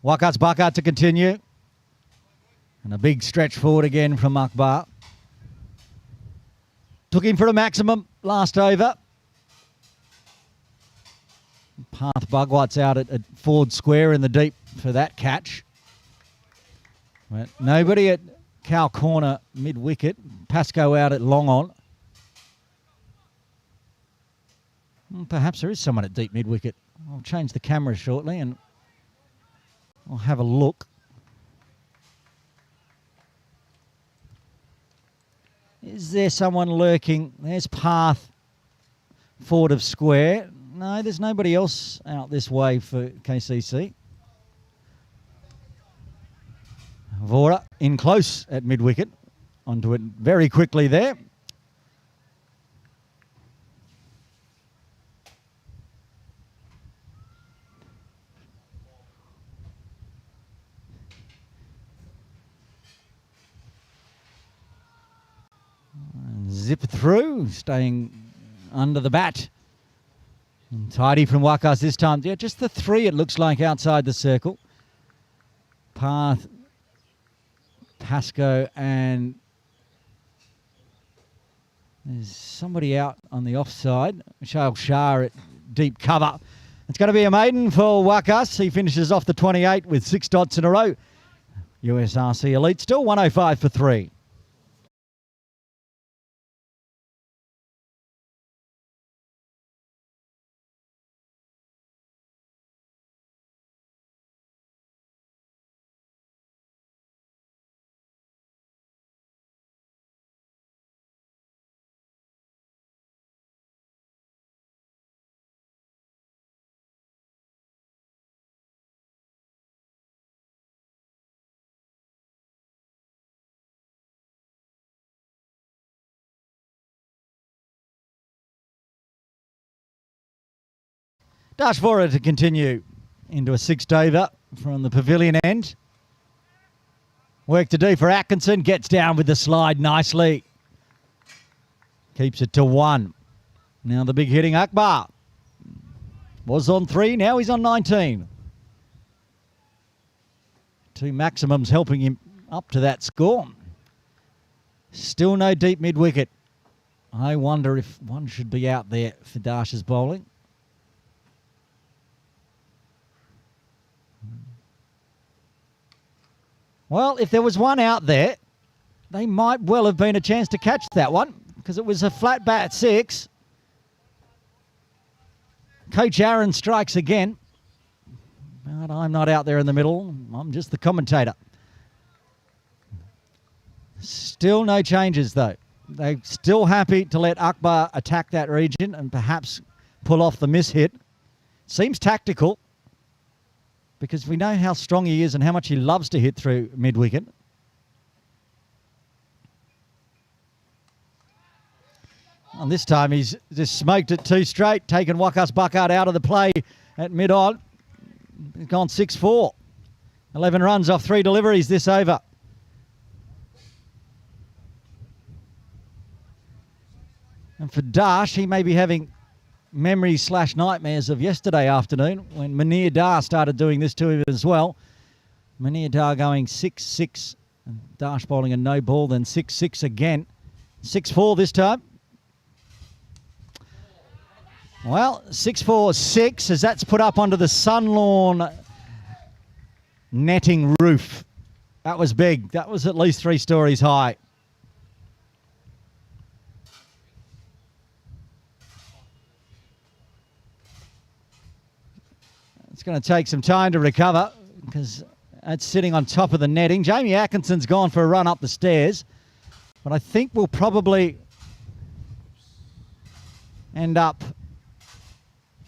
[SPEAKER 1] Wakat's Baka to continue. And a big stretch forward again from Akbar. Took him for a maximum last over. Path Bhugwat's out at Ford Square in the deep for that catch. But nobody at Cow Corner mid-wicket. Pascoe out at long on. Perhaps there is someone at deep mid-wicket. I'll change the camera shortly and I'll have a look. Is there someone lurking? There's Path, forward of square. No, there's nobody else out this way for KCC. Vora in close at mid-wicket. Onto it very quickly there. Zip through, staying under the bat. And tidy from Wakas this time. Yeah, just the 3 it looks like outside the circle. Path, Pascoe, and there's somebody out on the offside. Shail Shah at deep cover. It's going to be a maiden for Wakas. He finishes off the 28 with 6 dots in a row. USRC Elite still 105 for 3. Dash Vora to continue into a 6th over from the pavilion end. Work to do for Atkinson. Gets down with the slide nicely. Keeps it to 1. Now the big hitting Akbar. Was on 3, now he's on 19. 2 maximums helping him up to that score. Still no deep mid-wicket. I wonder if one should be out there for Dash's bowling. Well, if there was one out there, they might well have been a chance to catch that one because it was a flat bat 6. Coach Aaron strikes again. But I'm not out there in the middle. I'm just the commentator. Still no changes, though. They're still happy to let Akbar attack that region and perhaps pull off the miss-hit. Seems tactical, because we know how strong he is and how much he loves to hit through mid-wicket. And this time he's just smoked it 2 straight, taken Wakas Buckard out of the play at mid-on. He's gone 6-4. 11 runs off 3 deliveries this over. And for Dash, he may be having memories/nightmares of yesterday afternoon when Munir Dar started doing this to him as well. Munir Dar going 6-6, and Darsh bowling a no ball, then 6-6 again. 6-4 this time. Well, 6-4-6 as that's put up onto the Sunlawn netting roof. That was big. That was at least 3 stories high. It's going to take some time to recover because it's sitting on top of the netting. Jamie Atkinson's gone for a run up the stairs, but I think we'll probably end up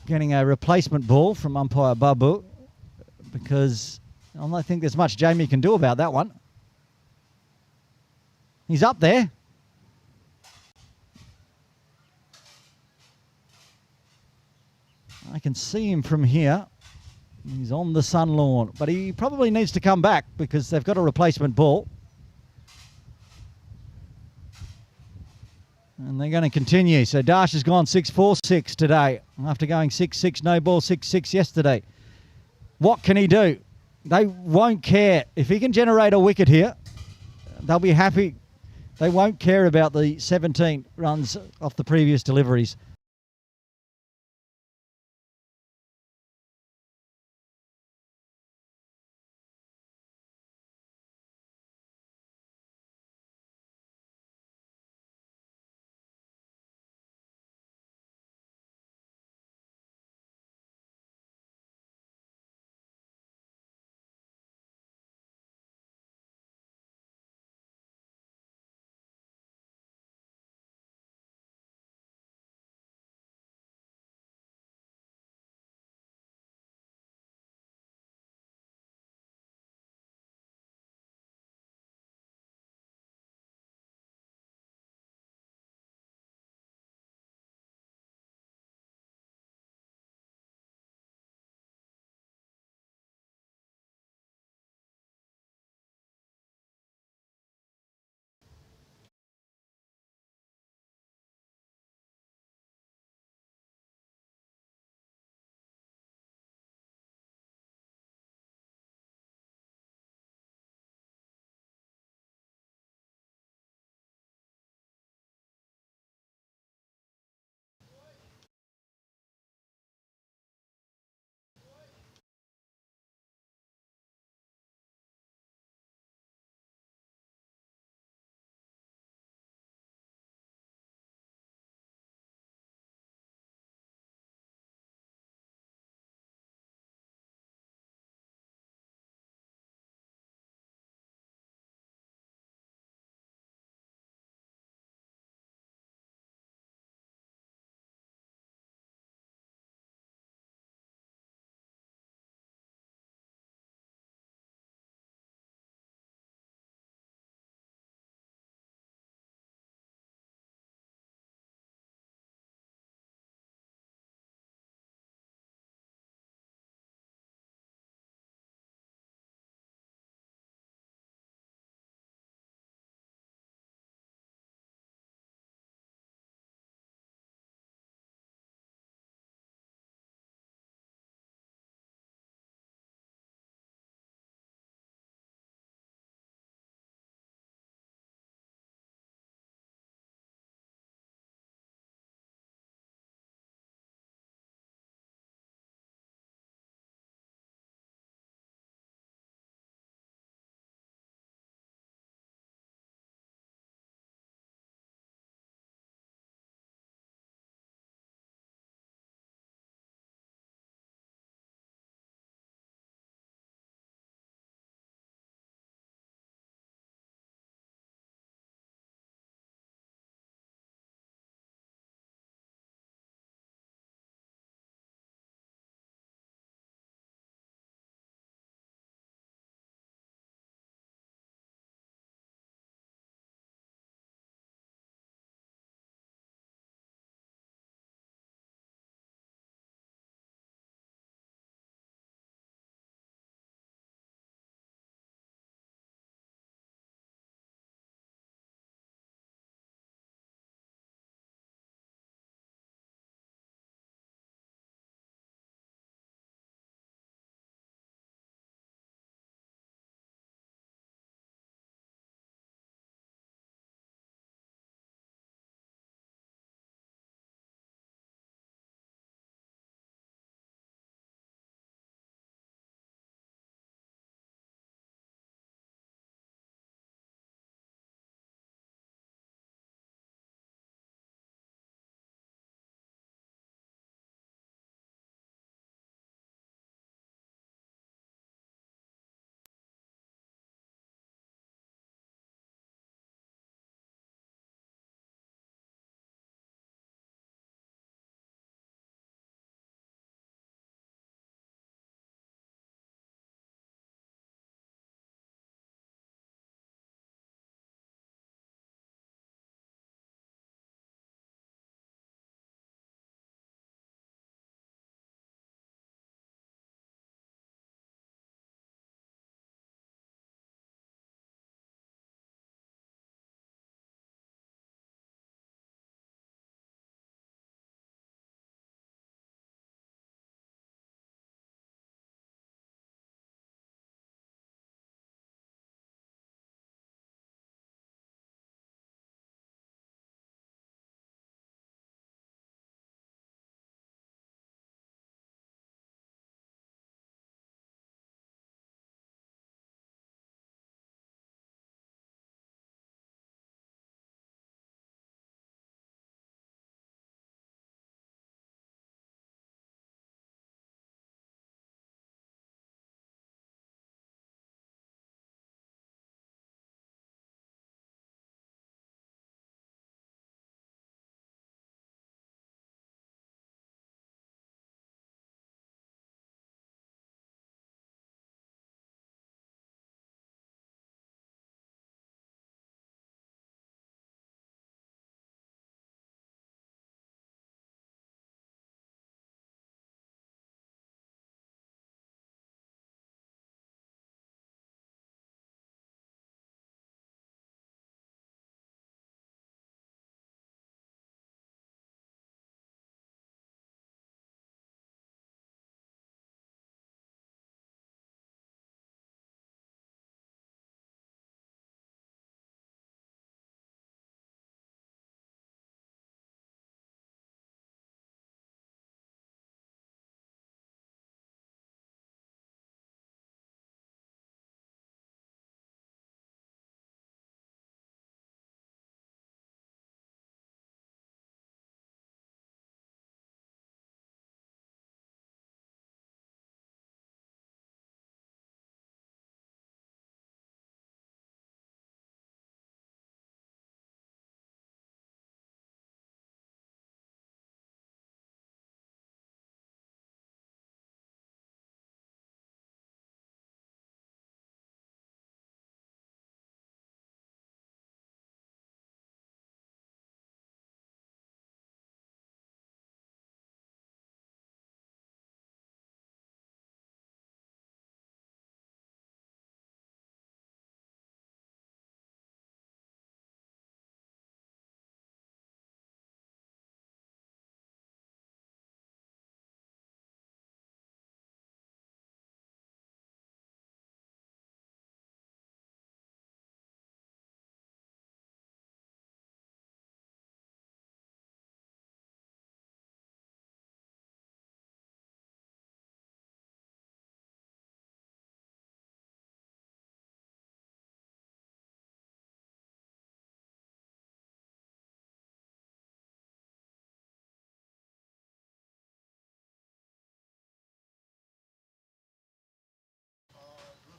[SPEAKER 1] getting a replacement ball from umpire Babu because I don't think there's much Jamie can do about that one. He's up there. I can see him from here. He's on the sun lawn, but he probably needs to come back because they've got a replacement ball. And they're going to continue. So Darsh has gone 6-4-6 today after going 6-6, no ball, 6-6 yesterday. What can he do? They won't care. If he can generate a wicket here, they'll be happy. They won't care about the 17 runs off the previous deliveries.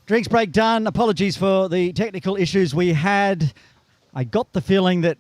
[SPEAKER 1] Drinks break done. Apologies for the technical issues we had. I got the feeling that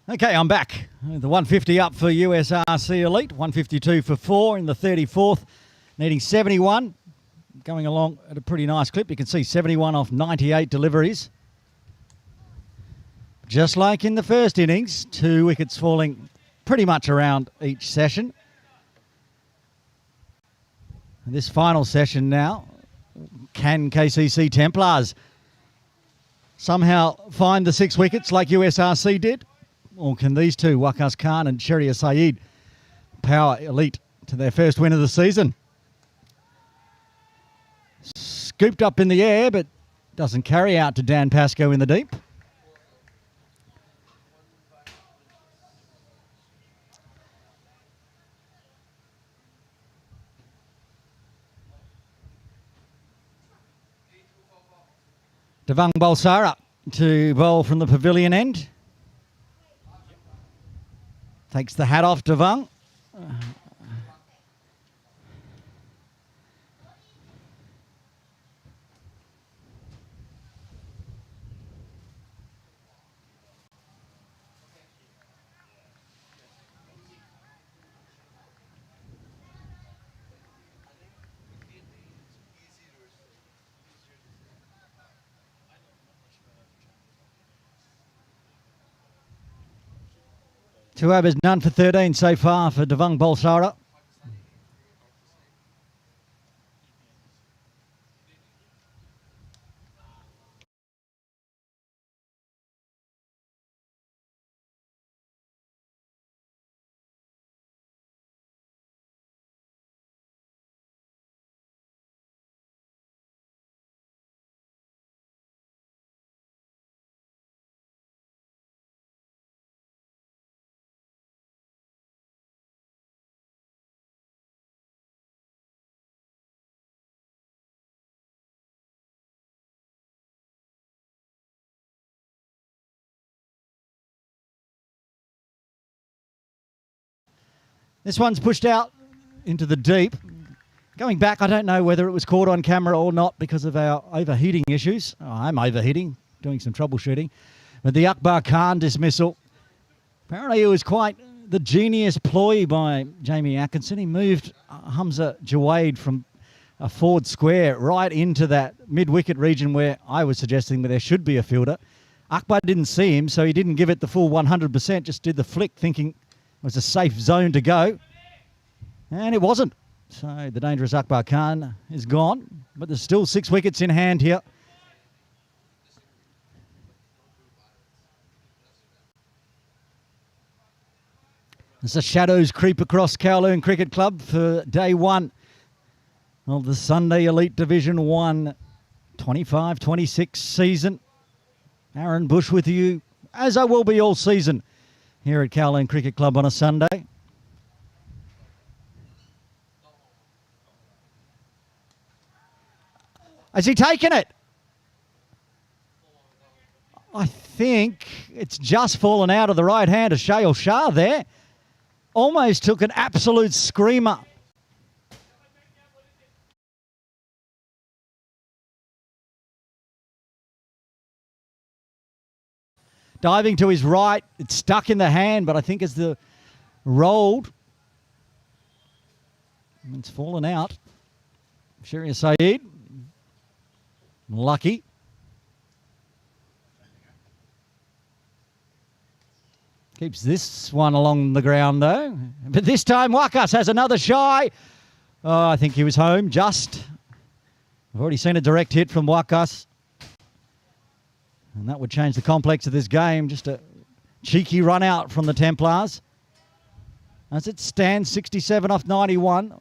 [SPEAKER 1] okay, I'm back. The 150 up for USRC Elite, 152 for 4 in the 34th, needing 71. Going along at a pretty nice clip. You can see 71 off 98 deliveries. Just like in the first innings, 2 wickets falling pretty much around each session. This final session now, can KCC Templars somehow find the 6 wickets like USRC did? Or can these two, Akbar Khan and Sheria Saeed, power elite to their first win of the season? Scooped up in the air, but doesn't carry out to Dan Pascoe in the deep. Bhulsara to bowl from the pavilion end. Takes the hat off Devang. Two overs, none for 13 so far for Devang Bhulsara. This one's pushed out into the deep. Going back, I don't know whether it was caught on camera or not because of our overheating issues. Oh, I'm overheating, doing some troubleshooting. But the Akbar Khan dismissal, apparently it was quite the genius ploy by Jamie Atkinson. He moved Hamza Jawade from a forward square right into that mid-wicket region where I was suggesting that there should be a fielder. Akbar didn't see him, so he didn't give it the full 100%, just did the flick thinking it was a safe zone to go. And it wasn't. So the dangerous Akbar Khan is gone, but there's still 6 wickets in hand here. As the shadows creep across Kowloon Cricket Club for day 1 of the Sunday Elite Division 1 25-26 season. Aaron Bush with you, as I will be all season, here at Kowloon Cricket Club on a Sunday. Has he taken it? I think it's just fallen out of the right hand of Shayal Shah there. Almost took an absolute screamer. Diving to his right, it's stuck in the hand, but I think as the rolled, it's fallen out. Sheria Saeed, lucky. Keeps this one along the ground though. But this time Wakas has another shy. Oh, I think he was home just. I've already seen a direct hit from Wakas. And that would change the complex of this game. Just a cheeky run out from the Templars. As it stands, 67 off 91.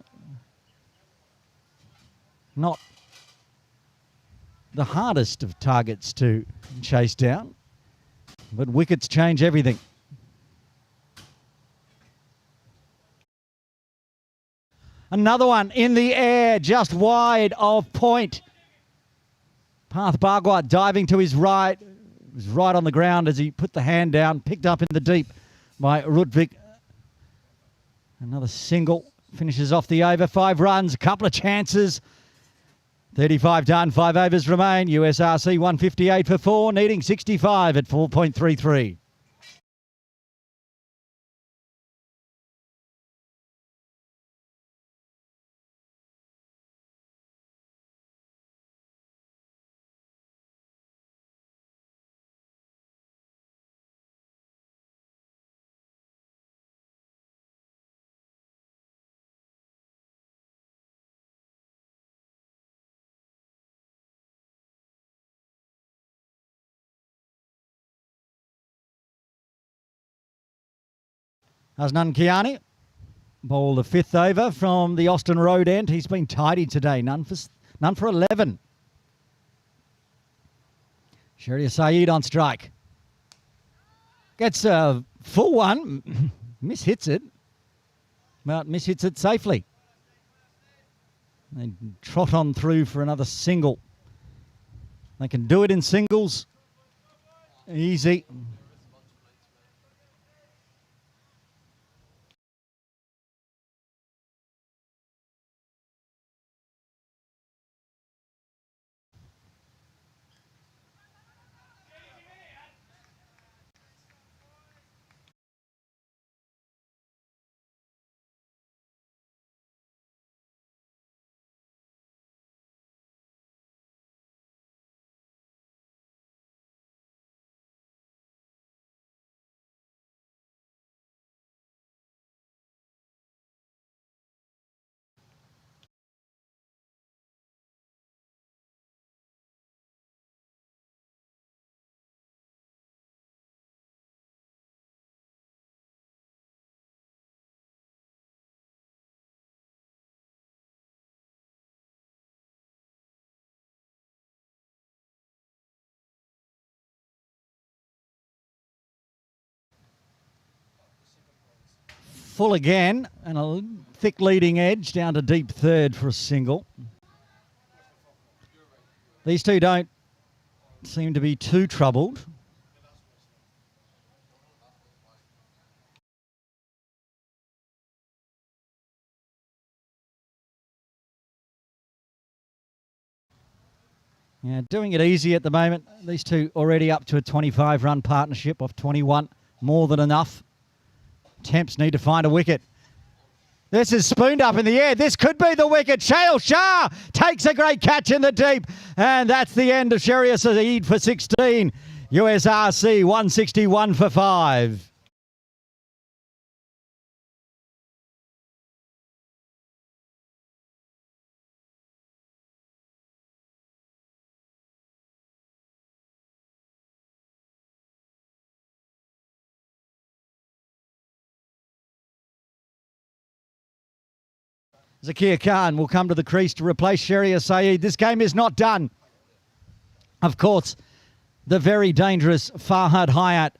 [SPEAKER 1] Not the hardest of targets to chase down. But wickets change everything. Another one in the air, just wide of point. Path Bhugwat diving to his right. It was right on the ground as he put the hand down, picked up in the deep by Rudvik. Another single, finishes off the over. 5 runs, a couple of chances. 35 done, 5 overs remain. USRC 158 for 4, needing 65 at 4.33. Hasnan Kiani bowled the fifth over from the Austin Road end. He's been tidy today, none for 11. Sharia Saeed on strike. Gets a full one, mishits it, but mishits it safely. They trot on through for another single. They can do it in singles. Easy. Full again, and a thick leading edge down to deep third for a single. These two don't seem to be too troubled. Yeah, doing it easy at the moment. These two already up to a 25-run partnership of 21, more than enough. Temps need to find a wicket. This is spooned up in the air. This could be the wicket. Shail Shah takes a great catch in the deep. And that's the end of Sharia Saeed for 16. USRC 161 for 5. Akbar Khan will come to the crease to replace Sharia Saeed. This game is not done. Of course, the very dangerous Farhad Hayat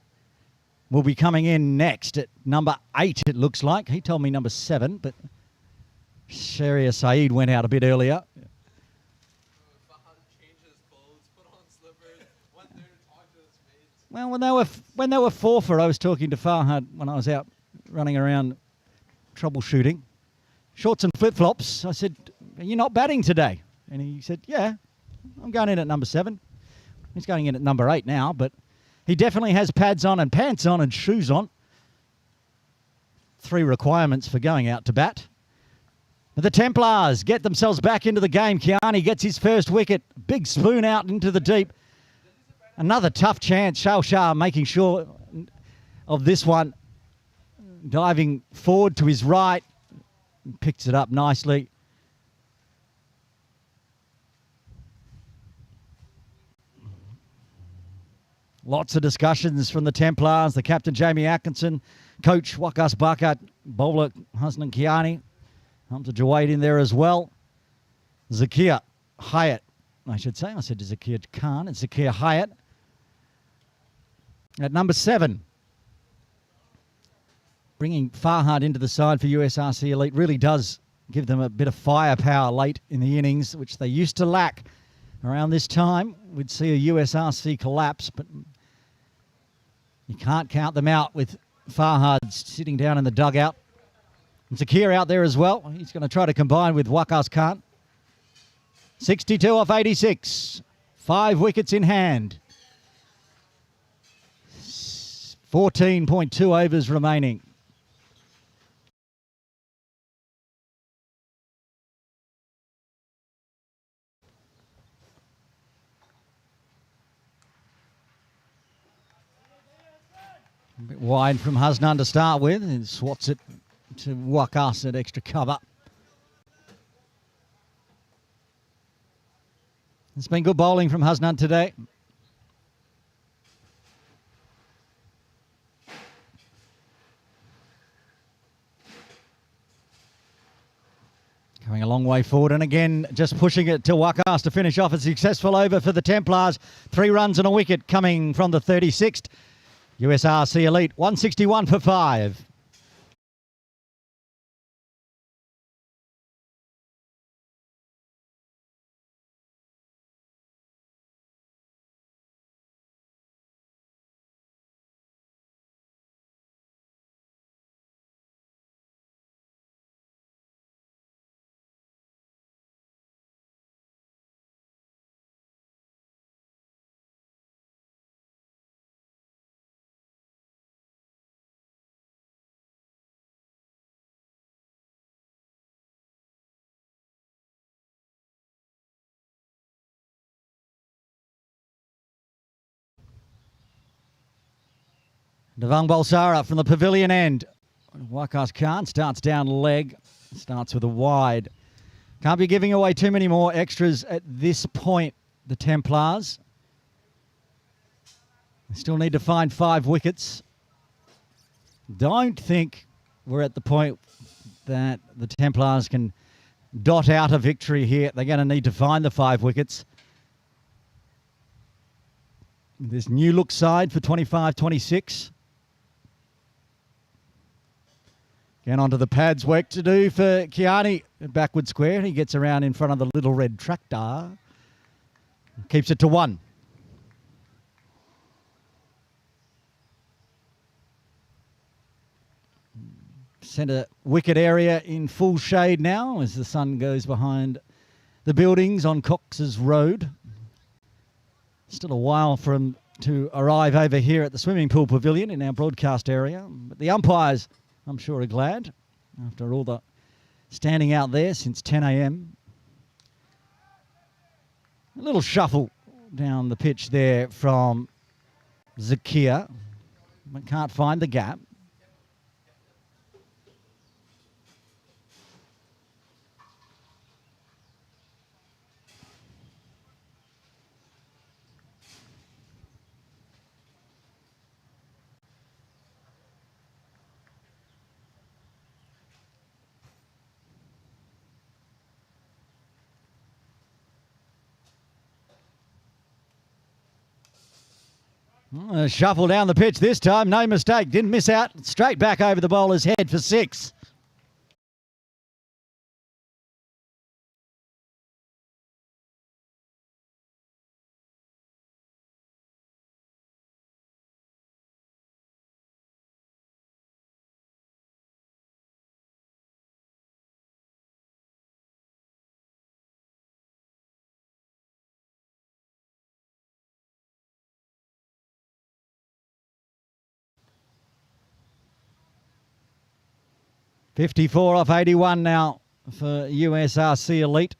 [SPEAKER 1] will be coming in next at number 8, it looks like. He told me number 7, but Sharia Saeed went out a bit earlier. Well, when they were 4 for, I was talking to Farhad when I was out running around troubleshooting. Shorts and flip-flops. I said, "Are you not batting today?" And he said, "Yeah, I'm going in at number 7. He's going in at number 8 now, but he definitely has pads on and pants on and shoes on. 3 requirements for going out to bat. The Templars get themselves back into the game. Kiani gets his first wicket. Big spoon out into the deep. Another tough chance. Shail Shah making sure of this one. Diving forward to his right. Picks it up nicely. Lots of discussions from the Templars. The captain, Jamie Atkinson. Coach, Wakas Bakat. Bowler, Hasnan Kiani. Hamza Jawaid in there as well. Zakir Hayat, I should say. I said Zakir Khan. It's Zakir Hayat. At number 7. Bringing Farhad into the side for USRC Elite really does give them a bit of firepower late in the innings, which they used to lack. Around this time, we'd see a USRC collapse, but you can't count them out with Farhad sitting down in the dugout. And Zakir out there as well. He's going to try to combine with Wakas Khan. 62 off 86. 5 wickets in hand. 14.2 overs remaining. A bit wide from Hasnan to start with, and swats it to Wakas at extra cover. It's been good bowling from Hasnan today. long way forward, and again, just pushing it to Wakas to finish off a successful over for the Templars. 3 runs and a wicket coming from the 36th. USRC Elite, 161 for 5. Devang Bhulsara from the pavilion end. Akbar Khan starts down leg, starts with a wide. Can't be giving away too many more extras at this point, the Templars. They still need to find 5 wickets. Don't think we're at the point that the Templars can dot out a victory here. They're going to need to find the 5 wickets. This new look side for 25-26. Again, onto the pads, work to do for Kiani. Backward square. He gets around in front of the little red tractor. Keeps it to 1. Centre wicket area in full shade now as the sun goes behind the buildings on Cox's Road. Still a while for him to arrive over here at the swimming pool pavilion in our broadcast area. But the umpires, I'm sure, are glad after all the standing out there since 10 a.m. A little shuffle down the pitch there from Zakia, but can't find the gap. Shuffle down the pitch this time, no mistake, didn't miss out, straight back over the bowler's head for 6. .54 off 81 now for USRC Elite.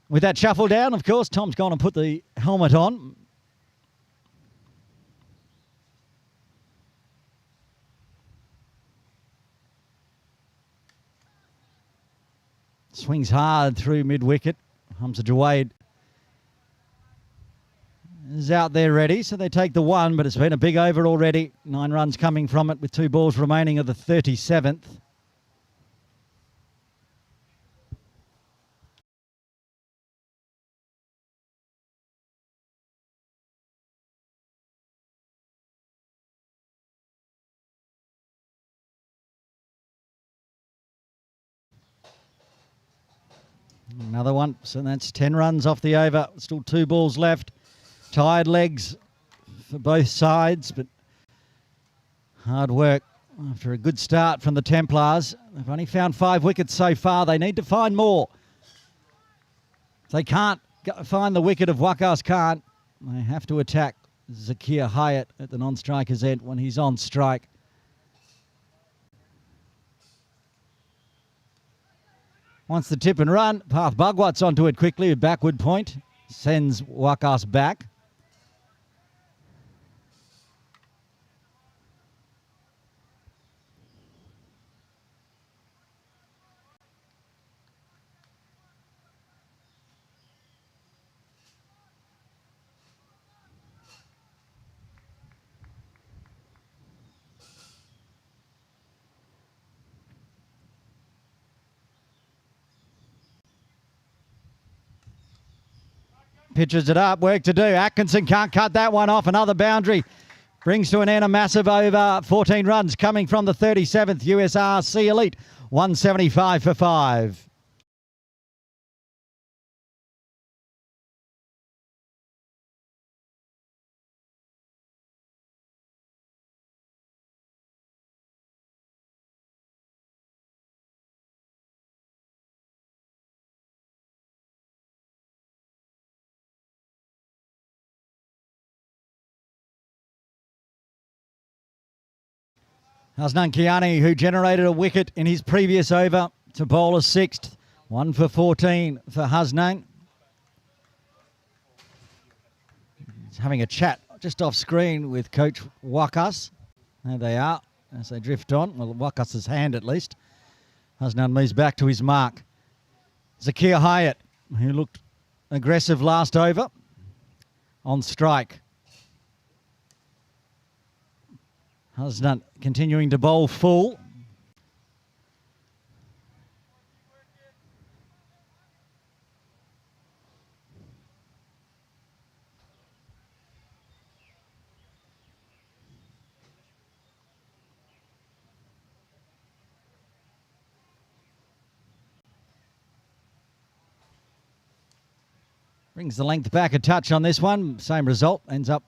[SPEAKER 1] With that shuffle down, of course, Tom's gone and put the helmet on. Swings hard through mid-wicket. Hamza Jawade is out there ready, so they take the 1, but it's been a big over already. 9 runs coming from it with 2 balls remaining of the 37th. Another one, so that's 10 runs off the over. Still 2 balls left. Tired legs for both sides, but hard work after a good start from the Templars. They've only found 5 wickets so far. They need to find more. If they can't find the wicket of Akbar Khan, they have to attack Zakir Hyatt at the non-striker's end when he's on strike. Wants the tip and run. Path Bhugwat's onto it quickly. A backward point. Sends Wakas back. Pitches it up, work to do. Atkinson can't cut that one off. Another boundary brings to an end a massive over. 14 runs coming from the 37th USRC Elite. 175 for 5. Hasnankiani, who generated a wicket in his previous over, to bowl a sixth. 1 for 14 for Hasnan. He's having a chat just off screen with Coach Wakas. There they are as they drift on. Well, Wakas' hand at least. Hasnan moves back to his mark. Zakir Hyatt, who looked aggressive last over, on strike. Hasnan continuing to bowl full. Brings the length back a touch on this one. Same result. Ends up,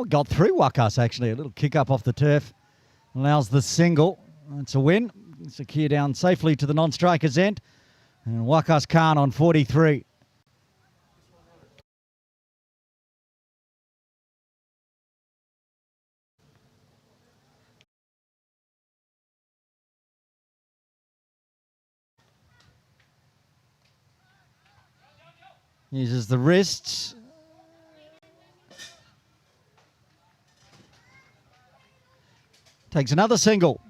[SPEAKER 1] got through Wakas actually. A little kick up off the turf. Allows the single. It's a win. Sakir down safely to the non-striker's end. And Akbar Khan on 43. Uses the wrists. Takes another single.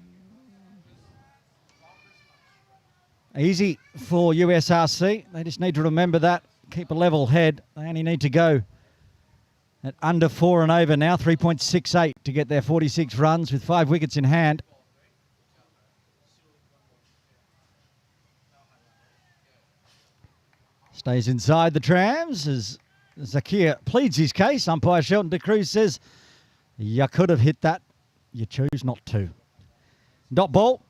[SPEAKER 1] Easy for USRC. They just need to remember that. Keep a level head. They only need to go at under 4 and over now. 3.68 to get their 46 runs with 5 wickets in hand. Stays inside the trams as Zakir pleads his case. Umpire Shelton de Cruz says, you could have hit that. You choose not to. Dot ball.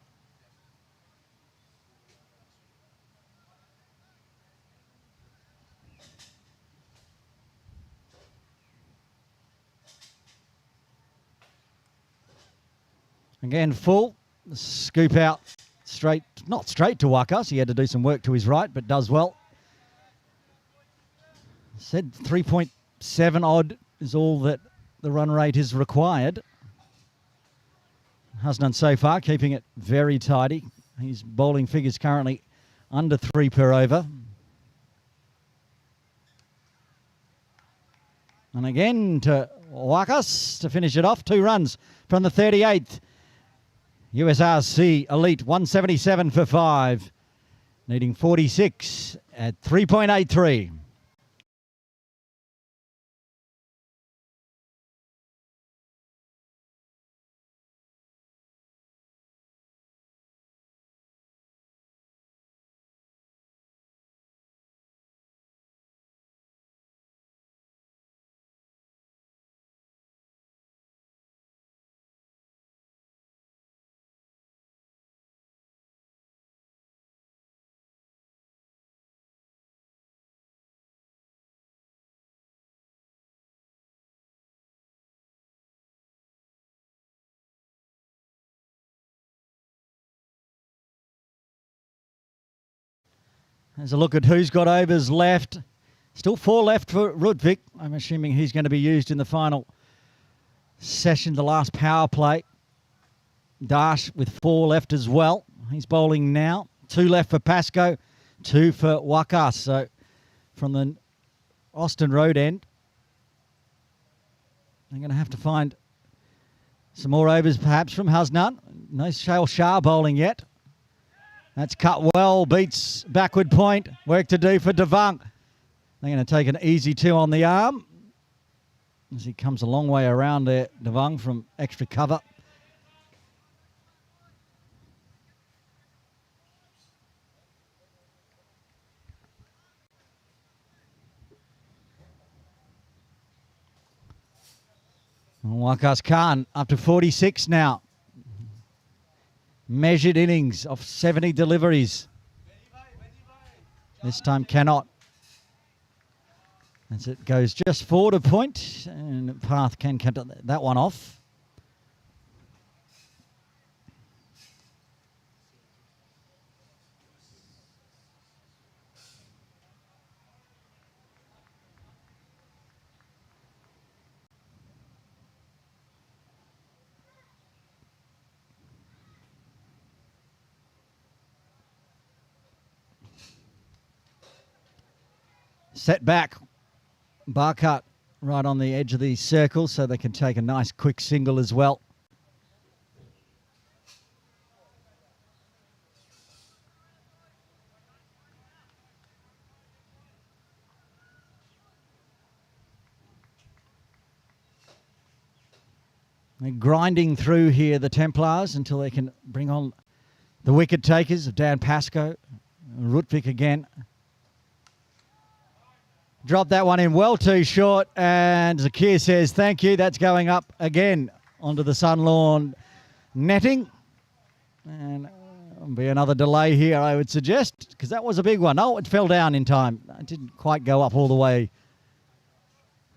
[SPEAKER 1] Again, full. Scoop out straight, not straight to Wakas. He had to do some work to his right, but does well. Said 3.7 odd is all that the run rate is required. Hasnan so far keeping it very tidy. His bowling figures currently under 3 per over. And again to Wakas to finish it off. 2 runs from the 38th. USRC Elite 177 for 5. Needing 46 at 3.83. There's a look at who's got overs left. Still 4 left for Rudvik. I'm assuming he's going to be used in the final session, the last power play. Dash with 4 left as well. He's bowling now. 2 left for Pascoe, 2 for Wakas. So from the Austin Road end, they're going to have to find some more overs perhaps from Hasnan. No Shale Shah bowling yet. That's cut well, beats backward point. Work to do for Devang. They're going to take an easy 2 on the arm as he comes a long way around there, Devang, from extra cover. Akbar Khan up to 46 now. Measured innings of 70 deliveries. This time cannot. As it goes just forward a point, and Path can cut that one off. Set back. Barcut right on the edge of the circle so they can take a nice quick single as well. They're grinding through here, the Templars, until they can bring on the wicket takers of Dan Pascoe. Rutvik again. Dropped that one in well too short, and Zakir says thank you. That's going up again onto the Sun Lawn netting. And there'll be another delay here, I would suggest, because that was a big one. Oh, it fell down in time. It didn't quite go up all the way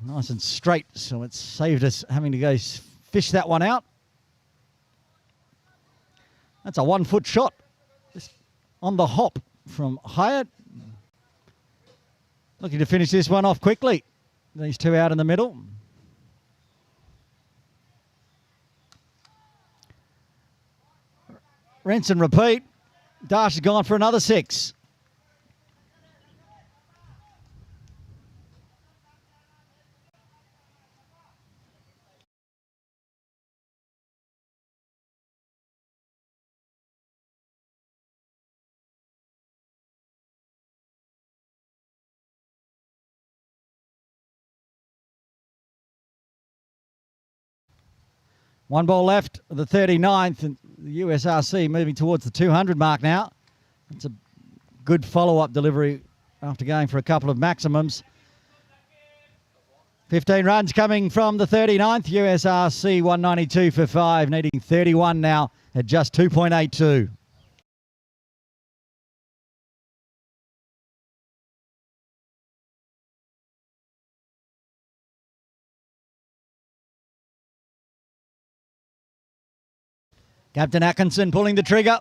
[SPEAKER 1] nice and straight, so it saved us having to go fish that one out. That's a 1 foot shot. Just on the hop from Hyatt. Looking to finish this one off quickly. These two out in the middle. Rinse and repeat. Dash has gone for another 6. One ball left, the 39th, and the USRC moving towards the 200 mark now. It's a good follow-up delivery after going for a couple of maximums. 15 runs coming from the 39th. USRC 192 for 5, needing 31 now at just 2.82. Captain Atkinson pulling the trigger.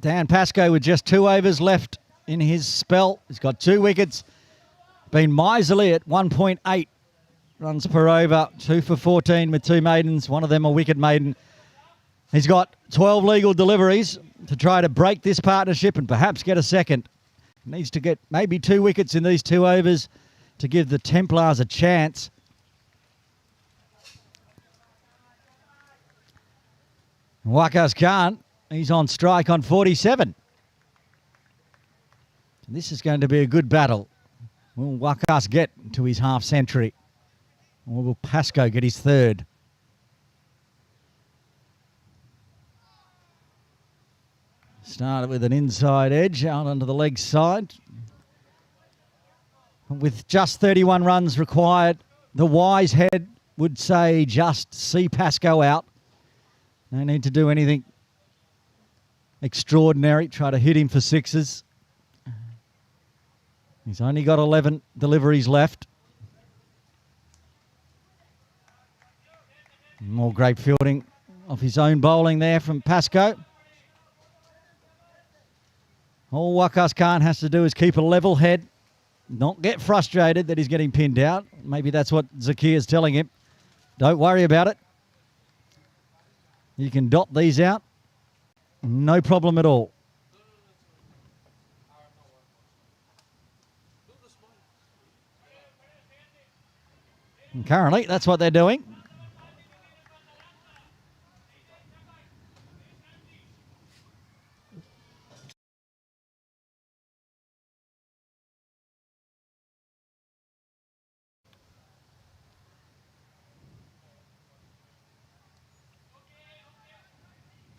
[SPEAKER 1] Dan Pascoe with just 2 overs left in his spell. He's got 2 wickets. Been miserly at 1.8 runs per over. 2 for 14 with 2 maidens. One of them a wicket maiden. He's got 12 legal deliveries to try to break this partnership and perhaps get a second. Needs to get maybe 2 wickets in these 2 overs to give the Templars a chance. Akbar Khan, he's on strike on 47. This is going to be a good battle. Will Akbar get to his half century? Or will Pascoe get his 3rd? Started with an inside edge out onto the leg side. With just 31 runs required, the wise head would say just see Pascoe out. No need to do anything extraordinary. Try to hit him for 6s. He's only got 11 deliveries left. More great fielding off his own bowling there from Pascoe. All Akbar Khan has to do is keep a level head, not get frustrated that he's getting pinned out. Maybe that's what Zakir is telling him. Don't worry about it. You can dot these out. No problem at all. And currently, that's what they're doing.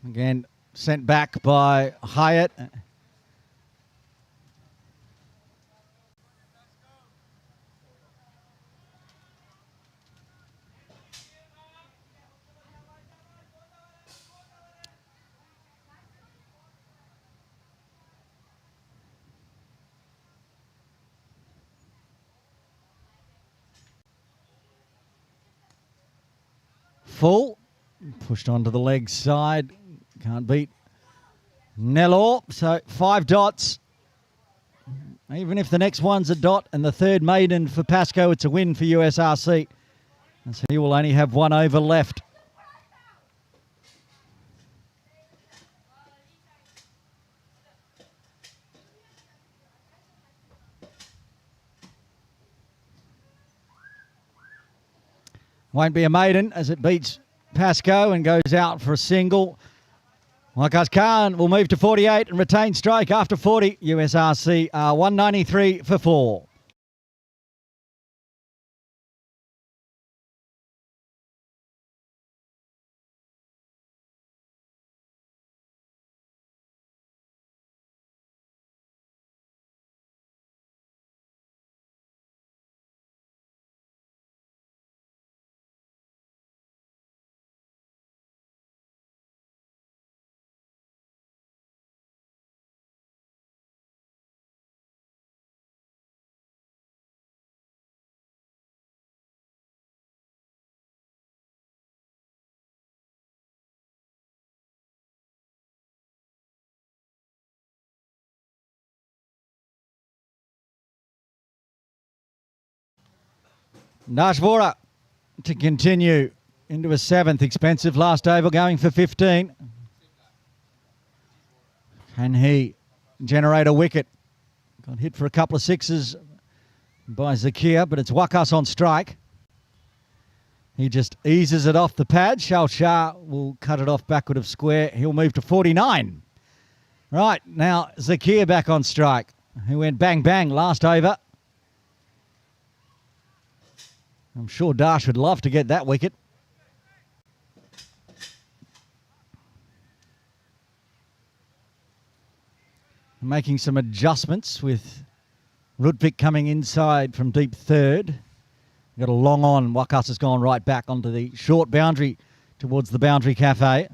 [SPEAKER 1] Again, sent back by Hyatt. full. Pushed onto the leg side. Can't beat Nellor. So 5 dots. Even if the next one's a dot and the third maiden for Pascoe, it's a win for USRC. And so he will only have 1 over left. Won't be a maiden as it beats Pascoe and goes out for a single. Akbar Khan will move to 48 and retain strike after 40. USRC are 193 for 4. Nashvora to continue into a 7th. Expensive last over, going for 15. Can he generate a wicket? Got hit for a couple of sixes by Zakir, but it's Wakas on strike. He just eases it off the pad. Shal Shah will cut it off backward of square. He'll move to 49. Right, now Zakir back on strike. He went bang, bang last over. I'm sure Dash would love to get that wicket. Making some adjustments with Rudvik coming inside from deep third. Got a long on. Wakas has gone right back onto the short boundary towards the boundary cafe.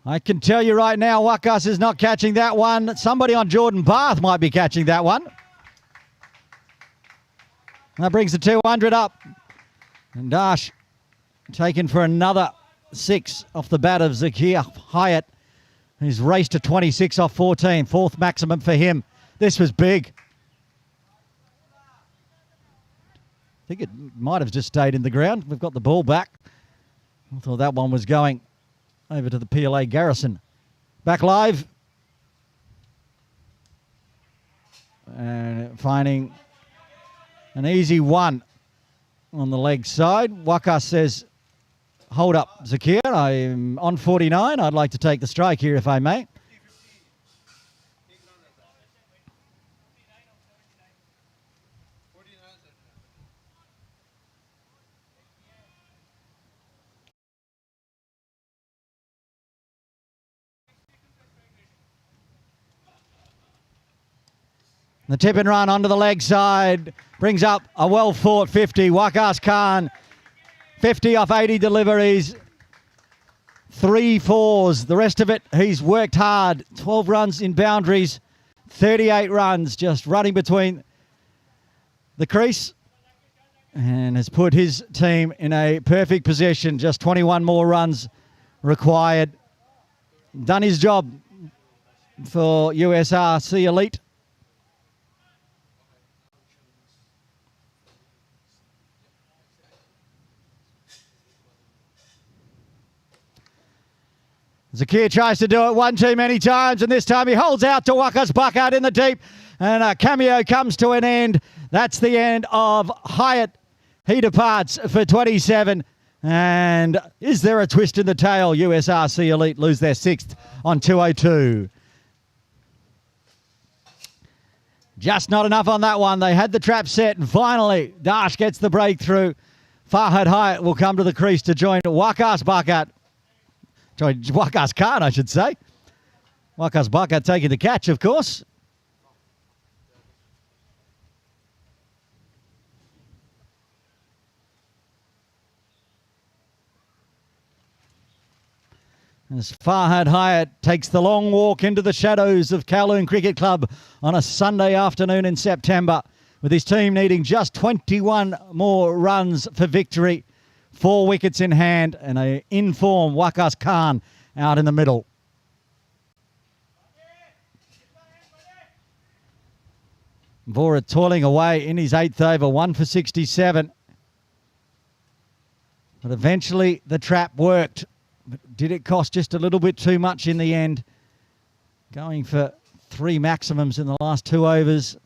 [SPEAKER 1] I can tell you right now, Wakas is not catching that one. Somebody on Jordan Bath might be catching that one. That brings the 200 up. And Dash taken for another 6 off the bat of Zakir Hyatt. He's raced to 26 off 14. 4th maximum for him. This was big. I think it might have just stayed in the ground. We've got the ball back. I thought that one was going over to the PLA Garrison. Back live. And finding an easy one on the leg side. Wakas says, hold up, Zakir. I'm on 49. I'd like to take the strike here if I may. The tip and run onto the leg side brings up a well-fought 50. Akbar Khan, 50 off 80 deliveries. 3 fours. The rest of it, he's worked hard. 12 runs in boundaries. 38 runs just running between the crease. And has put his team in a perfect position. Just 21 more runs required. Done his job for USRC Elite. Zakir tries to do it one too many times, and this time he holds out to Wakas Buckout in the deep, and a cameo comes to an end. That's the end of Hyatt. He departs for 27, and is there a twist in the tail? USRC Elite lose their 6th on 202. Just not enough on that one. They had the trap set, and finally Dash gets the breakthrough. Farhad Hyatt will come to the crease to join Wakas Buckout. Akbar Khan, I should say. Akbar Khan taking the catch, of course. As Farhad Hyatt takes the long walk into the shadows of Kowloon Cricket Club on a Sunday afternoon in September, with his team needing just 21 more runs for victory. 4 wickets in hand and an in-form Akbar Khan out in the middle. Vora toiling away in his 8th over, 1 for 67. But eventually the trap worked. But did it cost just a little bit too much in the end? Going for 3 maximums in the last 2 overs.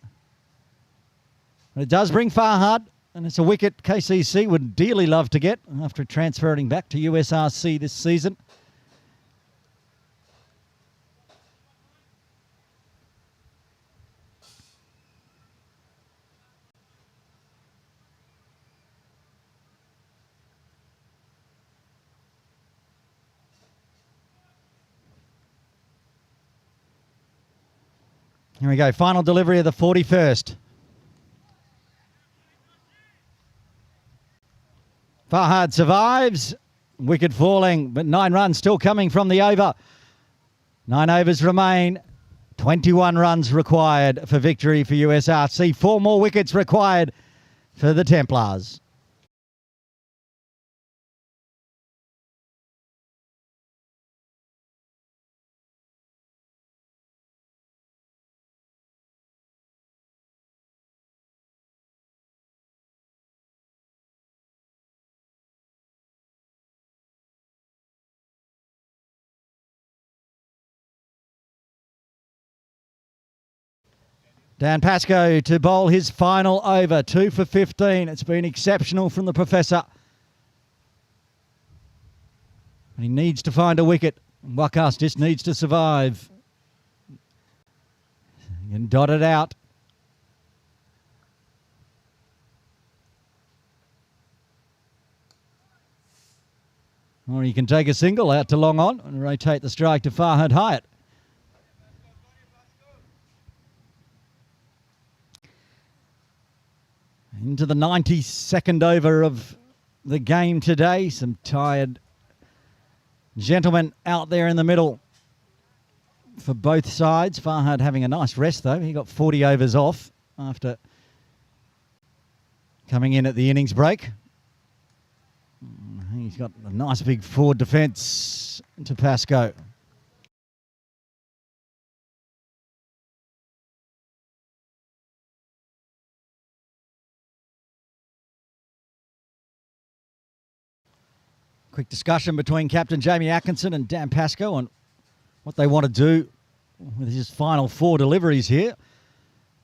[SPEAKER 1] But it does bring Farhad, and it's a wicket KCC would dearly love to get after transferring back to USRC this season. Here we go, final delivery of the 41st. Farhad survives, wicket falling, but 9 runs still coming from the over. 9 overs remain, 21 runs required for victory for USRC. 4 more wickets required for the Templars. Dan Pascoe to bowl his final over, 2 for 15. It's been exceptional from the professor. And he needs to find a wicket. Bhugwat just needs to survive. He can dot it out. Or he can take a single out to long on and rotate the strike to Farhad Hyatt. Into the 92nd over of the game today. Some tired gentlemen out there in the middle for both sides. Farhad having a nice rest though. He got 40 overs off after coming in at the innings break. He's got a nice big forward defence to Pascoe. Quick discussion between Captain Jamie Atkinson and Dan Pascoe on what they want to do with his final 4 deliveries here.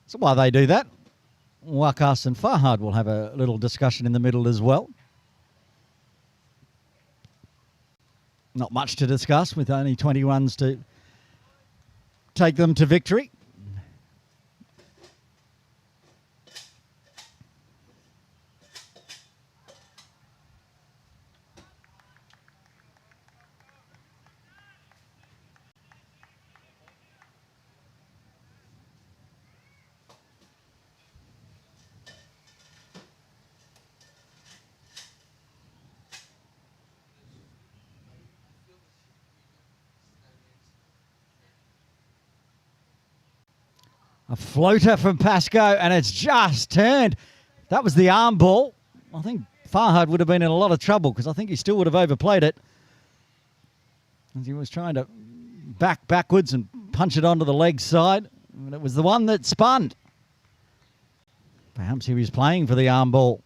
[SPEAKER 1] So while they do that, Wakas and Farhad will have a little discussion in the middle as well. Not much to discuss with only 20 runs to take them to victory. A floater from Pascoe, and it's just turned. That was the arm ball. I think Farhad would have been in a lot of trouble because I think he still would have overplayed it. As he was trying to back backwards and punch it onto the leg side. And it was the one that spun. Perhaps he was playing for the arm ball.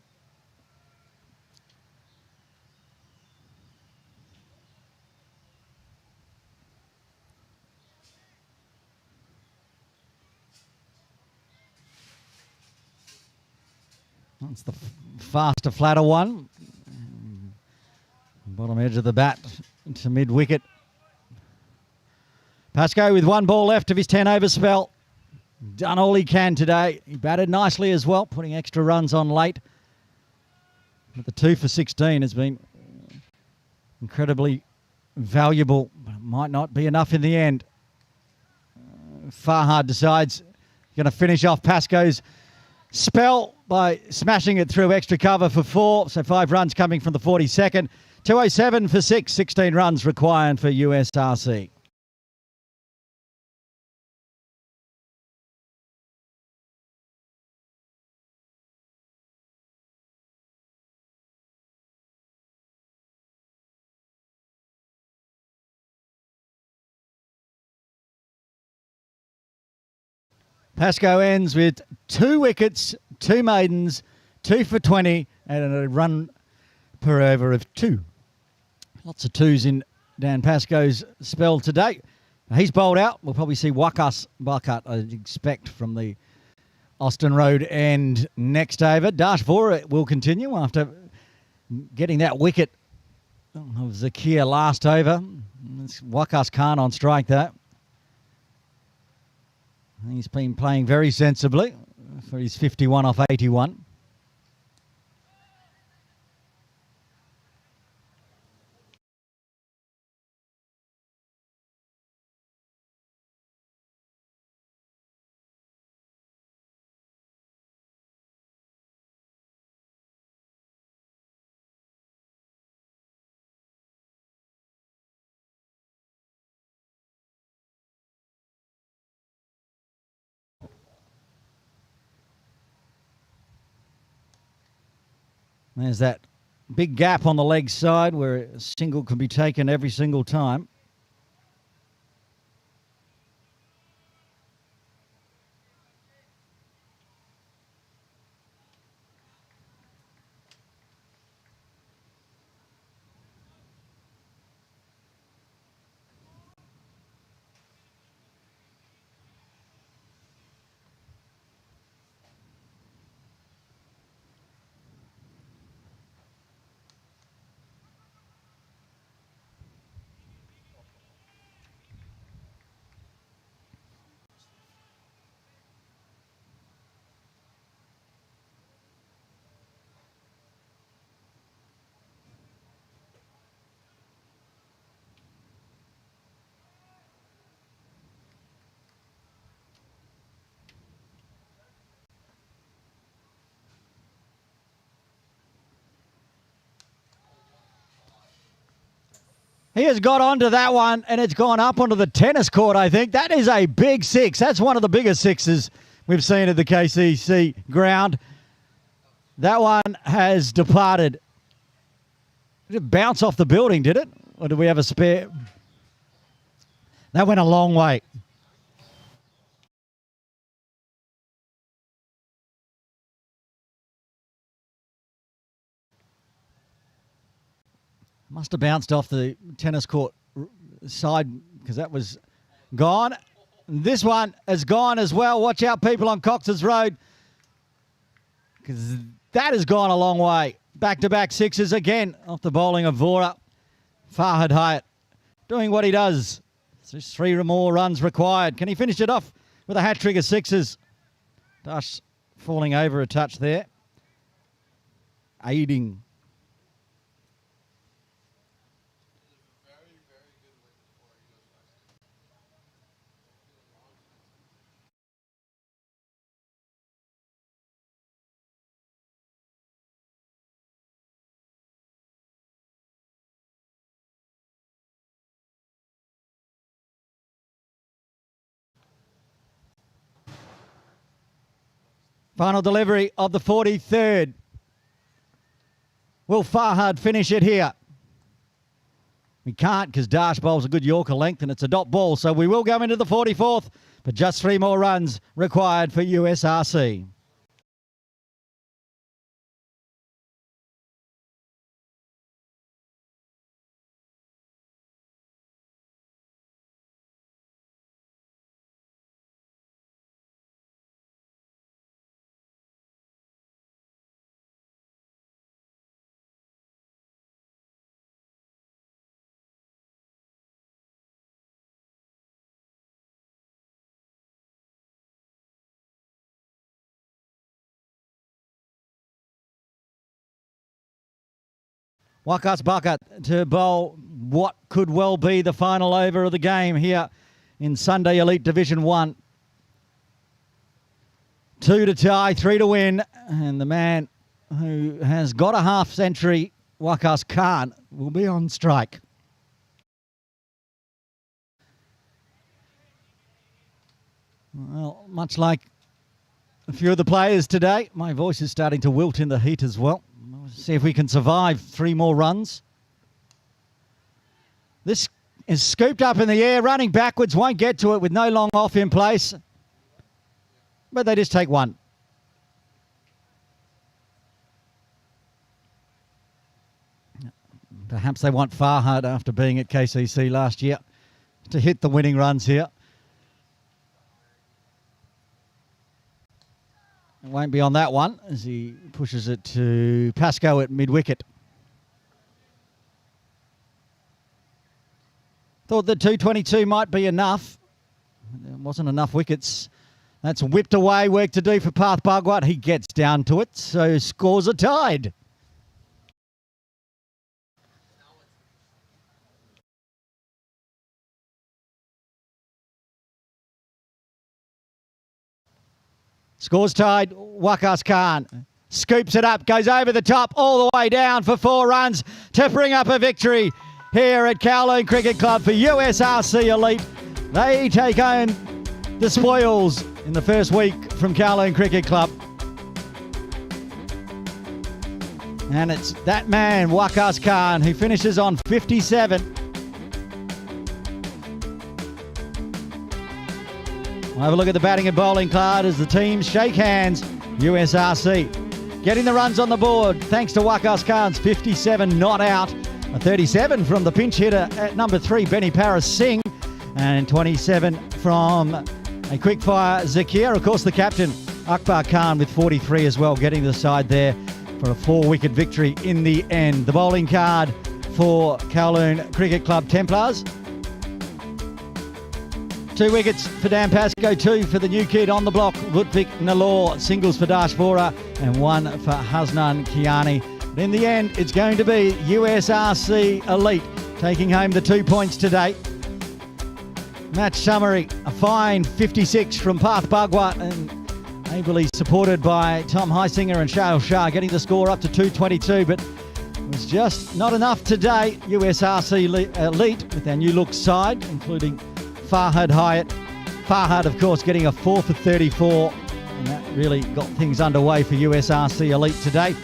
[SPEAKER 1] That's the faster, flatter one. Bottom edge of the bat to mid-wicket. Pascoe with 1 ball left of his 10-over spell. Done all he can today. He batted nicely as well, putting extra runs on late. But the 2 for 16 has been incredibly valuable, but it might not be enough in the end. Farhad decides he's going to finish off Pascoe's spell by smashing it through extra cover for 4. So 5 runs coming from the 42nd. 207 for 6, 16 runs required for USRC. Pascoe ends with 2 wickets, 2 maidens, 2 for 20 and a run per over of 2. Lots of 2s in Dan Pascoe's spell today. He's bowled out. We'll probably see Akbar Khan, I expect, from the Austin Road end next over. Dash Vora will continue after getting that wicket of Zakir last over. It's Akbar Khan on strike though. He's been playing very sensibly for his 51 off 81. There's that big gap on the leg side where a single can be taken every single time. He has got onto that one, and it's gone up onto the tennis court, I think. That is a big 6. That's one of the biggest 6s we've seen at the KCC ground. That one has departed. Did it bounce off the building, did it? Or do we have a spare? That went a long way. Must have bounced off the tennis court side because that was gone. This one has gone as well. Watch out, people on Cox's Road, because that has gone a long way. Back-to-back 6s again off the bowling of Vora. Farhad Hyatt doing what he does. Just 3 more runs required. Can he finish it off with a hat-trick of 6s? Dash falling over a touch there. Aiding. Final delivery of the 43rd. Will Farhad finish it here? We can't because Dash bowls a good Yorker length and it's a dot ball. So we will go into the 44th, but just 3 more runs required for USRC. Wakas Bucket to bowl what could well be the final over of the game here in Sunday Elite Division 1. 2 to tie, 3 to win. And the man who has got a half century, Wakas Khan, will be on strike. Well, much like a few of the players today, my voice is starting to wilt in the heat as well. We'll see if we can survive 3 more runs. This is scooped up in the air, running backwards, won't get to it with no long off in place. But they just take 1. Perhaps they want Farhad, after being at KCC last year, to hit the winning runs here. It won't be on that one as he pushes it to Pascoe at mid-wicket. Thought that 222 might be enough. There wasn't enough wickets. That's whipped away, work to do for Path Bhugwat. He gets down to it, so scores are tied. Scores tied. Akbar Khan scoops it up, goes over the top, all the way down for 4 runs to bring up a victory here at Kowloon Cricket Club for USRC Elite. They take home the spoils in the first week from Kowloon Cricket Club. And it's that man, Akbar Khan, who finishes on 57. We'll have a look at the batting and bowling card as the teams shake hands. USRC getting the runs on the board thanks to Akbar Khan's 57 not out. A 37 from the pinch hitter at number 3, Benny Paris Singh. And 27 from a quickfire Zakir. Of course, the captain, Akbar Khan, with 43 as well, getting the side there for a 4-wicket victory in the end. The bowling card for Kowloon Cricket Club Templars. 2 wickets for Dan Pascoe, 2 for the new kid on the block, Ludwig Nalor, singles for Dash Vora, and 1 for Hasnan Kiani. But in the end, it's going to be USRC Elite taking home the 2 points today. Match summary, a fine 56 from Path Bhugwat and ably supported by Tom Heisinger and Shail Shah, getting the score up to 222, but it was just not enough today. USRC Elite with their new look side, including Farhad Hyatt. Farhad, of course, getting a 4 for 34, and that really got things underway for USRC Elite today.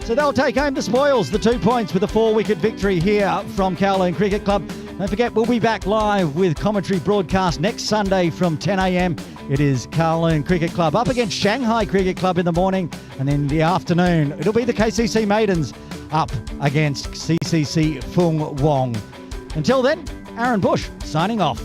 [SPEAKER 1] So they'll take home the spoils, the 2 points with a 4-wicket victory here from Kowloon Cricket Club. Don't forget, we'll be back live with commentary broadcast next Sunday from 10 a.m. It is Kowloon Cricket Club up against Shanghai Cricket Club in the morning, and in the afternoon it'll be the KCC Maidens up against CCC Fung Wong. Until then, Aaron Bush signing off.